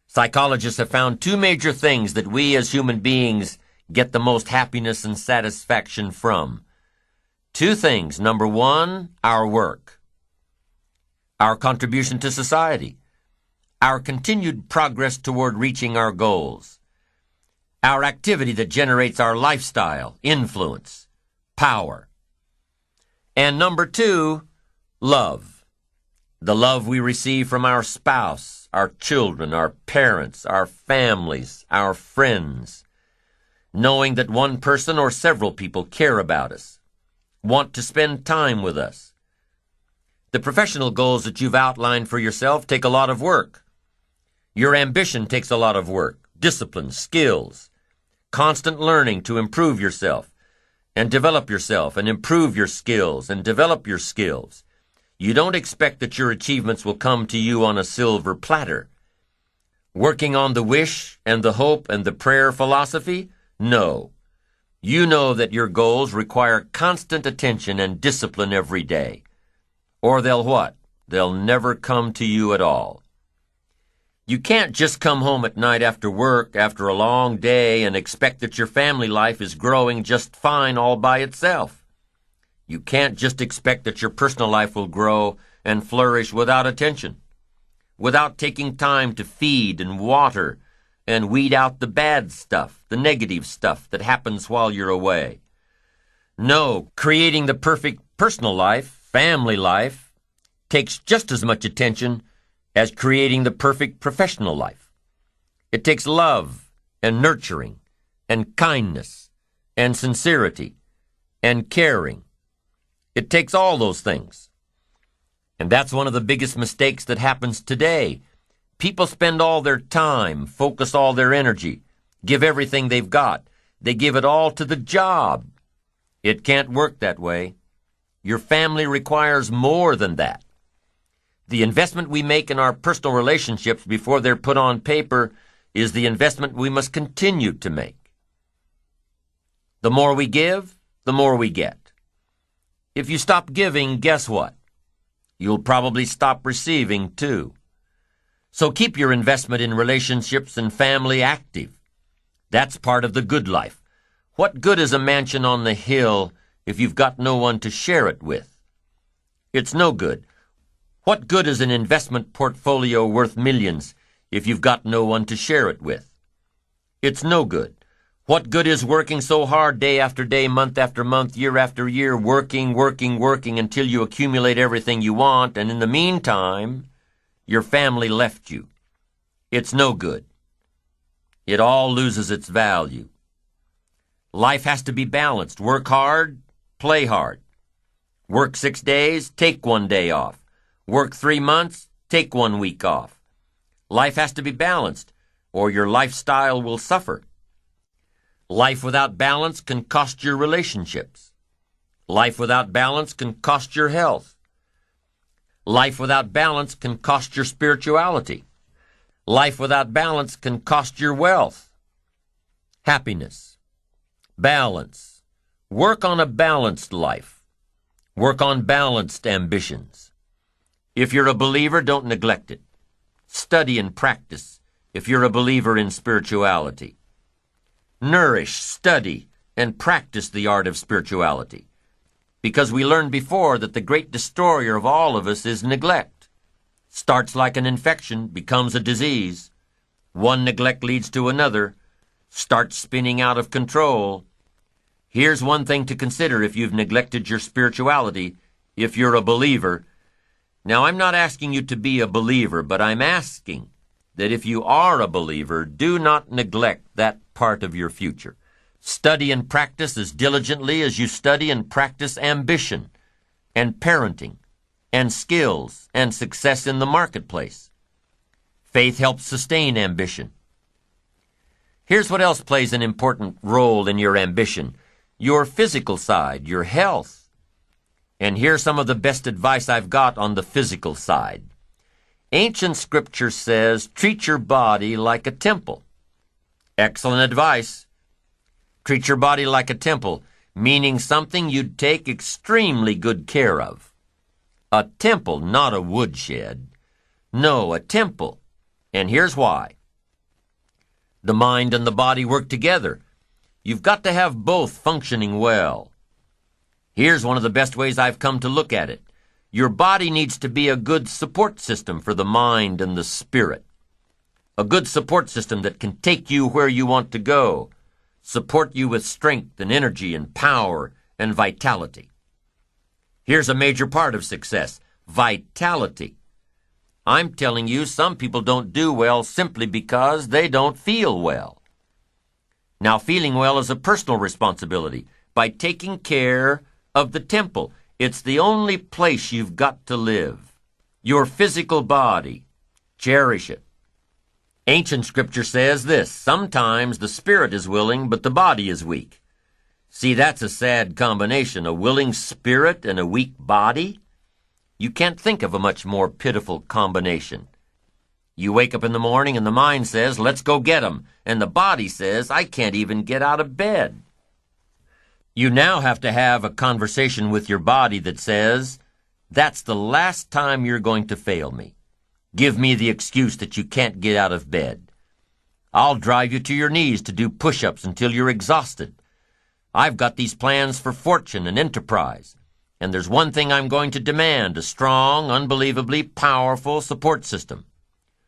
Psychologists have found 2 major things that we as human beings get the most happiness and satisfaction from. 2 things. Number 1, our work, our contribution to society, our continued progress toward reaching our goals, our activity that generates our lifestyle, influence, power. And number 2, love. The love we receive from our spouse, our children, our parents, our families, our friends. Knowing that one person or several people care about us, want to spend time with us. The professional goals that you've outlined for yourself take a lot of work. Your ambition takes a lot of work, discipline, skills, constant learning to improve yourself and develop yourself and improve your skills and develop your skills. You don't expect that your achievements will come to you on a silver platter. Working on the wish and the hope and the prayer philosophy? No. You know that your goals require constant attention and discipline every day. Or they'll what? They'll never come to you at all. You can't just come home at night after work after a long day and expect that your family life is growing just fine all by itself. You can't just expect that your personal life will grow and flourish without attention, without taking time to feed and water and weed out the bad stuff, the negative stuff that happens while you're away. No, creating the perfect personal life, family life, takes just as much attention as creating the perfect professional life. It takes love and nurturing and kindness and sincerity and caring. It takes all those things. And that's one of the biggest mistakes that happens today. People spend all their time, focus all their energy, give everything they've got. They give it all to the job. It can't work that way. Your family requires more than that. The investment we make in our personal relationships before they're put on paper is the investment we must continue to make. The more we give, the more we get. If you stop giving, guess what? You'll probably stop receiving too. So keep your investment in relationships and family active. That's part of the good life. What good is a mansion on the hill if you've got no one to share it with? It's no good. What good is an investment portfolio worth millions if you've got no one to share it with? It's no good. What good is working so hard day after day, month after month, year after year, working until you accumulate everything you want, and in the meantime, your family left you? It's no good. It all loses its value. Life has to be balanced. Work hard, play hard. Work 6 days, take 1 day off. Work 3 months, take 1 week off. Life has to be balanced, or your lifestyle will suffer. Life without balance can cost your relationships. Life without balance can cost your health. Life without balance can cost your spirituality. Life without balance can cost your wealth. Happiness. Balance. Work on a balanced life. Work on balanced ambitions. If you're a believer, don't neglect it. Study and practice if you're a believer in spirituality. Nourish, study, and practice the art of spirituality. Because we learned before that the great destroyer of all of us is neglect. Starts like an infection, becomes a disease. One neglect leads to another, starts spinning out of control. Here's one thing to consider if you've neglected your spirituality, if you're a believer. Now, I'm not asking you to be a believer, but I'm asking that if you are a believer, do not neglect that part of your future. Study and practice as diligently as you study and practice ambition and parenting and skills and success in the marketplace. Faith helps sustain ambition. Here's what else plays an important role in your ambition: your physical side, your health. And here's some of the best advice I've got on the physical side. Ancient scripture says, treat your body like a temple. Excellent advice. Treat your body like a temple, meaning something you'd take extremely good care of. A temple, not a woodshed. No, a temple. And here's why. The mind and the body work together. You've got to have both functioning well. Here's one of the best ways I've come to look at it. Your body needs to be a good support system for the mind and the spirit. A good support system that can take you where you want to go, support you with strength and energy and power and vitality. Here's a major part of success: vitality. I'm telling you, some people don't do well simply because they don't feel well. Now, feeling well is a personal responsibility. By taking care of the temple, it's the only place you've got to live. Your physical body. Cherish it. Ancient scripture says this: sometimes the spirit is willing, but the body is weak. See, that's a sad combination, a willing spirit and a weak body. You can't think of a much more pitiful combination. You wake up in the morning and the mind says, let's go get 'em, and the body says, I can't even get out of bed. You now have to have a conversation with your body that says, that's the last time you're going to fail me. Give me the excuse that you can't get out of bed. I'll drive you to your knees to do push-ups until you're exhausted. I've got these plans for fortune and enterprise, and there's one thing I'm going to demand, a strong, unbelievably powerful support system.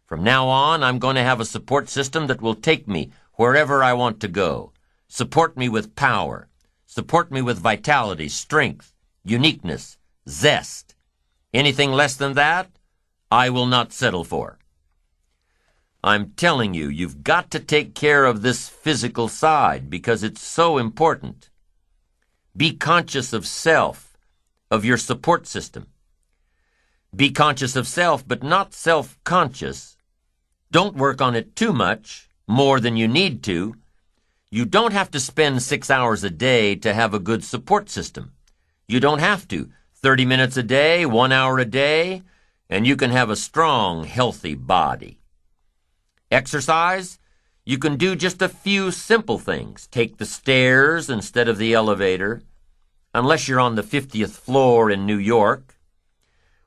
From now on, I'm going to have a support system that will take me wherever I want to go. Support me with power. Support me with vitality, strength, uniqueness, zest. Anything less than that, I will not settle for. I'm telling you, you've got to take care of this physical side because it's so important. Be conscious of self, of your support system. Be conscious of self, but not self-conscious. Don't work on it too much, more than you need to. You don't have to spend 6 hours a day to have a good support system. You don't have to. 30 minutes a day, 1 hour a day, and you can have a strong, healthy body. Exercise, you can do just a few simple things. Take the stairs instead of the elevator, unless you're on the 50th floor in New York.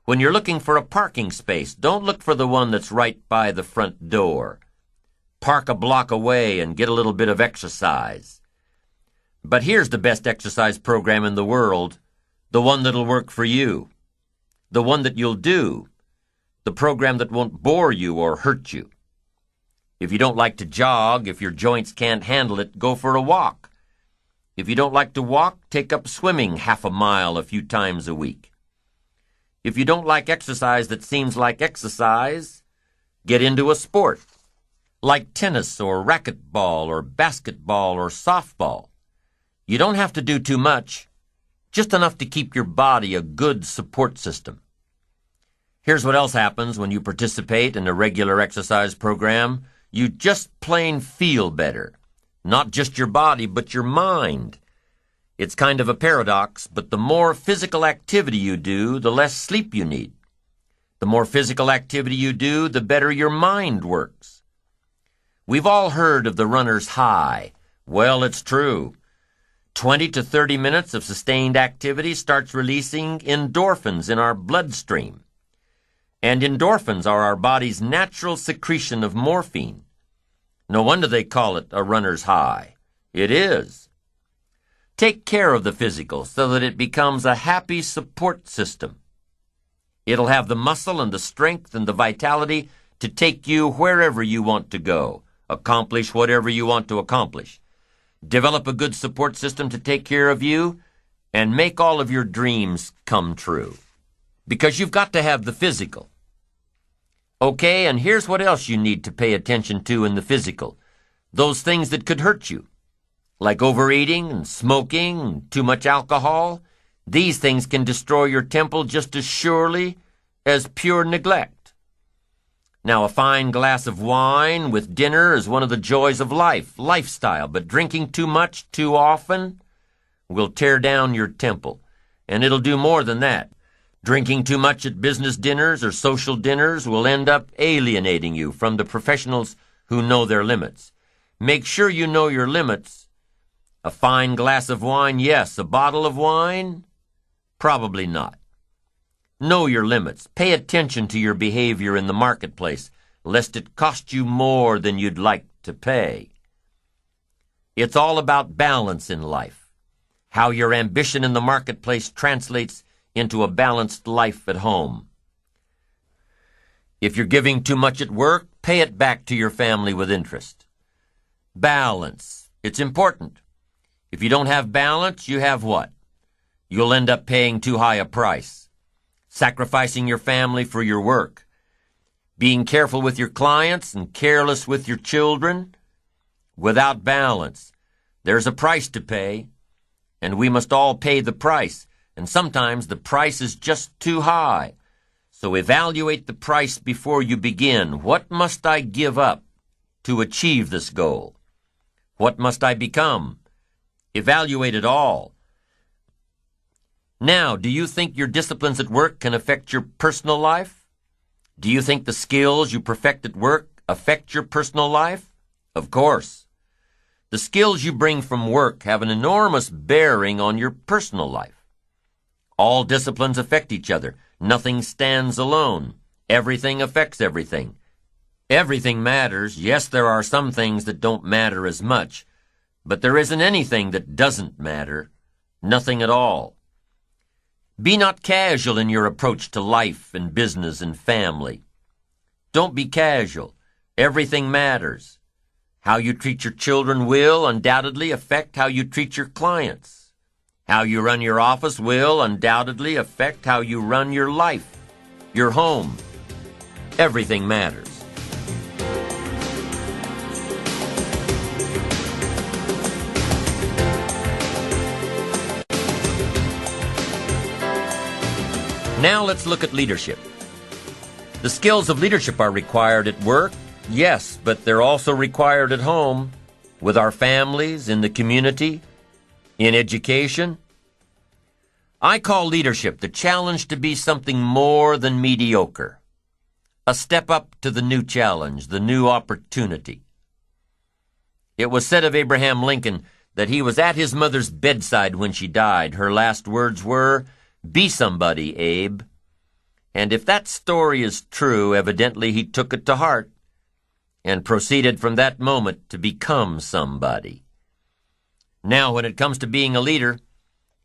When you're looking for a parking space, don't look for the one that's right by the front door. Park a block away and get a little bit of exercise. But here's the best exercise program in the world, the one that'll work for you, the one that you'll do, the program that won't bore you or hurt you. If you don't like to jog, if your joints can't handle it, go for a walk. If you don't like to walk, take up swimming half a mile a few times a week. If you don't like exercise that seems like exercise, get into a sport, like tennis or racquetball or basketball or softball. You don't have to do too much, just enough to keep your body a good support system. Here's what else happens when you participate in a regular exercise program. You just plain feel better. Not just your body, but your mind. It's kind of a paradox, but the more physical activity you do, the less sleep you need. The more physical activity you do, the better your mind works. We've all heard of the runner's high. Well, it's true. 20 to 30 minutes of sustained activity starts releasing endorphins in our bloodstream. And endorphins are our body's natural secretion of morphine. No wonder they call it a runner's high. It is. Take care of the physical so that it becomes a happy support system. It'll have the muscle and the strength and the vitality to take you wherever you want to go, accomplish whatever you want to accomplish. Develop a good support system to take care of you, and make all of your dreams come true. Because you've got to have the physical. Okay, and here's what else you need to pay attention to in the physical. Those things that could hurt you, like overeating and smoking and too much alcohol. These things can destroy your temple just as surely as pure neglect. Now, a fine glass of wine with dinner is one of the joys of life, lifestyle, but drinking too much too often will tear down your temple, and it'll do more than that. Drinking too much at business dinners or social dinners will end up alienating you from the professionals who know their limits. Make sure you know your limits. A fine glass of wine, yes. A bottle of wine, probably not. Know your limits. Pay attention to your behavior in the marketplace, lest it cost you more than you'd like to pay. It's all about balance in life, how your ambition in the marketplace translates into a balanced life at home. If you're giving too much at work, pay it back to your family with interest. Balance. It's important. If you don't have balance, you have what? You'll end up paying too high a price, sacrificing your family for your work, being careful with your clients and careless with your children. Without balance, there's a price to pay, and we must all pay the price. And sometimes the price is just too high. So evaluate the price before you begin. What must I give up to achieve this goal? What must I become? Evaluate it all. Now, do you think your disciplines at work can affect your personal life? Do you think the skills you perfect at work affect your personal life? Of course. The skills you bring from work have an enormous bearing on your personal life. All disciplines affect each other. Nothing stands alone. Everything affects everything. Everything matters. Yes, there are some things that don't matter as much, but there isn't anything that doesn't matter. Nothing at all. Be not casual in your approach to life and business and family. Don't be casual. Everything matters. How you treat your children will undoubtedly affect how you treat your clients. How you run your office will undoubtedly affect how you run your life, your home. Everything matters. Now let's look at leadership. The skills of leadership are required at work, yes, but they're also required at home, with our families, in the community, in education. I call leadership the challenge to be something more than mediocre, a step up to the new challenge, the new opportunity. It was said of Abraham Lincoln that he was at his mother's bedside when she died. Her last words were, "Be somebody, Abe." And if that story is true, evidently he took it to heart and proceeded from that moment to become somebody. Now, when it comes to being a leader,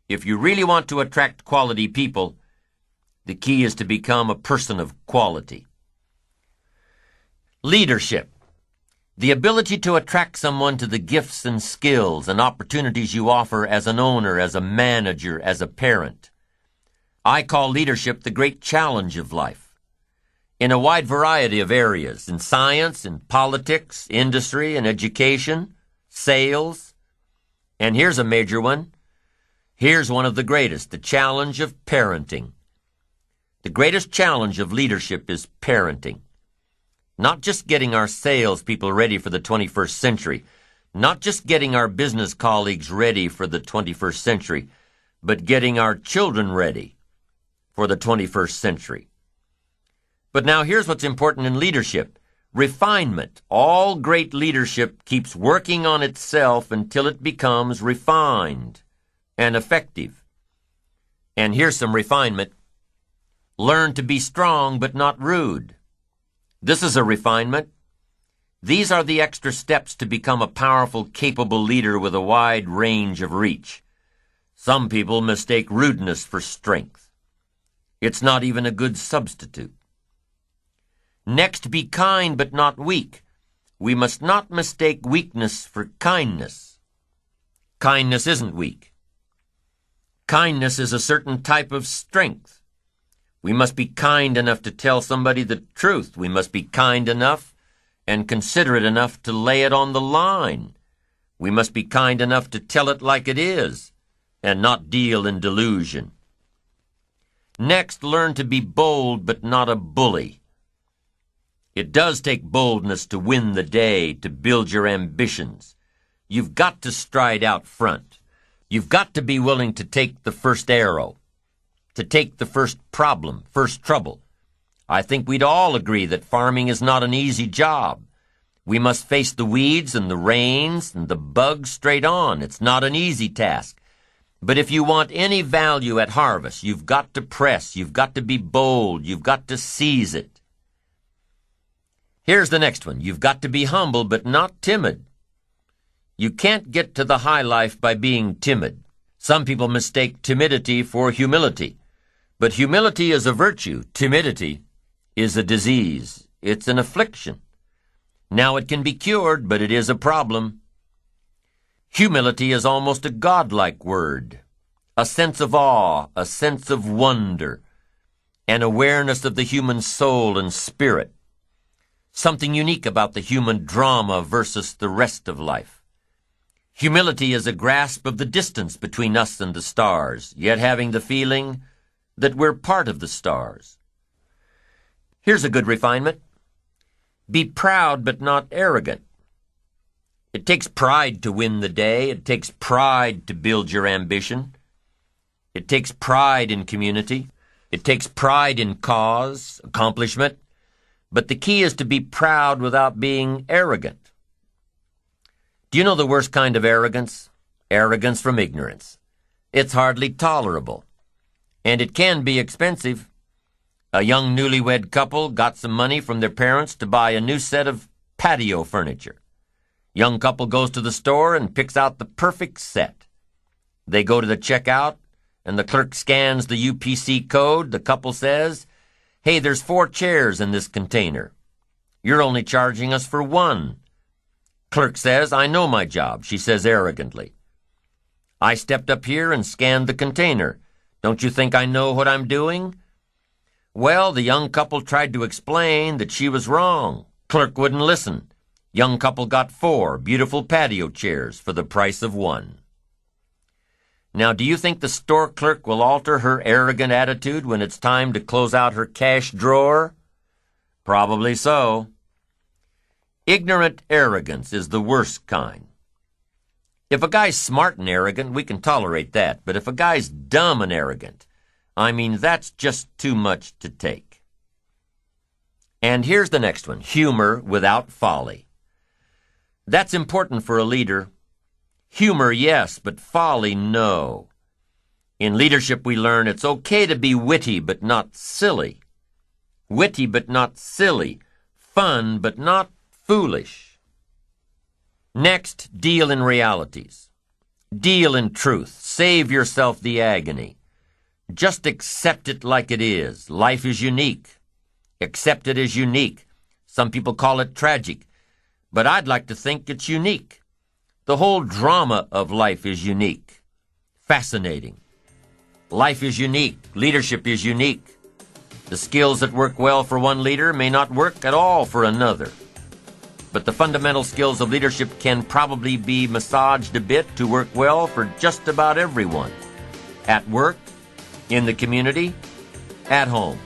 if you really want to attract quality people, the key is to become a person of quality. Leadership. The ability to attract someone to the gifts and skills and opportunities you offer as an owner, as a manager, as a parent. I call leadership the great challenge of life. In a wide variety of areas, in science, in politics, industry, and education, sales. And here's a major one. Here's one of the greatest, the challenge of parenting. The greatest challenge of leadership is parenting. Not just getting our salespeople ready for the 21st century, not just getting our business colleagues ready for the 21st century, but getting our children ready for the 21st century. But now here's what's important in leadership. Refinement. All great leadership keeps working on itself until it becomes refined and effective. And here's some refinement. Learn to be strong but not rude. This is a refinement. These are the extra steps to become a powerful, capable leader with a wide range of reach. Some people mistake rudeness for strength. It's not even a good substitute. Next, be kind but not weak. We must not mistake weakness for kindness. Kindness isn't weak. Kindness is a certain type of strength. We must be kind enough to tell somebody the truth. We must be kind enough and considerate enough to lay it on the line. We must be kind enough to tell it like it is and not deal in delusion. Next, learn to be bold but not a bully. It does take boldness to win the day, to build your ambitions. You've got to stride out front. You've got to be willing to take the first arrow, to take the first problem, first trouble. I think we'd all agree that farming is not an easy job. We must face the weeds and the rains and the bugs straight on. It's not an easy task. But if you want any value at harvest, you've got to press, you've got to be bold, you've got to seize it. Here's the next one. You've got to be humble but not timid. You can't get to the high life by being timid. Some people mistake timidity for humility. But humility is a virtue. Timidity is a disease. It's an affliction. Now it can be cured, but it is a problem. Humility is almost a godlike word, a sense of awe, a sense of wonder, an awareness of the human soul and spirit, something unique about the human drama versus the rest of life. Humility is a grasp of the distance between us and the stars, yet having the feeling that we're part of the stars. Here's a good refinement. Be proud but not arrogant. It takes pride to win the day. It takes pride to build your ambition. It takes pride in community. It takes pride in cause, accomplishment. But the key is to be proud without being arrogant. Do you know the worst kind of arrogance? Arrogance from ignorance. It's hardly tolerable. And it can be expensive. A young newlywed couple got some money from their parents to buy a new set of patio furniture. Young couple goes to the store and picks out the perfect set. They go to the checkout, and the clerk scans the UPC code. The couple says, "Hey, there's 4 chairs in this container. You're only charging us for 1. Clerk says, "I know my job," she says arrogantly. "I stepped up here and scanned the container. Don't you think I know what I'm doing?" Well, the young couple tried to explain that she was wrong. Clerk wouldn't listen. Young couple got 4 beautiful patio chairs for the price of 1. Now, do you think the store clerk will alter her arrogant attitude when it's time to close out her cash drawer? Probably so. Ignorant arrogance is the worst kind. If a guy's smart and arrogant, we can tolerate that. But if a guy's dumb and arrogant, that's just too much to take. And here's the next one, humor without folly. That's important for a leader. Humor, yes, but folly, no. In leadership, we learn it's okay to be witty but not silly. Witty but not silly. Fun but not foolish. Next, deal in realities. Deal in truth. Save yourself the agony. Just accept it like it is. Life is unique. Accept it as unique. Some people call it tragic, but I'd like to think it's unique. The whole drama of life is unique. Fascinating. Life is unique. Leadership is unique. The skills that work well for one leader may not work at all for another. But the fundamental skills of leadership can probably be massaged a bit to work well for just about everyone. At work, in the community, at home.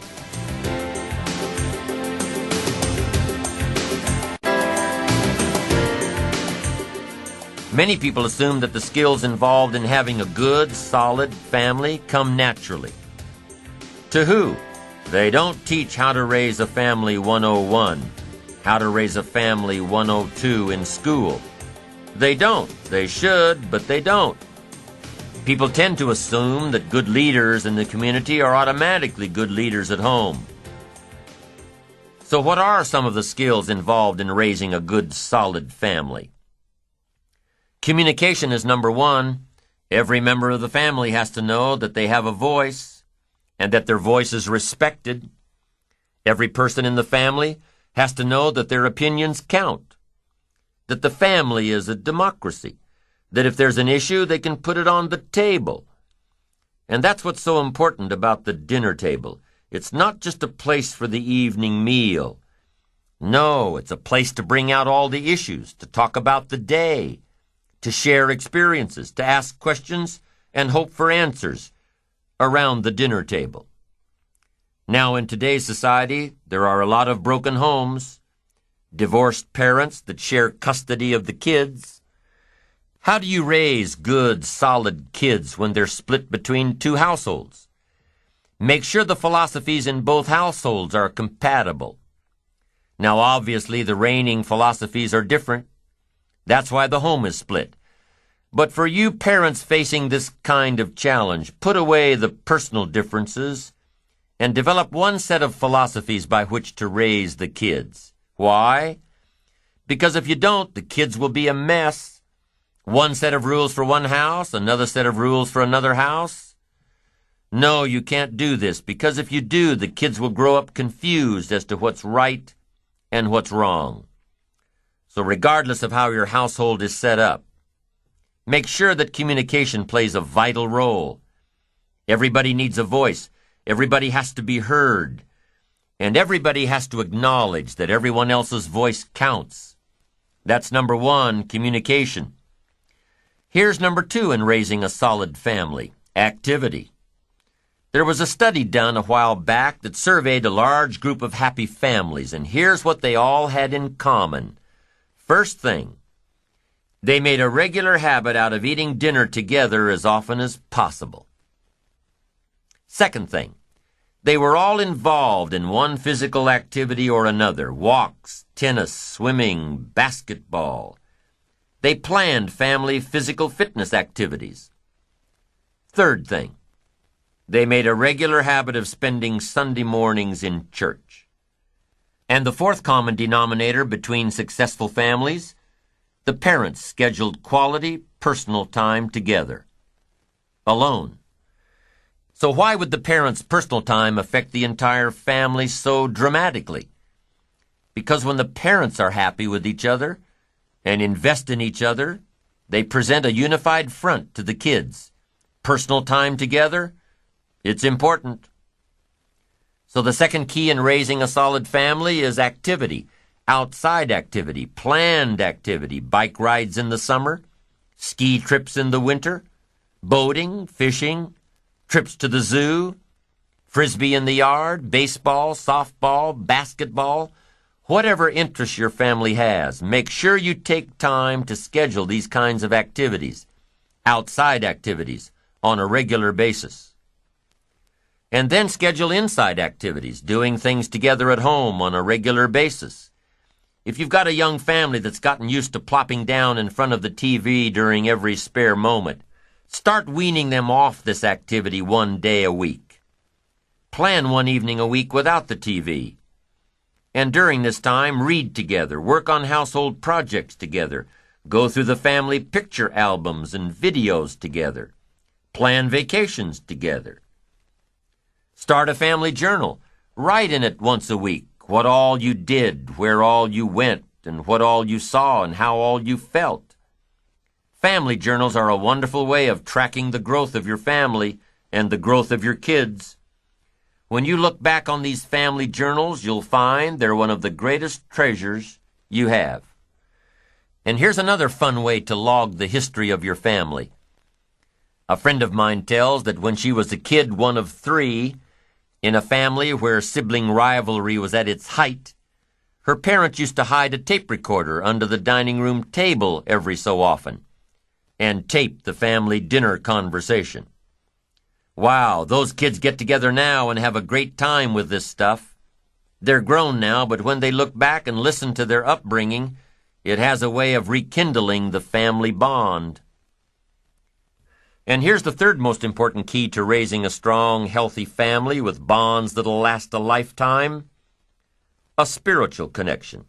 Many people assume that the skills involved in having a good, solid family come naturally. To who? They don't teach how to raise a family 101, how to raise a family 102 in school. They don't. They should, but they don't. People tend to assume that good leaders in the community are automatically good leaders at home. So what are some of the skills involved in raising a good, solid family? Communication is number 1. Every member of the family has to know that they have a voice and that their voice is respected. Every person in the family has to know that their opinions count, that the family is a democracy, that if there's an issue, they can put it on the table. And that's what's so important about the dinner table. It's not just a place for the evening meal. No, it's a place to bring out all the issues, to talk about the day, to share experiences, to ask questions and hope for answers around the dinner table. Now, in today's society, there are a lot of broken homes, divorced parents that share custody of the kids. How do you raise good, solid kids when they're split between 2 households? Make sure the philosophies in both households are compatible. Now, obviously, the reigning philosophies are different. That's why the home is split. But for you parents facing this kind of challenge, put away the personal differences and develop one set of philosophies by which to raise the kids. Why? Because if you don't, the kids will be a mess. One set of rules for one house, another set of rules for another house. No, you can't do this, because if you do, the kids will grow up confused as to what's right and what's wrong. So regardless of how your household is set up, make sure that communication plays a vital role. Everybody needs a voice. Everybody has to be heard. And everybody has to acknowledge that everyone else's voice counts. That's number 1, communication. Here's number 2 in raising a solid family, activity. There was a study done a while back that surveyed a large group of happy families, and here's what they all had in common. First thing, they made a regular habit out of eating dinner together as often as possible. Second thing, They were all involved in one physical activity or another: walks, tennis, swimming, basketball. They planned family physical fitness activities. Third thing, they made a regular habit of spending Sunday mornings in church. And the fourth common denominator between successful families: the parents scheduled quality, personal time together. Alone. So why would the parents' personal time affect the entire family so dramatically? Because when the parents are happy with each other and invest in each other, they present a unified front to the kids. Personal time together, it's important. So the second key in raising a solid family is activity. Outside activity, planned activity, bike rides in the summer, ski trips in the winter, boating, fishing, trips to the zoo, frisbee in the yard, baseball, softball, basketball, whatever interest your family has. Make sure you take time to schedule these kinds of activities, outside activities, on a regular basis. And then schedule inside activities, doing things together at home on a regular basis. If you've got a young family that's gotten used to plopping down in front of the TV during every spare moment, start weaning them off this activity one day a week. Plan one evening a week without the TV. And during this time, read together, work on household projects together, go through the family picture albums and videos together, plan vacations together. Start a family journal. Write in it once a week what all you did, where all you went, and what all you saw, and how all you felt. Family journals are a wonderful way of tracking the growth of your family and the growth of your kids. When you look back on these family journals, you'll find they're one of the greatest treasures you have. And here's another fun way to log the history of your family. A friend of mine tells that when she was a kid, one of 3, in a family where sibling rivalry was at its height, her parents used to hide a tape recorder under the dining room table every so often and tape the family dinner conversation. Wow, those kids get together now and have a great time with this stuff. They're grown now, but when they look back and listen to their upbringing, it has a way of rekindling the family bond. And here's the third most important key to raising a strong, healthy family with bonds that'll last a lifetime: a spiritual connection.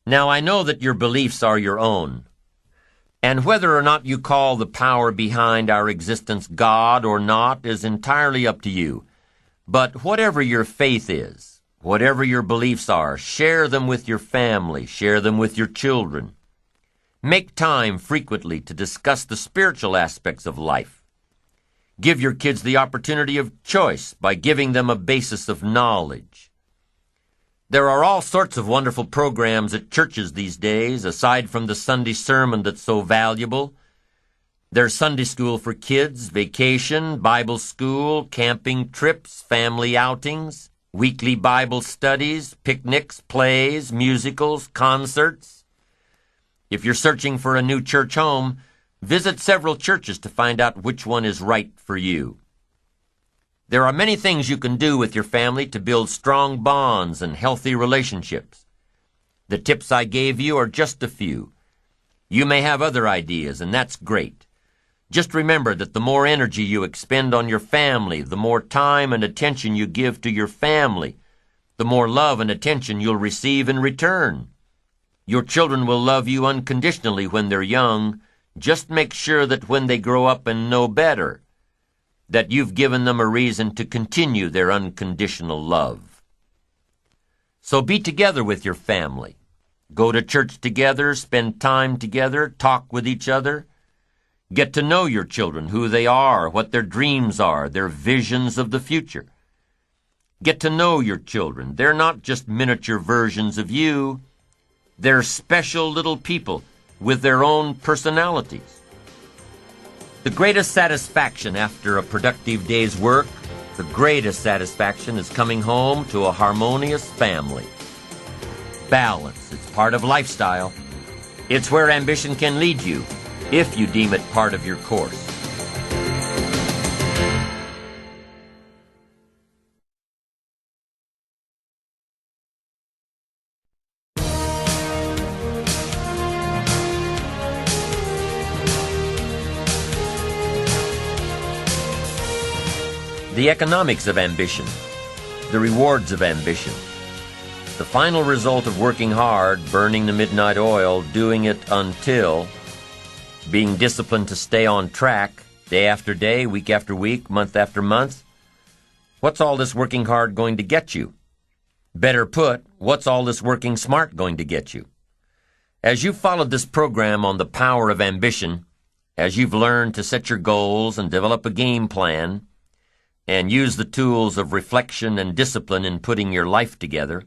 Now, I know that your beliefs are your own, and whether or not you call the power behind our existence God or not is entirely up to you. But whatever your faith is, whatever your beliefs are, share them with your family, share them with your children. Make time frequently to discuss the spiritual aspects of life. Give your kids the opportunity of choice by giving them a basis of knowledge. There are all sorts of wonderful programs at churches these days, aside from the Sunday sermon that's so valuable. There's Sunday school for kids, vacation, Bible school, camping trips, family outings, weekly Bible studies, picnics, plays, musicals, concerts. If you're searching for a new church home, visit several churches to find out which one is right for you. There are many things you can do with your family to build strong bonds and healthy relationships. The tips I gave you are just a few. You may have other ideas, and that's great. Just remember that the more energy you expend on your family, the more time and attention you give to your family, the more love and attention you'll receive in return. Your children will love you unconditionally when they're young. Just make sure that when they grow up and know better, that you've given them a reason to continue their unconditional love. So be together with your family. Go to church together, spend time together, talk with each other. Get to know your children, who they are, what their dreams are, their visions of the future. Get to know your children. They're not just miniature versions of you. They're special little people with their own personalities. The greatest satisfaction after a productive day's work, the greatest satisfaction is coming home to a harmonious family. Balance, it's part of lifestyle. It's where ambition can lead you, if you deem it part of your course. The economics of ambition, the rewards of ambition, the final result of working hard, burning the midnight oil, doing it until, being disciplined to stay on track, day after day, week after week, month after month. What's all this working hard going to get you? Better put, what's all this working smart going to get you? As you've followed this program on the power of ambition, as you've learned to set your goals and develop a game plan, and use the tools of reflection and discipline in putting your life together,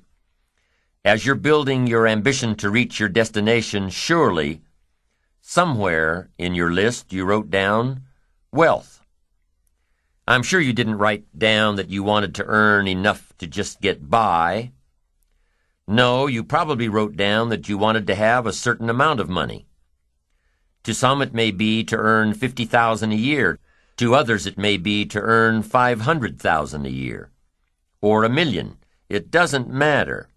as you're building your ambition to reach your destination, surely, somewhere in your list you wrote down wealth. I'm sure you didn't write down that you wanted to earn enough to just get by. No, you probably wrote down that you wanted to have a certain amount of money. To some it may be to earn $50,000 a year. To others it may be to earn $500,000 a year. Or $1 million. It doesn't matter.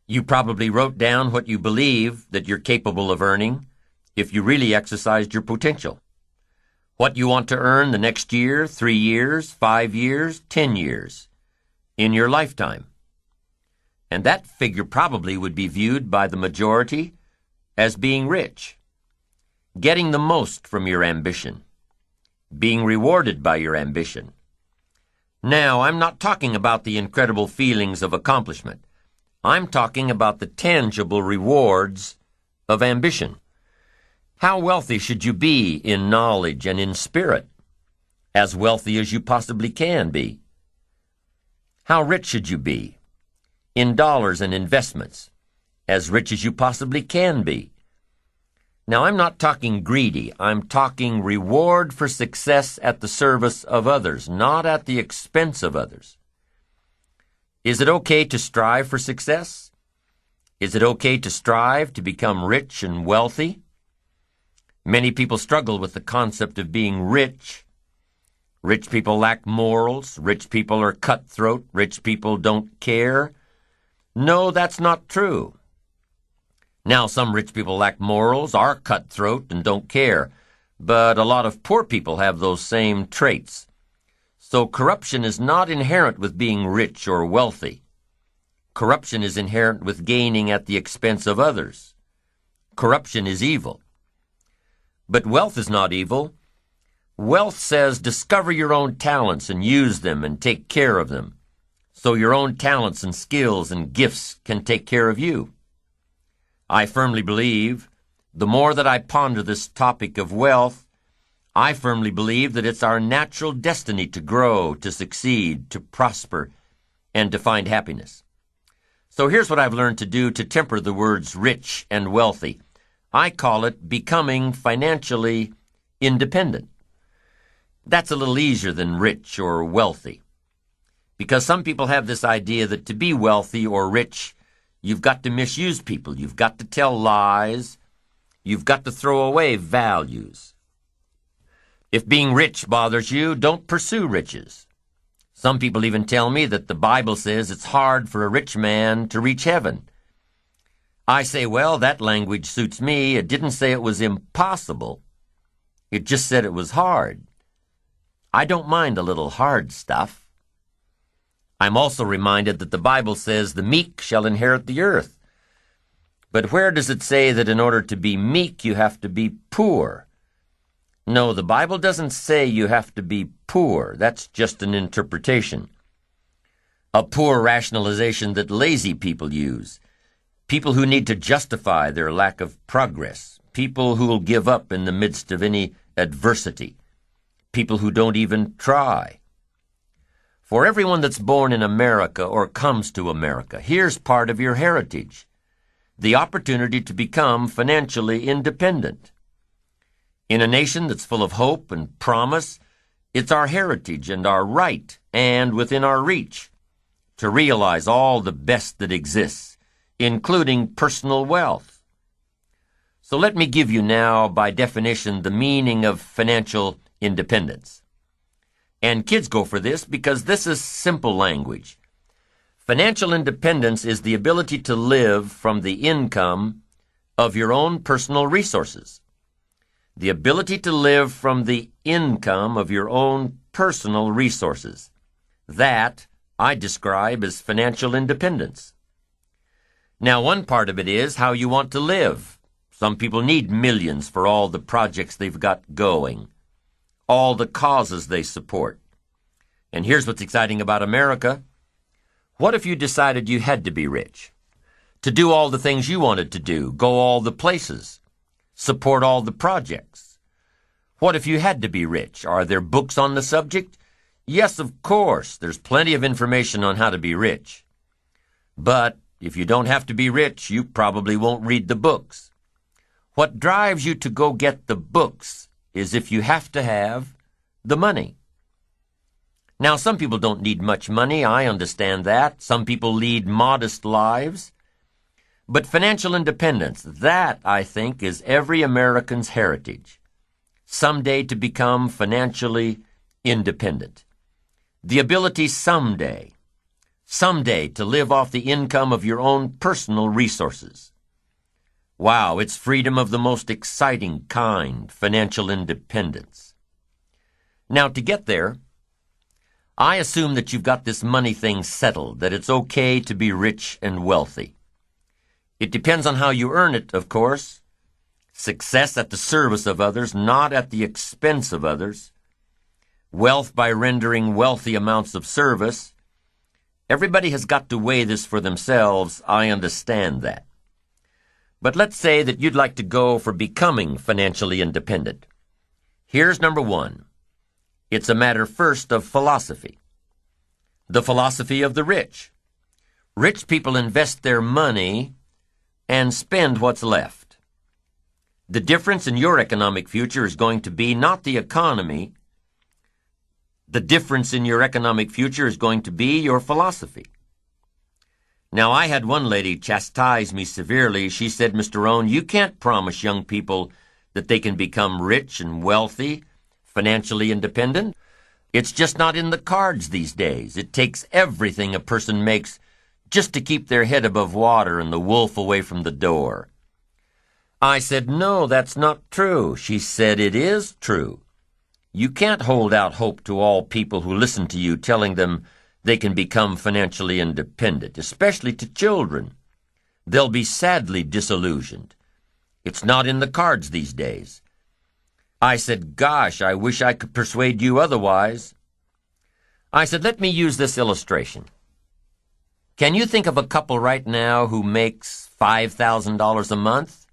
You probably wrote down what you believe that you're capable of earning if you really exercised your potential. What you want to earn the next year, 3 years, 5 years, 10 years, in your lifetime. And that figure probably would be viewed by the majority as being rich, getting the most from your ambition, being rewarded by your ambition. Now, I'm not talking about the incredible feelings of accomplishment. I'm talking about the tangible rewards of ambition. How wealthy should you be in knowledge and in spirit? As wealthy as you possibly can be. How rich should you be? In dollars and investments. As rich as you possibly can be. Now, I'm not talking greedy. I'm talking reward for success at the service of others, not at the expense of others. Is it okay to strive for success? Is it okay to strive to become rich and wealthy? Many people struggle with the concept of being rich. Rich people lack morals. Rich people are cutthroat. Rich people don't care. No, that's not true. Now, some rich people lack morals, are cutthroat, and don't care. But a lot of poor people have those same traits. So corruption is not inherent with being rich or wealthy. Corruption is inherent with gaining at the expense of others. Corruption is evil. But wealth is not evil. Wealth says discover your own talents and use them and take care of them, so your own talents and skills and gifts can take care of you. I firmly believe, the more that I ponder this topic of wealth, I firmly believe that it's our natural destiny to grow, to succeed, to prosper, and to find happiness. So here's what I've learned to do to temper the words rich and wealthy. I call it becoming financially independent. That's a little easier than rich or wealthy. Because some people have this idea that to be wealthy or rich, you've got to misuse people, you've got to tell lies, you've got to throw away values. If being rich bothers you, don't pursue riches. Some people even tell me that the Bible says it's hard for a rich man to reach heaven. I say, well, that language suits me. It didn't say it was impossible. It just said it was hard. I don't mind a little hard stuff. I'm also reminded that the Bible says the meek shall inherit the earth. But where does it say that in order to be meek you have to be poor? No, the Bible doesn't say you have to be poor. That's just an interpretation. A poor rationalization that lazy people use. People who need to justify their lack of progress. People who will give up in the midst of any adversity. People who don't even try. For everyone that's born in America or comes to America, here's part of your heritage. The opportunity to become financially independent. In a nation that's full of hope and promise, it's our heritage and our right, and within our reach, to realize all the best that exists, including personal wealth. So let me give you now, by definition, the meaning of financial independence. And kids go for this because this is simple language. Financial independence is the ability to live from the income of your own personal resources. The ability to live from the income of your own personal resources. That I describe as financial independence. Now, one part of it is how you want to live. Some people need millions for all the projects they've got going, all the causes they support. And here's what's exciting about America. What if you decided you had to be rich? To do all the things you wanted to do, go all the places, support all the projects. What if you had to be rich? Are there books on the subject? Yes, of course. There's plenty of information on how to be rich. But if you don't have to be rich, you probably won't read the books. What drives you to go get the books is if you have to have the money. Now, some people don't need much money. I understand that. Some people lead modest lives. But financial independence, that, I think, is every American's heritage. Someday to become financially independent. The ability someday to live off the income of your own personal resources. Wow, it's freedom of the most exciting kind, financial independence. Now, to get there, I assume that you've got this money thing settled, that it's okay to be rich and wealthy. It depends on how you earn it, of course. Success at the service of others, not at the expense of others. Wealth by rendering wealthy amounts of service. Everybody has got to weigh this for themselves. I understand that. But let's say that you'd like to go for becoming financially independent. Here's number one. It's a matter first of philosophy. The philosophy of the rich. Rich people invest their money and spend what's left. The difference in your economic future is going to be not the economy. The difference in your economic future is going to be your philosophy. Now, I had one lady chastise me severely. She said, Mr. Rohn, you can't promise young people that they can become rich and wealthy, financially independent. It's just not in the cards these days. It takes everything a person makes just to keep their head above water and the wolf away from the door. I said, no, that's not true. She said, it is true. You can't hold out hope to all people who listen to you telling them they can become financially independent, especially to children. They'll be sadly disillusioned. It's not in the cards these days. I said, gosh, I wish I could persuade you otherwise. I said, let me use this illustration. Can you think of a couple right now who makes $5,000 a month?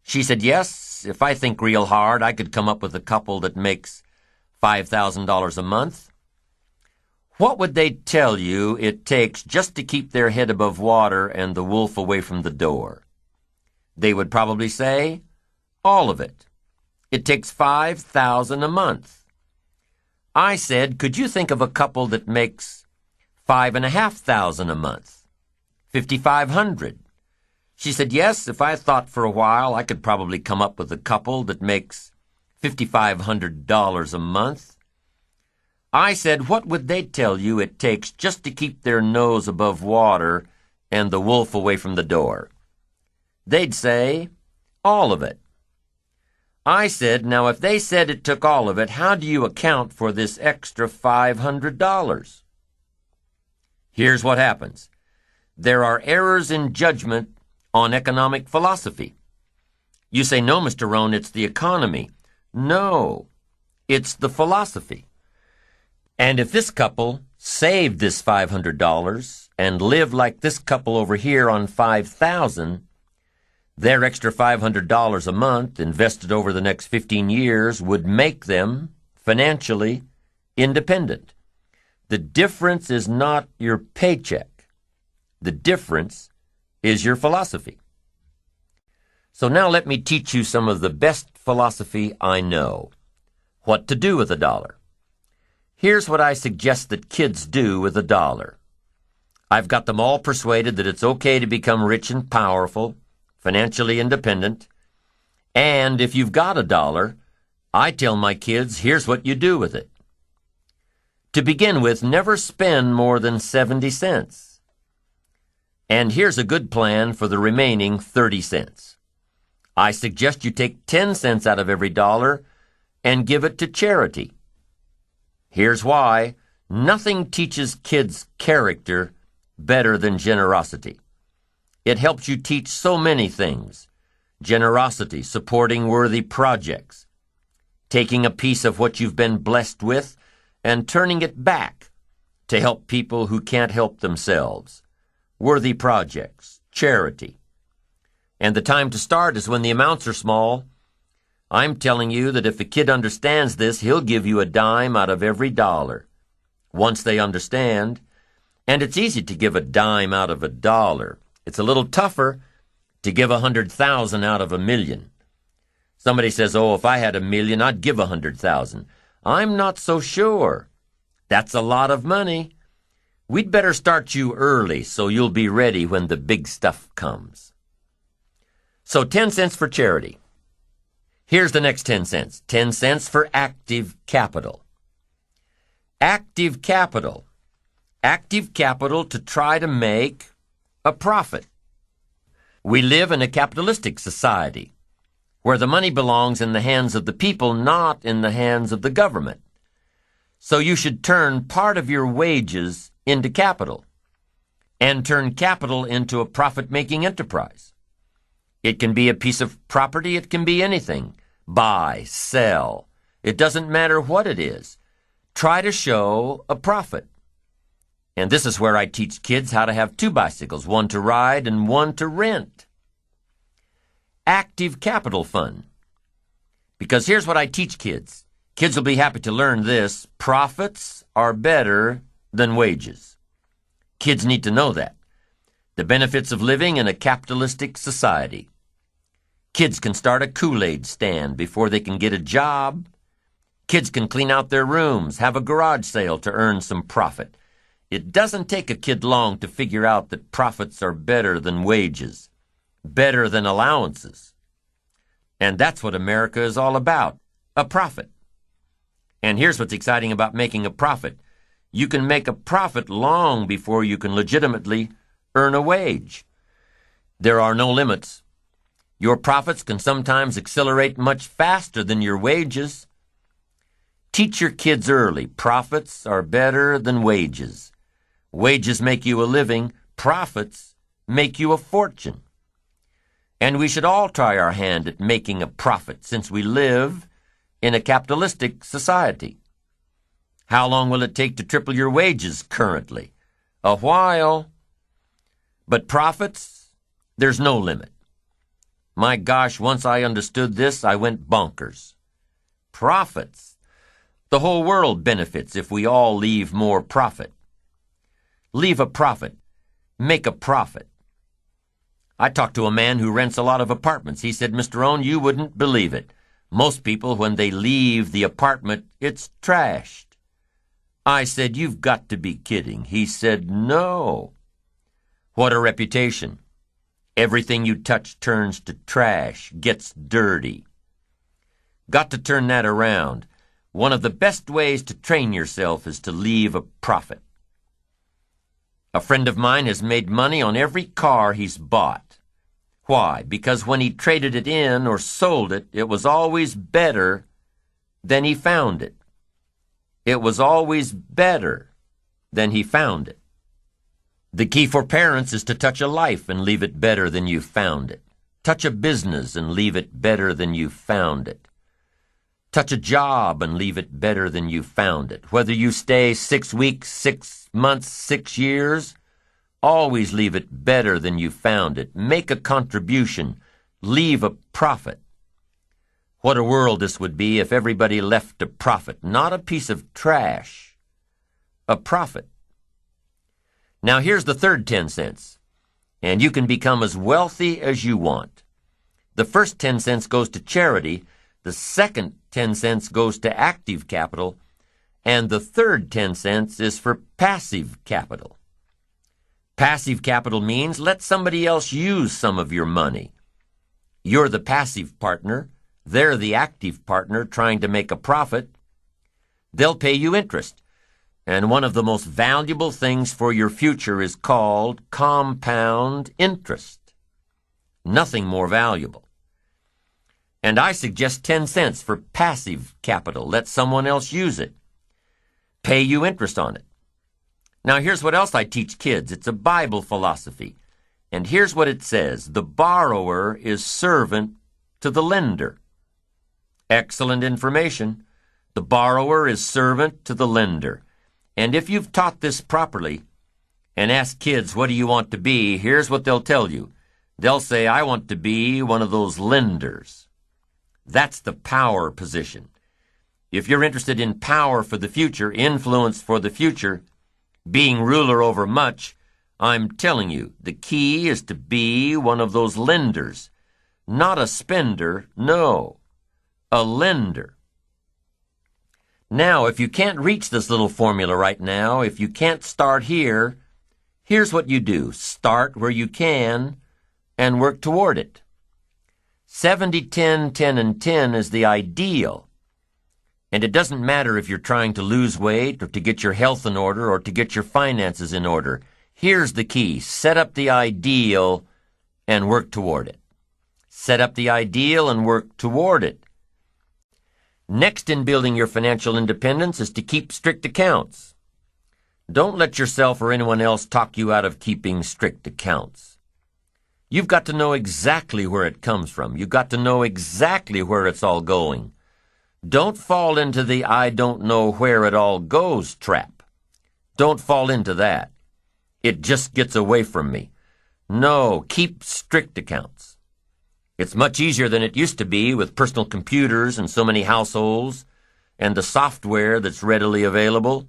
She said, yes, if I think real hard, I could come up with a couple that makes $5,000 a month. What would they tell you it takes just to keep their head above water and the wolf away from the door? They would probably say, all of it. It takes $5,000 a month. I said, could you think of a couple that makes $5,500 a month? $5,500. She said, yes, if I thought for a while, I could probably come up with a couple that makes $5,500 a month. I said, what would they tell you it takes just to keep their nose above water and the wolf away from the door? They'd say, all of it. I said, now if they said it took all of it, how do you account for this extra $500? Here's what happens. There are errors in judgment on economic philosophy. You say, no, Mr. Rohn, it's the economy. No, it's the philosophy. And if this couple saved this $500 and lived like this couple over here on $5,000, their extra $500 a month invested over the next 15 years would make them financially independent. The difference is not your paycheck. The difference is your philosophy. So now let me teach you some of the best philosophy I know. What to do with a dollar. Here's what I suggest that kids do with a dollar. I've got them all persuaded that it's okay to become rich and powerful, financially independent. And if you've got a dollar, I tell my kids, here's what you do with it. To begin with, never spend more than 70 cents. And here's a good plan for the remaining 30 cents. I suggest you take 10 cents out of every dollar and give it to charity. Here's why. Nothing teaches kids character better than generosity. It helps you teach so many things. Generosity, supporting worthy projects, taking a piece of what you've been blessed with and turning it back to help people who can't help themselves. Worthy projects, charity. And the time to start is when the amounts are small. I'm telling you that if a kid understands this, he'll give you a dime out of every dollar. Once they understand, and it's easy to give a dime out of a dollar. It's a little tougher to give 100,000 out of 1,000,000. Somebody says, oh, if I had 1,000,000, I'd give 100,000. I'm not so sure. That's a lot of money. We'd better start you early so you'll be ready when the big stuff comes. So 10 cents for charity. Here's the next 10 cents. 10 cents for active capital. Active capital. Active capital to try to make a profit. We live in a capitalistic society where the money belongs in the hands of the people, not in the hands of the government. So you should turn part of your wages into capital and turn capital into a profit-making enterprise. It can be a piece of property. It can be anything. Buy, sell. It doesn't matter what it is. Try to show a profit. And this is where I teach kids how to have 2 bicycles, one to ride and one to rent. Active capital fund. Because here's what I teach kids. Kids will be happy to learn this. Profits are better than wages. Kids need to know that. The benefits of living in a capitalistic society. Kids can start a Kool-Aid stand before they can get a job. Kids can clean out their rooms, have a garage sale to earn some profit. It doesn't take a kid long to figure out that profits are better than wages, better than allowances. And that's what America is all about, a profit. And here's what's exciting about making a profit. You can make a profit long before you can legitimately earn a wage. There are no limits. Your profits can sometimes accelerate much faster than your wages. Teach your kids early. Profits are better than wages. Wages make you a living. Profits make you a fortune. And we should all try our hand at making a profit since we live in a capitalistic society. How long will it take to triple your wages currently? A while. But profits, there's no limit. My gosh, once I understood this, I went bonkers. Profits. The whole world benefits if we all leave more profit. Leave a profit. Make a profit. I talked to a man who rents a lot of apartments. He said, Mr. Rohn, you wouldn't believe it. Most people, when they leave the apartment, it's trashed. I said, you've got to be kidding. He said, no. What a reputation. Everything you touch turns to trash, gets dirty. Got to turn that around. One of the best ways to train yourself is to leave a profit. A friend of mine has made money on every car he's bought. Why? Because when he traded it in or sold it, it was always better than he found it. It was always better than he found it. The key for parents is to touch a life and leave it better than you found it. Touch a business and leave it better than you found it. Touch a job and leave it better than you found it. Whether you stay 6 weeks, 6 months, 6 years, always leave it better than you found it. Make a contribution. Leave a profit. What a world this would be if everybody left a profit, not a piece of trash. A profit. Now here's the third 10 cents, and you can become as wealthy as you want. The first 10 cents goes to charity, the second 10 cents goes to active capital, and the third 10 cents is for passive capital. Passive capital means let somebody else use some of your money. You're the passive partner. They're the active partner trying to make a profit. They'll pay you interest. And one of the most valuable things for your future is called compound interest. Nothing more valuable. And I suggest 10 cents for passive capital. Let someone else use it. pay you interest on it. Now here's what else I teach kids. It's a Bible philosophy. And here's what it says. The borrower is servant to the lender. Excellent information. The borrower is servant to the lender. And if you've taught this properly and asked kids, what do you want to be? Here's what they'll tell you. They'll say, I want to be one of those lenders. That's the power position. If you're interested in power for the future, influence for the future, being ruler over much, I'm telling you, the key is to be one of those lenders. Not a spender, no, a lender. Now, if you can't reach this little formula right now, if you can't start here, here's what you do. Start where you can and work toward it. 70-10, 10 and 10 is the ideal. And it doesn't matter if you're trying to lose weight or to get your health in order or to get your finances in order. Here's the key. Set up the ideal and work toward it. Set up the ideal and work toward it. Next in building your financial independence is to keep strict accounts. Don't let yourself or anyone else talk you out of keeping strict accounts. You've got to know exactly where it comes from. You've got to know exactly where it's all going. Don't fall into the I don't know where it all goes trap. Don't fall into that. It just gets away from me. No, keep strict accounts. It's much easier than it used to be with personal computers and so many households and the software that's readily available.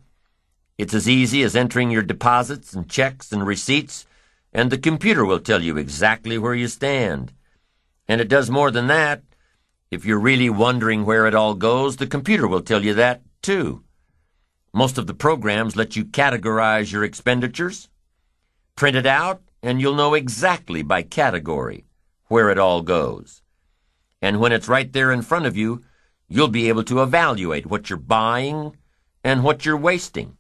It's as easy as entering your deposits and checks and receipts, and the computer will tell you exactly where you stand. And it does more than that. If you're really wondering where it all goes, the computer will tell you that, too. Most of the programs let you categorize your expenditures. Print it out, and you'll know exactly by category where it all goes. And when it's right there in front of you, you'll be able to evaluate what you're buying and what you're wasting.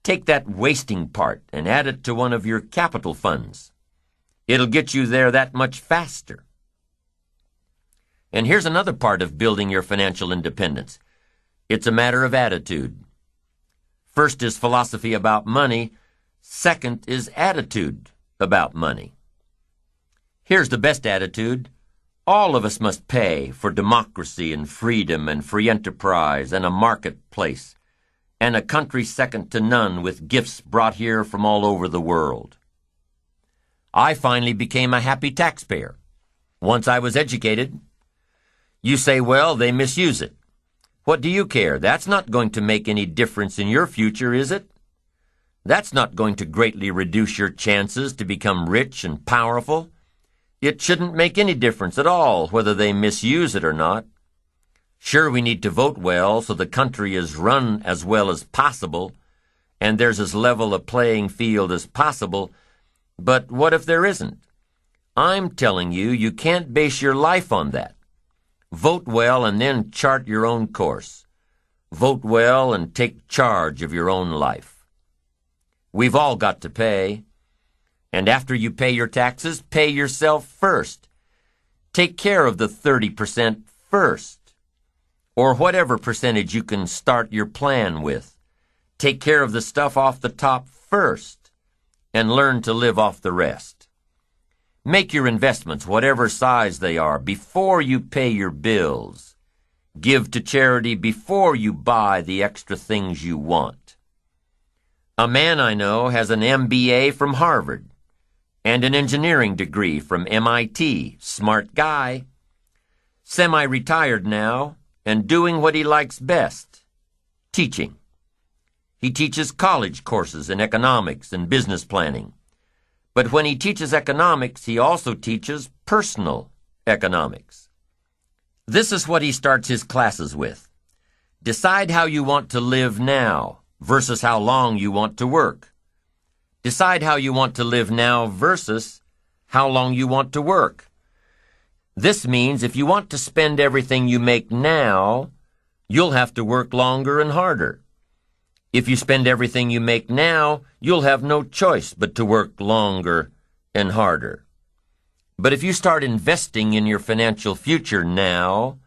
Take that wasting part and add it to one of your capital funds. It'll get you there that much faster. And here's another part of building your financial independence. It's a matter of attitude. First is philosophy about money. Second is attitude about money. Here's the best attitude. All of us must pay for democracy and freedom and free enterprise and a marketplace and a country second to none with gifts brought here from all over the world. I finally became a happy taxpayer. Once I was educated. You say, well, they misuse it. What do you care? That's not going to make any difference in your future, is it? That's not going to greatly reduce your chances to become rich and powerful. It shouldn't make any difference at all whether they misuse it or not. Sure, we need to vote well so the country is run as well as possible, and there's as level a playing field as possible, but what if there isn't? I'm telling you, you can't base your life on that. Vote well and then chart your own course. Vote well and take charge of your own life. We've all got to pay. And after you pay your taxes, pay yourself first. Take care of the 30% first. Or whatever percentage you can start your plan with. Take care of the stuff off the top first. And learn to live off the rest. Make your investments, whatever size they are, before you pay your bills. Give to charity before you buy the extra things you want. A man I know has an MBA from Harvard and an engineering degree from MIT. Smart guy. Semi-retired now and doing what he likes best, teaching. He teaches college courses in economics and business planning. But when he teaches economics, he also teaches personal economics. This is what he starts his classes with. Decide how you want to live now versus how long you want to work. Decide how you want to live now versus how long you want to work. This means if you want to spend everything you make now, you'll have to work longer and harder. If you spend everything you make now, you'll have no choice but to work longer and harder. But if you start investing in your financial future now,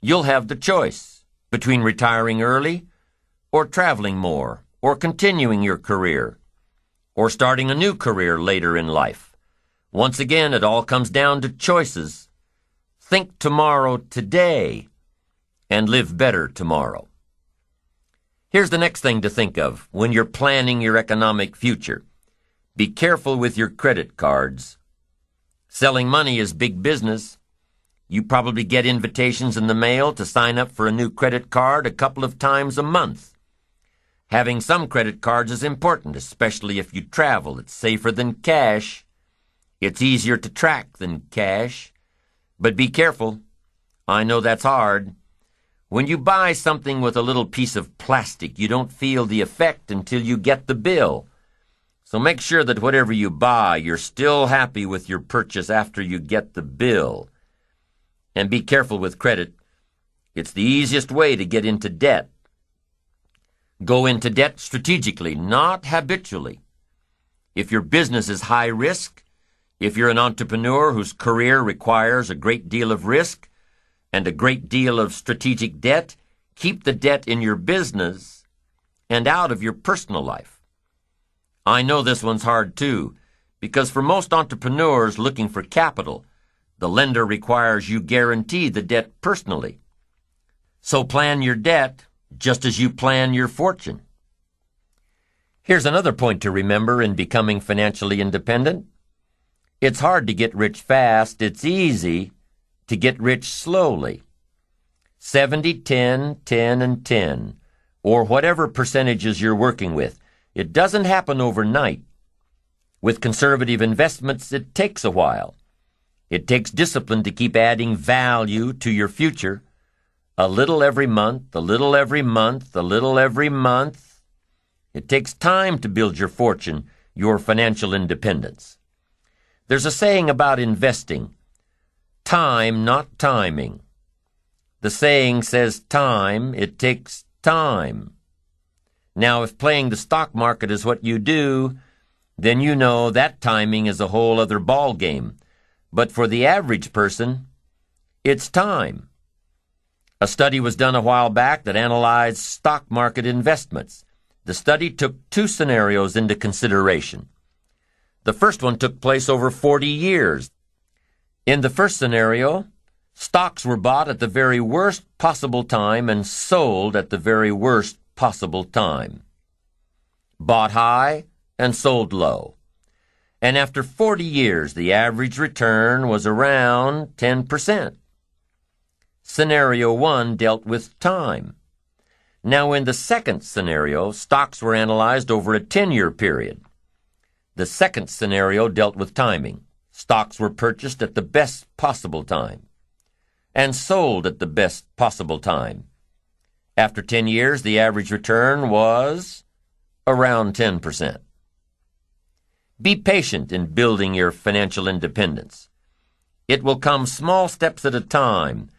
you'll have the choice between retiring early or traveling more, or continuing your career, or starting a new career later in life. Once again, it all comes down to choices. Think tomorrow today and live better tomorrow. Here's the next thing to think of when you're planning your economic future. Be careful with your credit cards. Selling money is big business. You probably get invitations in the mail to sign up for a new credit card a couple of times a month. Having some credit cards is important, especially if you travel. It's safer than cash. It's easier to track than cash. But be careful. I know that's hard. When you buy something with a little piece of plastic, you don't feel the effect until you get the bill. So make sure that whatever you buy, you're still happy with your purchase after you get the bill. And be careful with credit. It's the easiest way to get into debt. Go into debt strategically, not habitually. If your business is high risk, if you're an entrepreneur whose career requires a great deal of risk and a great deal of strategic debt, keep the debt in your business and out of your personal life. I know this one's hard too, because for most entrepreneurs looking for capital, the lender requires you guarantee the debt personally. So plan your debt just as you plan your fortune. Here's another point to remember in becoming financially independent. It's hard to get rich fast. It's easy to get rich slowly. 70, 10, 10, and 10, or whatever percentages you're working with. It doesn't happen overnight. With conservative investments, it takes a while. It takes discipline to keep adding value to your future. A little every month, a little every month, a little every month. It takes time to build your fortune, your financial independence. There's a saying about investing, time, not timing. The saying says time, it takes time. Now, if playing the stock market is what you do, then you know that timing is a whole other ball game. But for the average person, it's time. A study was done a while back that analyzed stock market investments. The study took two scenarios into consideration. The first one took place over 40 years. In the first scenario, stocks were bought at the very worst possible time and sold at the very worst possible time. Bought high and sold low. And after 40 years, the average return was around 10%. Scenario 1 dealt with time. Now, in the second scenario, stocks were analyzed over a 10-year period. The second scenario dealt with timing. Stocks were purchased at the best possible time and sold at the best possible time. After 10 years, the average return was around 10%. Be patient in building your financial independence. It will come small steps at a time,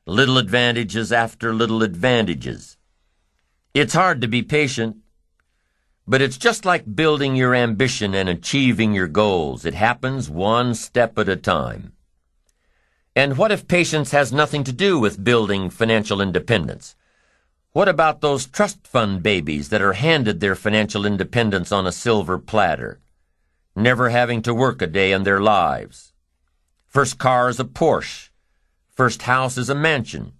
little advantages after little advantages. It's hard to be patient, but it's just like building your ambition and achieving your goals. It happens one step at a time. And what if patience has nothing to do with building financial independence? What about those trust fund babies that are handed their financial independence on a silver platter, never having to work a day in their lives? First car is a Porsche. First house is a mansion.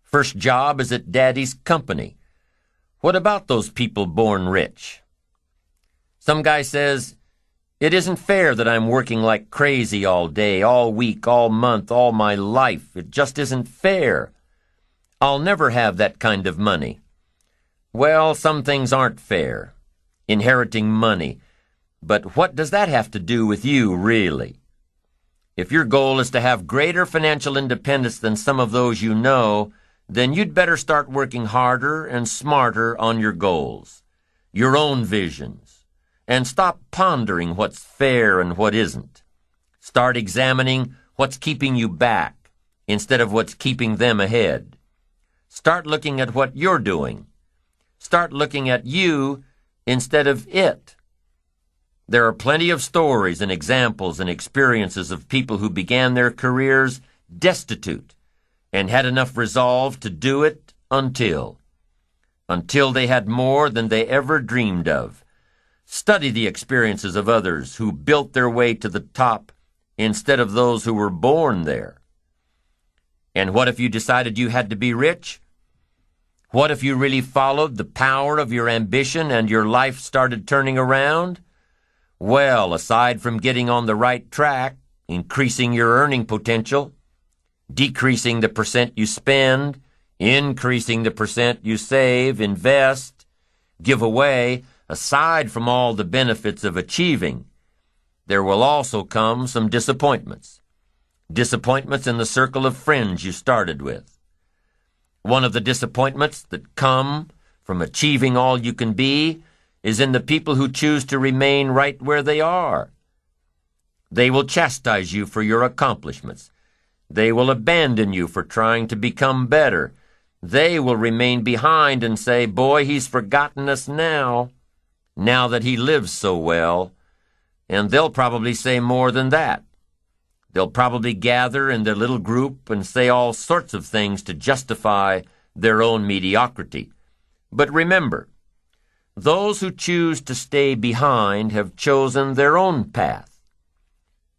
First job is at daddy's company. What about those people born rich? Some guy says, "It isn't fair that I'm working like crazy all day, all week, all month, all my life. It just isn't fair. I'll never have that kind of money." Well, some things aren't fair. Inheriting money. But what does that have to do with you, really? If your goal is to have greater financial independence than some of those you know, then you'd better start working harder and smarter on your goals, your own visions, and stop pondering what's fair and what isn't. Start examining what's keeping you back instead of what's keeping them ahead. Start looking at what you're doing. Start looking at you instead of it. There are plenty of stories and examples and experiences of people who began their careers destitute and had enough resolve to do it until. until they had more than they ever dreamed of. Study the experiences of others who built their way to the top instead of those who were born there. And what if you decided you had to be rich? What if you really followed the power of your ambition and your life started turning around? Well, aside from getting on the right track, increasing your earning potential, decreasing the percent you spend, increasing the percent you save, invest, give away, aside from all the benefits of achieving, there will also come some disappointments. Disappointments in the circle of friends you started with. One of the disappointments that come from achieving all you can be is in the people who choose to remain right where they are. They will chastise you for your accomplishments. They will abandon you for trying to become better. They will remain behind and say, "Boy, he's forgotten us now that he lives so well." And they'll probably say more than that. They'll probably gather in their little group and say all sorts of things to justify their own mediocrity. But remember, those who choose to stay behind have chosen their own path,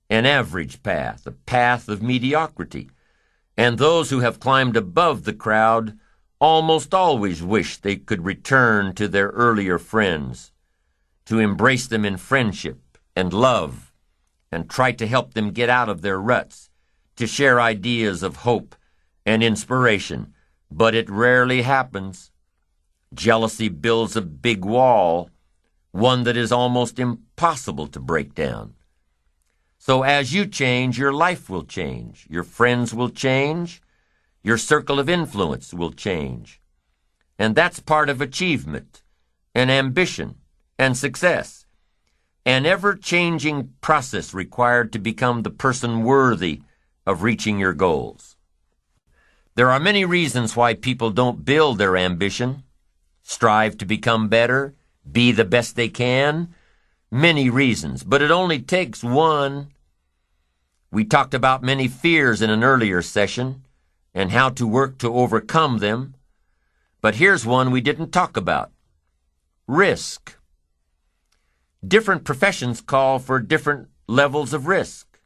an average path, a path of mediocrity. And those who have climbed above the crowd almost always wish they could return to their earlier friends, to embrace them in friendship and love, and try to help them get out of their ruts, to share ideas of hope and inspiration. But it rarely happens. Jealousy builds a big wall, one that is almost impossible to break down. So as you change, your life will change, your friends will change, your circle of influence will change. And that's part of achievement and ambition and success, an ever-changing process required to become the person worthy of reaching your goals. There are many reasons why people don't build their ambition, strive to become better, be the best they can. Many reasons, but it only takes one. We talked about many fears in an earlier session and how to work to overcome them. But here's one we didn't talk about: risk. Different professions call for different levels of risk.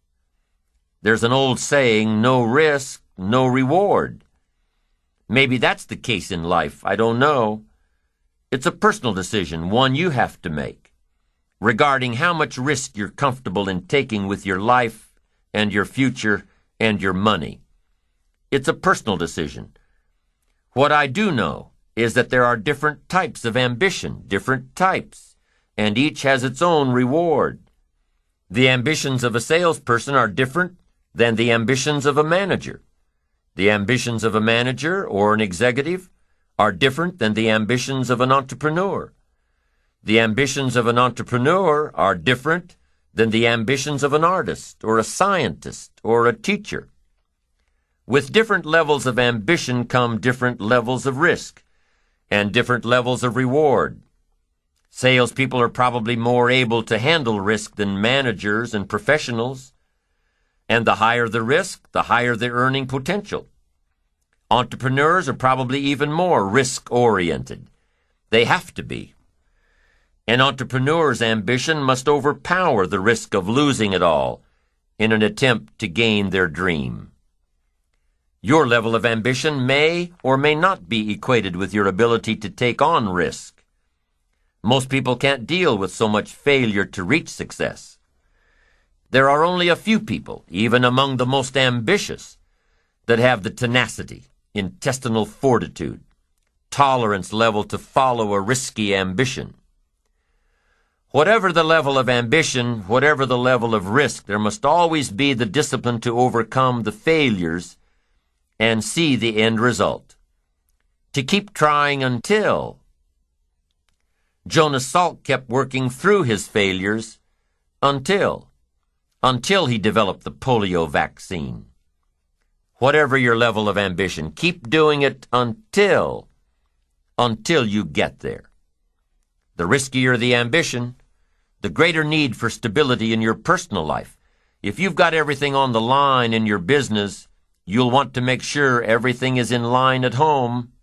There's an old saying, no risk, no reward. Maybe that's the case in life, I don't know. It's a personal decision, one you have to make, regarding how much risk you're comfortable in taking with your life and your future and your money. It's a personal decision. What I do know is that there are different types of ambition, different types, and each has its own reward. The ambitions of a salesperson are different than the ambitions of a manager. The ambitions of a manager or an executive are different than the ambitions of an entrepreneur. The ambitions of an entrepreneur are different than the ambitions of an artist or a scientist or a teacher. With different levels of ambition come different levels of risk and different levels of reward. Salespeople are probably more able to handle risk than managers and professionals. And the higher the risk, the higher the earning potential. Entrepreneurs are probably even more risk-oriented. They have to be. An entrepreneur's ambition must overpower the risk of losing it all in an attempt to gain their dream. Your level of ambition may or may not be equated with your ability to take on risk. Most people can't deal with so much failure to reach success. There are only a few people, even among the most ambitious, that have the tenacity, intestinal fortitude, tolerance level to follow a risky ambition. Whatever the level of ambition, whatever the level of risk, there must always be the discipline to overcome the failures and see the end result. To keep trying until. Jonas Salk kept working through his failures until he developed the polio vaccine. Whatever your level of ambition, keep doing it until you get there. The riskier the ambition, the greater need for stability in your personal life. If you've got everything on the line in your business, you'll want to make sure everything is in line at home.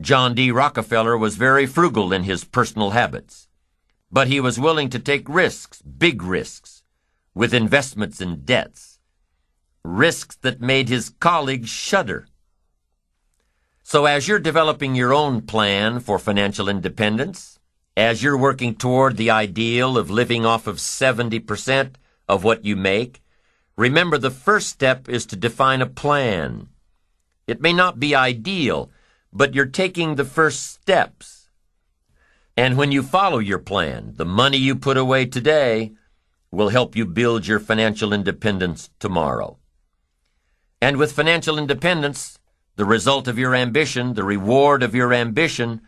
John D. Rockefeller was very frugal in his personal habits, but he was willing to take risks, big risks, with investments and debts, risks that made his colleagues shudder. So as you're developing your own plan for financial independence, as you're working toward the ideal of living off of 70% of what you make, remember the first step is to define a plan. It may not be ideal, but you're taking the first steps. And when you follow your plan, the money you put away today will help you build your financial independence tomorrow. And with financial independence, the result of your ambition, the reward of your ambition,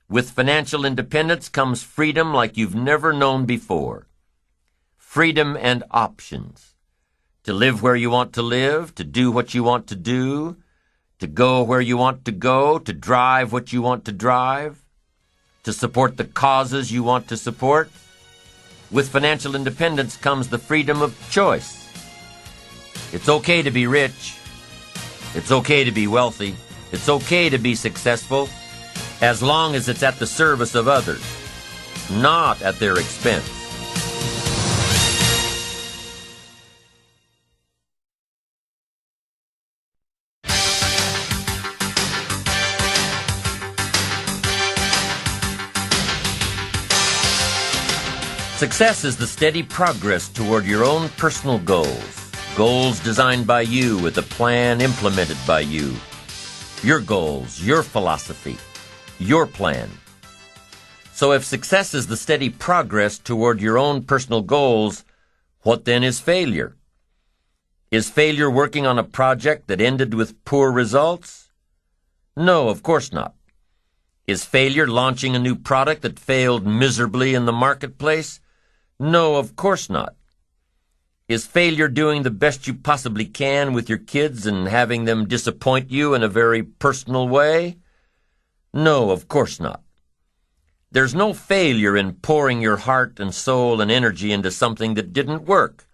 with financial independence comes freedom like you've never known before. Freedom and options. To live where you want to live, to do what you want to do, to go where you want to go, to drive what you want to drive, to support the causes you want to support. With financial independence comes the freedom of choice. It's okay to be rich. It's okay to be wealthy. It's okay to be successful, as long as it's at the service of others, not at their expense. Success is the steady progress toward your own personal goals. Goals designed by you with a plan implemented by you. Your goals, your philosophy, your plan. So if success is the steady progress toward your own personal goals, what then is failure? Is failure working on a project that ended with poor results? No, of course not. Is failure launching a new product that failed miserably in the marketplace? No, of course not. Is failure doing the best you possibly can with your kids and having them disappoint you in a very personal way? No, of course not. There's no failure in pouring your heart and soul and energy into something that didn't work.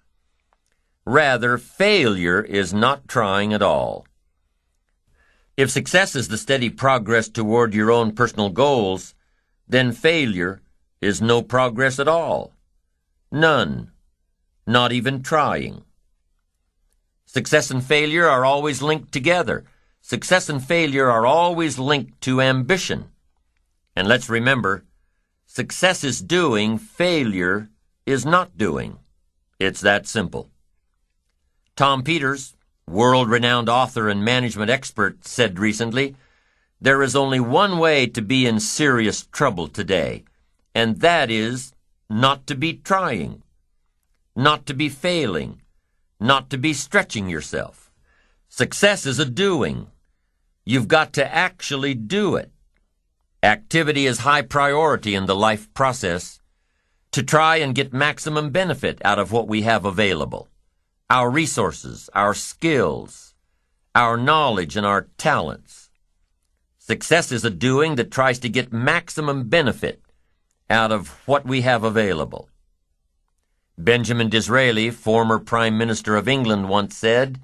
Rather, failure is not trying at all. If success is the steady progress toward your own personal goals, then failure is no progress at all. None. Not even trying. Success and failure are always linked together. Success and failure are always linked to ambition. And let's remember, success is doing, failure is not doing. It's that simple. Tom Peters, world-renowned author and management expert, said recently, "There is only one way to be in serious trouble today, and that is not to be trying, not to be failing, not to be stretching yourself. Success is a doing. You've got to actually do it. Activity is high priority in the life process to try and get maximum benefit out of what we have available, our resources, our skills, our knowledge, and our talents. Success is a doing that tries to get maximum benefit out of what we have available." Benjamin Disraeli, former Prime Minister of England, once said,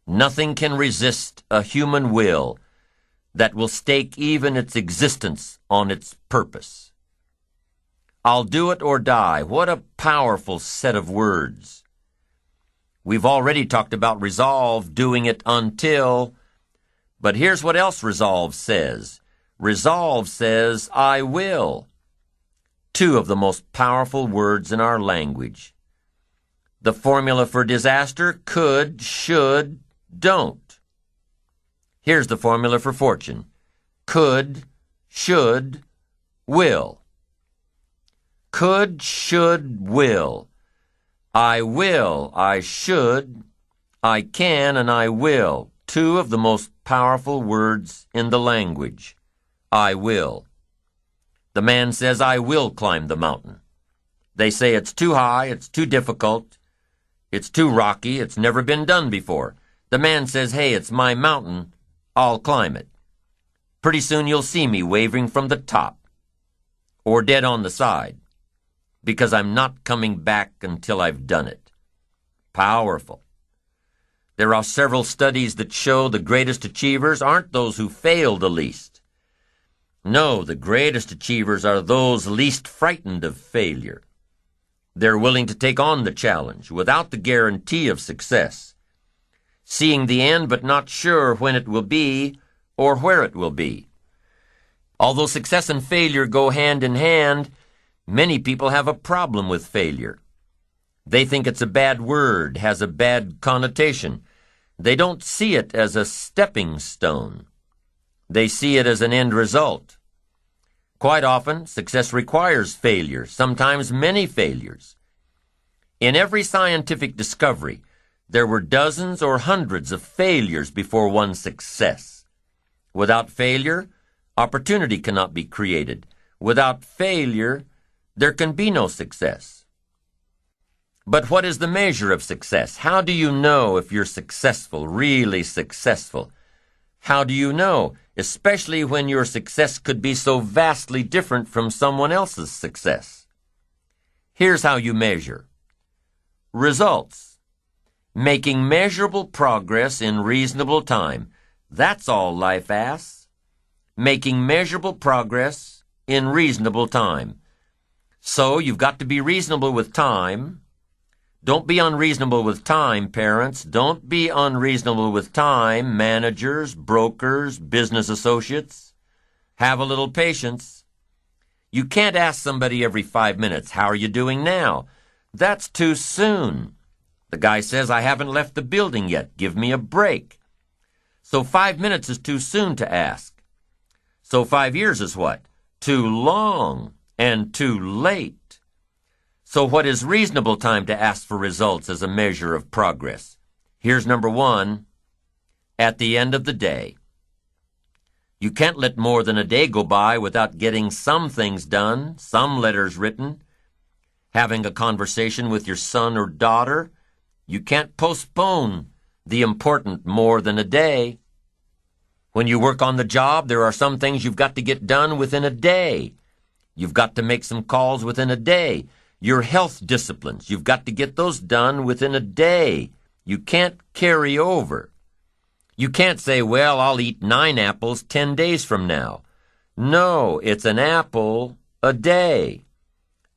"Nothing can resist a human will that will stake even its existence on its purpose." I'll do it or die. What a powerful set of words. We've already talked about resolve, doing it until, but here's what else resolve says. Resolve says, "I will." Two of the most powerful words in our language. The formula for disaster: could, should, don't. Here's the formula for fortune: could, should, will. Could, should, will. I will, I should, I can, and I will. Two of the most powerful words in the language. I will. The man says, "I will climb the mountain." They say it's too high, it's too difficult, it's too rocky, it's never been done before. The man says, "Hey, it's my mountain, I'll climb it." Pretty soon you'll see me waving from the top, or dead on the side, because I'm not coming back until I've done it. Powerful. There are several studies that show the greatest achievers aren't those who fail the least, No, the greatest achievers are those least frightened of failure. They're willing to take on the challenge without the guarantee of success, seeing the end but not sure when it will be or where it will be. Although success and failure go hand in hand, many people have a problem with failure. They think it's a bad word, has a bad connotation. They don't see it as a stepping stone. They see it as an end result. Quite often, success requires failure, sometimes many failures. In every scientific discovery, there were dozens or hundreds of failures before one success. Without failure, opportunity cannot be created. Without failure, there can be no success. But what is the measure of success? How do you know if you're successful, really successful? How do you know, especially when your success could be so vastly different from someone else's success? Here's how you measure. Results. Making measurable progress in reasonable time. That's all life asks. Making measurable progress in reasonable time. So you've got to be reasonable with time. Don't be unreasonable with time, parents. Don't be unreasonable with time, managers, brokers, business associates. Have a little patience. You can't ask somebody every 5 minutes, "How are you doing now?" That's too soon. The guy says, "I haven't left the building yet. Give me a break." So 5 minutes is too soon to ask. So 5 years is what? Too long and too late. So what is reasonable time to ask for results as a measure of progress? Here's number 1, at the end of the day. You can't let more than a day go by without getting some things done, some letters written, having a conversation with your son or daughter. You can't postpone the important more than a day. When you work on the job, there are some things you've got to get done within a day. You've got to make some calls within a day. Your health disciplines, you've got to get those done within a day. You can't carry over. You can't say, "Well, I'll eat 9 apples 10 days from now." No, it's an apple a day.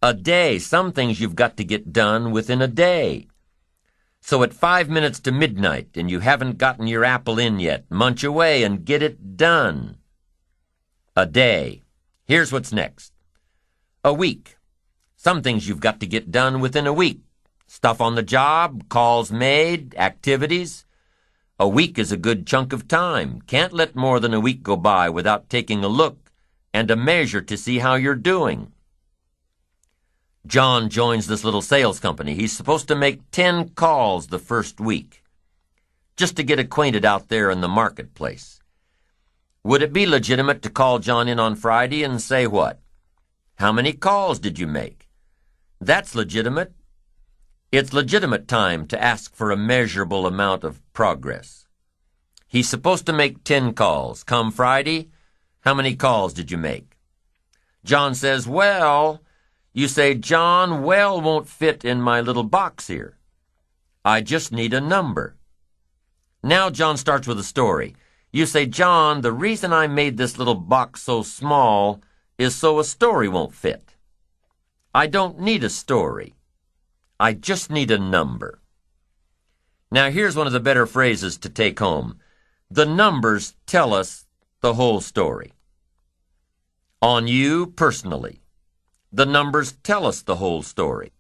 A day. Some things you've got to get done within a day. So at 5 minutes to midnight and you haven't gotten your apple in yet, munch away and get it done. A day. Here's what's next. A week. Some things you've got to get done within a week. Stuff on the job, calls made, activities. A week is a good chunk of time. Can't let more than a week go by without taking a look and a measure to see how you're doing. John joins this little sales company. He's supposed to make 10 calls the first week, just to get acquainted out there in the marketplace. Would it be legitimate to call John in on Friday and say what? "How many calls did you make?" That's legitimate. It's legitimate time to ask for a measurable amount of progress. He's supposed to make 10 calls. Come Friday, how many calls did you make? John says, "Well," you say, "John, well won't fit in my little box here. I just need a number." Now John starts with a story. You say, "John, the reason I made this little box so small is so a story won't fit." I don't need a story. I just need a number. Now here's one of the better phrases to take home. The numbers tell us the whole story. On you personally, the numbers tell us the whole story.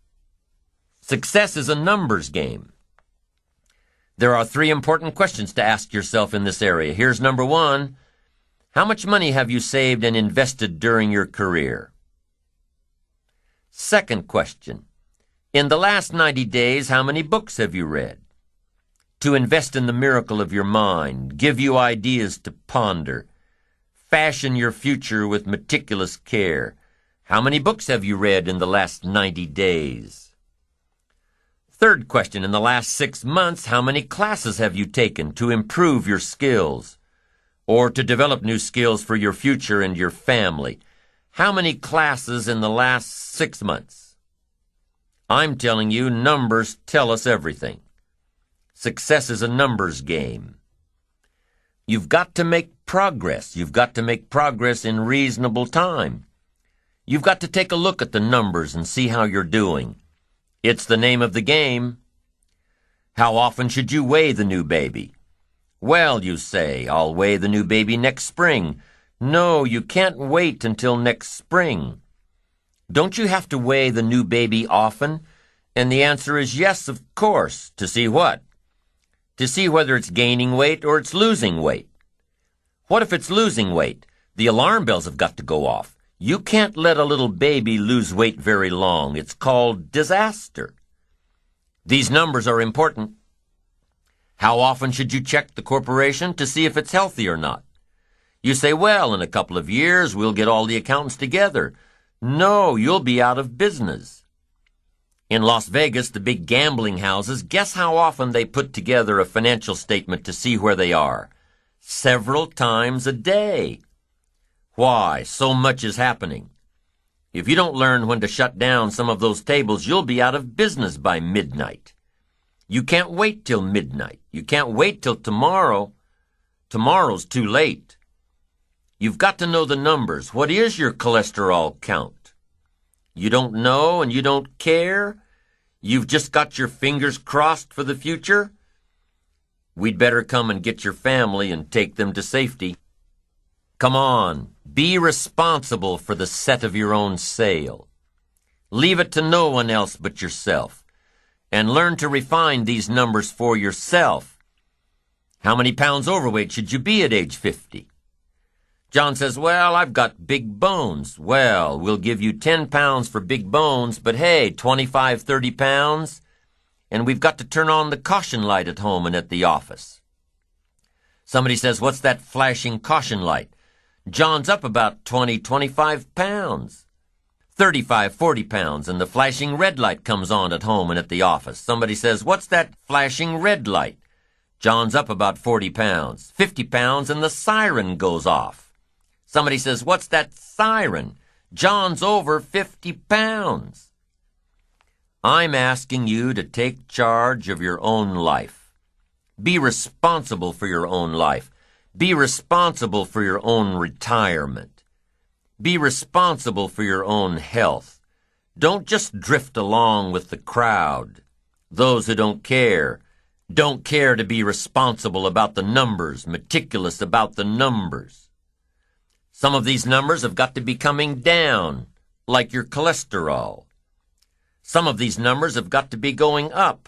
Success is a numbers game. There are 3 important questions to ask yourself in this area. Here's number 1. How much money have you saved and invested during your career? Second question. In the last 90 days, how many books have you read? To invest in the miracle of your mind, give you ideas to ponder, fashion your future with meticulous care. How many books have you read in the last 90 days? Third question. In the last 6 months, how many classes have you taken to improve your skills or to develop new skills for your future and your family? How many classes in the last 6 months? I'm telling you, numbers tell us everything. Success is a numbers game. You've got to make progress. You've got to make progress in reasonable time. You've got to take a look at the numbers and see how you're doing. It's the name of the game. How often should you weigh the new baby? Well, you say, I'll weigh the new baby next spring. No, you can't wait until next spring. Don't you have to weigh the new baby often? And the answer is yes, of course. To see what? To see whether it's gaining weight or it's losing weight. What if it's losing weight? The alarm bells have got to go off. You can't let a little baby lose weight very long. It's called disaster. These numbers are important. How often should you check the corporation to see if it's healthy or not? You say, well, in a couple of years, we'll get all the accountants together. No, you'll be out of business. In Las Vegas, the big gambling houses, guess how often they put together a financial statement to see where they are? Several times a day. Why? So much is happening. If you don't learn when to shut down some of those tables, you'll be out of business by midnight. You can't wait till midnight. You can't wait till tomorrow. Tomorrow's too late. You've got to know the numbers. What is your cholesterol count? You don't know and you don't care? You've just got your fingers crossed for the future? We'd better come and get your family and take them to safety. Come on, be responsible for the set of your own sail. Leave it to no one else but yourself, and learn to refine these numbers for yourself. How many pounds overweight should you be at age 50? John says, well, I've got big bones. Well, we'll give you 10 pounds for big bones, but hey, 25, 30 pounds, and we've got to turn on the caution light at home and at the office. Somebody says, what's that flashing caution light? John's up about 20, 25 pounds. 35, 40 pounds, and the flashing red light comes on at home and at the office. Somebody says, what's that flashing red light? John's up about 40 pounds. 50 pounds, and the siren goes off. Somebody says, what's that siren? John's over 50 pounds. I'm asking you to take charge of your own life. Be responsible for your own life. Be responsible for your own retirement. Be responsible for your own health. Don't just drift along with the crowd. Those who don't care to be responsible about the numbers, meticulous about the numbers. Some of these numbers have got to be coming down, like your cholesterol. Some of these numbers have got to be going up,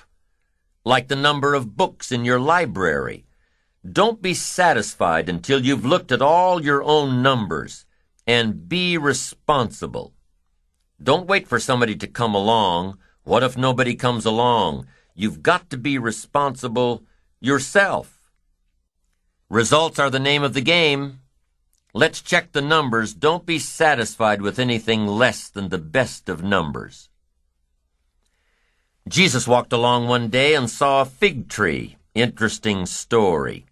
like the number of books in your library. Don't be satisfied until you've looked at all your own numbers, and be responsible. Don't wait for somebody to come along. What if nobody comes along? You've got to be responsible yourself. Results are the name of the game. Let's check the numbers. Don't be satisfied with anything less than the best of numbers. Jesus walked along one day and saw a fig tree. Interesting story.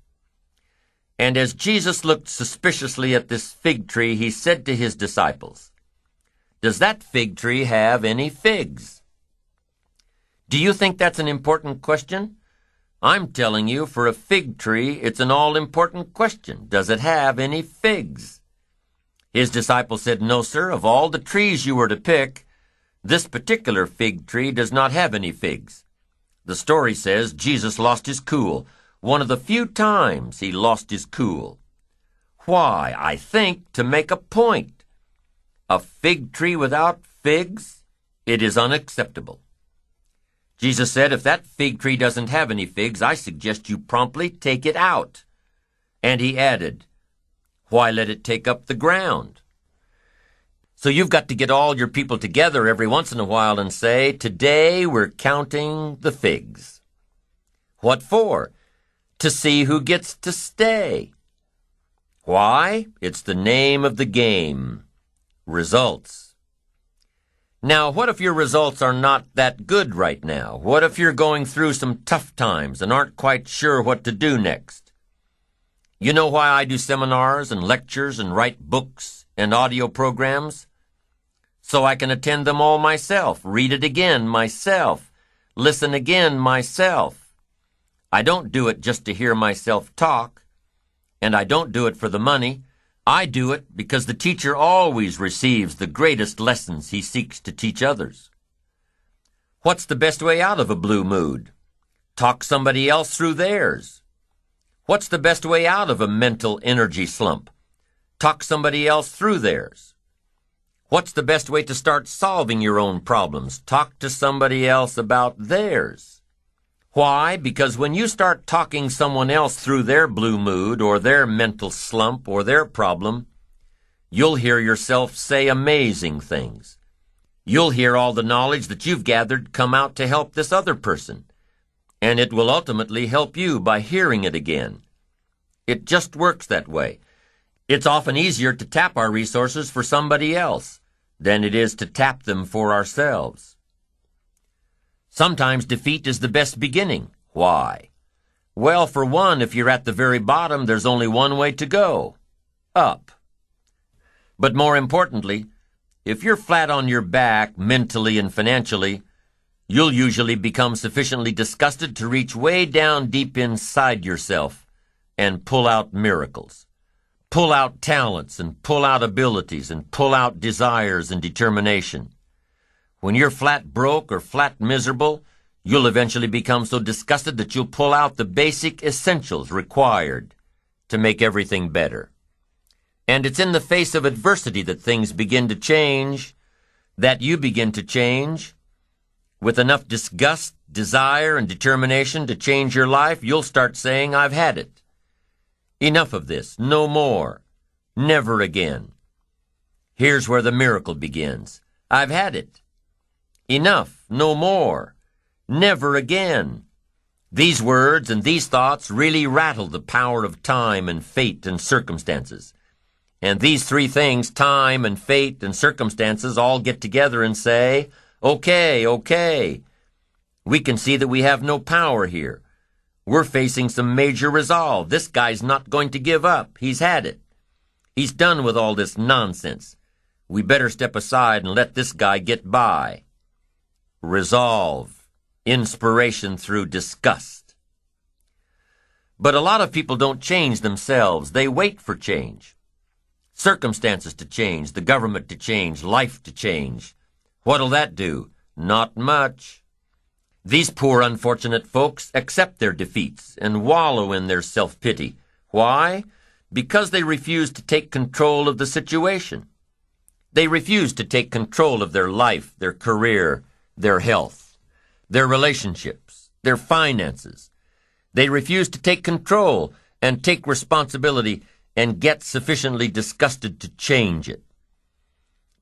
And as Jesus looked suspiciously at this fig tree, he said to his disciples, does that fig tree have any figs? Do you think that's an important question? I'm telling you, for a fig tree, it's an all-important question. Does it have any figs? His disciples said, no, sir, of all the trees you were to pick, this particular fig tree does not have any figs. The story says Jesus lost his cool. One of the few times he lost his cool. Why? I think to make a point. A fig tree without figs? It is unacceptable. Jesus said, if that fig tree doesn't have any figs, I suggest you promptly take it out. And he added, why let it take up the ground? So you've got to get all your people together every once in a while and say, today we're counting the figs. What for? To see who gets to stay. Why? It's the name of the game. Results. Now, what if your results are not that good right now? What if you're going through some tough times and aren't quite sure what to do next? You know why I do seminars and lectures and write books and audio programs? So I can attend them all myself, read it again myself, listen again myself. I don't do it just to hear myself talk. And I don't do it for the money. I do it because the teacher always receives the greatest lessons he seeks to teach others. What's the best way out of a blue mood? Talk somebody else through theirs. What's the best way out of a mental energy slump? Talk somebody else through theirs. What's the best way to start solving your own problems? Talk to somebody else about theirs. Why? Because when you start talking someone else through their blue mood or their mental slump or their problem, you'll hear yourself say amazing things. You'll hear all the knowledge that you've gathered come out to help this other person, and it will ultimately help you by hearing it again. It just works that way. It's often easier to tap our resources for somebody else than it is to tap them for ourselves. Sometimes defeat is the best beginning. Why? Well, for one, if you're at the very bottom, there's only one way to go: up. But more importantly, if you're flat on your back mentally and financially, you'll usually become sufficiently disgusted to reach way down deep inside yourself and pull out miracles. Pull out talents and pull out abilities and pull out desires and determination. When you're flat broke or flat miserable, you'll eventually become so disgusted that you'll pull out the basic essentials required to make everything better. And it's in the face of adversity that things begin to change, that you begin to change. With enough disgust, desire, and determination to change your life, you'll start saying, "I've had it. Enough of this. No more. Never again." Here's where the miracle begins. I've had it. Enough. No more. Never again. These words and these thoughts really rattle the power of time and fate and circumstances. And these three things, time and fate and circumstances, all get together and say, "Okay, okay." We can see that we have no power here. We're facing some major resolve. This guy's not going to give up. He's had it. He's done with all this nonsense. We better step aside and let this guy get by. Resolve. Inspiration through disgust. But a lot of people don't change themselves. They wait for change. Circumstances to change, the government to change, life to change. What'll that do? Not much. These poor unfortunate folks accept their defeats and wallow in their self-pity. Why? Because they refuse to take control of the situation. They refuse to take control of their life, their career, their health, their relationships, their finances. They refuse to take control and take responsibility and get sufficiently disgusted to change it.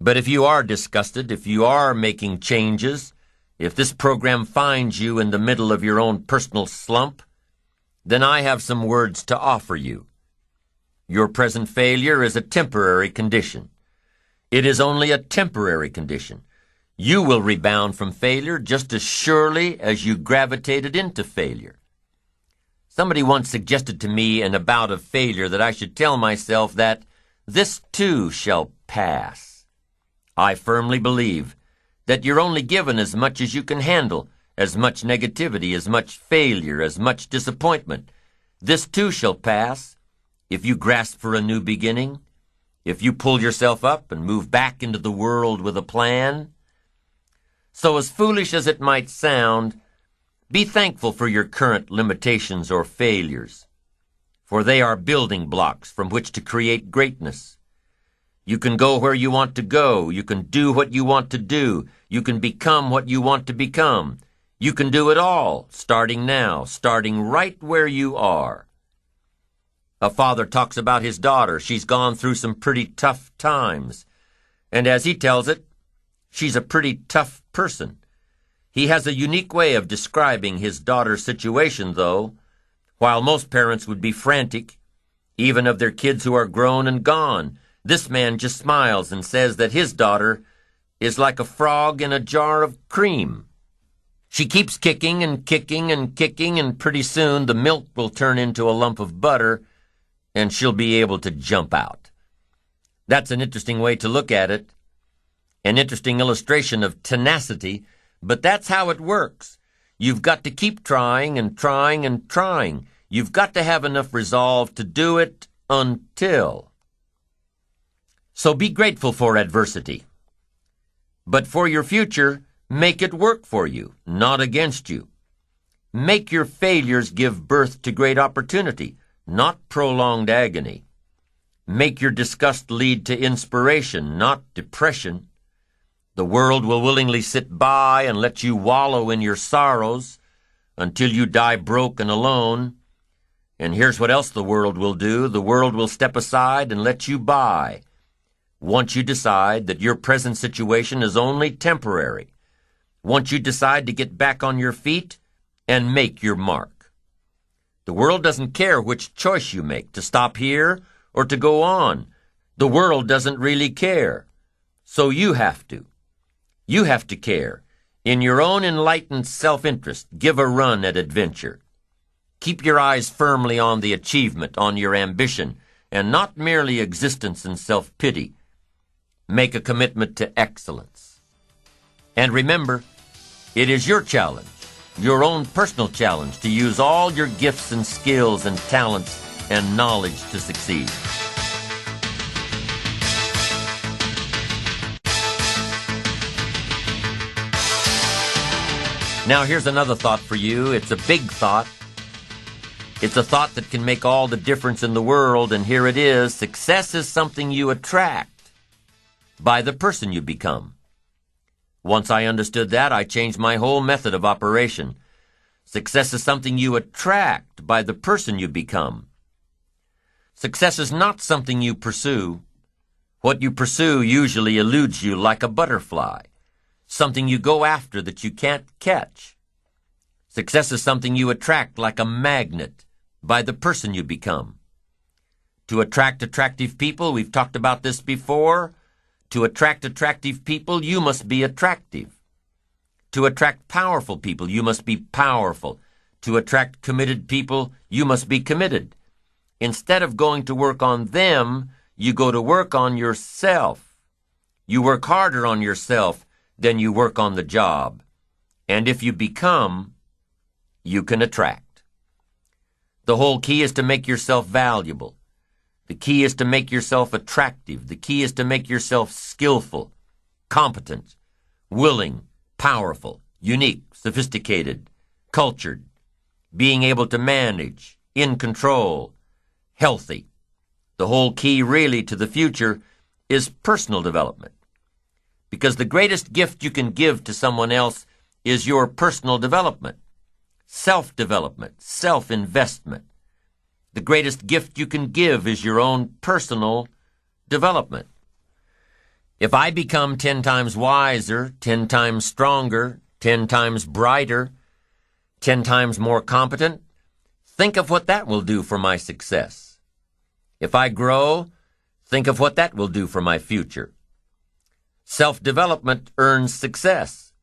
But if you are disgusted, if you are making changes, if this program finds you in the middle of your own personal slump, then I have some words to offer you. Your present failure is a temporary condition. It is only a temporary condition. You will rebound from failure just as surely as you gravitated into failure. Somebody once suggested to me in a bout of failure that I should tell myself that this too shall pass. I firmly believe that you're only given as much as you can handle, as much negativity, as much failure, as much disappointment. This too shall pass if you grasp for a new beginning, if you pull yourself up and move back into the world with a plan. So as foolish as it might sound, be thankful for your current limitations or failures, for they are building blocks from which to create greatness. You can go where you want to go. You can do what you want to do. You can become what you want to become. You can do it all, starting now, starting right where you are. A father talks about his daughter. She's gone through some pretty tough times. And as he tells it, she's a pretty tough person. He has a unique way of describing his daughter's situation, though. While most parents would be frantic, even of their kids who are grown and gone, this man just smiles and says that his daughter is like a frog in a jar of cream. She keeps kicking and kicking and kicking, and pretty soon the milk will turn into a lump of butter, and she'll be able to jump out. That's an interesting way to look at it, an interesting illustration of tenacity, but that's how it works. You've got to keep trying and trying and trying. You've got to have enough resolve to do it until. So be grateful for adversity. But for your future, make it work for you, not against you. Make your failures give birth to great opportunity, not prolonged agony. Make your disgust lead to inspiration, not depression. The world will willingly sit by and let you wallow in your sorrows until you die broke and alone. And here's what else the world will do. The world will step aside and let you by. Once you decide that your present situation is only temporary. Once you decide to get back on your feet and make your mark. The world doesn't care which choice you make, to stop here or to go on. The world doesn't really care. So you have to. You have to care. In your own enlightened self-interest, give a run at adventure. Keep your eyes firmly on the achievement, on your ambition, and not merely existence and self-pity. Make a commitment to excellence. And remember, it is your challenge, your own personal challenge, to use all your gifts and skills and talents and knowledge to succeed. Now here's another thought for you. It's a big thought. It's a thought that can make all the difference in the world, and here it is. Success is something you attract by the person you become. Once I understood that, I changed my whole method of operation. Success is something you attract by the person you become. Success is not something you pursue. What you pursue usually eludes you like a butterfly, something you go after that you can't catch. Success is something you attract like a magnet by the person you become. To attract attractive people, we've talked about this before. To attract attractive people, you must be attractive. To attract powerful people, you must be powerful. To attract committed people, you must be committed. Instead of going to work on them, you go to work on yourself. You work harder on yourself than you work on the job. And if you become, you can attract. The whole key is to make yourself valuable. The key is to make yourself attractive. The key is to make yourself skillful, competent, willing, powerful, unique, sophisticated, cultured, being able to manage, in control, healthy. The whole key really to the future is personal development. Because the greatest gift you can give to someone else is your personal development, self-development, self-investment. The greatest gift you can give is your own personal development. If I become 10 times wiser, 10 times stronger, 10 times brighter, 10 times more competent, think of what that will do for my success. If I grow, think of what that will do for my future. Self-development earns success.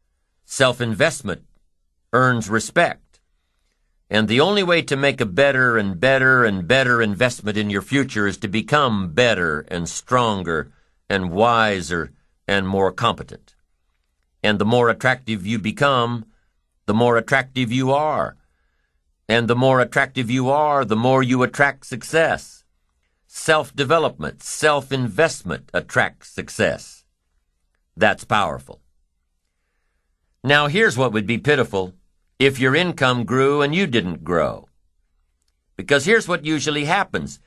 Self-investment earns respect. And the only way to make a better and better and better investment in your future is to become better and stronger and wiser and more competent. And the more attractive you become, the more attractive you are. And the more attractive you are, the more you attract success. Self-development, self-investment attracts success. That's powerful. Now here's what would be pitiful if your income grew and you didn't grow. Because here's what usually happens.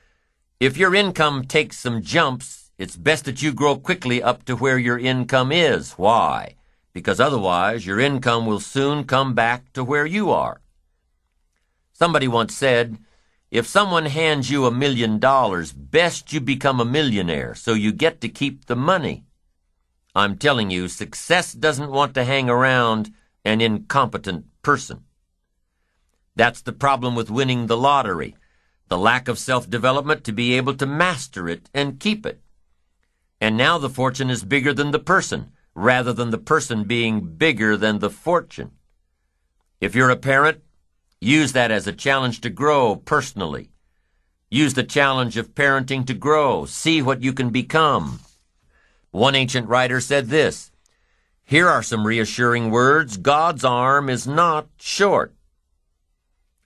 If your income takes some jumps, it's best that you grow quickly up to where your income is. Why? Because otherwise your income will soon come back to where you are. Somebody once said, if someone hands you $1 million, best you become a millionaire so you get to keep the money. I'm telling you, success doesn't want to hang around an incompetent person. That's the problem with winning the lottery, the lack of self-development to be able to master it and keep it. And now the fortune is bigger than the person, rather than the person being bigger than the fortune. If you're a parent, use that as a challenge to grow personally. Use the challenge of parenting to grow. See what you can become. One ancient writer said this, here are some reassuring words. God's arm is not short.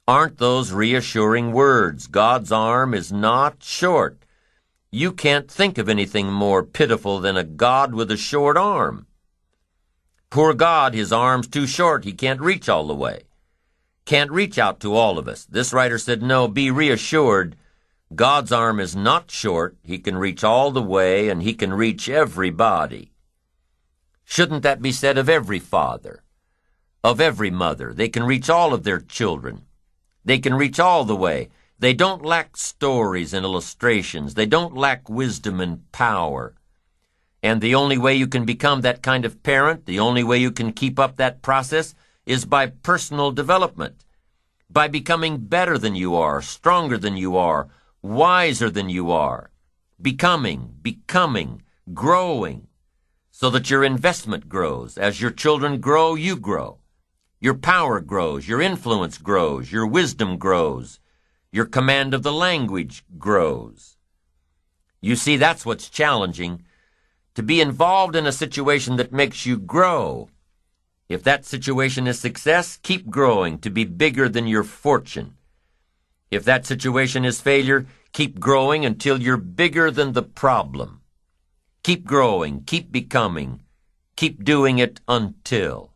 Aren't those reassuring words? God's arm is not short. You can't think of anything more pitiful than a God with a short arm. Poor God, his arm's too short. He can't reach all the way. Can't reach out to all of us. This writer said, no, be reassured. God's arm is not short. He can reach all the way, and he can reach everybody. Shouldn't that be said of every father, of every mother? They can reach all of their children. They can reach all the way. They don't lack stories and illustrations. They don't lack wisdom and power. And the only way you can become that kind of parent, the only way you can keep up that process, is by personal development, by becoming better than you are, stronger than you are, wiser than you are, becoming, growing, so that your investment grows. As your children grow, you grow. Your power grows, your influence grows, your wisdom grows, your command of the language grows. You see, that's what's challenging, to be involved in a situation that makes you grow. If that situation is success, keep growing to be bigger than your fortune. If that situation is failure, keep growing until you're bigger than the problem. Keep growing, keep becoming, keep doing it until.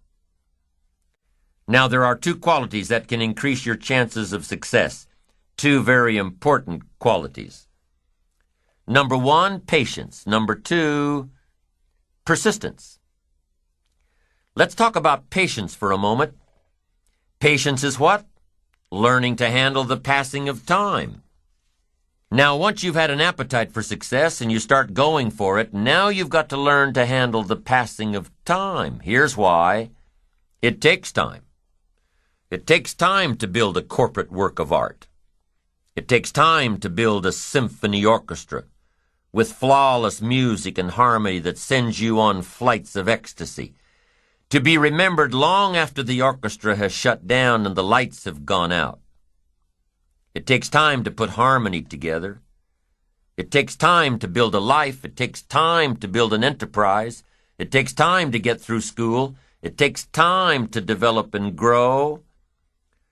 Now, there are two qualities that can increase your chances of success. Two very important qualities. Number one, patience. Number two, persistence. Let's talk about patience for a moment. Patience is what? Learning to handle the passing of time. Now, once you've had an appetite for success and you start going for it, now you've got to learn to handle the passing of time. Here's why. It takes time. It takes time to build a corporate work of art. It takes time to build a symphony orchestra with flawless music and harmony that sends you on flights of ecstasy, to be remembered long after the orchestra has shut down and the lights have gone out. It takes time to put harmony together. It takes time to build a life. It takes time to build an enterprise. It takes time to get through school. It takes time to develop and grow.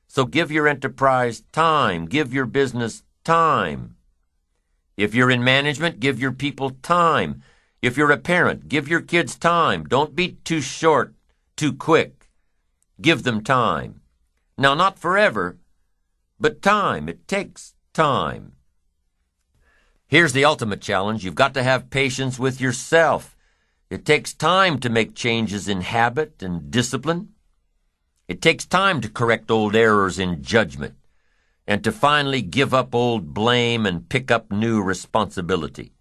So give your enterprise time. Give your business time. If you're in management, give your people time. If you're a parent, give your kids time. Don't be too short, too quick. Give them time. Now, not forever, but time. It takes time. Here's the ultimate challenge. You've got to have patience with yourself. It takes time to make changes in habit and discipline. It takes time to correct old errors in judgment and to finally give up old blame and pick up new responsibility.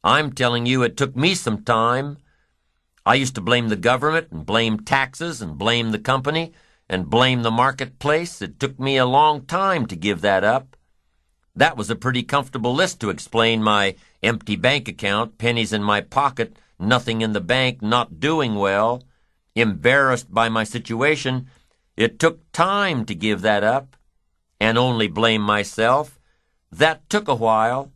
I'm telling you, it took me some time. I used to blame the government and blame taxes and blame the company and blame the marketplace. It took me a long time to give that up. That was a pretty comfortable list to explain my empty bank account, pennies in my pocket, nothing in the bank, not doing well, embarrassed by my situation. It took time to give that up and only blame myself. That took a while.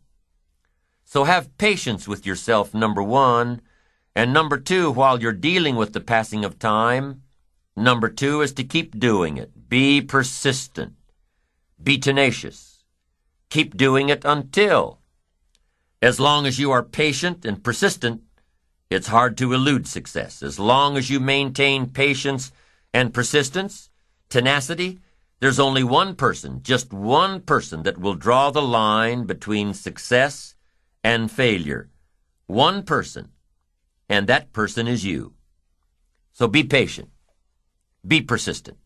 So have patience with yourself, number one. And number two, while you're dealing with the passing of time, number two is to keep doing it. Be persistent. Be tenacious. Keep doing it until. As long as you are patient and persistent, it's hard to elude success. As long as you maintain patience and persistence, tenacity, there's only one person, just one person, that will draw the line between success and failure. One person, and that person is you. So be patient. Be persistent.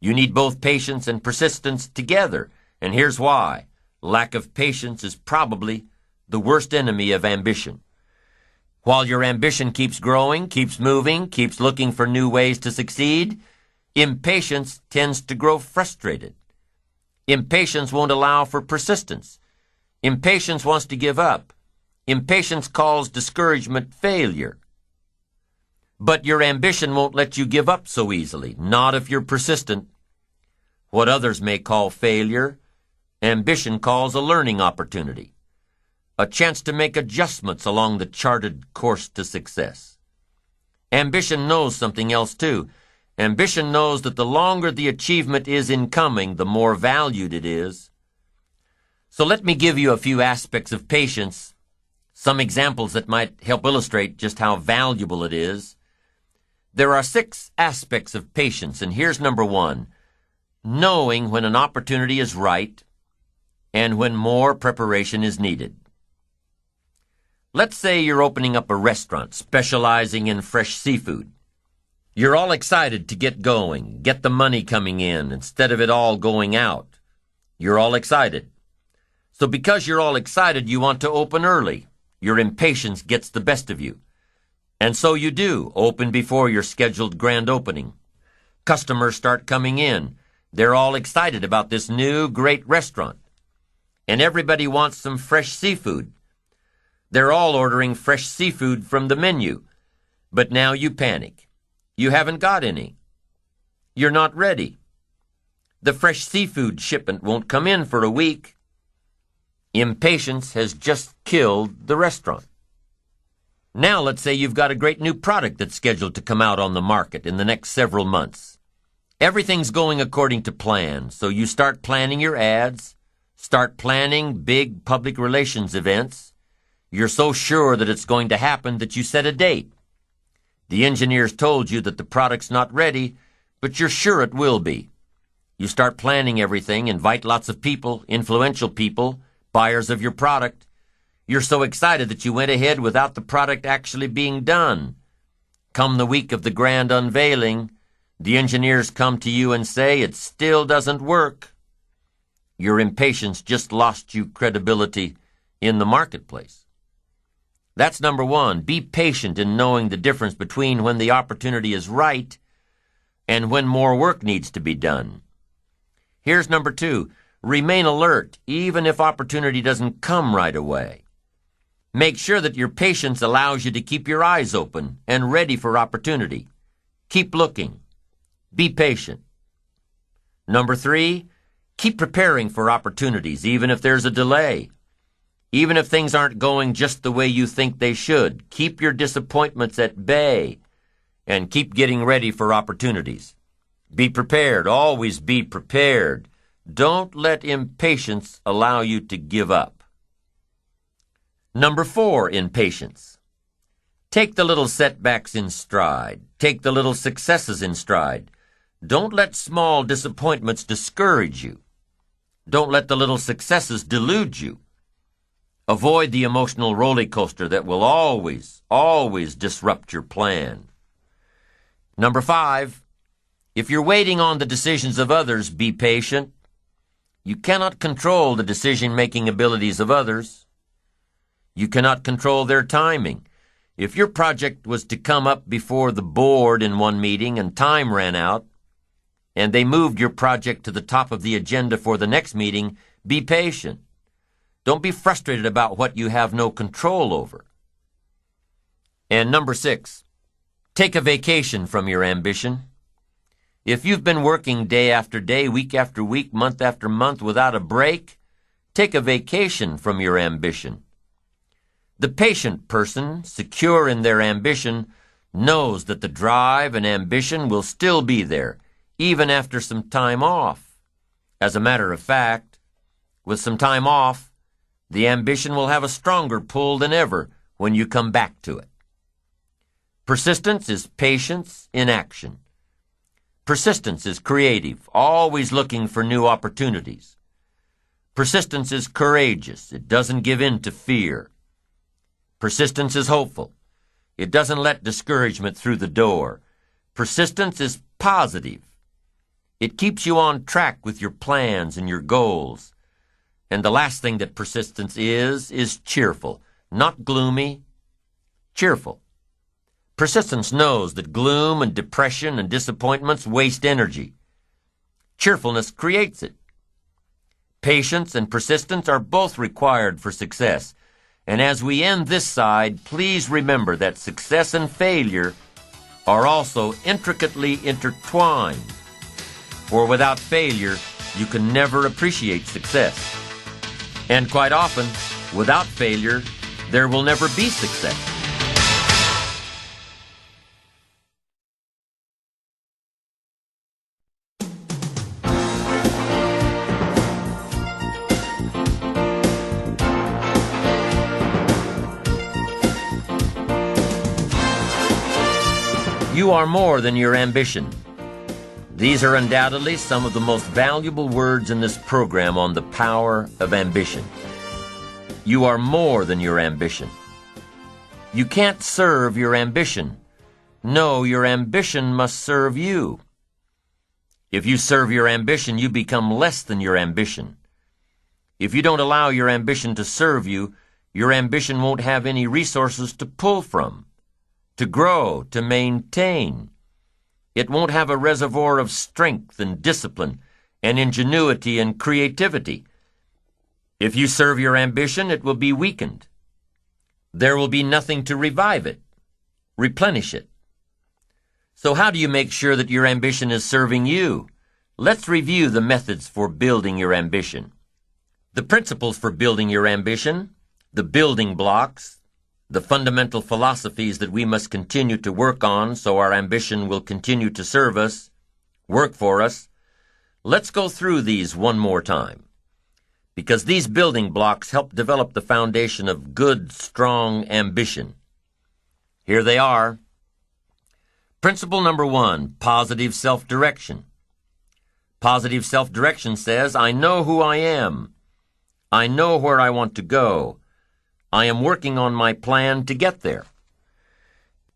You need both patience and persistence together, and here's why. Lack of patience is probably the worst enemy of ambition. While your ambition keeps growing, keeps moving, keeps looking for new ways to succeed, impatience tends to grow frustrated. Impatience won't allow for persistence. Impatience wants to give up. Impatience calls discouragement failure. But your ambition won't let you give up so easily, not if you're persistent. What others may call failure, ambition calls a learning opportunity, a chance to make adjustments along the charted course to success. Ambition knows something else too. Ambition knows that the longer the achievement is in coming, the more valued it is. So let me give you a few aspects of patience, some examples that might help illustrate just how valuable it is. There are 6 aspects of patience, and here's number 1. Knowing when an opportunity is right and when more preparation is needed. Let's say you're opening up a restaurant specializing in fresh seafood. You're all excited to get going, get the money coming in instead of it all going out. You're all excited. So because you're all excited, you want to open early. Your impatience gets the best of you. And so you do, open before your scheduled grand opening. Customers start coming in. They're all excited about this new great restaurant. And everybody wants some fresh seafood. They're all ordering fresh seafood from the menu. But now you panic. You haven't got any. You're not ready. The fresh seafood shipment won't come in for a week. Impatience has just killed the restaurant. Now let's say you've got a great new product that's scheduled to come out on the market in the next several months. Everything's going according to plan, so you start planning your ads, start planning big public relations events. You're so sure that it's going to happen that you set a date. The engineers told you that the product's not ready, but you're sure it will be. You start planning everything, invite lots of people, influential people, buyers of your product. You're so excited that you went ahead without the product actually being done. Come the week of the grand unveiling, the engineers come to you and say it still doesn't work. Your impatience just lost you credibility in the marketplace. That's number 1. Be patient in knowing the difference between when the opportunity is right and when more work needs to be done. Here's number 2. Remain alert even if opportunity doesn't come right away. Make sure that your patience allows you to keep your eyes open and ready for opportunity. Keep looking. Be patient. Number 3, keep preparing for opportunities even if there's a delay. Even if things aren't going just the way you think they should, keep your disappointments at bay and keep getting ready for opportunities. Be prepared. Always be prepared. Don't let impatience allow you to give up. Number 4 in patience. Take the little setbacks in stride. Take the little successes in stride. Don't let small disappointments discourage you. Don't let the little successes delude you. Avoid the emotional roller coaster that will always disrupt your plan. Number 5, if you're waiting on the decisions of others, be patient. You cannot control the decision-making abilities of others. You cannot control their timing. If your project was to come up before the board in one meeting and time ran out, and they moved your project to the top of the agenda for the next meeting, be patient. Don't be frustrated about what you have no control over. And number 6, take a vacation from your ambition. If you've been working day after day, week after week, month after month without a break, take a vacation from your ambition. The patient person, secure in their ambition, knows that the drive and ambition will still be there, even after some time off. As a matter of fact, with some time off, the ambition will have a stronger pull than ever when you come back to it. Persistence is patience in action. Persistence is creative, always looking for new opportunities. Persistence is courageous. It doesn't give in to fear. Persistence is hopeful. It doesn't let discouragement through the door. Persistence is positive. It keeps you on track with your plans and your goals. And the last thing that persistence is cheerful, not gloomy, cheerful. Persistence knows that gloom and depression and disappointments waste energy. Cheerfulness creates it. Patience and persistence are both required for success. And as we end this side, please remember that success and failure are also intricately intertwined. For without failure, you can never appreciate success. And quite often, without failure, there will never be success. You are more than your ambition. These are undoubtedly some of the most valuable words in this program on the power of ambition. You are more than your ambition. You can't serve your ambition. No, your ambition must serve you. If you serve your ambition, you become less than your ambition. If you don't allow your ambition to serve you, your ambition won't have any resources to pull from, to grow, to maintain. It won't have a reservoir of strength and discipline and ingenuity and creativity. If you serve your ambition, it will be weakened. There will be nothing to revive it, replenish it. So how do you make sure that your ambition is serving you? Let's review the methods for building your ambition. The principles for building your ambition, the building blocks, the fundamental philosophies that we must continue to work on so our ambition will continue to serve us, work for us. Let's go through these one more time, because these building blocks help develop the foundation of good, strong ambition. Here they are. Principle number 1, positive self-direction. Positive self-direction says, I know who I am. I know where I want to go. I am working on my plan to get there.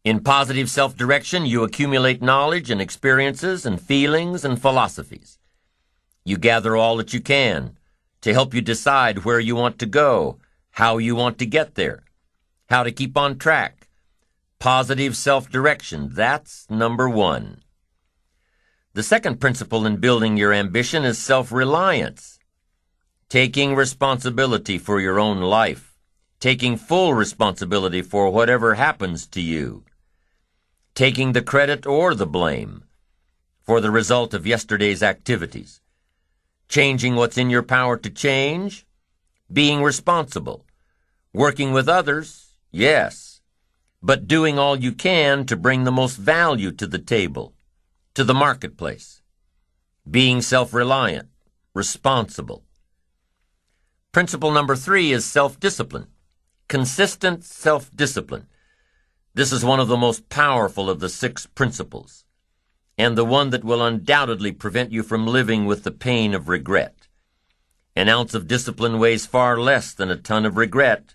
In positive self-direction, you accumulate knowledge and experiences and feelings and philosophies. You gather all that you can to help you decide where you want to go, how you want to get there, how to keep on track. Positive self-direction, that's number 1. The second principle in building your ambition is self-reliance. Taking responsibility for your own life, taking full responsibility for whatever happens to you, taking the credit or the blame for the result of yesterday's activities, changing what's in your power to change, being responsible, working with others, yes, but doing all you can to bring the most value to the table, to the marketplace, being self-reliant, responsible. Principle number 3 is self-discipline, consistent self-discipline. This is one of the most powerful of the 6 principles, and the one that will undoubtedly prevent you from living with the pain of regret. An ounce of discipline weighs far less than a ton of regret.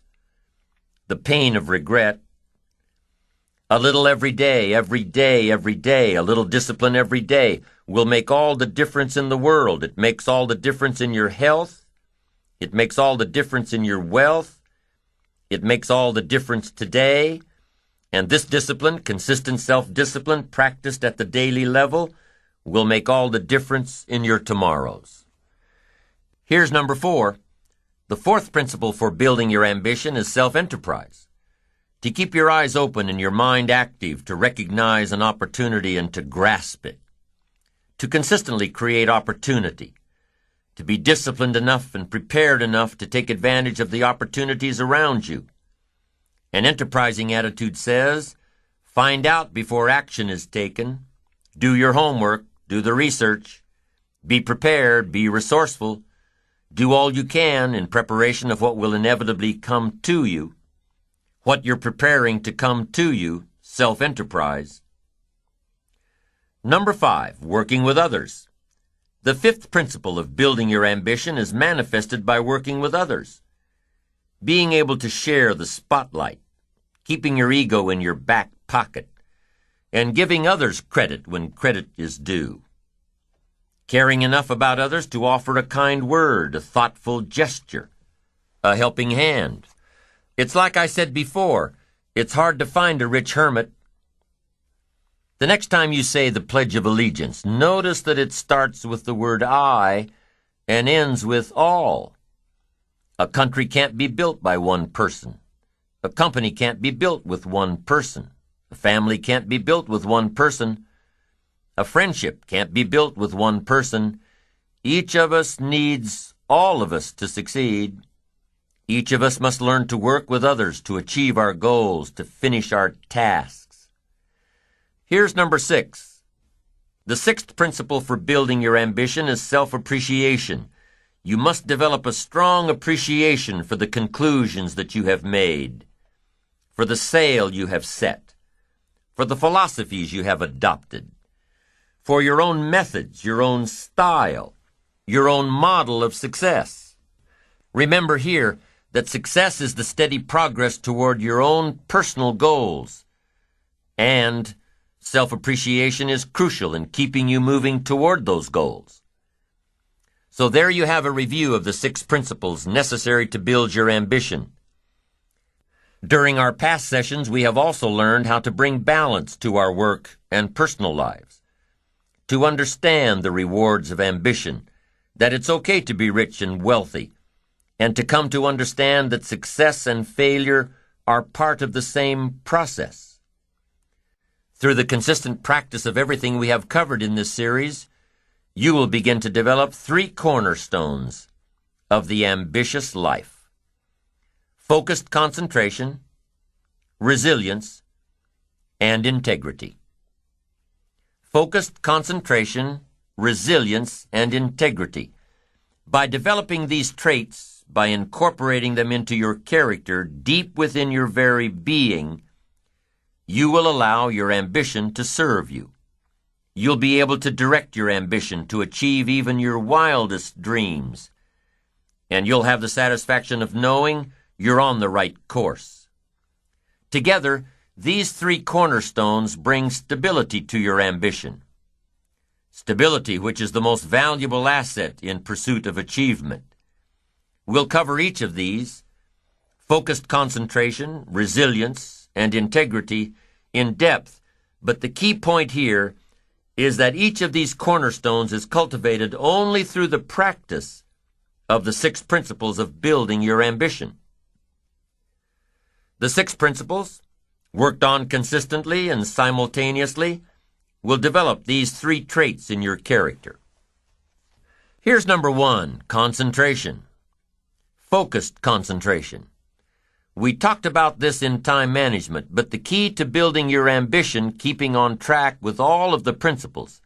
The pain of regret. A little every day, every day, every day, a little discipline every day will make all the difference in the world. It makes all the difference in your health. It makes all the difference in your wealth. It makes all the difference today. And this discipline, consistent self-discipline, practiced at the daily level, will make all the difference in your tomorrows. Here's number 4. The 4th principle for building your ambition is self-enterprise. To keep your eyes open and your mind active, to recognize an opportunity and to grasp it. To consistently create opportunity. To be disciplined enough and prepared enough to take advantage of the opportunities around you. An enterprising attitude says, find out before action is taken, do your homework, do the research, be prepared, be resourceful, do all you can in preparation of what will inevitably come to you, what you're preparing to come to you, self-enterprise. Number 5, working with others. The 5th principle of building your ambition is manifested by working with others. Being able to share the spotlight, keeping your ego in your back pocket, and giving others credit when credit is due. Caring enough about others to offer a kind word, a thoughtful gesture, a helping hand. It's like I said before, it's hard to find a rich hermit. The next time you say the Pledge of Allegiance, notice that it starts with the word I and ends with all. A country can't be built by one person. A company can't be built with one person. A family can't be built with one person. A friendship can't be built with one person. Each of us needs all of us to succeed. Each of us must learn to work with others to achieve our goals, to finish our tasks. Here's number 6. The 6th principle for building your ambition is self-appreciation. You must develop a strong appreciation for the conclusions that you have made, for the sail you have set, for the philosophies you have adopted, for your own methods, your own style, your own model of success. Remember here that success is the steady progress toward your own personal goals, and self-appreciation is crucial in keeping you moving toward those goals. So there you have a review of the 6 principles necessary to build your ambition. During our past sessions, we have also learned how to bring balance to our work and personal lives, to understand the rewards of ambition, that it's okay to be rich and wealthy, and to come to understand that success and failure are part of the same process. Through the consistent practice of everything we have covered in this series, you will begin to develop 3 cornerstones of the ambitious life: focused concentration, resilience, and integrity. Focused concentration, resilience, and integrity. By developing these traits, by incorporating them into your character deep within your very being, you will allow your ambition to serve you. You'll be able to direct your ambition to achieve even your wildest dreams, and you'll have the satisfaction of knowing you're on the right course. Together, these 3 cornerstones bring stability to your ambition. Stability, which is the most valuable asset in pursuit of achievement. We'll cover each of these, focused concentration, resilience, and integrity, in depth, but the key point here is that each of these cornerstones is cultivated only through the practice of the 6 principles of building your ambition. The 6 principles, worked on consistently and simultaneously, will develop these 3 traits in your character. Here's number 1, concentration. Focused concentration. We talked about this in time management, but the key to building your ambition, keeping on track with all of the principles,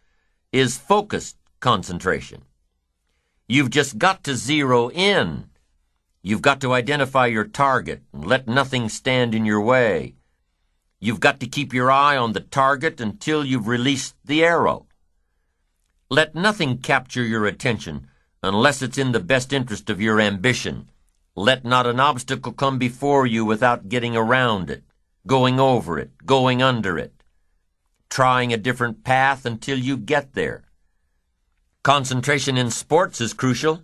is focused concentration. You've just got to zero in. You've got to identify your target and let nothing stand in your way. You've got to keep your eye on the target until you've released the arrow. Let nothing capture your attention unless it's in the best interest of your ambition. Let not an obstacle come before you without getting around it, going over it, going under it, trying a different path until you get there. Concentration in sports is crucial.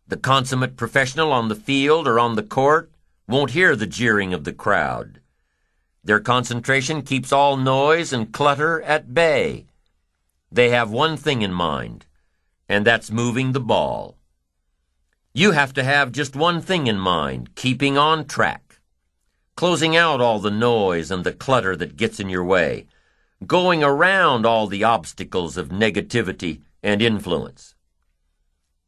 The consummate professional on the field or on the court won't hear the jeering of the crowd. Their concentration keeps all noise and clutter at bay. They have one thing in mind, and that's moving the ball. You have to have just one thing in mind, keeping on track, closing out all the noise and the clutter that gets in your way, going around all the obstacles of negativity and influence.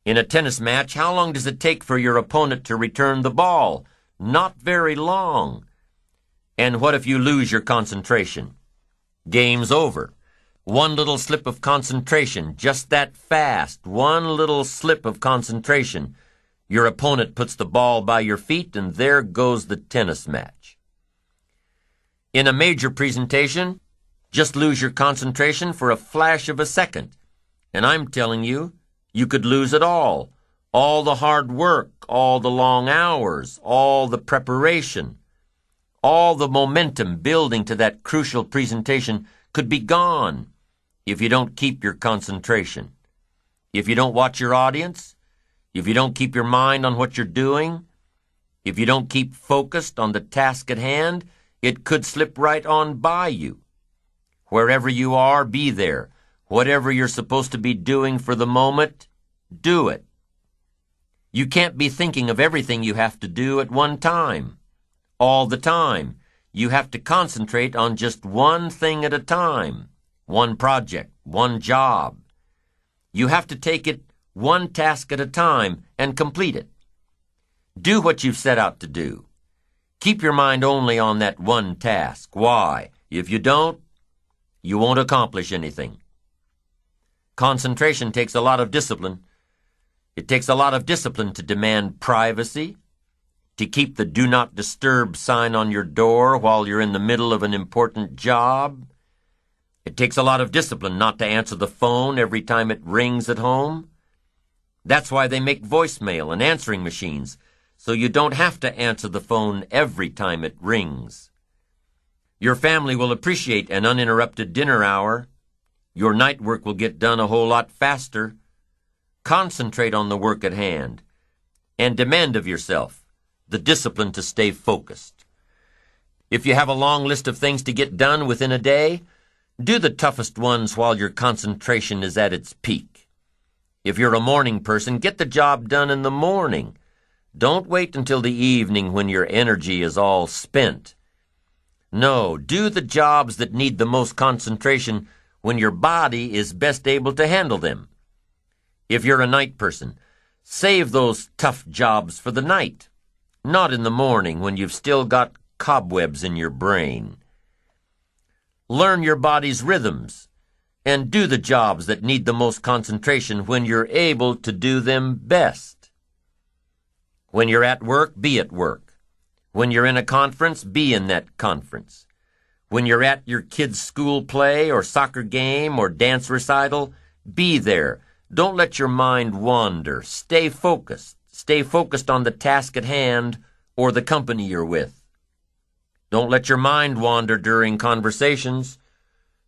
In a tennis match, how long does it take for your opponent to return the ball? Not very long. And what if you lose your concentration? Game's over. One little slip of concentration, just that fast, one little slip of concentration, your opponent puts the ball by your feet, and there goes the tennis match. In a major presentation, just lose your concentration for a flash of a second, and I'm telling you, you could lose it all the hard work, all the long hours, all the preparation, all the momentum building to that crucial presentation could be gone if you don't keep your concentration. If you don't watch your audience, if you don't keep your mind on what you're doing, if you don't keep focused on the task at hand, it could slip right on by you. Wherever you are, be there. Whatever you're supposed to be doing for the moment, do it. You can't be thinking of everything you have to do at one time. All the time. You have to concentrate on just one thing at a time. One project, one job. You have to take it one task at a time and complete it. Do what you've set out to do. Keep your mind only on that one task. Why? If you don't, you won't accomplish anything. Concentration takes a lot of discipline. It takes a lot of discipline to demand privacy, to keep the do not disturb sign on your door while you're in the middle of an important job. It takes a lot of discipline not to answer the phone every time it rings at home. That's why they make voicemail and answering machines, so you don't have to answer the phone every time it rings. Your family will appreciate an uninterrupted dinner hour. Your night work will get done a whole lot faster. Concentrate on the work at hand, and demand of yourself the discipline to stay focused. If you have a long list of things to get done within a day, do the toughest ones while your concentration is at its peak. If you're a morning person, get the job done in the morning. Don't wait until the evening when your energy is all spent. No, do the jobs that need the most concentration when your body is best able to handle them. If you're a night person, save those tough jobs for the night, not in the morning when you've still got cobwebs in your brain. Learn your body's rhythms and do the jobs that need the most concentration when you're able to do them best. When you're at work, be at work. When you're in a conference, be in that conference. When you're at your kid's school play or soccer game or dance recital, be there. Don't let your mind wander. Stay focused. Stay focused on the task at hand or the company you're with. Don't let your mind wander during conversations.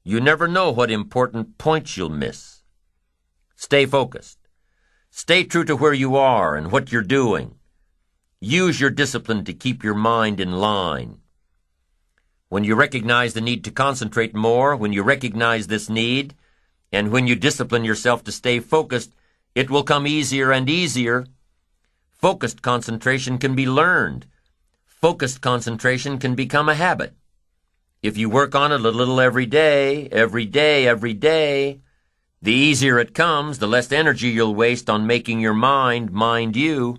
You never know what important points you'll miss. Stay focused. Stay true to where you are and what you're doing. Use your discipline to keep your mind in line. When you recognize the need to concentrate more, when you recognize this need, and when you discipline yourself to stay focused, it will come easier and easier. Focused concentration can be learned. Focused concentration can become a habit. If you work on it a little every day, the easier it comes, the less energy you'll waste on making your mind you.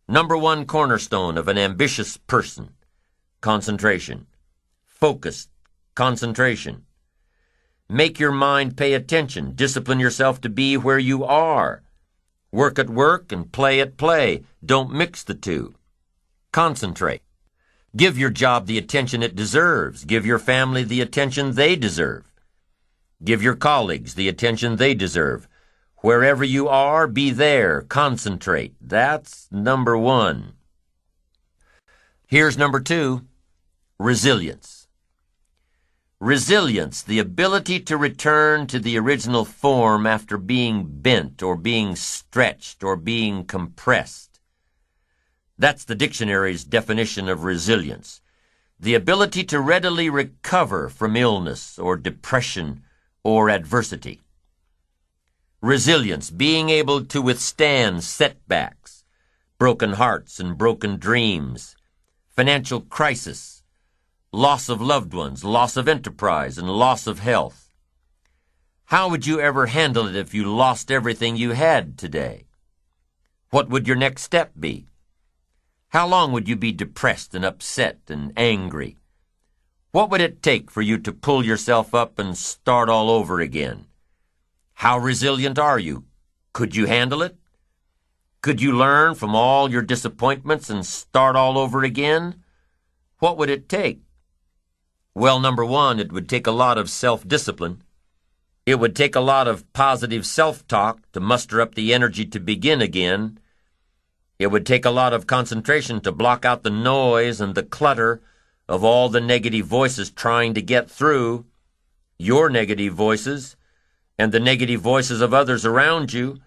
Number one cornerstone of an ambitious person: concentration. Focused concentration. Make your mind pay attention. Discipline yourself to be where you are. Work at work and play at play. Don't mix the two. Concentrate. Give your job the attention it deserves. Give your family the attention they deserve. Give your colleagues the attention they deserve. Wherever you are, be there. Concentrate. That's number one. Here's number two: resilience. Resilience, the ability to return to the original form after being bent or being stretched or being compressed. That's the dictionary's definition of resilience. The ability to readily recover from illness or depression or adversity. Resilience, being able to withstand setbacks, broken hearts and broken dreams, financial crisis, loss of loved ones, loss of enterprise, and loss of health. How would you ever handle it if you lost everything you had today? What would your next step be? How long would you be depressed and upset and angry? What would it take for you to pull yourself up and start all over again? How resilient are you? Could you handle it? Could you learn from all your disappointments and start all over again? What would it take? Well, number one, it would take a lot of self-discipline. It would take a lot of positive self-talk to muster up the energy to begin again. It would take a lot of concentration to block out the noise and the clutter of all the negative voices trying to get through, your negative voices, and the negative voices of others around you.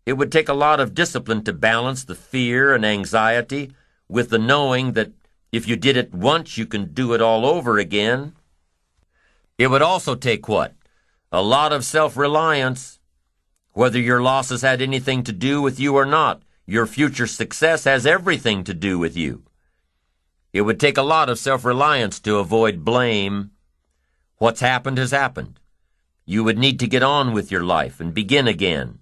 It would take a lot of discipline to balance the fear and anxiety with the knowing that if you did it once, you can do it all over again. It would also take what? A lot of self-reliance. Whether your losses had anything to do with you or not, your future success has everything to do with you. It would take a lot of self-reliance to avoid blame. What's happened has happened. You would need to get on with your life and begin again.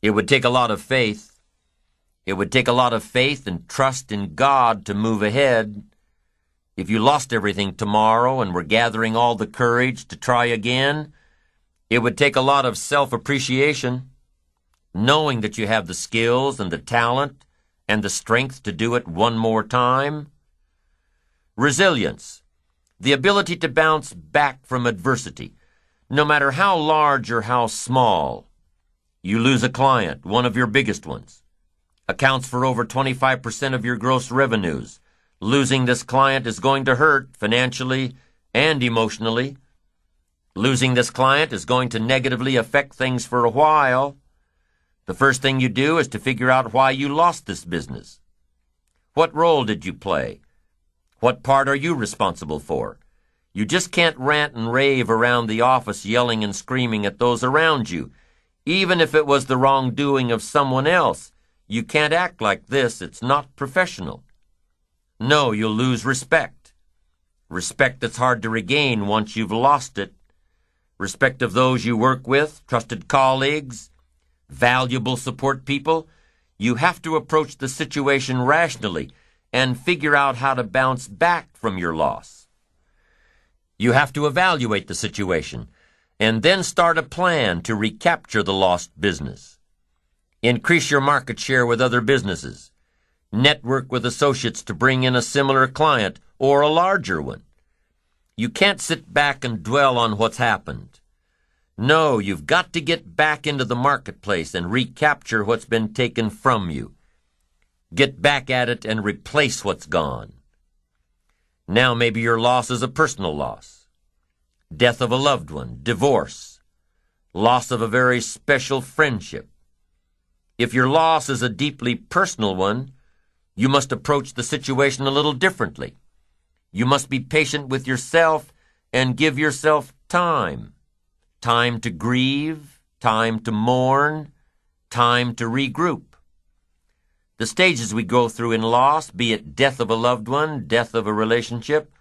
It would take a lot of faith. It would take a lot of faith and trust in God to move ahead. If you lost everything tomorrow and were gathering all the courage to try again, it would take a lot of self-appreciation, knowing that you have the skills and the talent and the strength to do it one more time? Resilience, the ability to bounce back from adversity, no matter how large or how small. You lose a client, one of your biggest ones. Accounts for over 25% of your gross revenues. Losing this client is going to hurt financially and emotionally. Losing this client is going to negatively affect things for a while. The first thing you do is to figure out why you lost this business. What role did you play? What part are you responsible for? You just can't rant and rave around the office yelling and screaming at those around you. Even if it was the wrongdoing of someone else, you can't act like this. It's not professional. No, you'll lose respect. Respect that's hard to regain once you've lost it. Respect of those you work with, trusted colleagues, valuable support people. You have to approach the situation rationally and figure out how to bounce back from your loss. You have to evaluate the situation and then start a plan to recapture the lost business. Increase your market share with other businesses. Network with associates to bring in a similar client or a larger one. You can't sit back and dwell on what's happened. No, you've got to get back into the marketplace and recapture what's been taken from you. Get back at it and replace what's gone. Now maybe your loss is a personal loss. Death of a loved one, divorce, loss of a very special friendship. If your loss is a deeply personal one, you must approach the situation a little differently. You must be patient with yourself and give yourself time. Time to grieve, time to mourn, time to regroup. The stages we go through in loss, be it death of a loved one, death of a relationship,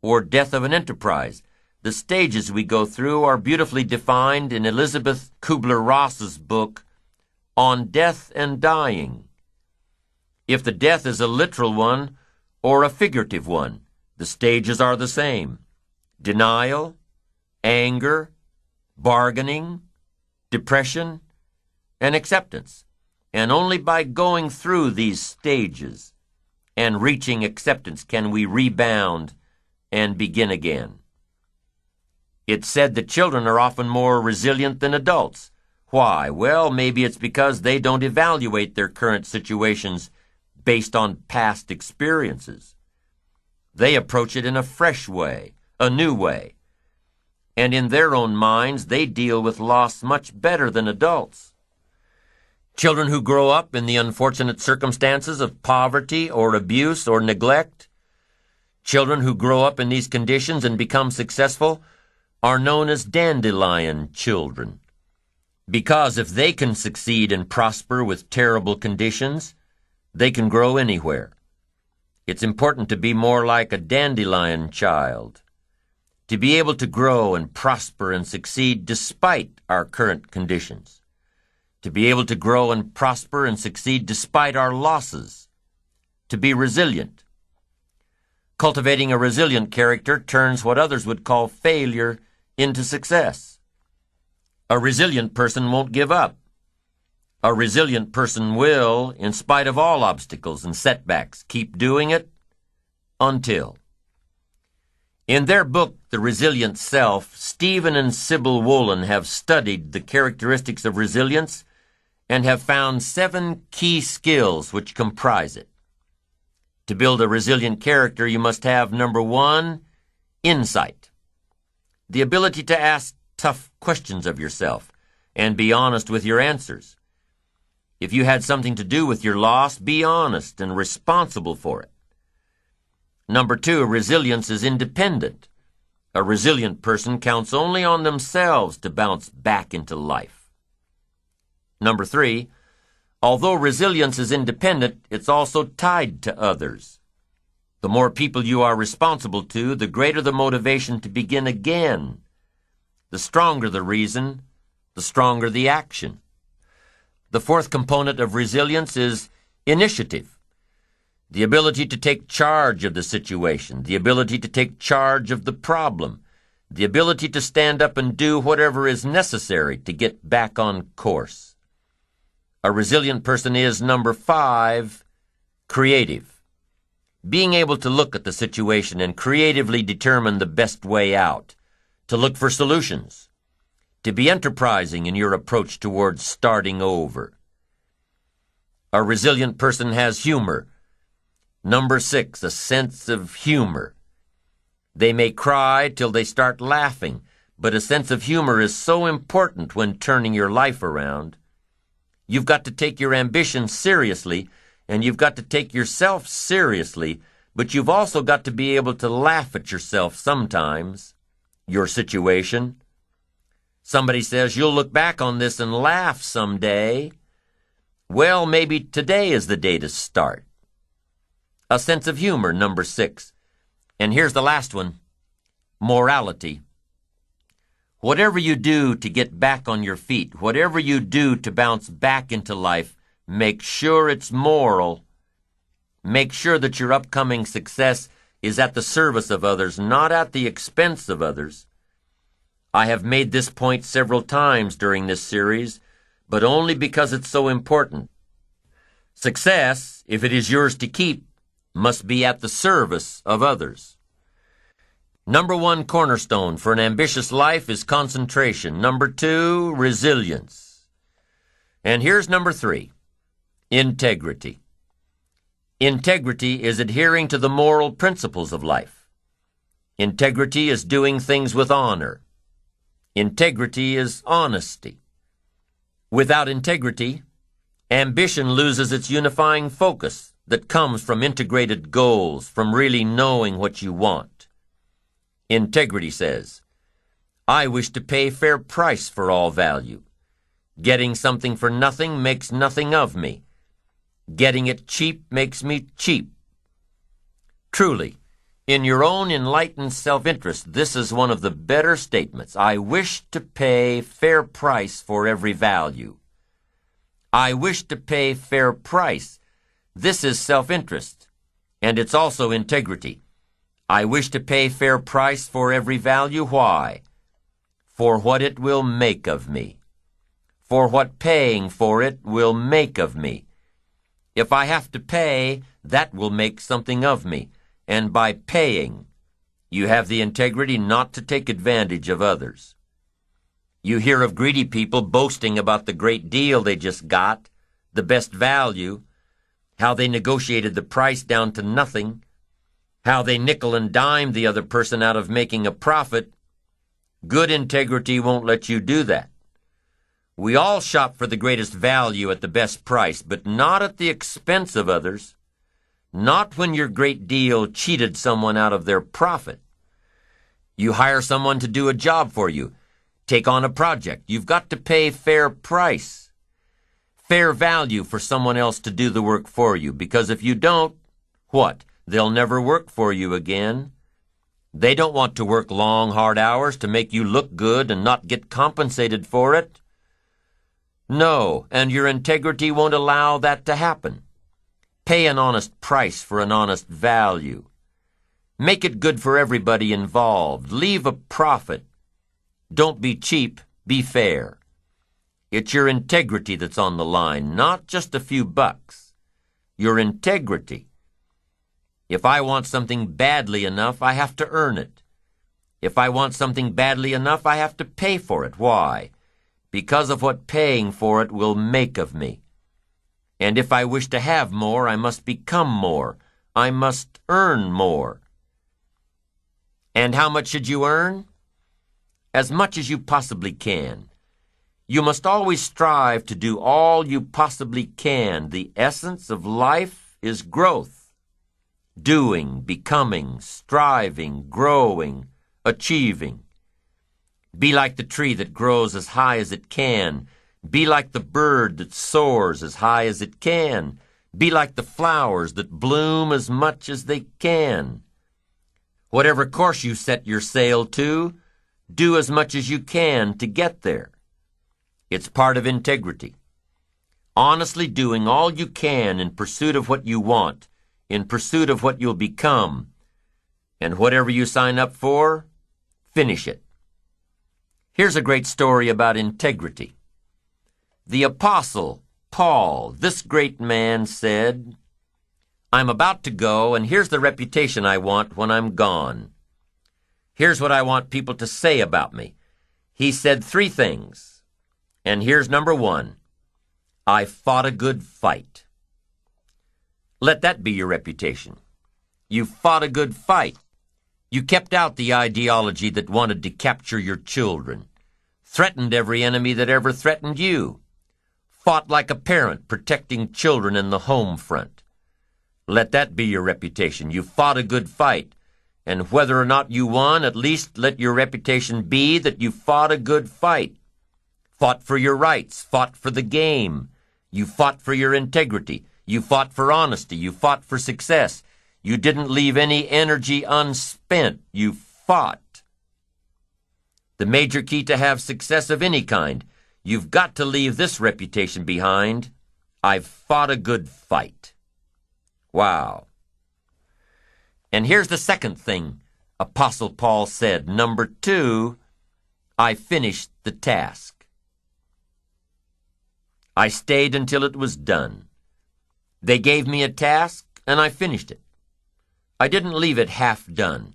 or death of an enterprise, the stages we go through are beautifully defined in Elizabeth Kubler-Ross's book, On Death and Dying. If the death is a literal one or a figurative one, the stages are the same. Denial, anger, bargaining, depression, and acceptance. And only by going through these stages and reaching acceptance can we rebound and begin again. It's said that children are often more resilient than adults. Why? Well, maybe it's because they don't evaluate their current situations based on past experiences. They approach it in a fresh way, a new way. And in their own minds, they deal with loss much better than adults. Children who grow up in the unfortunate circumstances of poverty or abuse or neglect, children who grow up in these conditions and become successful, are known as dandelion children. Because if they can succeed and prosper with terrible conditions, they can grow anywhere. It's important to be more like a dandelion child, to be able to grow and prosper and succeed despite our current conditions, to be able to grow and prosper and succeed despite our losses, to be resilient. Cultivating a resilient character turns what others would call failure into success. A resilient person won't give up. A resilient person will, in spite of all obstacles and setbacks, keep doing it until. In their book, The Resilient Self, Stephen and Sybil Wolin have studied the characteristics of resilience and have found 7 key skills which comprise it. To build a resilient character, you must have, number 1, insight. The ability to ask tough questions of yourself and be honest with your answers. If you had something to do with your loss, be honest and responsible for it. Number 2, resilience is independent. A resilient person counts only on themselves to bounce back into life. Number 3, although resilience is independent, it's also tied to others. The more people you are responsible to, the greater the motivation to begin again. The stronger the reason, the stronger the action. The 4th component of resilience is initiative. The ability to take charge of the situation, the ability to take charge of the problem, the ability to stand up and do whatever is necessary to get back on course. A resilient person is, number 5, Creative. Being able to look at the situation and creatively determine the best way out. To look for solutions. To be enterprising in your approach towards starting over. A resilient person has humor. Number 6, a sense of humor. They may cry till they start laughing, but a sense of humor is so important when turning your life around. You've got to take your ambition seriously, and you've got to take yourself seriously, but you've also got to be able to laugh at yourself sometimes, your situation. Somebody says, you'll look back on this and laugh someday. Well, maybe today is the day to start. A sense of humor, number 6. And here's the last one, morality. Whatever you do to get back on your feet, whatever you do to bounce back into life, make sure it's moral. Make sure that your upcoming success is at the service of others, not at the expense of others. I have made this point several times during this series, but only because it's so important. Success, if it is yours to keep, must be at the service of others. Number 1 cornerstone for an ambitious life is concentration. Number 2, resilience. And here's number 3, integrity. Integrity is adhering to the moral principles of life. Integrity is doing things with honor. Integrity is honesty. Without integrity, ambition loses its unifying focus that comes from integrated goals, from really knowing what you want. Integrity says, I wish to pay fair price for all value. Getting something for nothing makes nothing of me. Getting it cheap makes me cheap. Truly, in your own enlightened self-interest, this is one of the better statements. I wish to pay fair price for every value. I wish to pay fair price. This is self-interest, and it's also integrity. I wish to pay fair price for every value. Why? For what it will make of me. For what paying for it will make of me. If I have to pay, that will make something of me. And by paying, you have the integrity not to take advantage of others. You hear of greedy people boasting about the great deal they just got, the best value, how they negotiated the price down to nothing, how they nickel and dime the other person out of making a profit. Good integrity won't let you do that. We all shop for the greatest value at the best price, but not at the expense of others. Not when your great deal cheated someone out of their profit. You hire someone to do a job for you. Take on a project. You've got to pay fair price. Fair value for someone else to do the work for you, because if you don't, what? They'll never work for you again. They don't want to work long, hard hours to make you look good and not get compensated for it. No, and your integrity won't allow that to happen. Pay an honest price for an honest value. Make it good for everybody involved. Leave a profit. Don't be cheap, be fair. It's your integrity that's on the line, not just a few bucks. Your integrity. If I want something badly enough, I have to earn it. If I want something badly enough, I have to pay for it. Why? Because of what paying for it will make of me. And if I wish to have more, I must become more. I must earn more. And how much should you earn? As much as you possibly can. You must always strive to do all you possibly can. The essence of life is growth. Doing, becoming, striving, growing, achieving. Be like the tree that grows as high as it can. Be like the bird that soars as high as it can. Be like the flowers that bloom as much as they can. Whatever course you set your sail to, do as much as you can to get there. It's part of integrity. Honestly doing all you can in pursuit of what you want, in pursuit of what you'll become. And whatever you sign up for, finish it. Here's a great story about integrity. The Apostle Paul, this great man, said, I'm about to go, and here's the reputation I want when I'm gone. Here's what I want people to say about me. He said 3 things, and here's number 1. I fought a good fight. Let that be your reputation. You fought a good fight. You kept out the ideology that wanted to capture your children, threatened every enemy that ever threatened you, fought like a parent protecting children in the home front. Let that be your reputation. You fought a good fight, and whether or not you won, at least let your reputation be that you fought a good fight. Fought for your rights, fought for the game. You fought for your integrity. You fought for honesty. You fought for success. You didn't leave any energy unspent. You fought. The major key to have success of any kind, you've got to leave this reputation behind. I've fought a good fight. Wow. And here's the second thing Apostle Paul said. Number 2, I finished the task. I stayed until it was done. They gave me a task, and I finished it. I didn't leave it half done.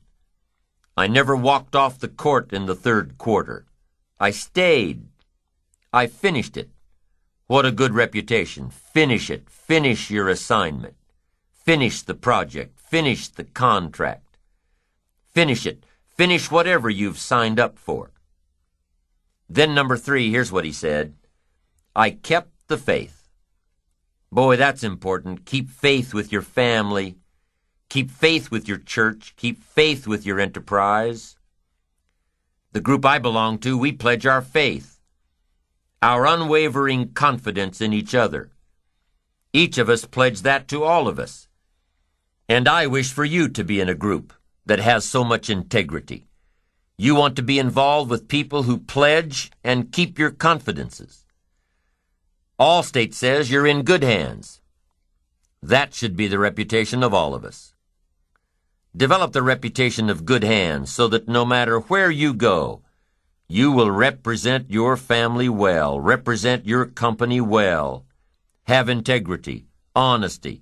I never walked off the court in the 3rd quarter. I stayed. I finished it. What a good reputation. Finish it. Finish your assignment. Finish the project. Finish the contract. Finish it. Finish whatever you've signed up for. Then number 3, here's what he said. I kept the faith. Boy, that's important. Keep faith with your family. Keep faith with your church. Keep faith with your enterprise. The group I belong to, we pledge our faith, our unwavering confidence in each other. Each of us pledge that to all of us. And I wish for you to be in a group that has so much integrity. You want to be involved with people who pledge and keep your confidences. Allstate says you're in good hands. That should be the reputation of all of us. Develop the reputation of good hands so that no matter where you go, you will represent your family well, represent your company well, have integrity, honesty,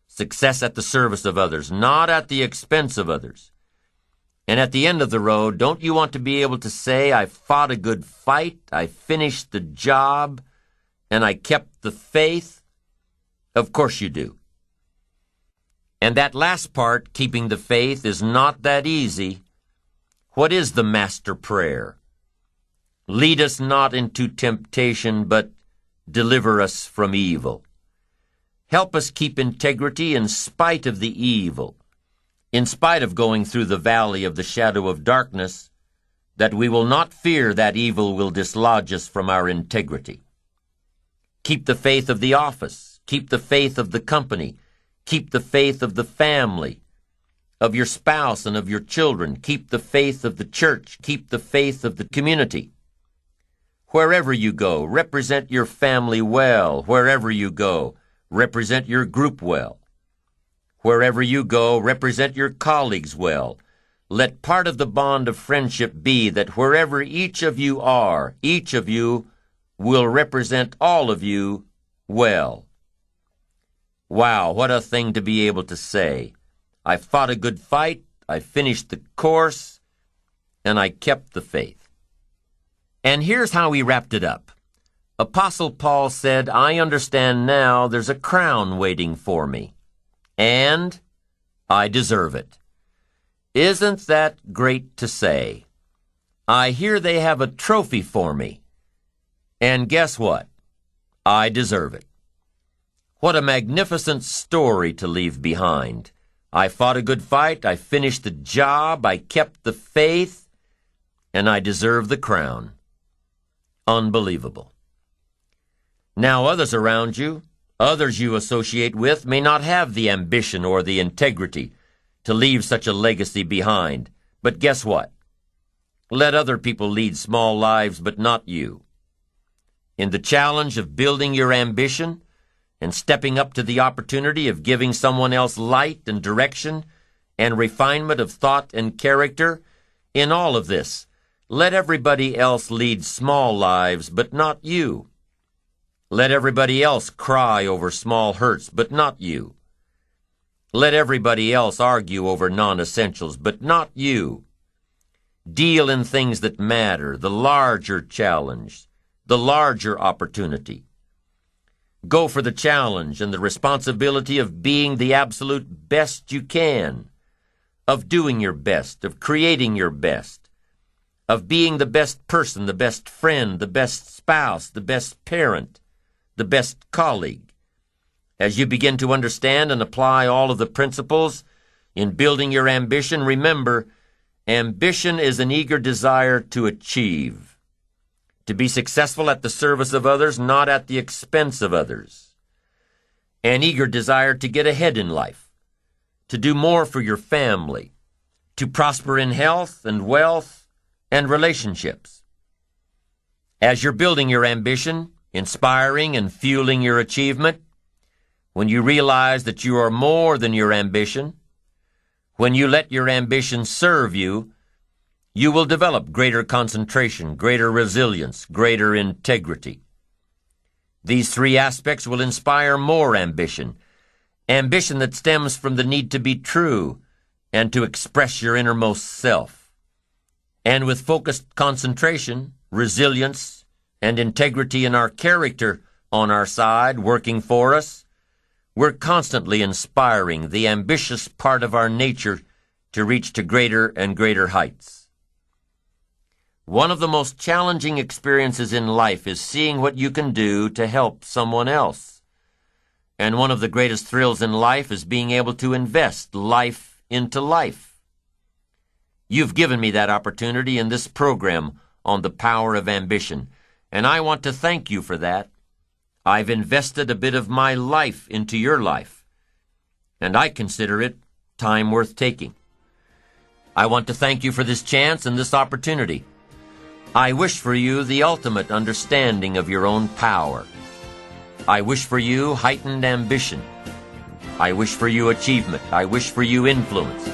success at the service of others, not at the expense of others. And at the end of the road, don't you want to be able to say, I fought a good fight, I finished the job, and I kept the faith? Of course you do. And that last part, keeping the faith, is not that easy. What is the master prayer? Lead us not into temptation, but deliver us from evil. Help us keep integrity in spite of the evil, in spite of going through the valley of the shadow of darkness, that we will not fear that evil will dislodge us from our integrity. Keep the faith of the office. Keep the faith of the company. Keep the faith of the family, of your spouse and of your children. Keep the faith of the church. Keep the faith of the community. Wherever you go, represent your family well. Wherever you go, represent your group well. Wherever you go, represent your colleagues well. Let part of the bond of friendship be that wherever each of you are, each of you will represent all of you well. Wow, what a thing to be able to say. I fought a good fight, I finished the course, and I kept the faith. And here's how he wrapped it up. Apostle Paul said, I understand now there's a crown waiting for me, and I deserve it. Isn't that great to say? I hear they have a trophy for me, and guess what? I deserve it. What a magnificent story to leave behind. I fought a good fight, I finished the job, I kept the faith, and I deserve the crown. Unbelievable. Now others around you, others you associate with, may not have the ambition or the integrity to leave such a legacy behind. But guess what? Let other people lead small lives, but not you. In the challenge of building your ambition, and stepping up to the opportunity of giving someone else light and direction and refinement of thought and character, in all of this, let everybody else lead small lives, but not you. Let everybody else cry over small hurts, but not you. Let everybody else argue over non-essentials, but not you. Deal in things that matter, the larger challenge, the larger opportunity. Go for the challenge and the responsibility of being the absolute best you can, of doing your best, of creating your best, of being the best person, the best friend, the best spouse, the best parent, the best colleague. As you begin to understand and apply all of the principles in building your ambition, remember, ambition is an eager desire to achieve, to be successful at the service of others, not at the expense of others. An eager desire to get ahead in life, to do more for your family, to prosper in health and wealth and relationships. As you're building your ambition, inspiring and fueling your achievement, when you realize that you are more than your ambition, when you let your ambition serve you, you will develop greater concentration, greater resilience, greater integrity. These three aspects will inspire more ambition, ambition that stems from the need to be true and to express your innermost self. And with focused concentration, resilience, and integrity in our character on our side, working for us, we're constantly inspiring the ambitious part of our nature to reach to greater and greater heights. One of the most challenging experiences in life is seeing what you can do to help someone else. And one of the greatest thrills in life is being able to invest life into life. You've given me that opportunity in this program on the power of ambition, and I want to thank you for that. I've invested a bit of my life into your life, and I consider it time worth taking. I want to thank you for this chance and this opportunity. I wish for you the ultimate understanding of your own power. I wish for you heightened ambition. I wish for you achievement. I wish for you influence.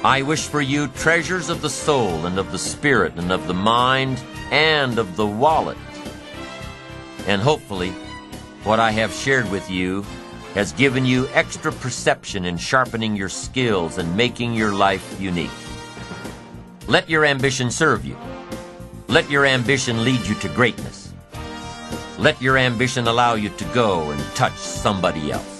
I wish for you treasures of the soul and of the spirit and of the mind and of the wallet. And hopefully, what I have shared with you has given you extra perception in sharpening your skills and making your life unique. Let your ambition serve you. Let your ambition lead you to greatness. Let your ambition allow you to go and touch somebody else.